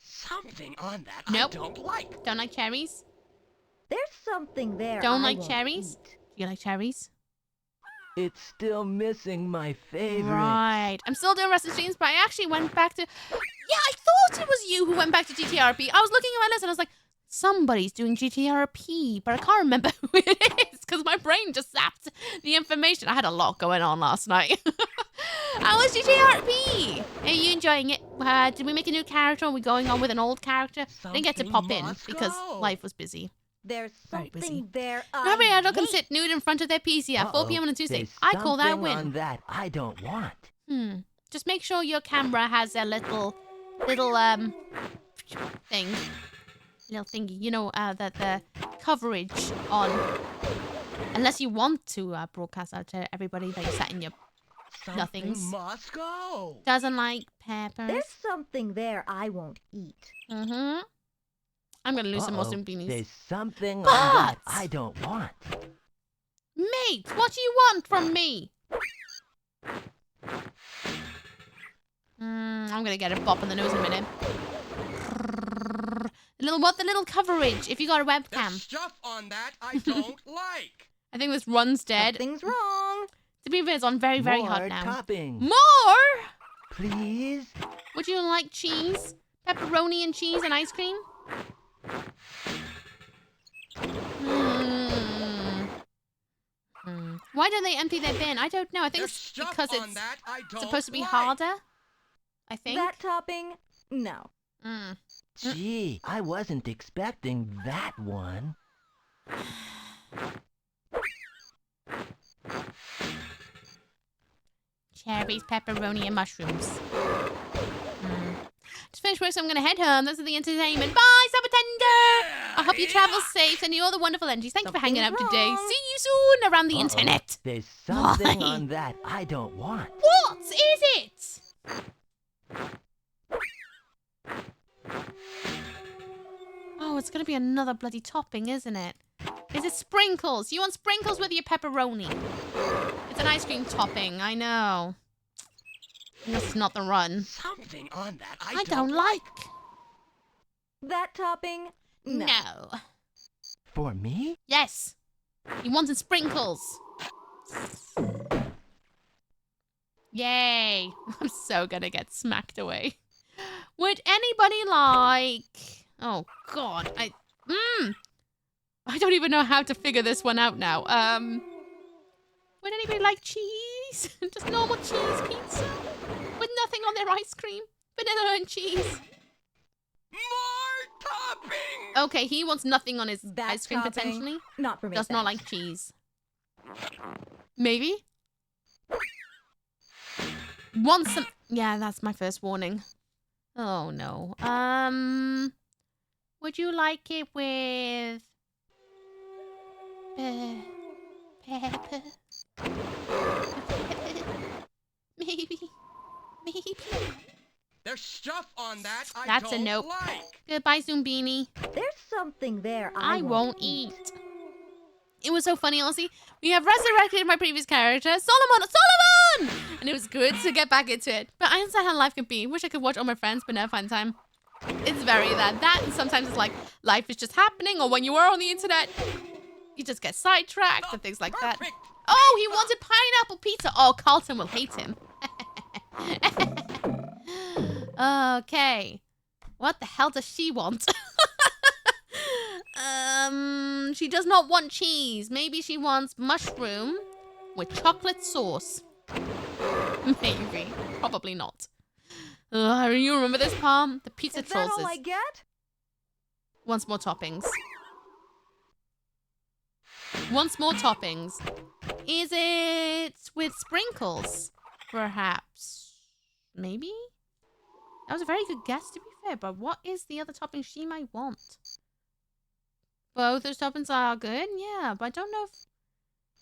Something on that Nope. I don't like. Don't like cherries? There's something there. Don't I like won't cherries? eat. Do you like cherries? It's still missing my favorite. Right. I'm still doing Rusted Streams, but I actually went back to... Yeah, I thought it was you who went back to GTRP. I was looking at my list and I was like, somebody's doing GTRP, but I can't remember who it is because my brain just zapped the information. I had a lot going on last night. How was GTRP? Are you enjoying it? Did we make a new character? Are we going on with an old character? I didn't get to pop in because life was busy. There's Very busy. something there. Nobody adult can hate. sit nude in front of their PC at 4 p.m. on a Tuesday. There's I call that a something on win. that I don't want. Just make sure your camera has a little thing. Little thingy. You know, the coverage on. Unless you want to broadcast out to everybody that you sat in your nothings. Must go. Doesn't like peppers. There's something there I won't eat. I'm gonna lose some more Zoombinis. There's something on that But- I don't want. Mate, what do you want from me? I'm gonna get a bop in the nose in a minute. The little coverage if you got a webcam. There's stuff on that I don't like. I think this run's dead. Something's wrong. To be fair, it's on very, very hot More now. toppings. More? Please? Would you like cheese? Pepperoni and cheese and ice cream? Why don't they empty their bin? I don't know. I think There's it's stuff because on it's that I don't supposed to be like. harder. I think. That topping? No. Gee, I wasn't expecting that one. Cherries, pepperoni, and mushrooms. Just finished work, so I'm going to head home. This is the entertainment. Bye, Sabatender! I hope you travel safe. Send you all the wonderful energies. Thank you for hanging out today. wrong. See you soon around the internet. There's something Why? on that I don't want. What is it? Oh, it's going to be another bloody topping, isn't it? Is it sprinkles? You want sprinkles with your pepperoni? It's an ice cream topping, I know. This is not the run. Something on that I don't like. That topping? No. No. For me? Yes. You wanted sprinkles. Yay. I'm so gonna get smacked away. Would anybody like... Oh, God. I don't even know how to figure this one out now. Would anybody like cheese? Just normal cheese pizza? With nothing on their ice cream? Vanilla and cheese? More topping. Okay, he wants nothing on his That ice cream, topping? potentially. Not for me. Does not thanks. like cheese. Maybe? Want some... Yeah, that's my first warning. Oh, no. Would you like it with... pepper? Maybe. There's stuff on that I That's a don't nope. like. Goodbye, Zoombini. There's something there I won't eat. It was so funny, honestly. We have resurrected my previous character, Solomon! And it was good to get back into it. But I understand how life can be. Wish I could watch all my friends, but never find time. It's very that. And sometimes it's like, life is just happening, or when you are on the internet, you just get sidetracked and things like that. Perfect. Oh, he wanted pineapple pizza. Oh, Carlton will hate him. Okay. What the hell does she want? She does not want cheese. Maybe she wants mushroom with chocolate sauce. Maybe. Probably not. You remember this, Palm? The pizza Is that trolls all I get? wants more toppings. Wants more toppings. Is it with sprinkles? Perhaps. Maybe? That was a very good guess, to be fair, but what is the other topping she might want? Both those toppings are good, yeah, but I don't know if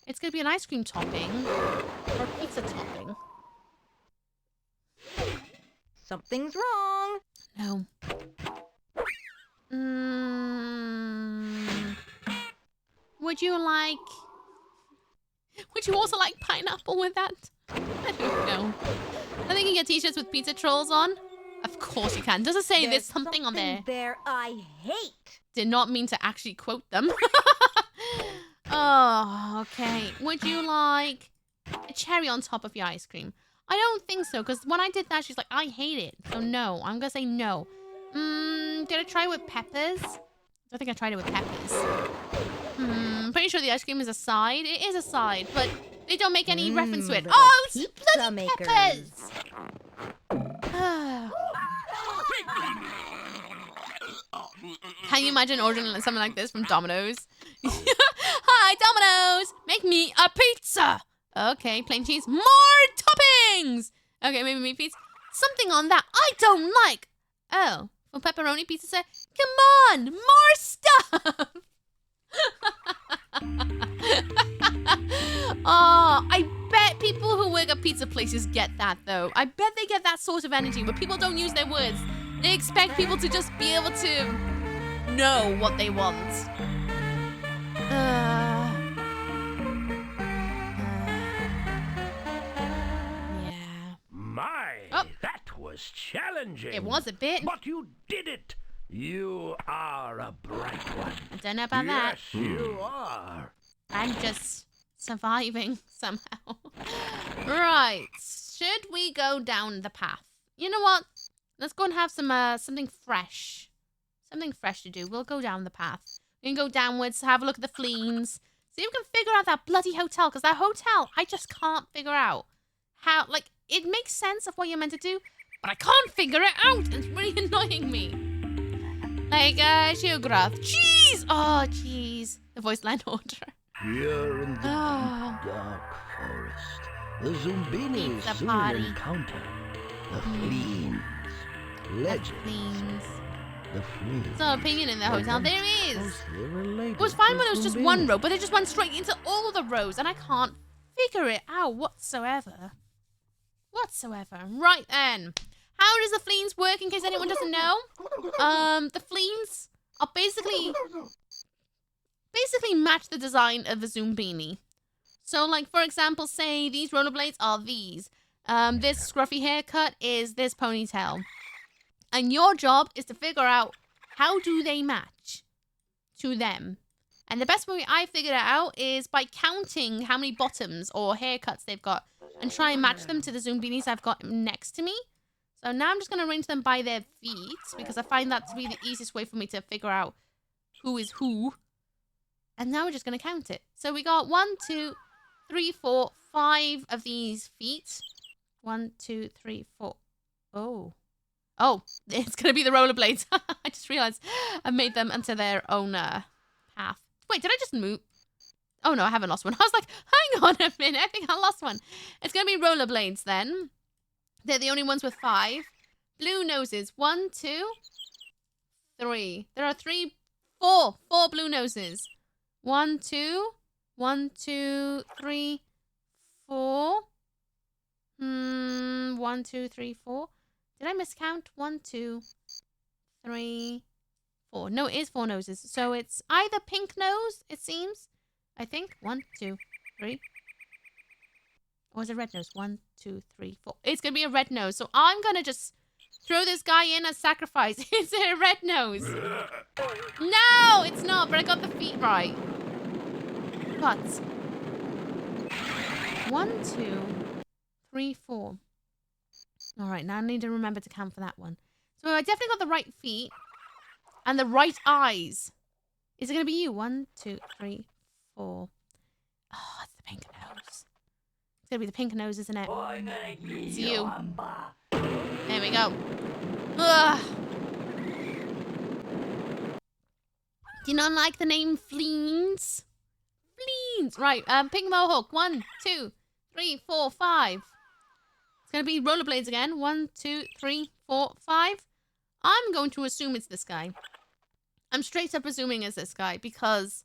it's going to be an ice cream topping or a pizza topping. Something's wrong. No. Would you also like pineapple with that? I don't know. I think you can get t-shirts with pizza trolls on. Of course you can. Does it say there's something on there? There I hate. Did not mean to actually quote them. Oh, okay. Would you like a cherry on top of your ice cream? I don't think so, because when I did that, she's like, I hate it. So no, I'm gonna say no. Did I try it with peppers? I think I tried it with peppers. Pretty sure the ice cream is a side. It is a side, but they don't make any reference to it. Oh, it's bloody peppers! Can you imagine ordering something like this from Domino's? Hi, Domino's! Make me a pizza! Okay, plain cheese. More toppings! Okay, maybe meat pizza. Something on that I don't like. Oh, for pepperoni pizza set? Come on! More stuff! Oh, I bet people who work at pizza places get that, though. I bet they get that sort of energy where people don't use their words. They expect people to just be able to know what they want. Yeah. My, that was challenging. It was a bit. But you did it. You are a bright one. I don't know about that. Yes, you are. I'm just surviving somehow. Right. Should we go down the path? You know what? Let's go and have some something fresh. Something fresh to do. We'll go down the path. We can go downwards, have a look at the fleens. See if we can figure out that bloody hotel. Because that hotel, I just can't figure out how, like, it makes sense of what you're meant to do, but I can't figure it out. It's really annoying me. Like, Geograth. Jeez! Oh, jeez. The voice line order. Here in the deep, dark forest, the Zoombinis soon encounter the fleens. Legends. The fleens. So, opinion in the hotel. There is. It was fine when it was just one row, but they just went straight into all the rows, and I can't figure it out whatsoever. Right then. How does the fleens work, in case anyone doesn't know? The fleens are basically match the design of a Zoombini. So, like, for example, say these rollerblades are these. This scruffy haircut is this ponytail. And your job is to figure out how do they match to them. And the best way I figured it out is by counting how many bottoms or haircuts they've got and try and match them to the Zoombinis I've got next to me. So now I'm just going to arrange them by their feet because I find that to be the easiest way for me to figure out who is who. And now we're just going to count it. So we got 1, 2, 3, 4, 5 of these feet. 1, 2, 3, 4. Oh, it's going to be the rollerblades. I just realized I made them into their own path. Wait, did I just move? Oh, no, I haven't lost one. I was like, hang on a minute. I think I lost one. It's going to be rollerblades then. They're the only ones with 5. Blue noses. 1, 2, 3. There are 4 blue noses. 1, 2, 1, 2, 3, 4. 1, 2, 3, 4. Did I miscount? 1, 2, 3, 4. No, it is 4 noses. So it's either pink nose, it seems. I think. 1, 2, 3. Or is it red nose? 1, 2, 3, 4. It's going to be a red nose. So I'm going to just throw this guy in as sacrifice. Is it a red nose? No, it's not. But I got the feet right. But 1, 2, 3, 4. All right, now I need to remember to count for that one. So I definitely got the right feet and the right eyes. Is it going to be you? 1, 2, 3, 4. Oh, it's the pink nose. It's going to be the pink nose, isn't it? It's you. There we go. Ugh. Do you not like the name Fleens? Fleens. Right, pink mohawk. 1, 2, 3, 4, 5. It's going to be rollerblades again. 1, 2, 3, 4, 5. I'm going to assume it's this guy. I'm straight up assuming it's this guy because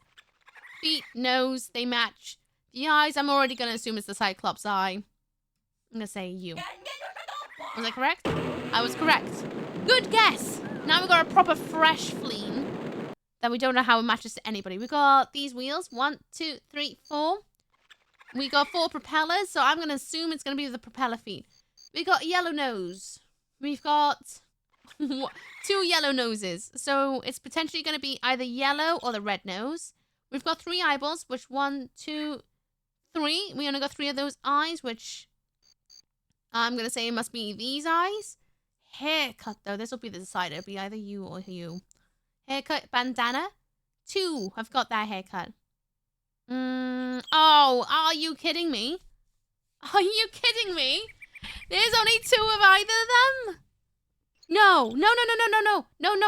feet, nose, they match. The eyes, I'm already going to assume it's the Cyclops eye. I'm going to say you. Was I correct? I was correct. Good guess. Now we've got a proper fresh fleens. that we don't know how it matches to anybody. We got these wheels. 1, 2, 3, 4. We got 4 propellers, so I'm going to assume it's going to be the propeller feet. We got a yellow nose. We've got 2 yellow noses. So it's potentially going to be either yellow or the red nose. We've got 3 eyeballs, which 1, 2, 3. We only got 3 of those eyes, which I'm going to say it must be these eyes. Haircut, though. This will be the decider. It'll be either you or you. Haircut, bandana. 2 have got that haircut. Oh, are you kidding me? Are you kidding me? There's only 2 of either of them? No,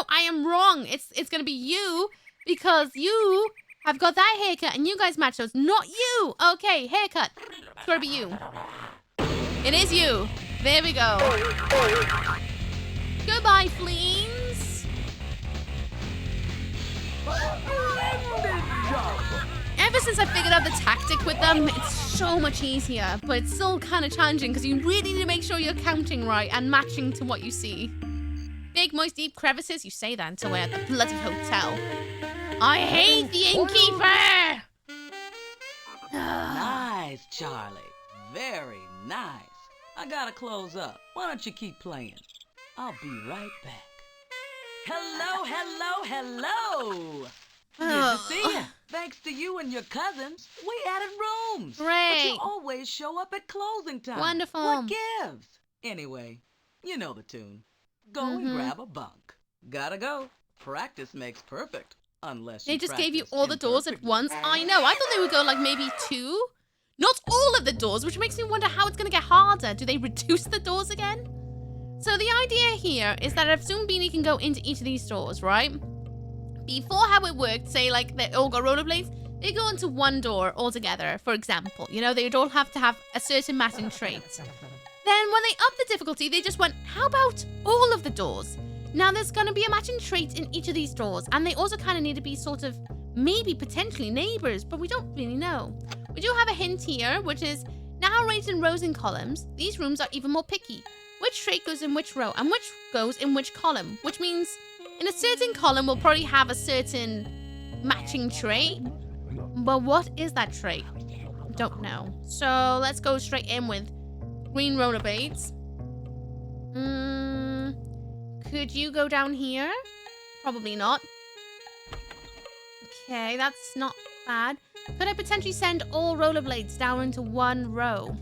I am wrong. It's gonna be you because you have got that haircut and you guys match those, not you. Okay, haircut. It's gonna be you. It is you. There we go. Goodbye, fleens. Ever since I figured out the tactic with them, it's so much easier, but it's still kind of challenging because you really need to make sure you're counting right and matching to what you see. Big, moist, deep crevices? You say that until we're at the bloody hotel. I hate the innkeeper! Nice, Charlie. Very nice. I gotta close up. Why don't you keep playing? I'll be right back. Hello, hello, hello! Good to see you. Thanks to you and your cousins, we added rooms. Great. But you always show up at closing time. Wonderful. What gives? Anyway, you know the tune. Go and grab a bunk. Gotta go. Practice makes perfect. Unless They you just gave you practice all the doors at once. I know. I thought they would go like maybe 2. Not all of the doors, which makes me wonder how it's going to get harder. Do they reduce the doors again? So the idea here is that if Zoombini can go into each of these doors, right? Before how it worked, say like they all got rollerblades, they go into one door altogether, for example. You know, they'd all have to have a certain matching trait. Then when they upped the difficulty, they just went, how about all of the doors? Now there's going to be a matching trait in each of these doors, and they also kind of need to be sort of, maybe potentially neighbors, but we don't really know. We do have a hint here, which is, now arranged in rows and columns, these rooms are even more picky. Which trait goes in which row, and which goes in which column, which means in a certain column we'll probably have a certain matching trait, but what is that trait? Don't know. So let's go straight in with green rollerblades. Could you go down here? Probably not. Okay, that's not bad. Could I potentially send all rollerblades down into one row?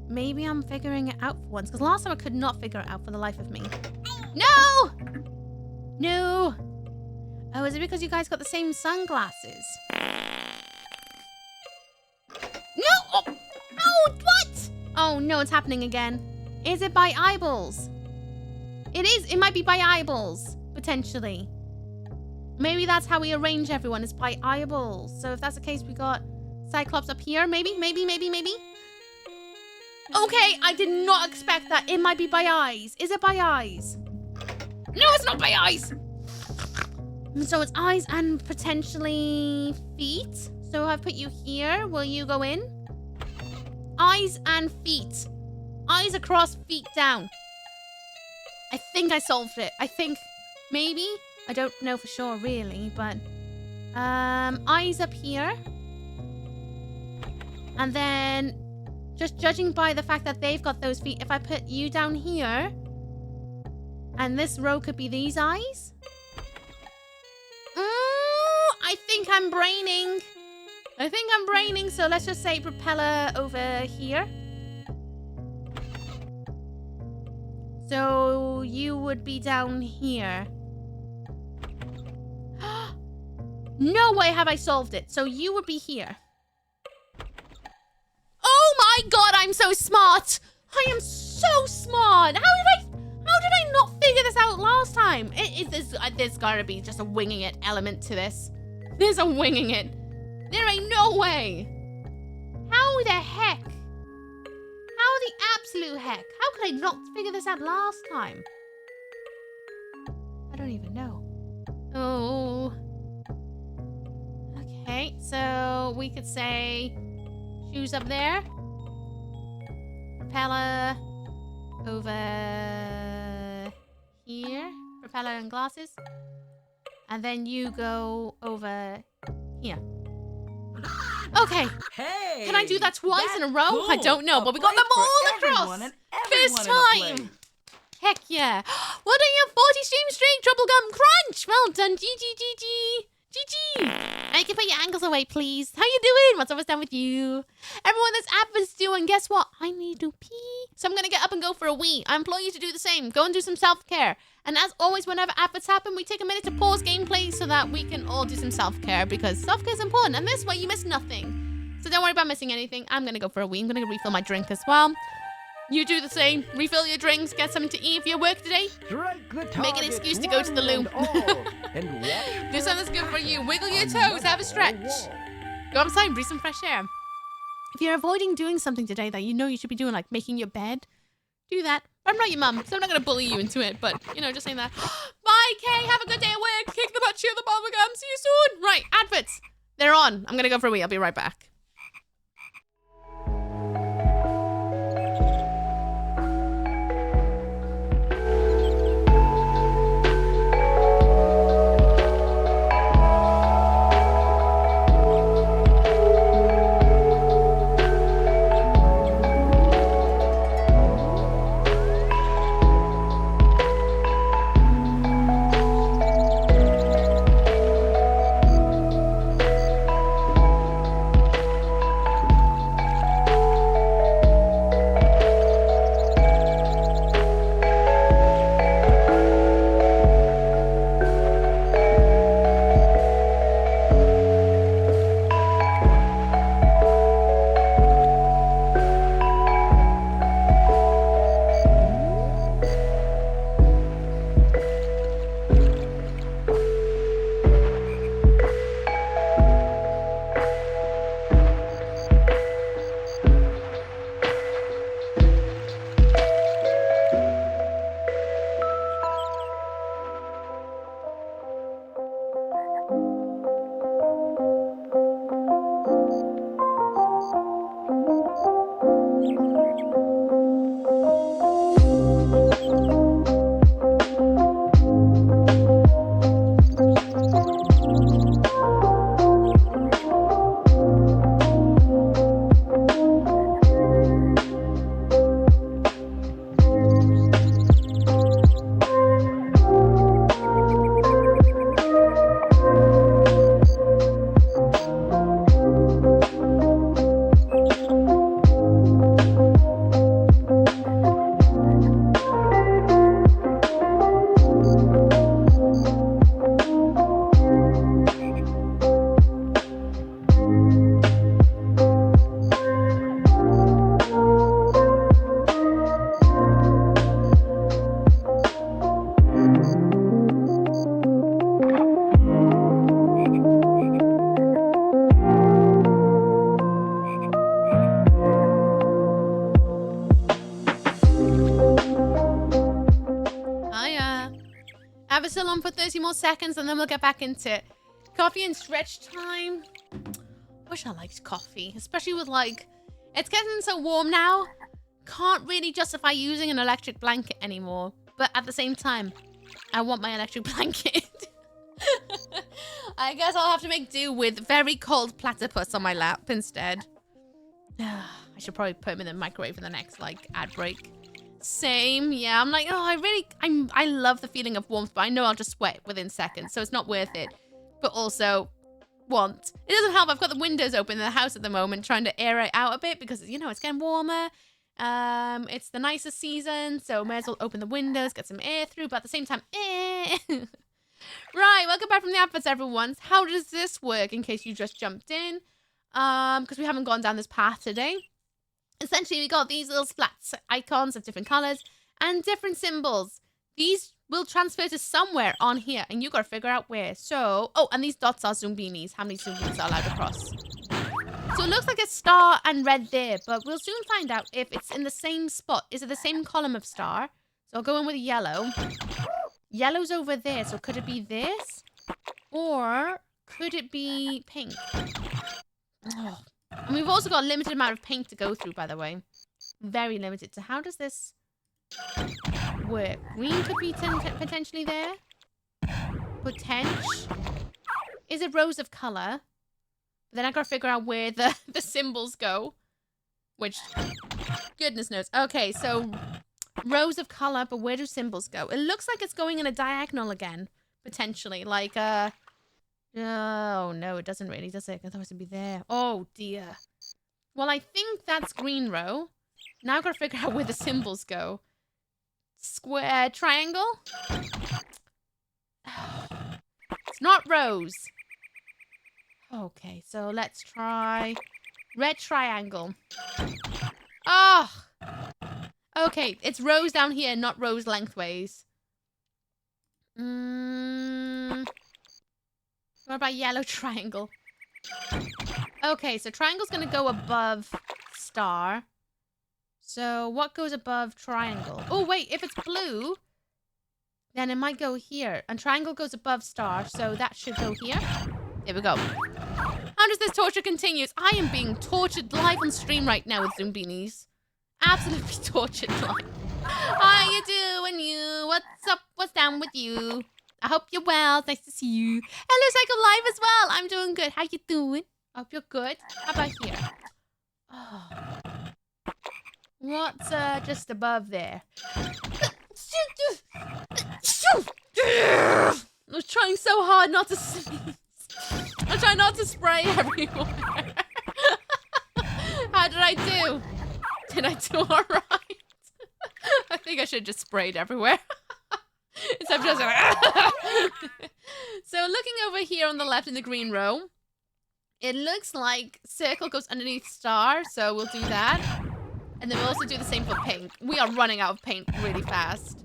Maybe I'm figuring it out for once, because last time I could not figure it out for the life of me. No! No! Oh, is it because you guys got the same sunglasses? No! Oh, what? Oh, no, it's happening again. Is it by eyeballs? It is. It might be by eyeballs, potentially. Maybe that's how we arrange everyone, is by eyeballs. So if that's the case, we got Cyclops up here. Maybe. Okay, I did not expect that. It might be by eyes. Is it by eyes? No, it's not by eyes. So it's eyes and potentially feet. So I've put you here. Will you go in? Eyes and feet. Eyes across, feet down. I think I solved it. I think maybe. I don't know for sure really, but eyes up here. And then just judging by the fact that they've got those feet, if I put you down here and this row could be these eyes. I think I'm braining. So let's just say propeller over here. So you would be down here. No way have I solved it. So you would be here. Oh my god, I'm so smart. I am so smart. How did I not figure this out last time? There's gotta be just a winging it element to this. There's a winging it. There ain't no way. How the heck? How the absolute heck? How could I not figure this out last time? I don't even know. Oh. Okay, so we could say shoes up there. Propeller over here. Propeller and glasses. And then you go over here. Okay. Hey! Can I do that twice in a row? cool. I don't know, A but we got place them all for everyone across. and First everyone in a time. place. Heck yeah. Well done, you 40 stream streak, Troublegum Crunch. Well done, GG. And you can put your ankles away, please. How you doing? What's always done with you? Everyone, this app is doing, guess what? I need to pee. So I'm going to get up and go for a wee. I implore you to do the same. Go and do some self-care. And as always, whenever adverts happen, we take a minute to pause gameplay so that we can all do some self-care because self-care is important. And this way, you miss nothing. So don't worry about missing anything. I'm going to go for a wee. I'm going to refill my drink as well. You do the same. Refill your drinks. Get something to eat for your work today. Make an excuse to go to the loo. Do something that's good for you. Wiggle your toes. Have a stretch. Go outside and breathe some fresh air. If you're avoiding doing something today that you know you should be doing, like making your bed, do that. I'm not your mum, so I'm not going to bully you into it, but, you know, just saying that. Bye, Kay. Have a good day at work. Kick the butt, cheer the bubblegum. See you soon. Right, adverts. They're on. I'm going to go for a wee. I'll be right back. Have it still on for 30 more seconds and then we'll get back into coffee and stretch time. Wish I liked coffee, especially with like, it's getting so warm now. Can't really justify using an electric blanket anymore. But at the same time, I want my electric blanket. I guess I'll have to make do with very cold platypus on my lap instead. I should probably put him in the microwave for the next like ad break. Same, yeah. I'm like, oh, I love the feeling of warmth, but I know I'll just sweat within seconds, so it's not worth it. But also, it doesn't help. I've got the windows open in the house at the moment, trying to air it out a bit because you know it's getting warmer. It's the nicest season, so may as well open the windows, get some air through. But at the same time, Right, welcome back from the adverts, everyone. How does this work? In case you just jumped in, because we haven't gone down this path today. Essentially, we got these little splat icons of different colors and different symbols. These will transfer to somewhere on here, and you got to figure out where. So, oh, and these dots are Zoombinis. How many Zoombinis are allowed across? So it looks like a star and red there, but we'll soon find out if it's in the same spot. Is it the same column of star? So I'll go in with yellow. Yellow's over there, so could it be this? Or could it be pink? Oh. And we've also got a limited amount of paint to go through, by the way. Very limited. So how does this work? Green could be potentially there. is a rose of color. Then I gotta figure out where the symbols go. Which, goodness knows. Okay, so rows of color, but where do symbols go? It looks like it's going in a diagonal again, potentially. Like, oh no, it doesn't really, does it? I thought it would be there. Oh dear. Well, I think that's green row. Now I've got to figure out where the symbols go. Square, triangle? It's not rose. Okay, so let's try red triangle. Oh! Okay, it's rows down here, not rows lengthways. What about yellow triangle? Okay, so triangle's gonna go above star. So what goes above triangle? Oh, wait, if it's blue, then it might go here. And triangle goes above star, so that should go here. There we go. How does this torture continues? I am being tortured live on stream right now with Zoombinis. Absolutely tortured live. How you doing, you? What's up? What's down with you? I hope you're well. It's nice to see you. Hello, Psycho Live as well. I'm doing good. How you doing? I hope you're good. How about here? Oh. What's just above there? I was trying so hard not to sneeze. I'm trying not to spray everywhere. How did I do? Did I do alright? I think I should have just sprayed everywhere. Instead of just... So looking over here on the left in the green row, it looks like circle goes underneath star, so we'll do that. And then we'll also do the same for pink. We are running out of paint really fast.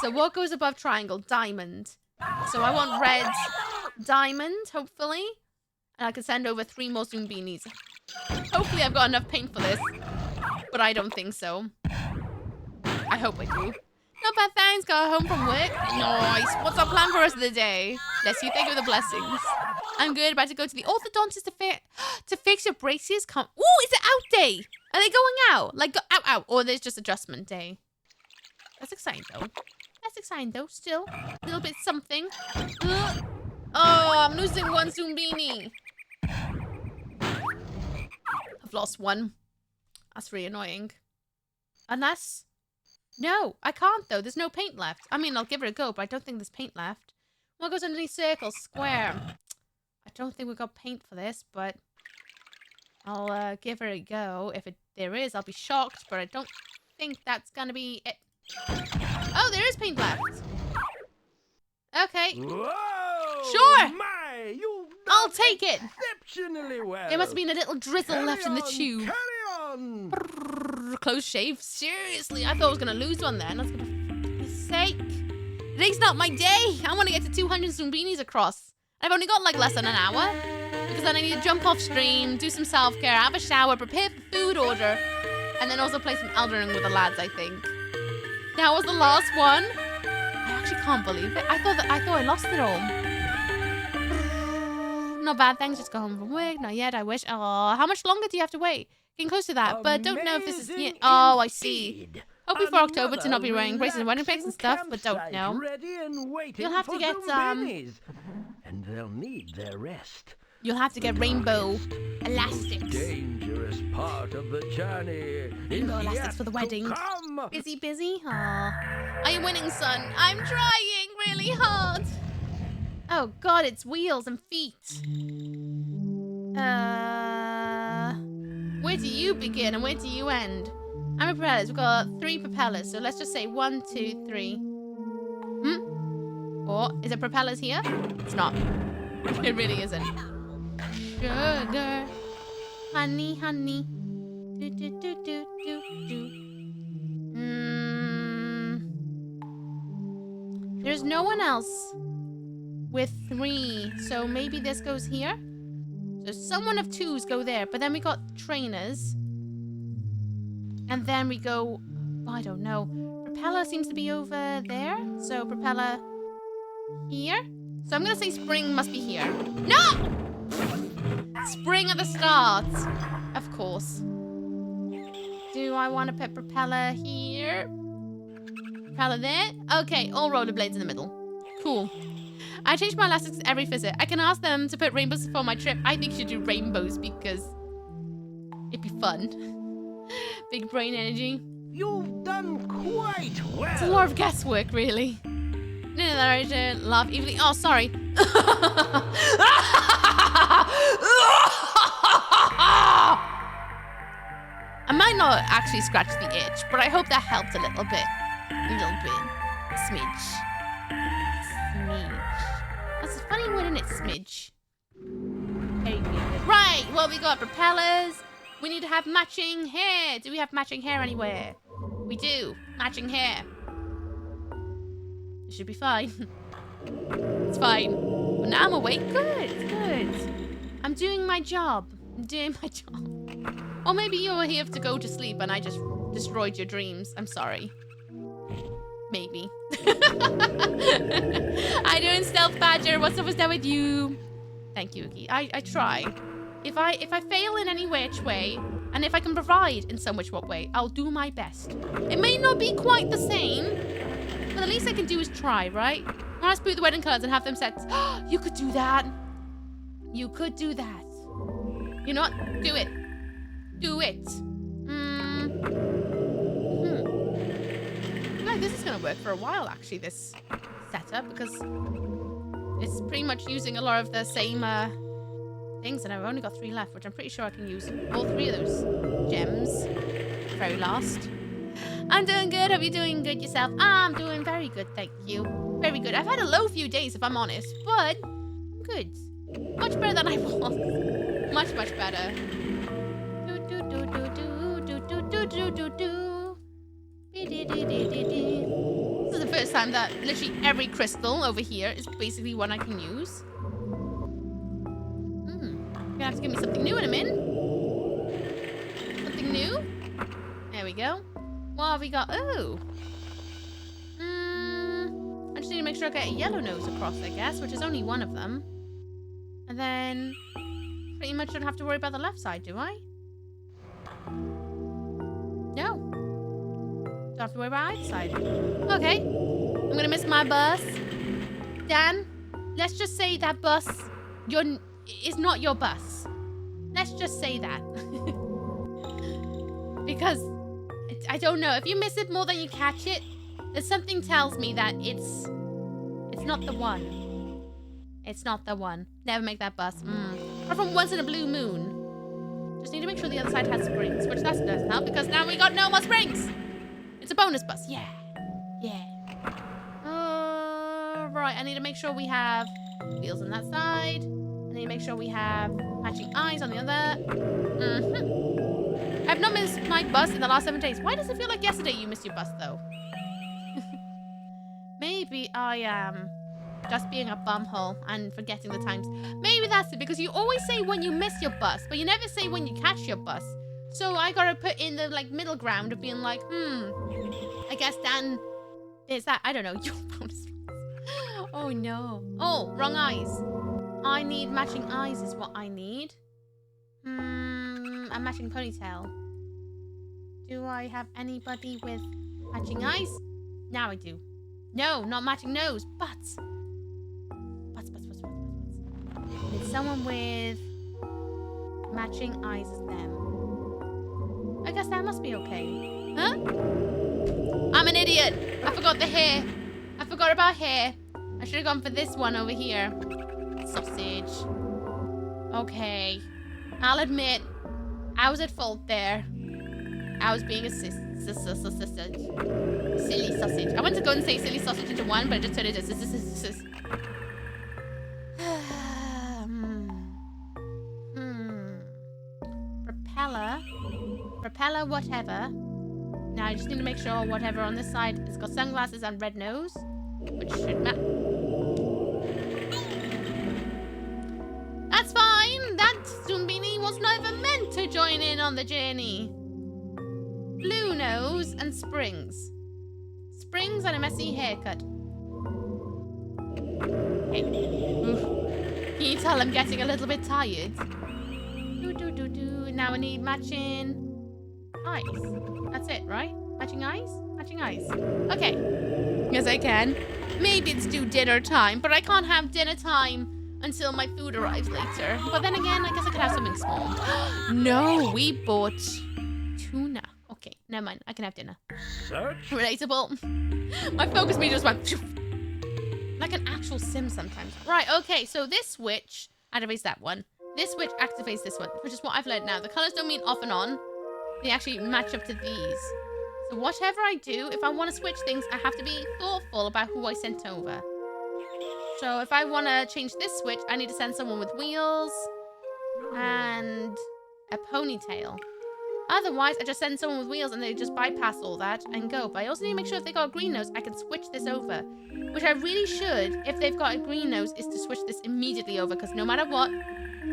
So what goes above triangle? Diamond. So I want red diamond, hopefully. And I can send over 3 more Zoombinis. Hopefully I've got enough paint for this. But I don't think so. I hope I do. Not bad, thanks. Got home from work. Nice. What's our plan for the rest of the day? Bless you. Thank you for the blessings. I'm good. About to go to the orthodontist to fix your braces. Ooh, it's an out day. Are they going out? Like, go out. Or there's just adjustment day. That's exciting, though. That's exciting, though. Still. A little bit something. Oh, I'm losing 1 Zoombini. I've lost 1. That's really annoying. Unless... No, I can't, though. There's no paint left. I mean, I'll give it a go, but I don't think there's paint left. What goes underneath circle? Square. I don't think we've got paint for this, but... I'll give it a go. If there is, I'll be shocked, but I don't think that's gonna be it. Oh, there is paint left. Okay. Whoa, sure. I'll take it. Exceptionally well. There must have been a little drizzle left in the tube. Carry on. Close shave. Seriously, I thought I was gonna lose one then. That's gonna sake. Today's not my day. I want to get to 200 Zoombinis across. I've only got like less than an hour. Because then I need to jump off stream, do some self-care, have a shower, prepare for food order, and then also play some Elden Ring with the lads, I think. That was the last one. I actually can't believe it. I thought I lost it all. Not bad, thanks. Just got home from work. Not yet, I wish. Oh, how much longer do you have to wait? Getting close to that, but don't know if this is... Yeah. Oh, I see. Hope before October to not be wearing braces and wedding picks and stuff, but don't know. You'll have to get, And they'll need their rest. You'll have to get rainbow elastics. Dangerous part of the journey. Rainbow elastics for the wedding. Busy? Aw. Are you winning, son? I'm trying really hard. Oh god, it's wheels and feet. Where do you begin and where do you end? I'm propellers. We've got 3 propellers, so let's just say 1, 2, 3. Or is it propellers here? It's not. It really isn't. Sugar, honey. Do. There's no one else with 3, so maybe this goes here. So someone of 2s go there, but then we got trainers. And then we go, I don't know. Propeller seems to be over there. So propeller here. So I'm gonna say spring must be here. No! Spring at the start. Of course. Do I want to put propeller here? Propeller there? Okay, all rollerblades in the middle. Cool. I change my elastics every visit. I can ask them to put rainbows for my trip. I think you should do rainbows because it'd be fun. Big brain energy. You've done quite well. It's a lot of guesswork, really. No, I don't laugh evenly. Oh, sorry. I might not actually scratch the itch, but I hope that helped a little bit. A little bit. Smidge. Smidge. That's a funny word, isn't it? Smidge. Very good. Right, well, we got propellers. We need to have matching hair. Do we have matching hair anywhere? We do. Matching hair. It should be fine. It's fine. Well, now I'm awake. Good, good. I'm doing my job. I'm doing my job. Or maybe you were here to go to sleep and I just destroyed your dreams. I'm sorry. Maybe. I doing Stealth Badger. What's up with that with you? Thank you, Uki. I try. If I fail in any which way, and if I can provide in some which what way, I'll do my best. It may not be quite the same, but the least I can do is try, right? When I spoot the wedding cards and have them set. You could do that. You could do that. You know what? Do it. Do it. I feel like this is gonna work for a while, actually, this setup, because it's pretty much using a lot of the same things, and I've only got 3 left, which I'm pretty sure I can use all 3 of those gems. Very last. I'm doing good. Hope you're doing good yourself. I'm doing very good, thank you. Very good. I've had a low few days, if I'm honest, but I'm good. Much better than I was. Much, much better. This is the first time that literally every crystal over here is basically one I can use. You're gonna have to give me something new in a minute. Something new? There we go. What have we got? Oh. I just need to make sure I get a yellow nose across, I guess, which is only one of them. And then pretty much don't have to worry about the left side, do I? No. Don't have to worry about either side. Okay. I'm gonna miss my bus. Dan, let's just say that bus is not your bus. Let's just say that. Because I don't know. If you miss it more than you catch it, there's something tells me that it's not the one. It's not the one. Never make that bus. Or from once in a blue moon. Just need to make sure the other side has springs, which that doesn't help because now we got no more springs. It's a bonus bus. Yeah. Yeah. Right. I need to make sure we have wheels on that side. I need to make sure we have matching eyes on the other. I've not missed my bus in the last 7 days. Why does it feel like yesterday you missed your bus, though? Maybe I am just being a bumhole and forgetting the times. Maybe that's it, because you always say when you miss your bus, but you never say when you catch your bus. So I gotta put in the, like, middle ground of being like, I guess Dan is that. I don't know. Your bonus. Oh, no. Oh, wrong eyes. I need matching eyes is what I need. A matching ponytail. Do I have anybody with matching eyes? Now I do. No, not matching nose. Butts. Butts. Need someone with matching eyes as them. I guess that must be okay. Huh? I'm an idiot. I forgot the hair. I forgot about hair. I should have gone for this one over here. Sausage. Okay. I'll admit, I was at fault there. I was being a silly sausage. I went to go and say silly sausage into one, but it just turned into Propeller, whatever. Now I just need to make sure whatever on this side has got sunglasses and red nose, which should match. That's fine. That Zoombini was never meant to join in on the journey. Blue nose and springs. Springs and a messy haircut. Hey. Can you tell I'm getting a little bit tired? Now I need matching eyes. That's it, right? Matching eyes? Matching eyes. Okay. Yes, I can. maybe it's due dinner time, but I can't have dinner time until my food arrives later. But then again, I guess I could have something small. No, we bought tuna. Okay, never mind. I can have dinner. Search. Relatable. My focus meter just went like an actual sim sometimes. Right, okay, so this switch activates that one. This switch activates this one, which is what I've learned now. The colors don't mean off and on. They actually match up to these. So whatever I do, if I want to switch things, I have to be thoughtful about who I sent over. So if I want to change this switch, I need to send someone with wheels and a ponytail. Otherwise, I just send someone with wheels and they just bypass all that and go. But I also need to make sure if they got a green nose, I can switch this over. Which I really should, if they've got a green nose, is to switch this immediately over. Because no matter what,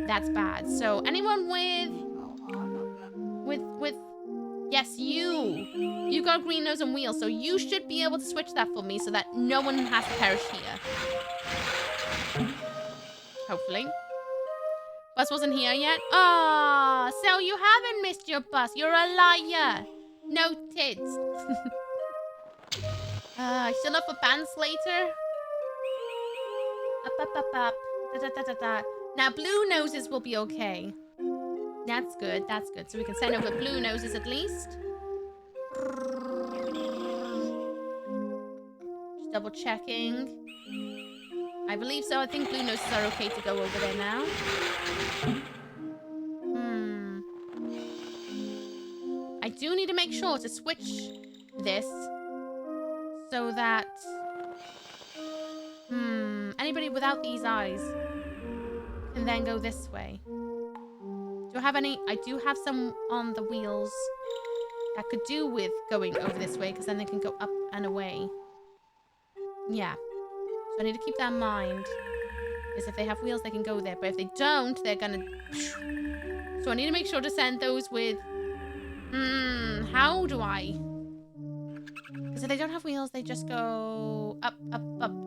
that's bad. So anyone with yes, you got a green nose and wheels. So you should be able to switch that for me so that no one has to perish here. Hopefully. Bus wasn't here yet? Ah, so you haven't missed your bus. You're a liar. Noted. Still up for bands later? Up. Da, da, da, da, da. Now, blue noses will be okay. That's good. That's good. So we can send over blue noses at least. Just double checking. I believe so. I think blue noses are okay to go over there now. I do need to make sure to switch this so that anybody without these eyes can then go this way. Do I have any? I do have some on the wheels that could do with going over this way because then they can go up and away. Yeah. So I need to keep that in mind. Because if they have wheels, they can go there. But if they don't, they're gonna... So I need to make sure to send those with... how do I? Because if they don't have wheels, they just go up,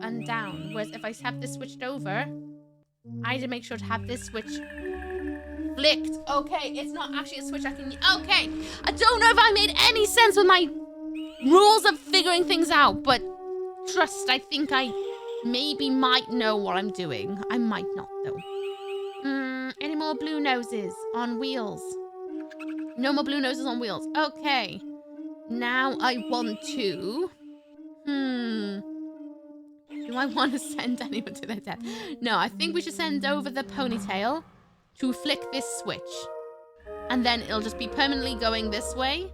and down. Whereas if I have this switched over, I need to make sure to have this switch flicked. Okay, it's not actually a switch I can... Okay, I don't know if I made any sense with my rules of figuring things out, but trust, I think I... maybe might know what I'm doing. I might not, though. Any more blue noses on wheels? No more blue noses on wheels. Okay. Now I want to... Do I want to send anyone to their death? No, I think we should send over the ponytail to flick this switch. And then it'll just be permanently going this way.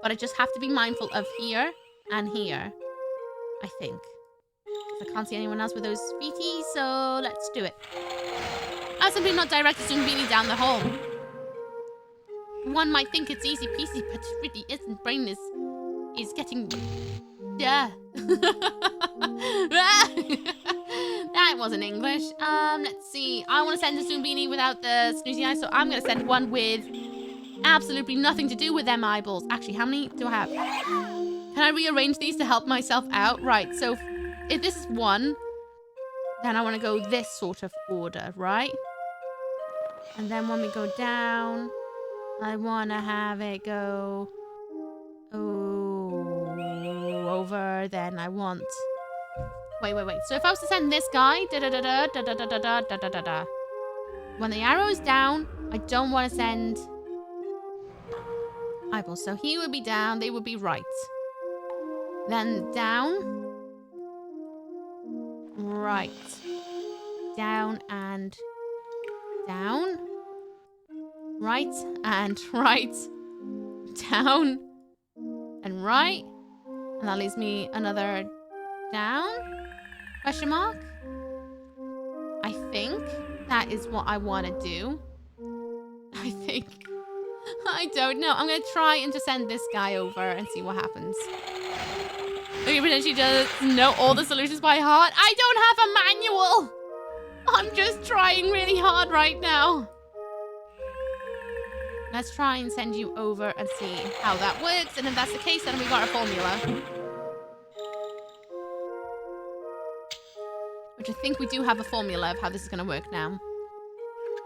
But I just have to be mindful of here and here. I think. I can't see anyone else with those feeties, so let's do it. I simply not direct a Zoombini down the hole. One might think it's easy peasy, but it really isn't. Brain is getting... Yeah. That wasn't English. Let's see. I want to send a Zoombini without the snoozy eyes, so I'm going to send one with absolutely nothing to do with them eyeballs. Actually, how many do I have? Can I rearrange these to help myself out? Right, so... if this is one, then I want to go this sort of order, right? And then when we go down, I want to have it go over. Then I want... Wait. So if I was to send this guy, da-da-da-da-da-da-da-da-da-da-da-da. When the arrow is down, I don't want to send eyeballs. So he would be down, they would be right. Then down... right. Down and down. Right and right. Down and right. And that leaves me another down? Question mark? I think that is what I want to do. I think. I don't know. I'm going to try and just send this guy over and see what happens. Okay, pretend she does know all the solutions by heart. I don't have a manual. I'm just trying really hard right now. Let's try and send you over and see how that works. And if that's the case, then we got a formula. Which I think we do have a formula of how this is going to work now.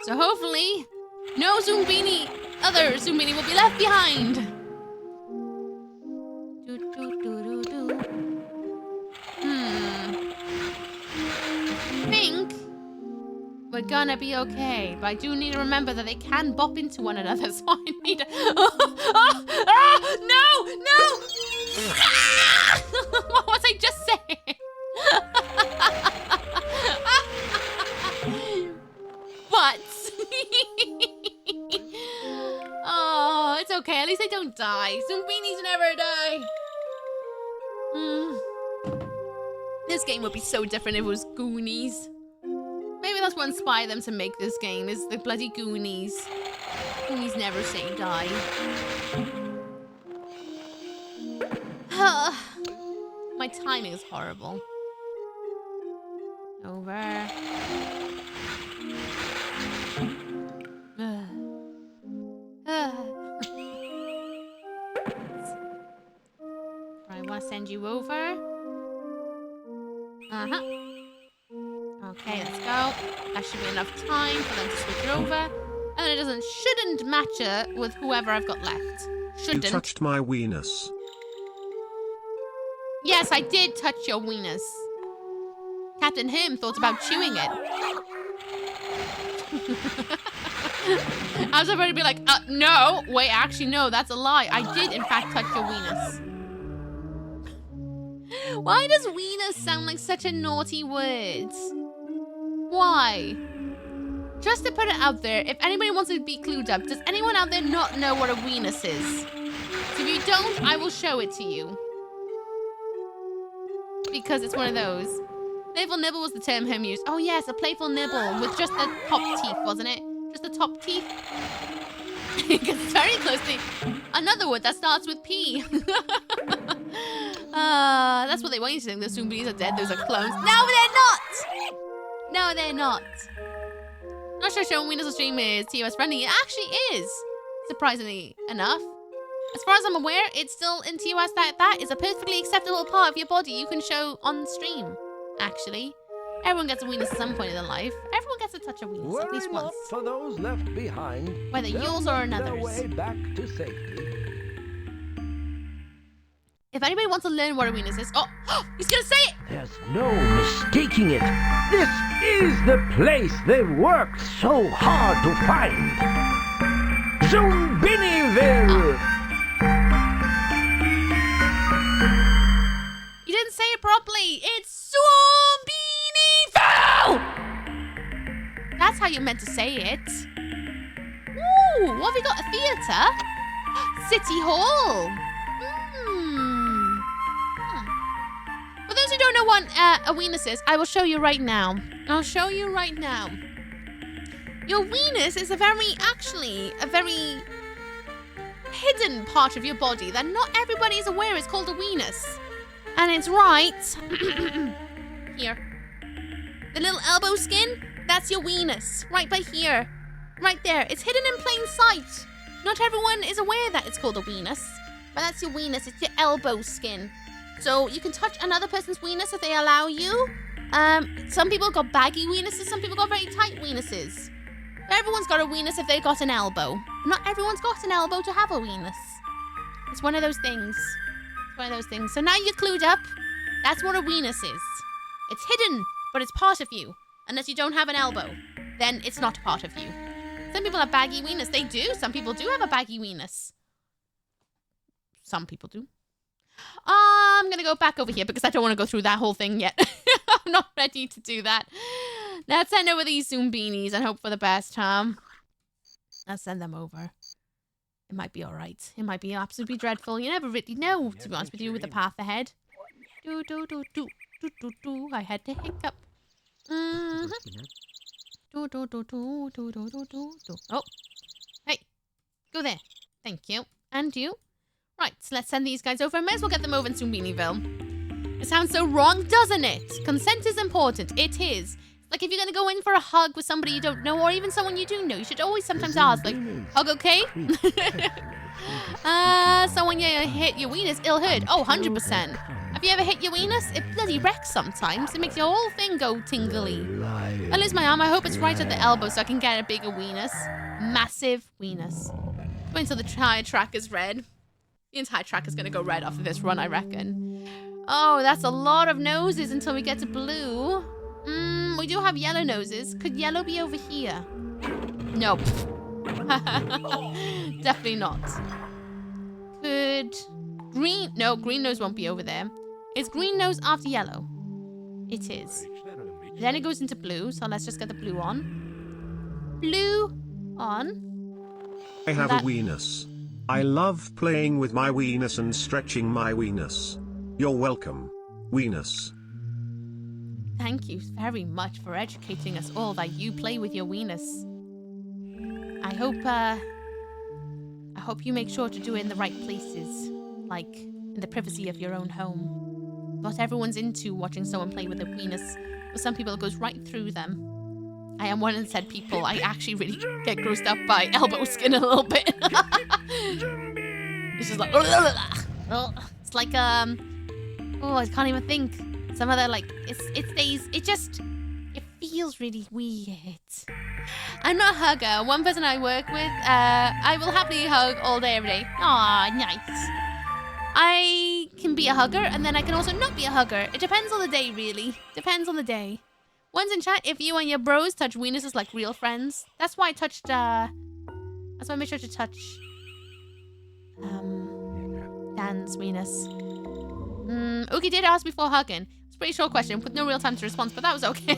So hopefully, no other Zoombini will be left behind. We're gonna be okay. But I do need to remember that they can bop into one another, so I need to... No! What was I just saying? But... Oh, it's okay. At least they don't die. Zoombinis never die. This game would be so different if it was Goonies. Maybe that's what inspired them to make this game, is the bloody Goonies. Goonies never say die. My timing is horrible. Over. I want to send you over. Okay, let's go. That should be enough time for them to switch over. And then it shouldn't match it with whoever I've got left. Shouldn't. You touched my weenus. Yes, I did touch your weenus. Captain Him thought about chewing it. I was about to be like, no. Wait, actually, no, that's a lie. I did, in fact, touch your weenus. Why does weenus sound like such a naughty word? Why? Just to put it out there, if anybody wants to be clued up, does anyone out there not know what a weenus is? So if you don't, I will show it to you. Because it's one of those. Playful nibble was the term Him used. Oh yes, a playful nibble with just the top teeth, wasn't it? Just the top teeth? Because it's very close to another word that starts with P. That's what they want you to think. The Zoombinis are dead. Those are clones. No, they're not! No, they're not. Not sure showing Weenus on stream is TOS friendly. It actually is, surprisingly enough. As far as I'm aware, it's still in TOS that is a perfectly acceptable part of your body you can show on stream, actually. Everyone gets a weenus at some point in their life. Everyone gets a touch of weenus at least once. For those left behind, whether yours or another's. Way back to safety. If anybody wants to learn what a weenus is, oh, he's gonna say it! There's no mistaking it. This is the place they've worked so hard to find. Zoombinisville! You didn't say it properly. It's Zoombinisville! That's how you meant to say it. Ooh, what have we got? A theatre? City Hall. For those who don't know what a weenus is, I will show you right now. I'll show you right now. Your weenus is a very hidden part of your body that not everybody is aware is called a weenus. And it's right here. The little elbow skin, that's your weenus. Right by here. Right there. It's hidden in plain sight. Not everyone is aware that it's called a weenus. But that's your weenus. It's your elbow skin. So you can touch another person's weenus if they allow you. Some people got baggy weenuses. Some people got very tight weenuses. But everyone's got a weenus if they got an elbow. Not everyone's got an elbow to have a weenus. It's one of those things. It's one of those things. So now you're clued up. That's what a weenus is. It's hidden, but it's part of you. Unless you don't have an elbow, then it's not part of you. Some people have baggy weenus. They do. Some people do have a baggy weenus. Some people do. I'm going to go back over here because I don't want to go through that whole thing yet. I'm not ready to do that. Let's send over these Zoombinis and hope for the best, huh? Let's send them over. It might be all right. It might be absolutely dreadful. You never really know, to be honest with you, with the path ahead. I had to hiccup. Oh. Hey. Go there. Thank you. And you. Right, so let's send these guys over. I might as well get them over in Zoombinisville. It sounds so wrong, doesn't it? Consent is important. It is. Like if you're going to go in for a hug with somebody you don't know or even someone you do know, you should always sometimes ask, like, hug okay? So when you hit your weenus, it'll hurt. Oh, 100%. Have you ever hit your weenus? It bloody wrecks sometimes. It makes your whole thing go tingly. Well, here's my arm. I hope it's right at the elbow so I can get a bigger weenus. Massive weenus. Wait until the entire track is red. The entire track is going to go red after this run, I reckon. Oh, that's a lot of noses until we get to blue. We we do have yellow noses. Could yellow be over here? Nope. Definitely not. Could green... No, green nose won't be over there. Is green nose after yellow? It is. Then it goes into blue, so let's just get the blue on. Blue on. I have a weenus. I love playing with my weenus and stretching my weenus. You're welcome, weenus. Thank you very much for educating us all that you play with your weenus. I hope you make sure to do it in the right places, like in the privacy of your own home. Not everyone's into watching someone play with a weenus. For some people, it goes right through them. I am one of the said people. I actually really get grossed up by elbow skin a little bit. It's just like, it's like oh, I can't even think. Some other like it feels really weird. I'm not a hugger. One person I work with, I will happily hug all day, every day. Aw, nice. I can be a hugger, and then I can also not be a hugger. It depends on the day, really. Depends on the day. One's in chat, if you and your bros touch weenuses like real friends. That's why I touched, that's why I made sure to touch, Dan's weenus. Ookie did ask before hugging. It's a pretty short question with no real time to respond, but that was okay.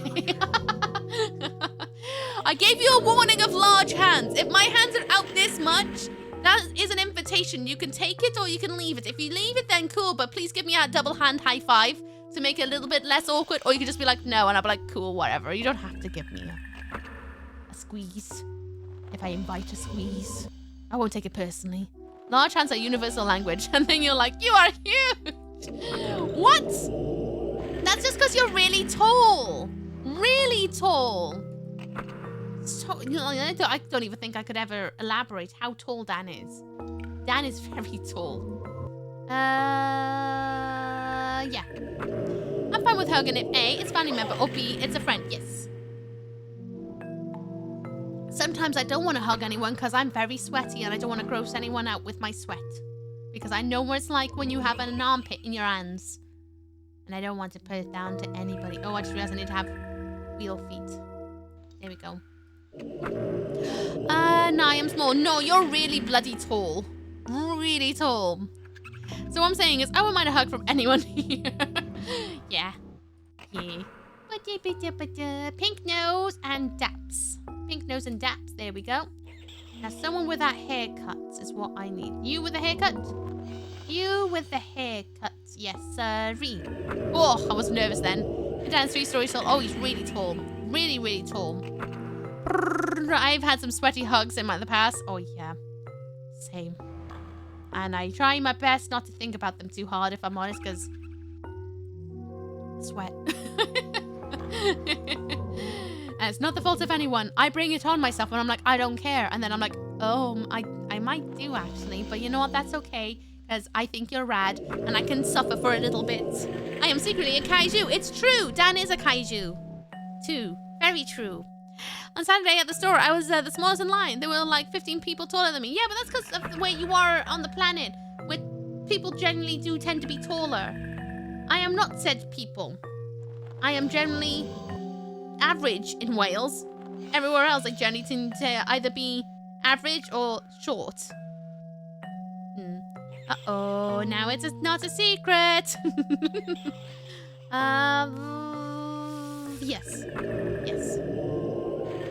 I gave you a warning of large hands. If my hands are out this much, that is an invitation. You can take it or you can leave it. If you leave it, then cool, but please give me a double hand high five to make it a little bit less awkward, or you can just be like, no, and I'll be like, cool, whatever. You don't have to give me a squeeze. If I invite a squeeze, I won't take it personally. Large hands are universal language, and then you're like, you are huge. What? That's just because you're really tall. Really tall. So, I don't even think I could ever elaborate how tall Dan is. Dan is very tall. Yeah. I'm fine with hugging it. A, it's family member, or B, it's a friend. Yes. Sometimes I don't want to hug anyone because I'm very sweaty and I don't want to gross anyone out with my sweat. Because I know what it's like when you have an armpit in your hands. And I don't want to put it down to anybody. Oh, I just realized I need to have wheel feet. There we go. No, I am small. No, you're really bloody tall. Really tall. So what I'm saying is, I wouldn't mind a hug from anyone here. Yeah. Yeah. Pink nose and daps. Pink nose and daps. There we go. Now, someone with that haircut is what I need. You with a haircut? You with the haircut. Yes, sirree. Oh, I was nervous then. Dan's 3 stories tall. Oh, he's really tall. Really, really tall. I've had some sweaty hugs in the past. Oh, yeah. Same. And I try my best not to think about them too hard, if I'm honest, because... sweat. And it's not the fault of anyone. I bring it on myself and I'm like, I don't care. And then I'm like, oh, I might do actually. But you know what? That's okay. Because I think you're rad. And I can suffer for a little bit. I am secretly a kaiju. It's true. Dan is a kaiju. Too. Very true. On Saturday at the store, I was the smallest in line. There were like 15 people taller than me. Yeah, but that's because of the way you are on the planet. Where people generally do tend to be taller. I am not said people. I am generally average in Wales. Everywhere else, I generally tend to either be average or short. Uh-oh, now it's not a secret. Yes. Yes.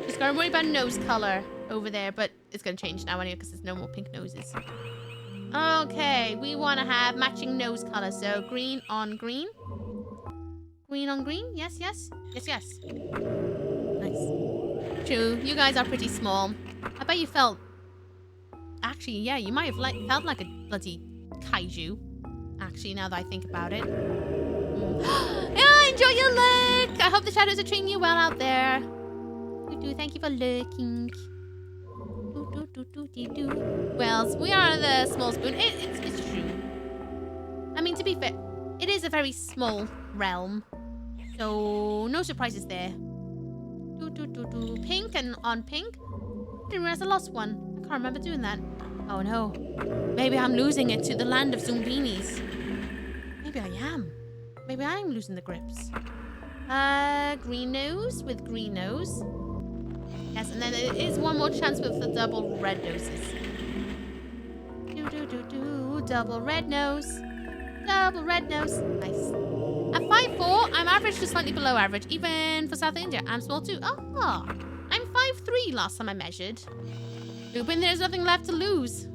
Just gotta worry about nose color over there, but it's gonna change now anyway because there's no more pink noses. Okay, we want to have matching nose color, so green on green. Green on green? Yes, yes. Yes, yes. Nice. True, you guys are pretty small. I bet you felt... Actually, yeah, you might have felt like a bloody kaiju. Actually, now that I think about it. Yeah, enjoy your lurk! I hope the shadows are treating you well out there. Thank you for lurking. Well, we are the small spoon. It's true. I mean, to be fair, it is a very small realm. So, no surprises there. Pink and on pink. Didn't realize I lost one. I can't remember doing that. Oh no. Maybe I'm losing it to the land of Zoombinis. Maybe I am. Maybe I am losing the grips. Green nose with green nose. Yes, and then there is one more chance with the double red noses. Double red nose. Double red nose. Nice. At 5'4", I'm average to slightly below average, even for South India. I'm small too. Oh, I'm 5'3" last time I measured. Hoping there's nothing left to lose.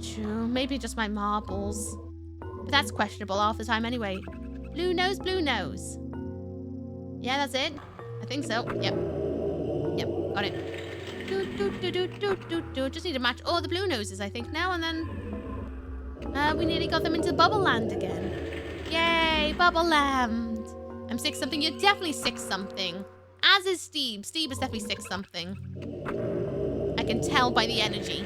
True, maybe just my marbles. But that's questionable half the time anyway. Blue nose, blue nose. Yeah, that's it. I think so. Yep. Yep, got it. Just need to match all the blue noses, I think, now, and then... we nearly got them into Bubble Land again. Yay, Bubble Land. I'm 6-something. You're definitely 6-something. As is Steve. Steve is definitely 6-something. I can tell by the energy.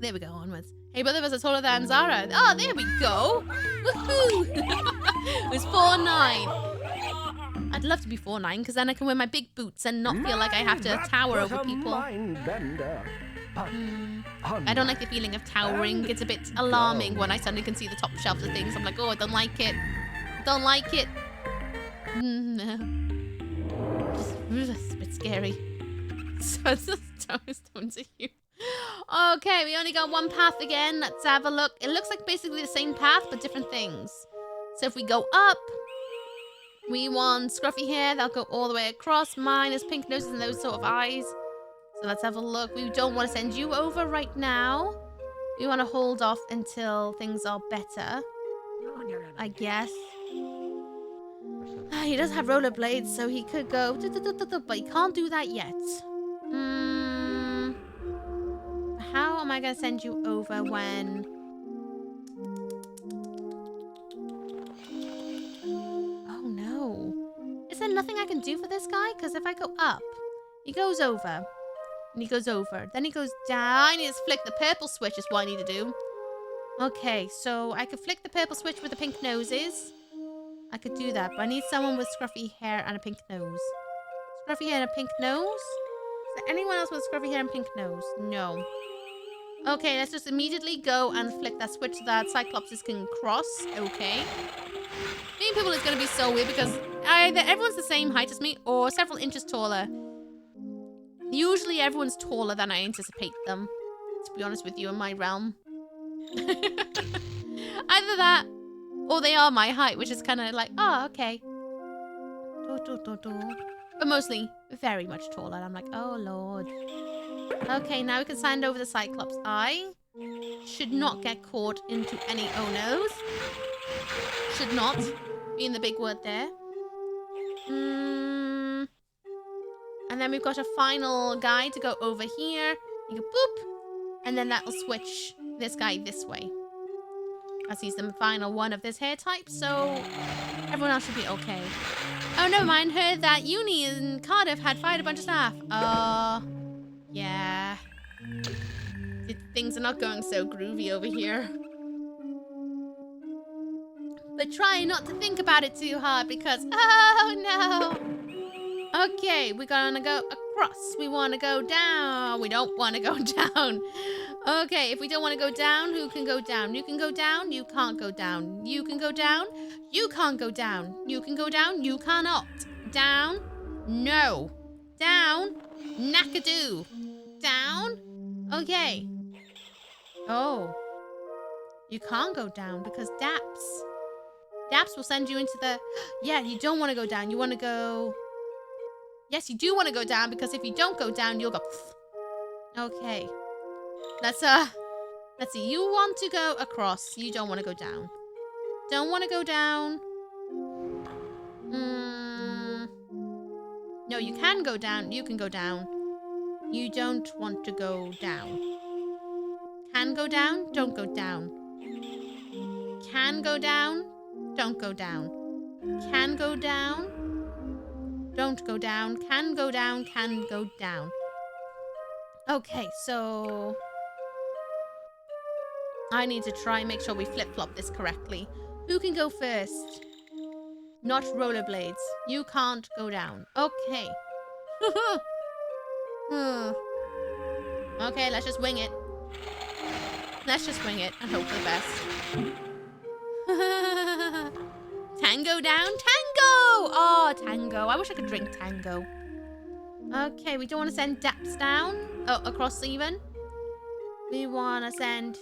There we go, onwards. Hey, both of us are taller than Zara. Oh, there we go. Woohoo! It was 4'9". I'd love to be 4'9", because then I can wear my big boots and not feel like I have to tower over people. I don't like the feeling of towering. It's a bit alarming when I suddenly can see the top shelves of things. I'm like, oh, I don't like it. Don't like it. No. It's a bit scary. So it's just stones to you. Okay, we only got one path again. Let's have a look. It looks like basically the same path, but different things. So if we go up, we want scruffy hair. That'll go all the way across. Mine is pink noses and those sort of eyes. So let's have a look. We don't want to send you over right now. We want to hold off until things are better, I guess. He does have rollerblades, so he could go, but he can't do that yet. How am I going to send you over when... Oh, no. Is there nothing I can do for this guy? Because if I go up, he goes over. And he goes over. Then he goes down. I need to flick the purple switch is what I need to do. Okay, so I could flick the purple switch with the pink noses. I could do that, but I need someone with scruffy hair and a pink nose. Scruffy hair and a pink nose? Is there anyone else with scruffy hair and pink nose? No. Okay, let's just immediately go and flick that switch so that Cyclopses can cross. Okay. Meeting people is going to be so weird because either everyone's the same height as me or several inches taller. Usually everyone's taller than I anticipate them, to be honest with you, in my realm. Either that or they are my height, which is kind of like, oh, okay. But mostly very much taller. And I'm like, oh, Lord. Okay, now we can send over the Cyclops eye. Should not get caught into any oh-nos. Should not. Being the big word there. And then we've got a final guy to go over here. You go boop. And then that'll switch this guy this way. As he's the final one of this hair type, so everyone else should be okay. Oh, never mind. Heard that uni in Cardiff had fired a bunch of staff. Yeah. Things are not going so groovy over here. But try not to think about it too hard because, oh no. Okay, we're gonna go across. We want to go down. We don't want to go down. Okay, if we don't want to go down, who can go down? You can go down. You can't go down. You can go down. You can't go down. You can go down. You cannot. Down. No. Down. Nakadoo. Down. Okay. Oh. You can't go down because Daps. Daps will send you into the... Yeah, you don't want to go down. You want to go... Yes, you do want to go down because if you don't go down, you'll go... Okay. Let's see. You want to go across. You don't want to go down. Don't want to go down. No, you can go down. You can go down. You don't want to go down. Can go down. Don't go down. Can go down. Don't go down. Can go down. Don't go down. Can go down. Can go down. Okay, so... I need to try and make sure we flip-flop this correctly. Who can go first? Not rollerblades. You can't go down. Okay. Okay, let's just wing it. Let's just wing it and hope for the best. Tango down. Tango! Oh, Tango. I wish I could drink Tango. Okay, we don't want to send Daps down. Oh, across even. We want to send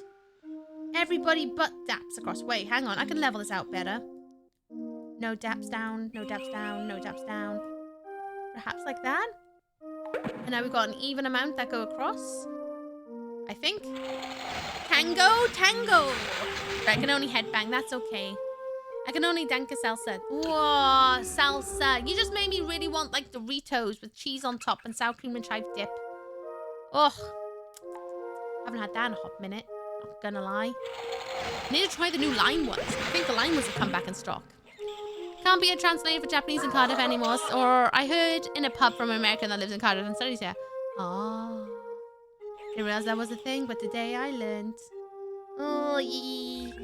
everybody but Daps across. Wait, hang on. I can level this out better. No Daps down. No Daps down. No Daps down. Perhaps like that? And now we've got an even amount that go across. I think. Tango, Tango. I can only headbang. That's okay. I can only dank a salsa. Whoa, salsa. You just made me really want like Doritos with cheese on top and sour cream and chive dip. Oh, haven't had that in a hot minute. Not gonna lie. I need to try the new lime ones. I think the lime ones have come back in stock. Can't be a translator for Japanese in Cardiff anymore. Or I heard in a pub from an American that lives in Cardiff and studies here. Oh. Didn't realize that was a thing, but today I learned. Oh, yee.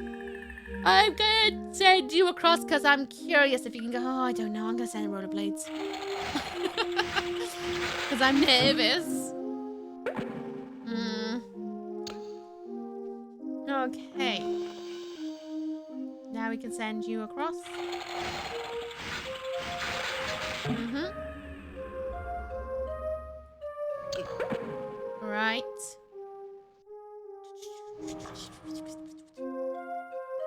I'm gonna send you across because I'm curious if you can go. Oh, I don't know. I'm gonna send rollerblades. Because I'm nervous. Okay. Now we can send you across. Right.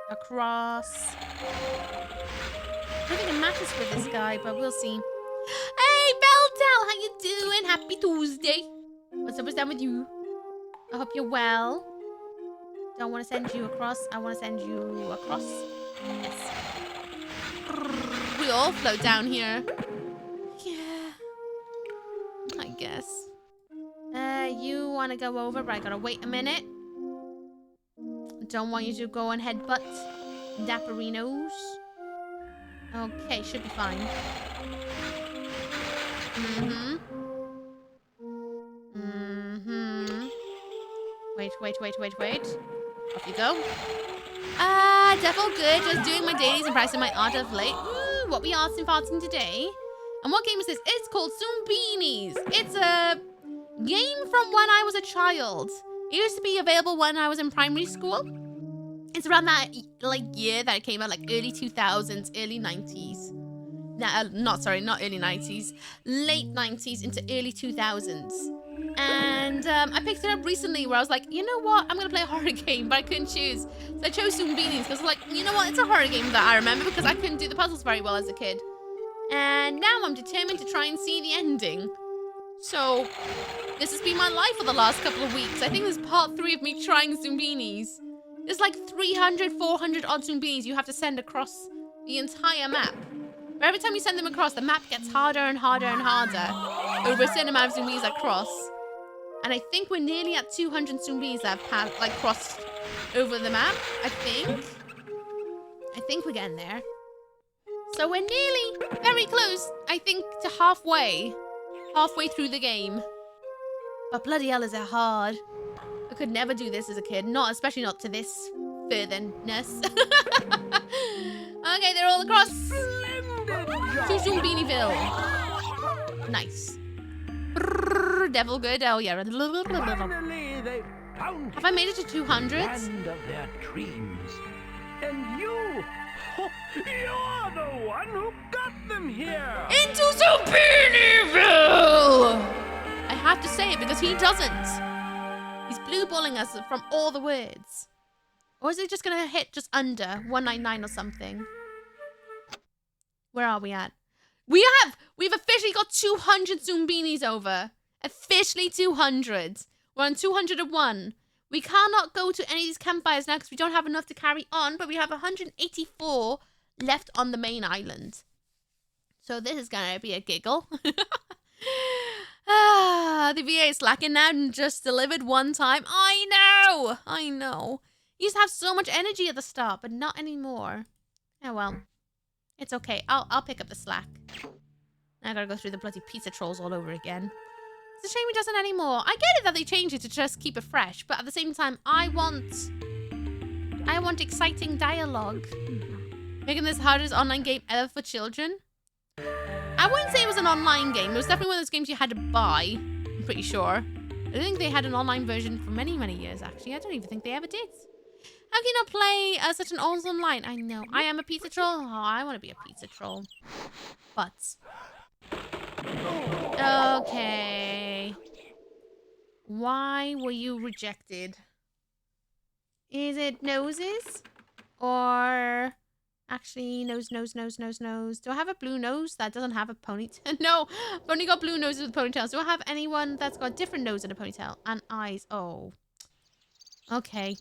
Across. I don't think it matters for this guy, but we'll see. Hey, Beltel, how you doing? Happy Tuesday. What's up with you? I hope you're well. Don't want to send you across. I want to send you across. Yes. We all float down here. Yeah. I guess. You want to go over, but I gotta wait a minute. Don't want you to go and headbutt Dapperinos. Okay, should be fine. Wait. Off you go. Devil good. Just doing my dailies and practicing my art of late. Ooh, what we arts and farting today. And what game is this? It's called Zoombinis. It's a game from when I was a child. It used to be available when I was in primary school. It's around that like year that it came out, like early 2000s, early 90s. Not early 90s. Late 90s into early 2000s. And I picked it up recently where I was like, you know what? I'm going to play a horror game, but I couldn't choose. So I chose Zoombinis because I was like, you know what? It's a horror game that I remember because I couldn't do the puzzles very well as a kid. And now I'm determined to try and see the ending. So this has been my life for the last couple of weeks. I think this is part 3 of me trying Zoombinis. There's like 300, 400 odd Zoombinis you have to send across the entire map. But every time you send them across, the map gets harder and harder and harder over a certain amount of Zoombinis across. And I think we're nearly at 200 Zoombinis that have crossed over the map. I think we're getting there. So we're nearly very close, I think, to halfway through the game. But bloody hell is it hard. I could never do this as a kid, especially not to this furtherness. Okay, they're all across to Zoombiniville. Nice. Brrr, devil good. Oh yeah. Have I made it to 200? Land of their dreams. And you're the one who got them here. Into Zombiniville! I have to say it because he doesn't. He's blue balling us from all the words. Or is it just gonna hit just under 199 or something? Where are we at? We've officially got 200 Zoombinis over. Officially 200. We're on 201. We cannot go to any of these campfires now because we don't have enough to carry on, but we have 184 left on the main island. So this is gonna be a giggle. The VA is slacking now and just delivered one time. I know. You used to have so much energy at the start, but not anymore. Oh well. It's okay. I'll pick up the slack. Now I gotta go through the bloody pizza trolls all over again. It's a shame he doesn't anymore. I get it that they changed it to just keep it fresh, but at the same time, I want exciting dialogue. Making this the hardest online game ever for children. I wouldn't say it was an online game. It was definitely one of those games you had to buy. I'm pretty sure. I don't think they had an online version for many, many years, actually. I don't even think they ever did. How can you not play such an awesome line? I know. I am a pizza troll. Oh, I want to be a pizza troll. Butts. Okay. Why were you rejected? Is it noses? Or... Actually, nose. Do I have a blue nose that doesn't have a ponytail? No, I've only got blue noses with ponytails. Do I have anyone that's got a different nose and a ponytail? And eyes. Oh. Okay.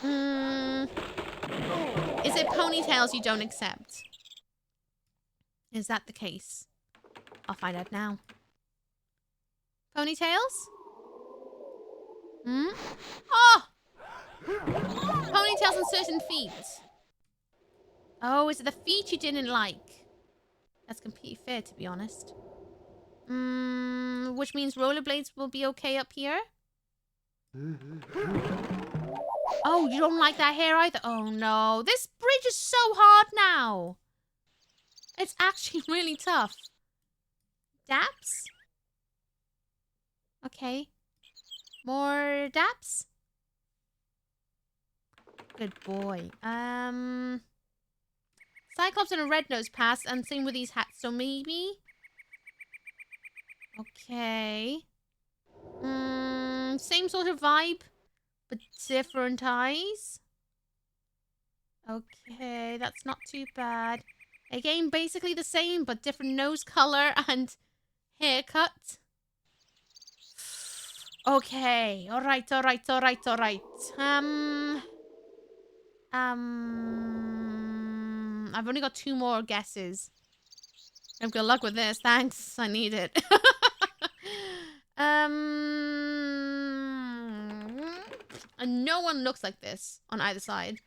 Is it ponytails you don't accept? Is that the case? I'll find out now. Ponytails? Oh! Ponytails on certain feet. Oh, is it the feet you didn't like? That's completely fair, to be honest. Which means rollerblades will be okay up here? Oh, you don't like that hair either? Oh, no. This bridge is so hard now. It's actually really tough. Daps? Okay. More daps? Good boy. Cyclops and a red nose pass, and same with these hats, so maybe? Okay. Same sort of vibe, but different eyes. Okay, that's not too bad. Again, basically the same, but different nose color and haircut. Okay, alright. I've only got 2 more guesses. Have good luck with this. Thanks. I need it. And no one looks like this on either side.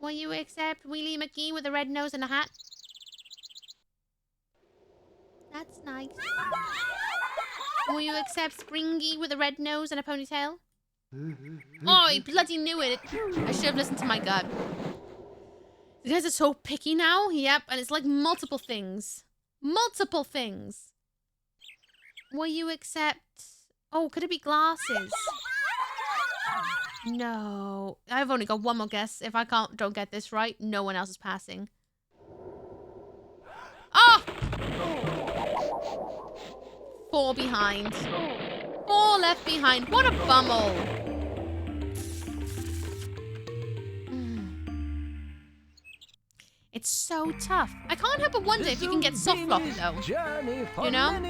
Will you accept Wheelie McGee with a red nose and a hat? That's nice. Will you accept Springy with a red nose and a ponytail? Oh, he bloody knew it. I should have listened to my gut. You guys are so picky now. Yep, and it's like multiple things. Multiple things. Will you accept... Oh, could it be glasses? No. I've only got 1 more guess. If I don't get this right, no one else is passing. Oh! 4 behind. 4 left behind. What a bummel. It's so tough. I can't help but wonder if you can get soft lock though. You know?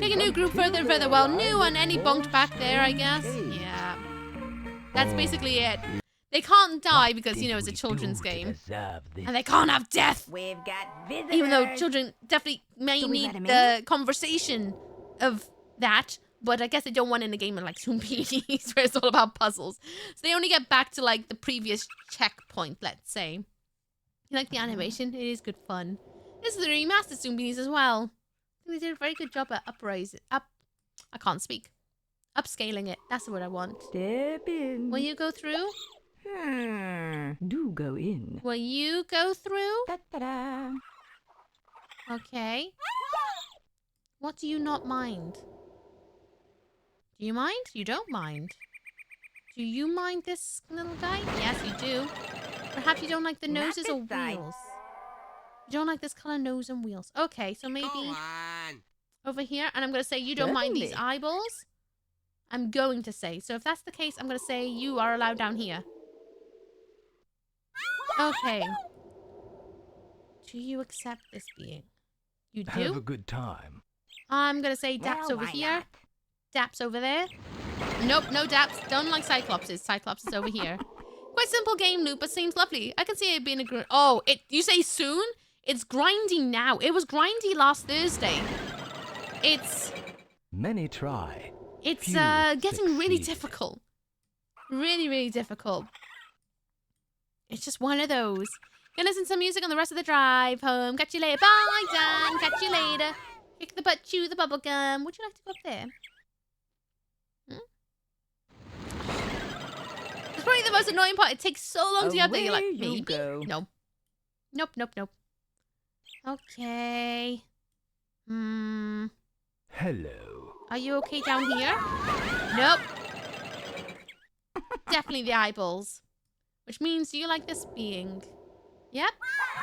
Take a new group further and further. Well, new and any bunked back there, I guess. Yeah. That's basically it. They can't die because, you know, it's a children's game. And they can't have death. We've got visitors. Even though children definitely may need the conversation of that. But I guess they don't want it in a game like Zoombinis where it's all about puzzles. So they only get back to like the previous checkpoint, let's say. You like the animation? It is good fun. This is the remastered Zoombinis as well. I think they did a very good job at I can't speak. Upscaling it. That's the word I want. Step in. Will you go through? Do go in. Will you go through? Ta-da. Okay. What do you not mind? Do you mind? You don't mind. Do you mind this little guy? Yes, you do. Perhaps you don't like the noses or wheels. You don't like this color nose and wheels. Okay, so maybe over here. And I'm going to say you don't mind these eyeballs. I'm going to say. So if that's the case, I'm going to say you are allowed down here. Okay. Do you accept this being? You do? Have a good time. I'm going to say Daps over here. Daps over there. Nope, no Daps. Don't like Cyclopses. Cyclops is over here. Quite simple game loop, but seems lovely. I can see it being a... Oh, you say soon? It's grindy now. It was grindy last Thursday. It's... Many try. It's getting really difficult. Really, really difficult. It's just one of those. Gonna listen to some music on the rest of the drive home. Catch you later. Bye, Dan. Catch you later. Kick the butt, chew the bubble gum. Would you like to go up there? It's probably the most annoying part. It takes so long to get there. You're like, maybe? Nope. Nope. Okay. Hello. Are you okay down here? Nope. Definitely the eyeballs. Which means, do you like this being? Yep.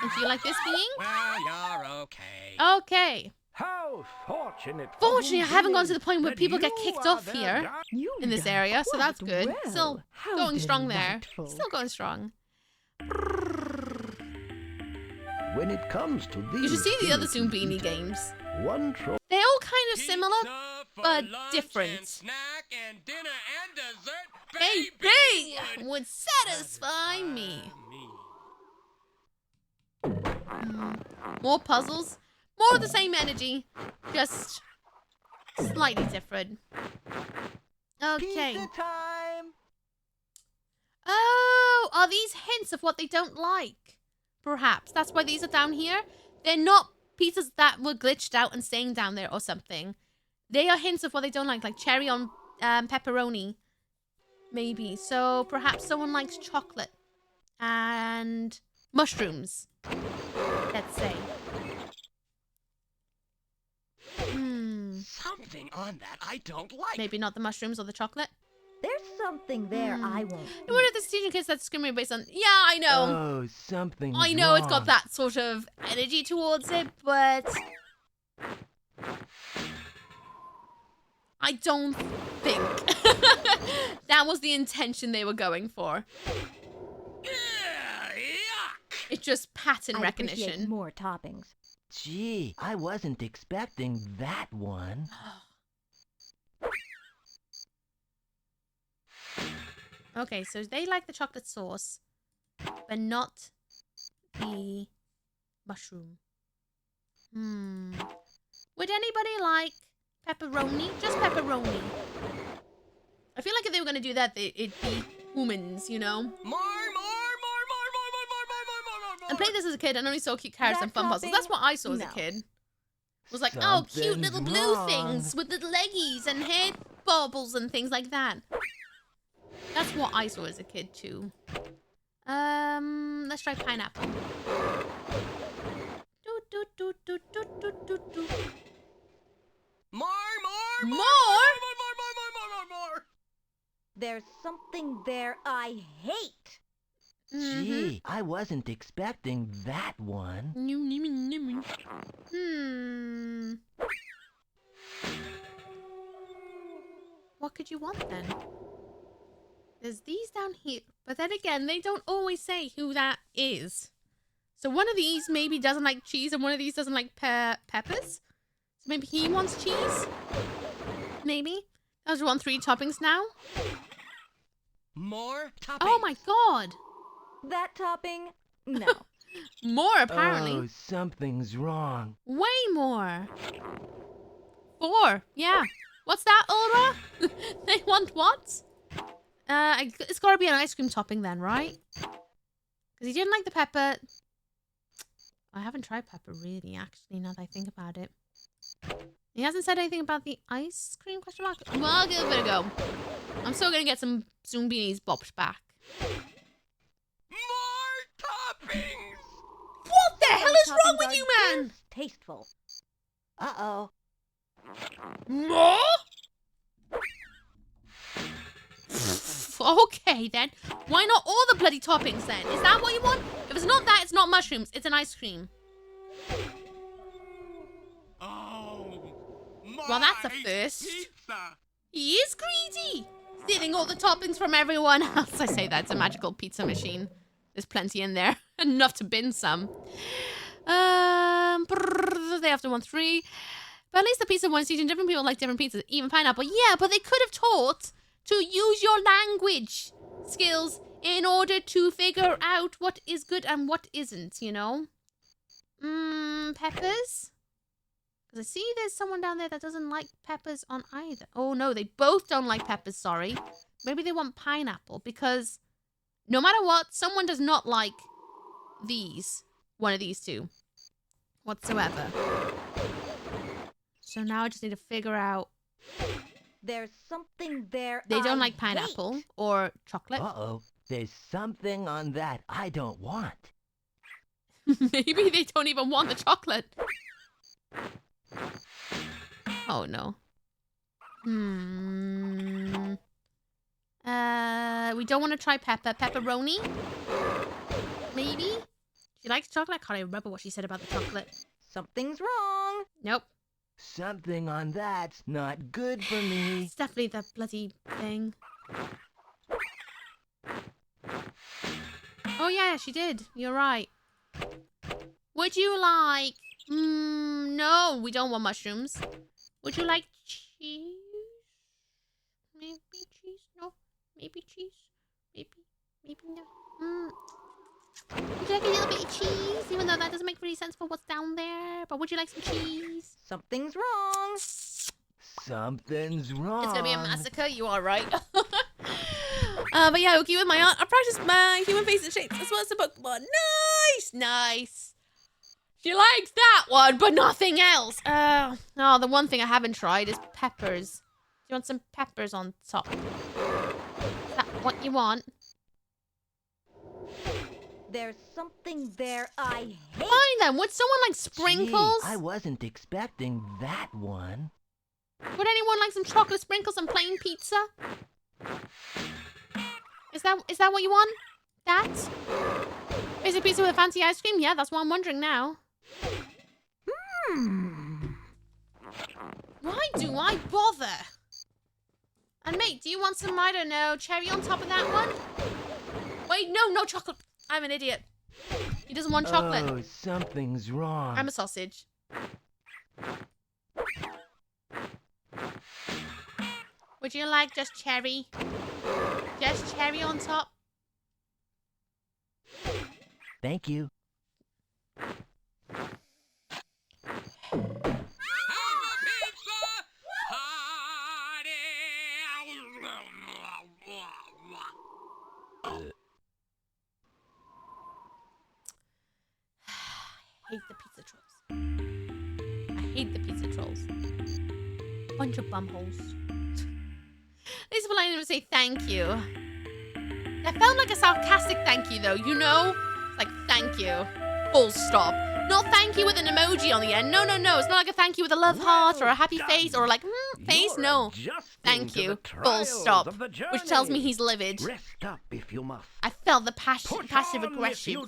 And do you like this being? Well, you're okay. Okay. How fortunate. Fortunately, I haven't gone to the point where that people get you kicked are off their here guide. in this area, so that's good. well. Still How going strong there. delightful. Still going strong. When it comes to these You should see the other primitive Zoombini eaters, games. one tro- They're all kind of similar, Pizza for but lunch different. And snack and dinner and dessert. Baby would satisfy me. More puzzles, more of the same energy, just slightly different. Okay. Pizza time! Oh, are these hints of what they don't like? Perhaps that's why these are down here. They're not pizzas that were glitched out and staying down there or something. They are hints of what they don't like cherry on pepperoni. Maybe. So perhaps someone likes chocolate and mushrooms. Let's say. Something on that I don't like. Maybe not the mushrooms or the chocolate. There's something there I won't. I wonder if this teaching kids that discriminate based on. Yeah, I know. Oh, something. I know it's got that sort of energy towards it, but I don't think that was the intention they were going for. It's just pattern I'd appreciate recognition. more toppings. Gee, I wasn't expecting that one. Okay, so they like the chocolate sauce, but not the mushroom. Would anybody like pepperoni? Just pepperoni. I feel like if they were going to do that, it'd be humans, you know? More. I played this as a kid and only saw cute carrots That and fun puzzles. topping? That's what I saw as a No. kid. It was like, oh, cute little Something's blue wrong. things with little leggies and hair baubles and things like that. That's what I saw as a kid too. Let's try pineapple. More. There's something there I hate. Gee, I wasn't expecting that one. What could you want then? There's these down here, but then again, they don't always say who that is. So one of these maybe doesn't like cheese and one of these doesn't like peppers. So maybe he wants cheese? Maybe? Those are on 3 toppings now? More toppings. Oh my god! That topping? No. More apparently. Oh, something's wrong. Way more. 4. Yeah. What's that, Ulra? They want what? It's gotta be an ice cream topping then, right? Because he didn't like the pepper. I haven't tried pepper really, actually, now that I think about it. He hasn't said anything about the ice cream question mark. Well, I'll give it a go. I'm still gonna get some Zoombinis bopped back. More toppings. What the hell is wrong Toppings with are you, man? Tasteful. Uh-oh. More? Okay then. Why not all the bloody toppings then? Is that what you want? If it's not that, it's not mushrooms. It's an ice cream. Oh. Well, that's a my first. Pizza. He is greedy. Stealing all the toppings from everyone else. I say that. It's a magical pizza machine. There's plenty in there. Enough to bin some. They have to want 3. But at least the pizza one's teaching different people like different pizzas. Even pineapple. Yeah, but they could have taught to use your language skills in order to figure out what is good and what isn't, you know? Peppers? Because I see there's someone down there that doesn't like peppers on either. Oh, no, they both don't like peppers, sorry. Maybe they want pineapple because no matter what, someone does not like these. One of these two. Whatsoever. So now I just need to figure out. There's something there They don't I like pineapple hate. or chocolate. Uh-oh, there's something on that I don't want. Maybe they don't even want the chocolate. Oh, no. We don't want to try pepperoni. Maybe. She likes chocolate. I can't even remember what she said about the chocolate. Something's wrong. Nope. Something on that's not good for me. It's definitely the bloody thing. Oh yeah, she did. You're right. Would you like... no, we don't want mushrooms. Would you like cheese? Maybe cheese? No. Maybe cheese? Maybe no. Would you like a little bit of cheese? Even though that doesn't make really sense for what's down there. But would you like some cheese? Something's wrong. Something's wrong. It's gonna be a massacre. You are right. But yeah, okay, with my aunt, I practiced my human face and shapes as well as the Pokemon. Nice. She likes that one, but nothing else. Oh, the one thing I haven't tried is peppers. Do you want some peppers on top? Is that what you want? There's something there I hate. Fine then. Would someone like sprinkles? Gee, I wasn't expecting that one. Would anyone like some chocolate sprinkles and plain pizza? Is that what you want? That? Basic pizza with fancy ice cream? Yeah, that's what I'm wondering now. Why do I bother? And mate, do you want some, I don't know, cherry on top of that one? Wait, no chocolate. I'm an idiot. He doesn't want chocolate. Oh, something's wrong. I'm a sausage. Would you like just cherry? Just cherry on top? Thank you. I hate the pizza trolls. I hate the pizza trolls. Bunch of bumholes. These people I didn't even say thank you. That felt like a sarcastic thank you though, you know? It's like thank you. Full stop. Not thank you with an emoji on the end. No. It's not like a thank you with a love heart or a happy face or like face. No. Thank you. Full stop. Which tells me he's livid. Rest up if you must. I felt the passive aggression.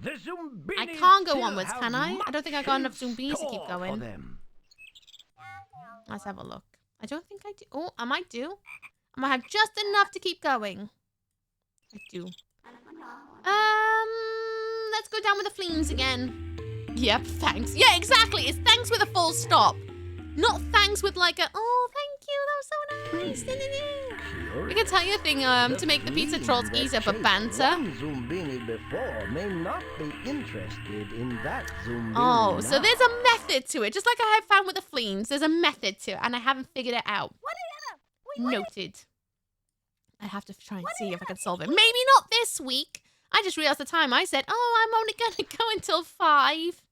The Zoombinis I can't go still onwards, have can I? I don't think I got enough much in Zoombinis to keep store going. for them. Let's have a look. I don't think I do. Oh, I might do. I might have just enough to keep going. I do. Let's go down with the fleams again. Yep, thanks. Yeah, exactly. It's thanks with a full stop. Not thanks with like a, oh, thank you, that was so nice. We can tell you a thing to make the pizza trolls easier for banter. One Zoombini before may not be interested in that Zoombini Oh, so now. there's a method to it. Just like I have found with the fleams, there's a method to it, and I haven't figured it out. Noted. I have to try and see if I can solve it. Maybe not this week. I just realized the time. I said, oh, I'm only going to go until 5.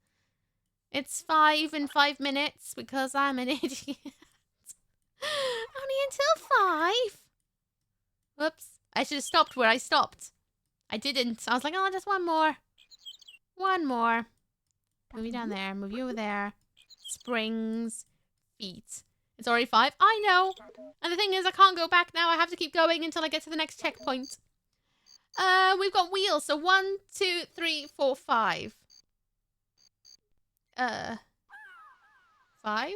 It's 5 in 5 minutes because I'm an idiot. Only until 5. Whoops. I should have stopped where I stopped. I didn't. I was like, oh, just one more. One more. Move you down there. Move you over there. Springs. Feet. It's already 5. I know. And the thing is, I can't go back now. I have to keep going until I get to the next checkpoint. We've got wheels. So 1, 2, 3, 4, 5. 5? Have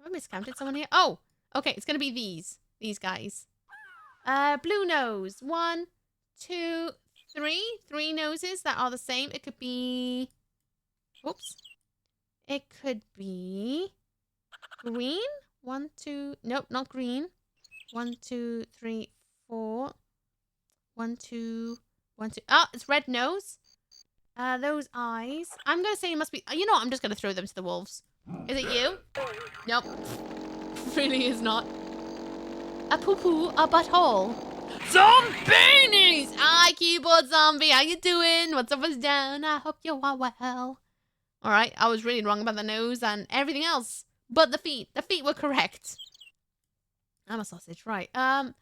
I miscounted someone here? Oh, okay. It's going to be these. These guys. Blue nose. 1, 2, 3. 3 noses that are the same. It could be... Whoops. It could be... green. 1, 2... Nope, not green. 1, 2, 3, 4. 1, 2... 1, 2... Oh, it's red nose. Those eyes. I'm going to say it must be... You know what? I'm just going to throw them to the wolves. Is it you? Nope. Really is not. A poo-poo, a butthole. Zoombinis! Hi, keyboard zombie. How you doing? What's up, what's down? I hope you are well. Alright, I was really wrong about the nose and everything else. But the feet. The feet were correct. I'm a sausage. Right. 1,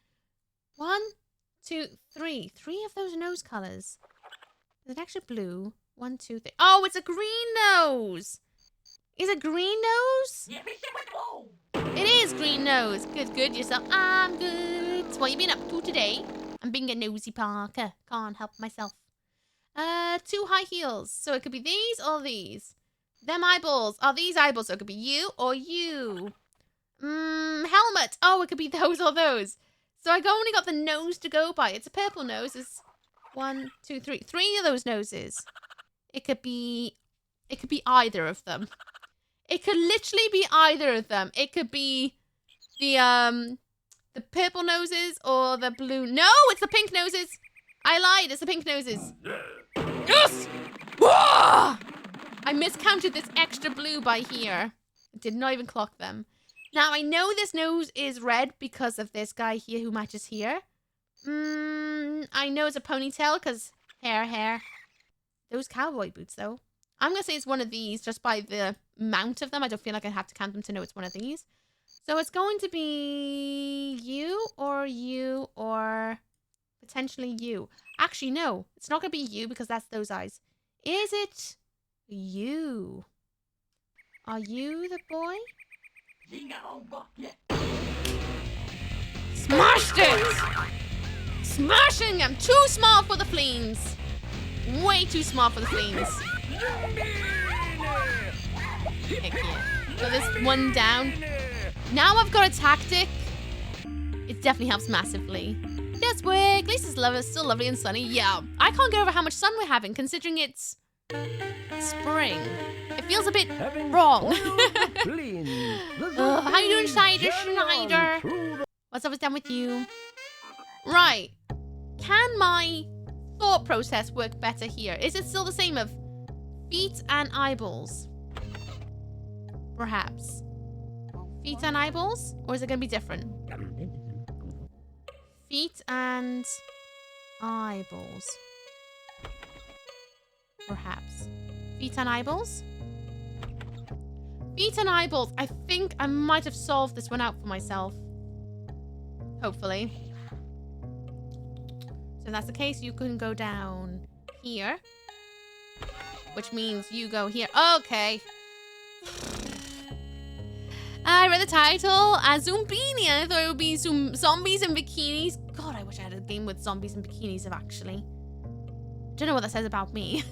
2, 3. 3 of those nose colours. Is it actually blue? 1, 2, 3. Oh, it's a green nose! Is it green nose? It is green nose. Good, good. Yourself. I'm good. So what you been up to today? I'm being a nosy Parker. Can't help myself. 2 high heels. So it could be these or these. Them eyeballs. Are these eyeballs? So it could be you or you. Helmet. Oh, it could be those or those. So I only got the nose to go by. It's a purple nose. It's 1, 2, 3. 3 of those noses. It could be either of them. It could literally be either of them. It could be the purple noses or the blue. No, it's the pink noses. I lied. It's the pink noses. Yes! Whoa! I miscounted this extra blue by here. I did not even clock them. Now, I know this nose is red because of this guy here who matches here. I know it's a ponytail because hair. Those cowboy boots, though. I'm going to say it's one of these just by the amount of them. I don't feel like I have to count them to know it's one of these. So it's going to be you or potentially you. Actually, no. It's not going to be you because that's those eyes. Is it you? Are you the boy? Smashed it! Smashing them! Too small for the fleens. Way too small for the fleens. Heck yeah. So this one down. Now I've got a tactic. It definitely helps massively. Yes, work. At least it's still lovely and sunny. Yeah. I can't get over how much sun we're having considering it's spring. It feels a bit wrong. How you doing, Schneider? What's up, done with you? Right. Can my thought process work better here? Is it still the same of feet and eyeballs? Perhaps. Feet and eyeballs? Or is it going to be different? Feet and eyeballs. Perhaps. Feet and eyeballs? Feet and eyeballs. I think I might have solved this one out for myself. Hopefully. So if that's the case, you can go down here. Which means you go here. Okay. I read the title as Zoombinis. I thought it would be some zombies in bikinis. God, I wish I had a game with zombies in bikinis actually. Don't know what that says about me.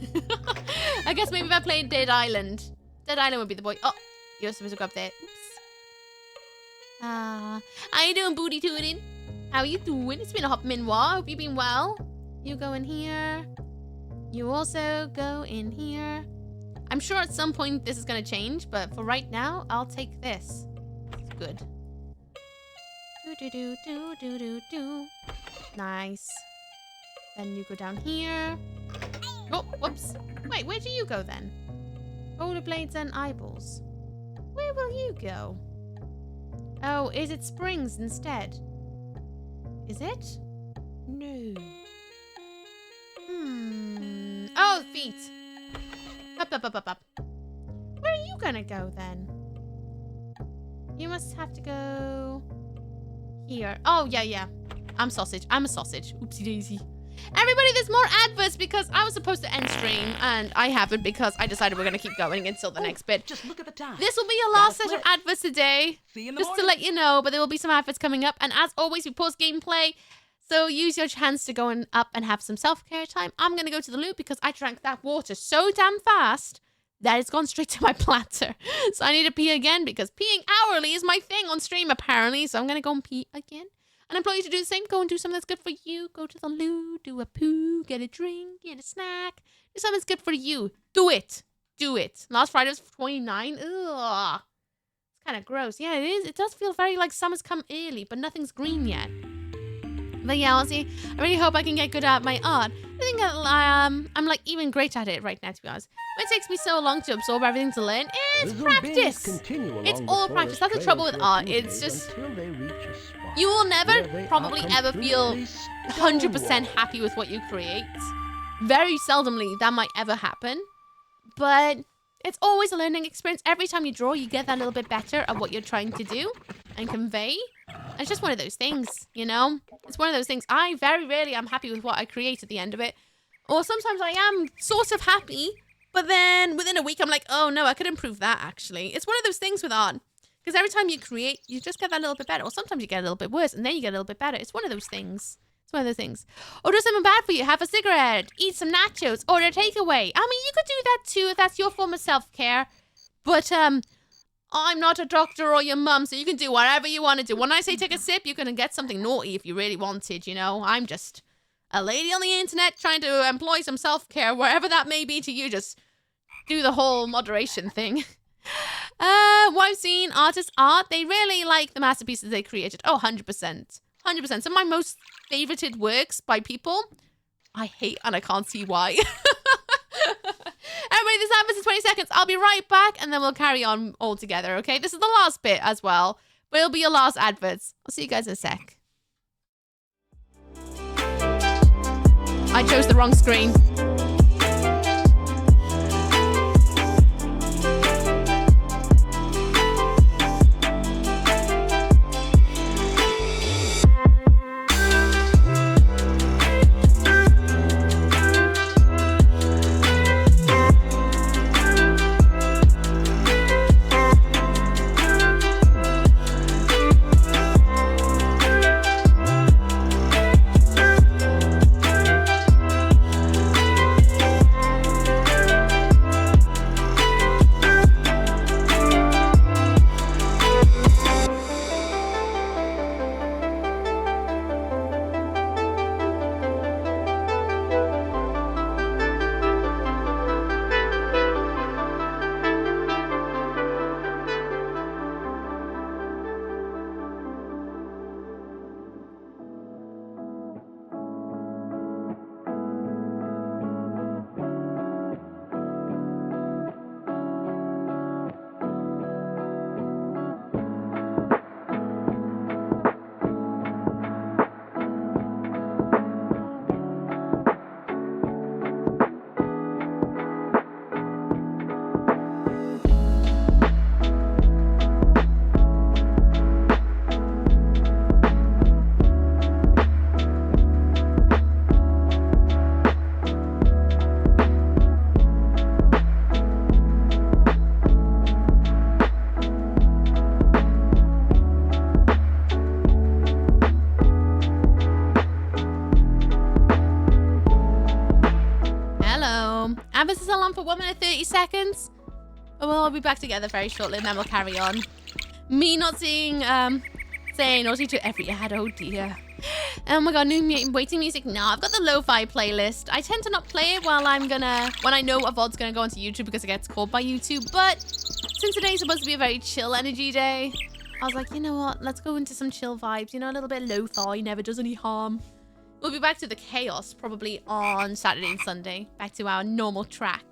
I guess maybe if I played Dead Island. Dead Island would be the boy. Oh, you're supposed to go up there. Oops. How you doing, booty tooting? How you doing? It's been a hot minute. Hope you've been well. You go in here. You also go in here. I'm sure at some point this is going to change, but for right now, I'll take this. It's good. Do. Nice. Then you go down here. Oh, whoops. Wait, where do you go then? Rollerblades and eyeballs. Where will you go? Oh, is it springs instead? Is it? No. Oh, feet. Up. Where are you gonna go then? You must have to go here. Oh, yeah. I'm sausage. I'm a sausage. Oopsie daisy. Everybody, there's more adverts because I was supposed to end stream and I haven't because I decided we're going to keep going until the next bit. Just look at the time. This will be your last set of adverts today. See you in the just morning. to let you know, but there will be some adverts coming up. And as always, we pause gameplay. So use your chance to go up and have some self-care time. I'm going to go to the loo because I drank that water so damn fast that it's gone straight to my platter. So I need to pee again because peeing hourly is my thing on stream apparently. So I'm going to go and pee again. And I implore you to do the same. Go and do something that's good for you. Go to the loo, do a poo, get a drink, get a snack. Do something that's good for you. Do it. Do it. Last Friday was 29. Ugh. It's kind of gross. Yeah, it is. It does feel very like summer's come early, but nothing's green yet. But yeah, honestly, I really hope I can get good at my art. I think I'm like even great at it right now, to be honest. But it takes me so long to absorb everything to learn. It's practice. It's all practice. That's the trouble with art. It's just you will never probably ever feel 100% happy with what you create. Very seldomly that might ever happen. But it's always a learning experience. Every time you draw, you get that little bit better at what you're trying to do and convey. And it's just one of those things, you know? It's one of those things. I very rarely am happy with what I create at the end of it. Or sometimes I am sort of happy, but then within a week I'm like, oh no, I could improve that actually. It's one of those things with art. Because every time you create, you just get that little bit better. Or sometimes you get a little bit worse, and then you get a little bit better. It's one of those things. It's one of those things. Or do something bad for you. Have a cigarette. Eat some nachos. Order a takeaway. I mean, you could do that too if that's your form of self-care. But, I'm not a doctor or your mum, so you can do whatever you want to do. When I say take a sip, you can get something naughty if you really wanted, you know. I'm just a lady on the internet trying to employ some self-care, wherever that may be to you. Just do the whole moderation thing. What I've seen, artists' art, they really like the masterpieces they created. Oh, 100%. 100%. Some of my most favorited works by people, I hate and I can't see why. Everybody, this happens in 20 seconds. I'll be right back and then we'll carry on all together, okay? This is the last bit as well, but it'll be your last adverts. I'll see you guys in a sec. I chose the wrong screen. This is on for 1 minute 30 seconds. We'll be back together very shortly and then we'll carry on. Me not saying naughty to every ad, oh dear. Oh my god, new waiting music. No, I've got the lo-fi playlist. I tend to not play it when I know a VOD's gonna go onto YouTube because it gets called by YouTube. But since today's supposed to be a very chill energy day, I was like, you know what? Let's go into some chill vibes. You know, a little bit of lo-fi never does any harm. We'll be back to the chaos probably on Saturday and Sunday. Back to our normal track.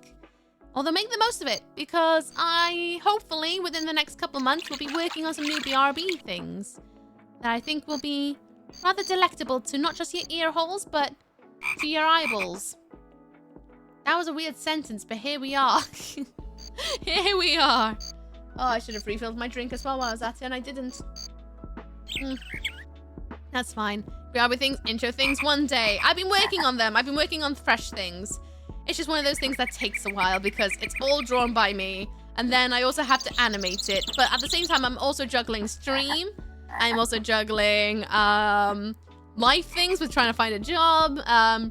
Although make the most of it because I hopefully within the next couple of months will be working on some new BRB things that I think will be rather delectable to not just your ear holes but to your eyeballs. That was a weird sentence, but here we are. Here we are. Oh, I should have refilled my drink as well while I was at it and I didn't. That's fine. BRB things, intro things one day. I've been working on them. I've been working on fresh things. It's just one of those things that takes a while because it's all drawn by me. And then I also have to animate it. But at the same time, I'm also juggling stream. I'm also juggling life things with trying to find a job.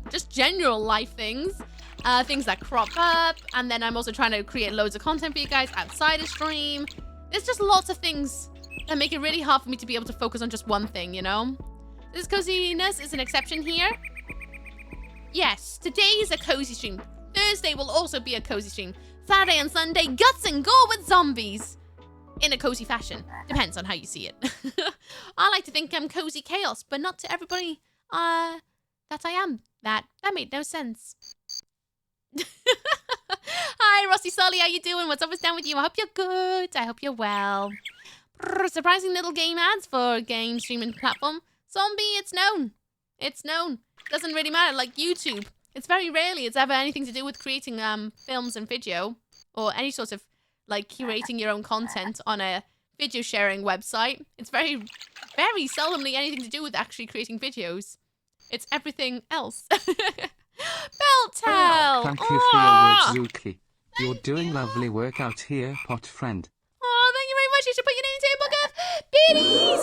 Just general life things. Things that crop up. And then I'm also trying to create loads of content for you guys outside of stream. There's just lots of things that make it really hard for me to be able to focus on just one thing, you know? This coziness is an exception here. Yes, today is a cozy stream. Thursday will also be a cozy stream. Saturday and Sunday, guts and gore with zombies. In a cozy fashion. Depends on how you see it. I like to think I'm cozy chaos, but not to everybody that I am that. That made no sense. Hi, Rossi Solly, how you doing? What's up, what's down with you? I hope you're good. I hope you're well. Surprising little game ads for a game streaming platform. Zombie, it's known. It's known. Doesn't really matter, like YouTube. It's very rarely it's ever anything to do with creating films and video. Or any sort of, like, curating your own content on a video sharing website. It's very, very seldomly anything to do with actually creating videos. It's everything else. Beltel! Thank you for your words, Zooky. You're doing lovely work out here, pot friend. Oh, thank you very much. You should put your name to biddies!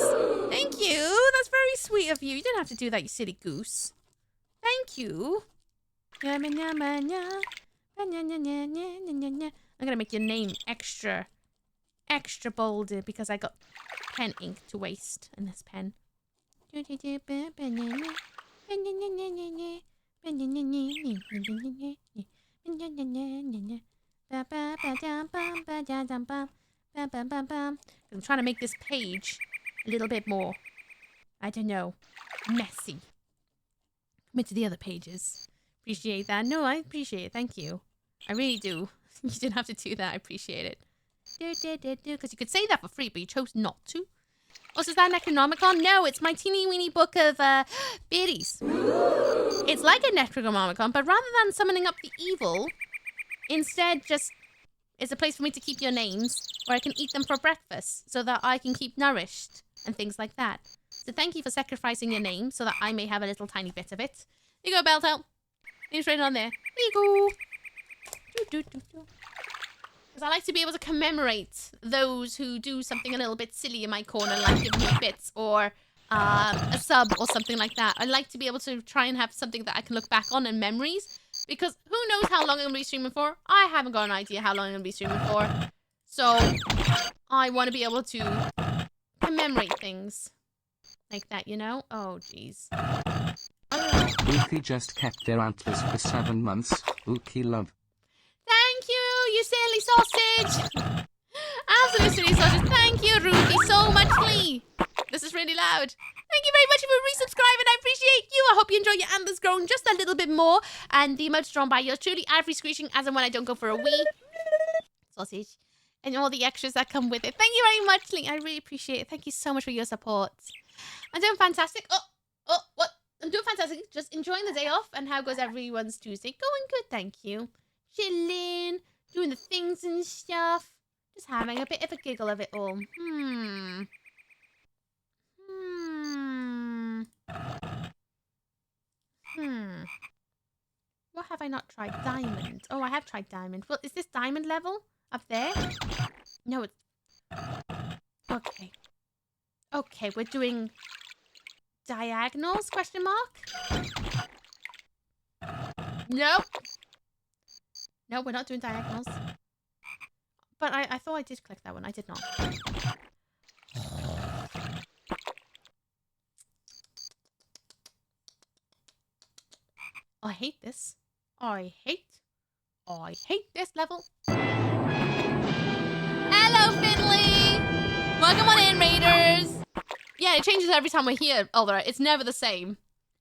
Thank you. That's very sweet of you. You didn't have to do that, you silly goose. Thank you. I'm gonna make your name extra bolded because I got pen ink to waste in this pen. I'm trying to make this page a little bit more, I don't know, messy. Compared to the other pages. Appreciate that. No, I appreciate it. Thank you. I really do. You didn't have to do that. I appreciate it. Because you could say that for free, but you chose not to. Also, is that an Necronomicon? No, it's my teeny weeny book of biddies. It's like a Necronomicon, but rather than summoning up the evil, instead just it's a place for me to keep your names where I can eat them for breakfast so that I can keep nourished and things like that. So thank you for sacrificing your name so that I may have a little tiny bit of it. There you go, Beltel. Name's right on there. There you go. Because I like to be able to commemorate those who do something a little bit silly in my corner, like giving me bits or a sub or something like that. I like to be able to try and have something that I can look back on in memories. Because who knows how long I'm going to be streaming for? I haven't got an idea how long I'm going to be streaming for. So, I want to be able to commemorate things like that, you know? Oh, jeez. Ookie just kept their antlers for 7 months. Ookie love. Thank you, you silly sausage! Absolute silly sausage. Thank you, Ruthie, so much, Lee. This is really loud. Thank you very much for resubscribing. I appreciate you. I hope you enjoy your antlers growing just a little bit more. And the emotes drawn by yours truly, ad-free screeching as and when I don't go for a wee. Sausage. And all the extras that come with it. Thank you very much, Lee. I really appreciate it. Thank you so much for your support. I'm doing fantastic. What? I'm doing fantastic. Just enjoying the day off. And how goes everyone's Tuesday? Going good, thank you. Chilling. Doing the things and stuff. Just having a bit of a giggle of it all. What have I not tried? Diamond. Oh, I have tried diamond. Well, is this diamond level up there? No, it's... Okay. Okay, we're doing diagonals, question mark? Nope. No, we're not doing diagonals. But I thought I did click that one. I did not. I hate this. I hate this level. Hello, Finley! Welcome on in, Raiders! Yeah, it changes every time we're here, Aldera. It's never the same.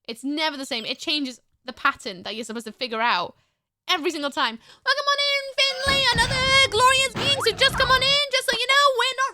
It's never the same. It changes the pattern that you're supposed to figure out every single time. Welcome on in, Finley! Another glorious being, so just come on in, just so you know, we're not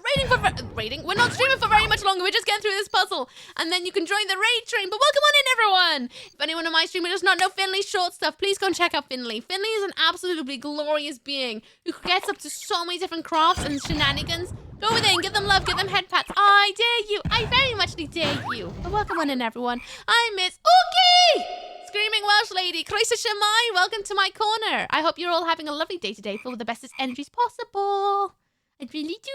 we're not streaming for very much longer. We're just getting through this puzzle. And then you can join the raid train. But welcome on in, everyone! If anyone on my stream does not know Finley's short stuff, please go and check out Finley. Finley is an absolutely glorious being who gets up to so many different crafts and shenanigans. Go over there and give them love, give them head pats. I dare you. I very muchly dare you. But welcome on in, everyone. I'm Miss Ookie! Screaming Welsh lady, Croeso Shemai, welcome to my corner. I hope you're all having a lovely day today, full of the bestest energies possible. I really do.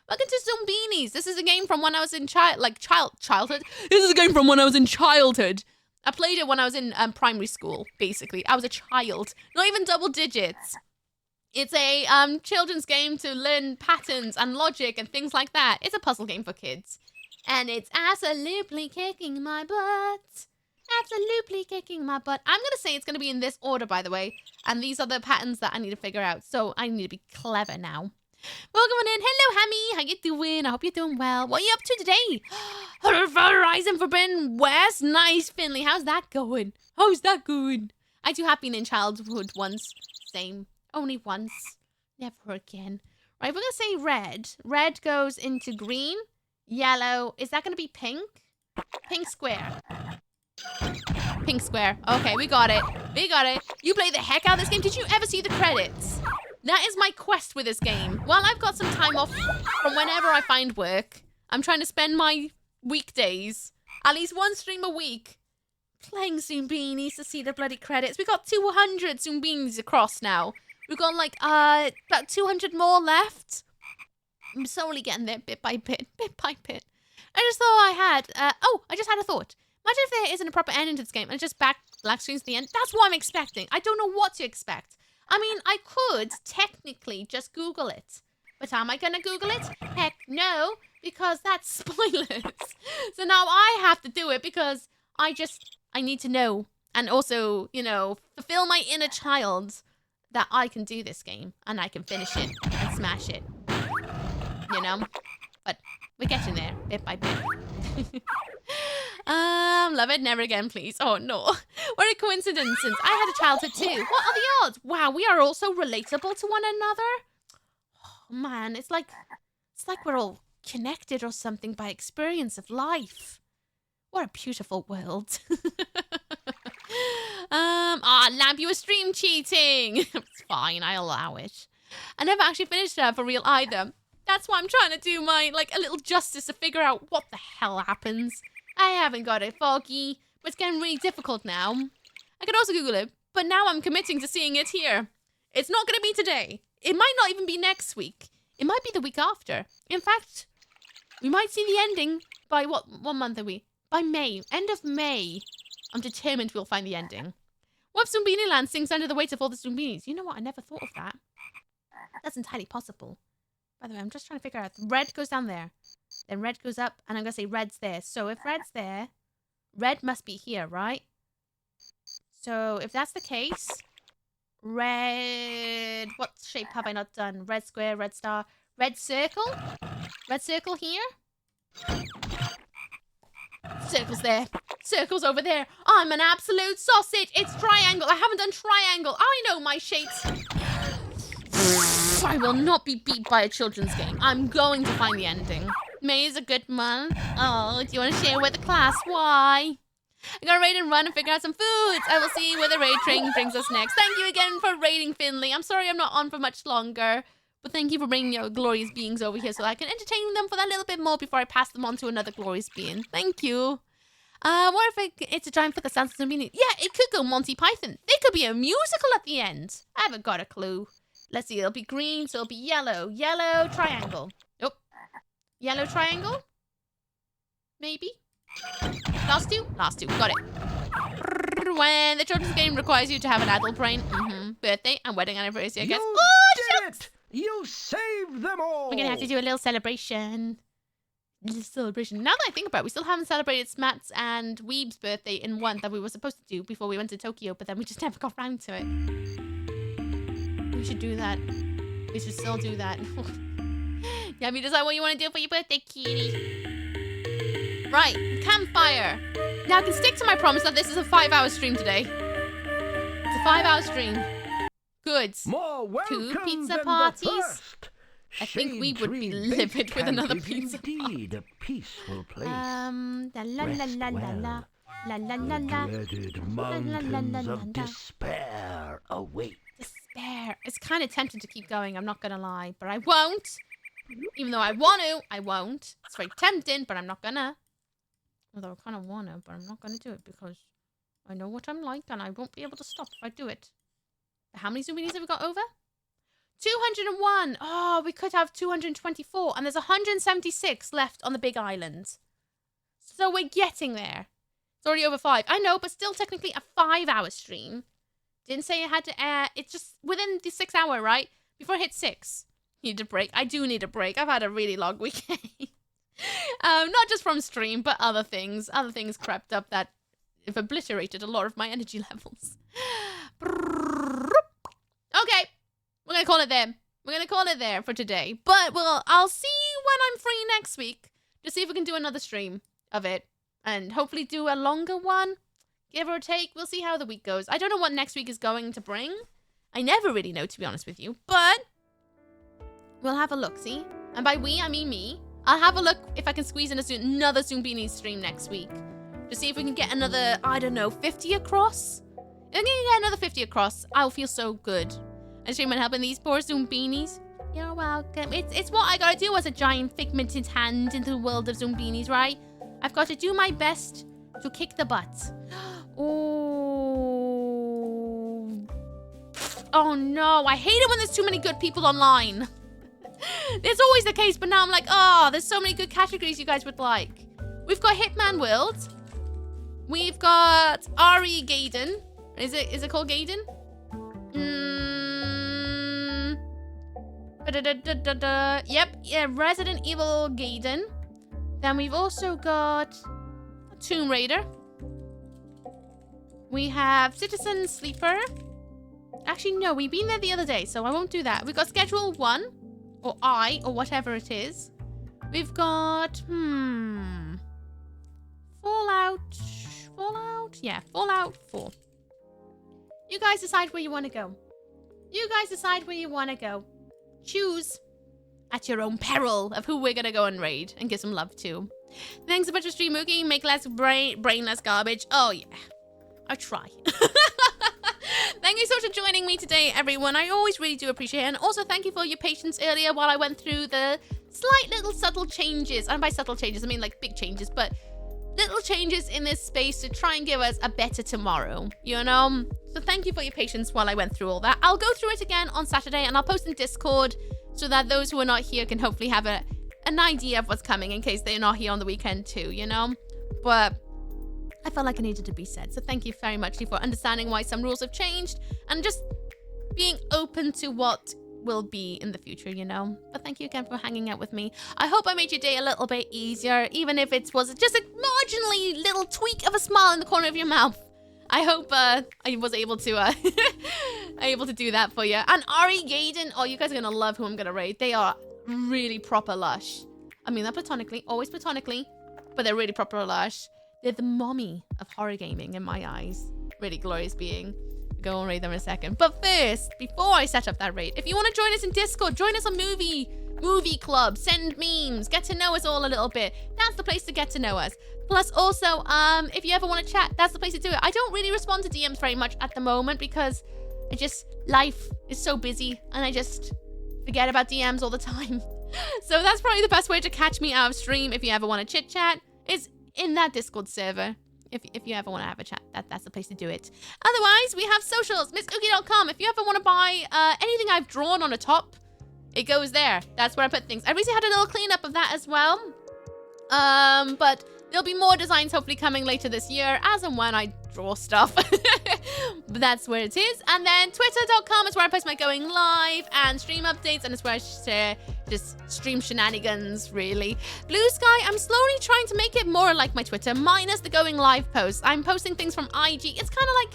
Welcome to Zoombinis. This is a game from when I was in childhood. This is a game from when I was in childhood. I played it when I was in primary school, basically. I was a child, not even double digits. It's a children's game to learn patterns and logic and things like that. It's a puzzle game for kids. And it's absolutely kicking my butt. Absolutely kicking my butt. I'm going to say it's going to be in this order, by the way. And these are the patterns that I need to figure out. So I need to be clever now. Welcome on in. Hello, Hammy. How you doing? I hope you're doing well. What are you up to today? Horizon Forbidden West. Nice, Finley. How's that going? How's that going? I too have been in childhood once. Same. Only once. Never again. Right, we're going to say red. Red goes into green. Yellow. Is that going to be pink? Pink square. Pink square. Okay, we got it. We got it. You play the heck out of this game. Did you ever see the credits? That is my quest with this game. While I've got some time off from whenever I find work, I'm trying to spend my weekdays, at least one stream a week, playing Zoombinis to see the bloody credits. We got 200 Zoombinis across now. We've got like about 200 more left. I'm slowly getting there bit by bit, bit by bit. I just thought I had, I just had a thought. Imagine if there isn't a proper ending to this game and it's just black screens at the end. That's what I'm expecting. I don't know what to expect. I mean, I could technically just Google it. But am I going to Google it? Heck no, because that's spoilers. So now I have to do it because I need to know. And also, you know, fulfill my inner child that I can do this game. And I can finish it and smash it. You know? But we're getting there, bit by bit. Love it, never again, please. Oh no. What a coincidence, since I had a childhood too. What are the odds? Wow, we are all so relatable to one another. Oh man, it's like we're all connected or something by experience of life. What a beautiful world. Lamp, you were stream cheating. It's fine, I allow it. I never actually finished that for real either. That's why I'm trying to do my, like, a little justice to figure out what the hell happens. I haven't got it, Foggy, but it's getting really difficult now. I could also Google it, but now I'm committing to seeing it here. It's not going to be today. It might not even be next week. It might be the week after. In fact, we might see the ending by what month are we? By May. End of May. I'm determined we'll find the ending. What if Zoombini Land sinks under the weight of all the Zoombinis? You know what? I never thought of that. That's entirely possible. By the way, I'm just trying to figure out. Red goes down there. Then red goes up, and I'm going to say red's there. So if red's there, red must be here, right? So if that's the case, red... What shape have I not done? Red square, red star, red circle? Red circle here? Circle's there. Circle's over there. I'm an absolute sausage. It's triangle. I haven't done triangle. I know my shapes. I will not be beat by a children's game. I'm going to find the ending. May is a good month. Oh, do you want to share with the class? Why? I gotta raid and run and figure out some foods. I will see where the raid train brings us next. Thank you again for raiding, Finley. I'm sorry I'm not on for much longer. But thank you for bringing your glorious beings over here so I can entertain them for that little bit more before I pass them on to another glorious being. Thank you. What if it's a giant for the sounds of Zoombinis? Yeah, it could go Monty Python. There could be a musical at the end. I haven't got a clue. Let's see, it'll be green, so it'll be yellow. Yellow triangle. Nope. Yellow triangle? Maybe? Last two? Last two. Got it. When the children's game requires you to have an adult brain. Birthday and wedding anniversary, I guess. You Oh, did it! You saved them all! We're gonna have to do a little celebration. Little celebration. Now that I think about it, we still haven't celebrated Smats and Weeb's birthday in one that we were supposed to do before we went to Tokyo, but then we just never got round to it. We should do that. We should still do that. Yeah, you decide what you want to do for your birthday, kitty. Right, campfire. Now I can stick to my promise that this is a 5-hour stream today. It's a 5-hour stream. Good. More 2 welcome pizza than parties. the first. I think we would be Shade Tree livid Bake with another Camp is pizza indeed a peaceful place. La la la Rest la la well. la. La la la The la. dreaded la, la, mountains la, of la. despair await. Despair. It's kind of tempting to keep going, I'm not gonna lie, but I won't. Even though I want to, I won't. It's very tempting, but I'm not gonna. Although I kind of want to, but I'm not gonna do it because I know what I'm like and I won't be able to stop if I do it. How many Zoombinis have we got over? 201. Oh, we could have 224. And there's 176 left on the big island. So we're getting there. It's already over 5. I know, but still technically a 5-hour stream. Didn't say it had to air. It's just within the 6 hour, right? Before it hits 6. Need a break. I do need a break. I've had a really long weekend. Not just from stream, but other things. Other things crept up that have obliterated a lot of my energy levels. Okay. We're going to call it there. We're going to call it there for today. But I'll see when I'm free next week to see if we can do another stream of it. And hopefully do a longer one. Give or take. We'll see how the week goes. I don't know what next week is going to bring. I never really know, to be honest with you. But we'll have a look, see? And by we, I mean me. I'll have a look if I can squeeze in another Zoombinis stream next week. To see if we can get another, I don't know, 50 across? If I can get another 50 across, I'll feel so good. And stream and helping these poor Zoombinis. You're welcome. It's what I gotta do as a giant figmented hand into the world of Zoombinis, right? I've got to do my best to kick the butt. Oh. Oh no, I hate it when there's too many good people online. It's always the case, but now I'm like, oh, there's so many good categories you guys would like. We've got Hitman World. We've got Ari Gaiden. Is it called Gaiden? Yep, yeah, Resident Evil Gaiden. Then we've also got Tomb Raider. We have Citizen Sleeper. Actually, no, we've been there the other day, so I won't do that. We've got Schedule 1, or I, or whatever it is. We've got, Fallout? Yeah, Fallout 4. You guys decide where you want to go. You guys decide where you want to go. Choose at your own peril of who we're going to go and raid and give some love to. Thanks a bunch for stream, Mookie. Make less brainless garbage. Oh, yeah. I'll try. Thank you so much for joining me today, everyone. I always really do appreciate it. And also, thank you for your patience earlier while I went through the slight little subtle changes. And by subtle changes, I mean like big changes, but little changes in this space to try and give us a better tomorrow, you know? So thank you for your patience while I went through all that. I'll go through it again on Saturday, and I'll post in Discord so that those who are not here can hopefully have an idea of what's coming in case they're not here on the weekend too, you know? But I felt like it needed to be said. So thank you very much for understanding why some rules have changed and just being open to what will be in the future, you know? But thank you again for hanging out with me. I hope I made your day a little bit easier, even if it was just a marginally little tweak of a smile in the corner of your mouth. I hope I was able to do that for you. And Ari Gaiden, oh, you guys are gonna love who I'm gonna raid. They are really proper lush. I mean, they're platonically, always platonically, but they're really proper lush. They're the mommy of horror gaming in my eyes. Really glorious being. Go and raid them in a second. But first, before I set up that raid, if you want to join us in Discord, join us on movie club, send memes, get to know us all a little bit. That's the place to get to know us. Plus also, if you ever want to chat, that's the place to do it. I don't really respond to DMs very much at the moment because life is so busy and I just forget about DMs all the time. So that's probably the best way to catch me out of stream if you ever want to chit chat, is in that Discord server. If you ever want to have a chat, that's the place to do it. Otherwise, we have socials, missooky.com. If you ever want to buy anything I've drawn on a top, it goes there. That's where I put things. I recently had a little cleanup of that as well. But there'll be more designs hopefully coming later this year as and when I draw stuff. But that's where it is. And then twitter.com is where I post my going live and stream updates, and it's where I share just stream shenanigans, really. Bluesky, I'm slowly trying to make it more like my Twitter, minus the going live posts. I'm posting things from IG. It's kind of like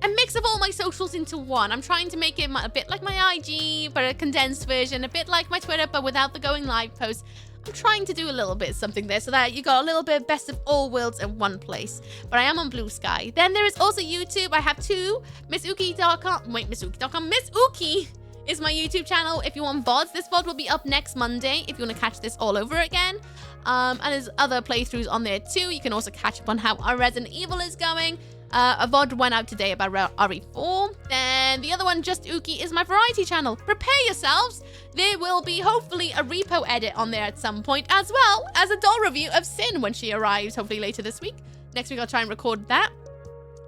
a mix of all my socials into one. I'm trying to make it a bit like my IG, but a condensed version, a bit like my Twitter, but without the going live posts. I'm trying to do a little bit something there so that you got a little bit best of all worlds in one place. But I am on Bluesky. Then there is also YouTube. I have two. missooky.com. Wait, missooky.com. Missooky is my YouTube channel if you want VODs. This VOD will be up next Monday if you want to catch this all over again. And there's other playthroughs on there too. You can also catch up on how our Resident Evil is going. A VOD went out today about RE4. Then the other one, Just Ookie, is my variety channel. Prepare yourselves. There will be hopefully a repo edit on there at some point, as well as a doll review of Sin when she arrives, hopefully later this week. Next week I'll try and record that.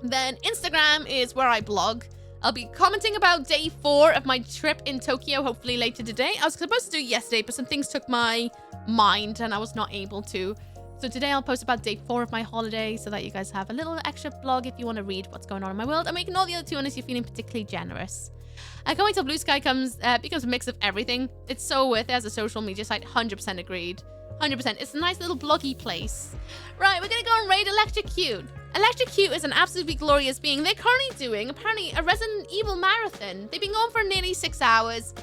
Then Instagram is where I blog. I'll be commenting about day 4 of my trip in Tokyo, hopefully later today. I was supposed to do it yesterday, but some things took my mind and I was not able to. So today I'll post about day 4 of my holiday so that you guys have a little extra blog if you want to read what's going on in my world. I'm making all the other 2 unless you're feeling particularly generous. I can't wait till Bluesky becomes a mix of everything. It's so worth it as a social media site. 100% agreed. 100%. It's a nice little bloggy place. Right, we're going to go and raid Electrocute. Electrocute is an absolutely glorious being. They're currently doing, apparently, a Resident Evil marathon. They've been going for nearly 6 hours.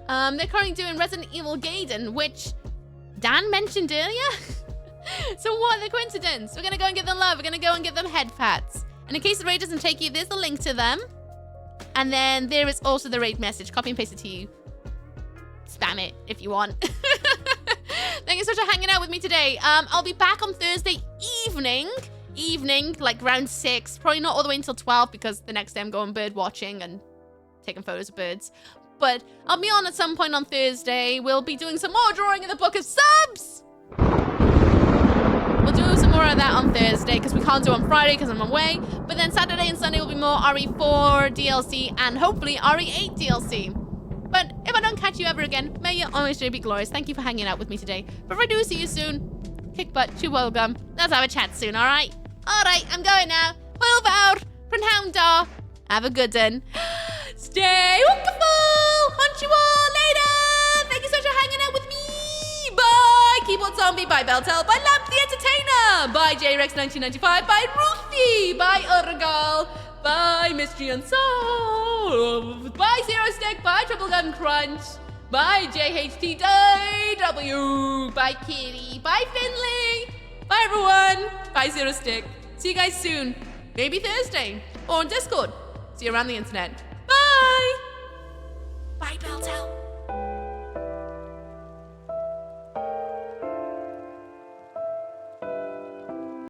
They're currently doing Resident Evil Gaiden, which Dan mentioned earlier. So what a coincidence. We're going to go and give them love. We're going to go and give them head pats. And in case the raid doesn't take you, there's the link to them. And then there is also the raid message. Copy and paste it to you. Spam it if you want. Thank you so much for hanging out with me today. I'll be back on Thursday evening, like around 6. Probably not all the way until 12 because the next day I'm going bird watching and taking photos of birds. But I'll be on at some point on Thursday. We'll be doing some more drawing in the Book of Subs. We'll do some more of that on Thursday because we can't do it on Friday because I'm away. But then Saturday and Sunday will be more RE4 DLC and hopefully RE8 DLC. But if I don't catch you ever again, may your always be glorious. Thank you for hanging out with me today. But if I do see you soon, kick butt, chew bubblegum. Let's have a chat soon, alright? Alright, I'm going now. Move out. Prenhoundar. Have a good one. Stay wonderful. Hunt you all later. Thank you so much for hanging out with me. Bye, Keyboard Zombie. Bye, Beltel. Bye, Lamp the Entertainer. Bye, JRex1995. Bye, Ruthie. Bye, Urgal. Bye, Mystery Unsolved. Bye, Zero Stick. Bye, Triple Gun Crunch. Bye, JHTW. Bye, Kitty. Bye, Finley. Bye, everyone. Bye, Zero Stick. See you guys soon. Maybe Thursday. Or on Discord. See you around the internet. Bye. Bye, Beltel.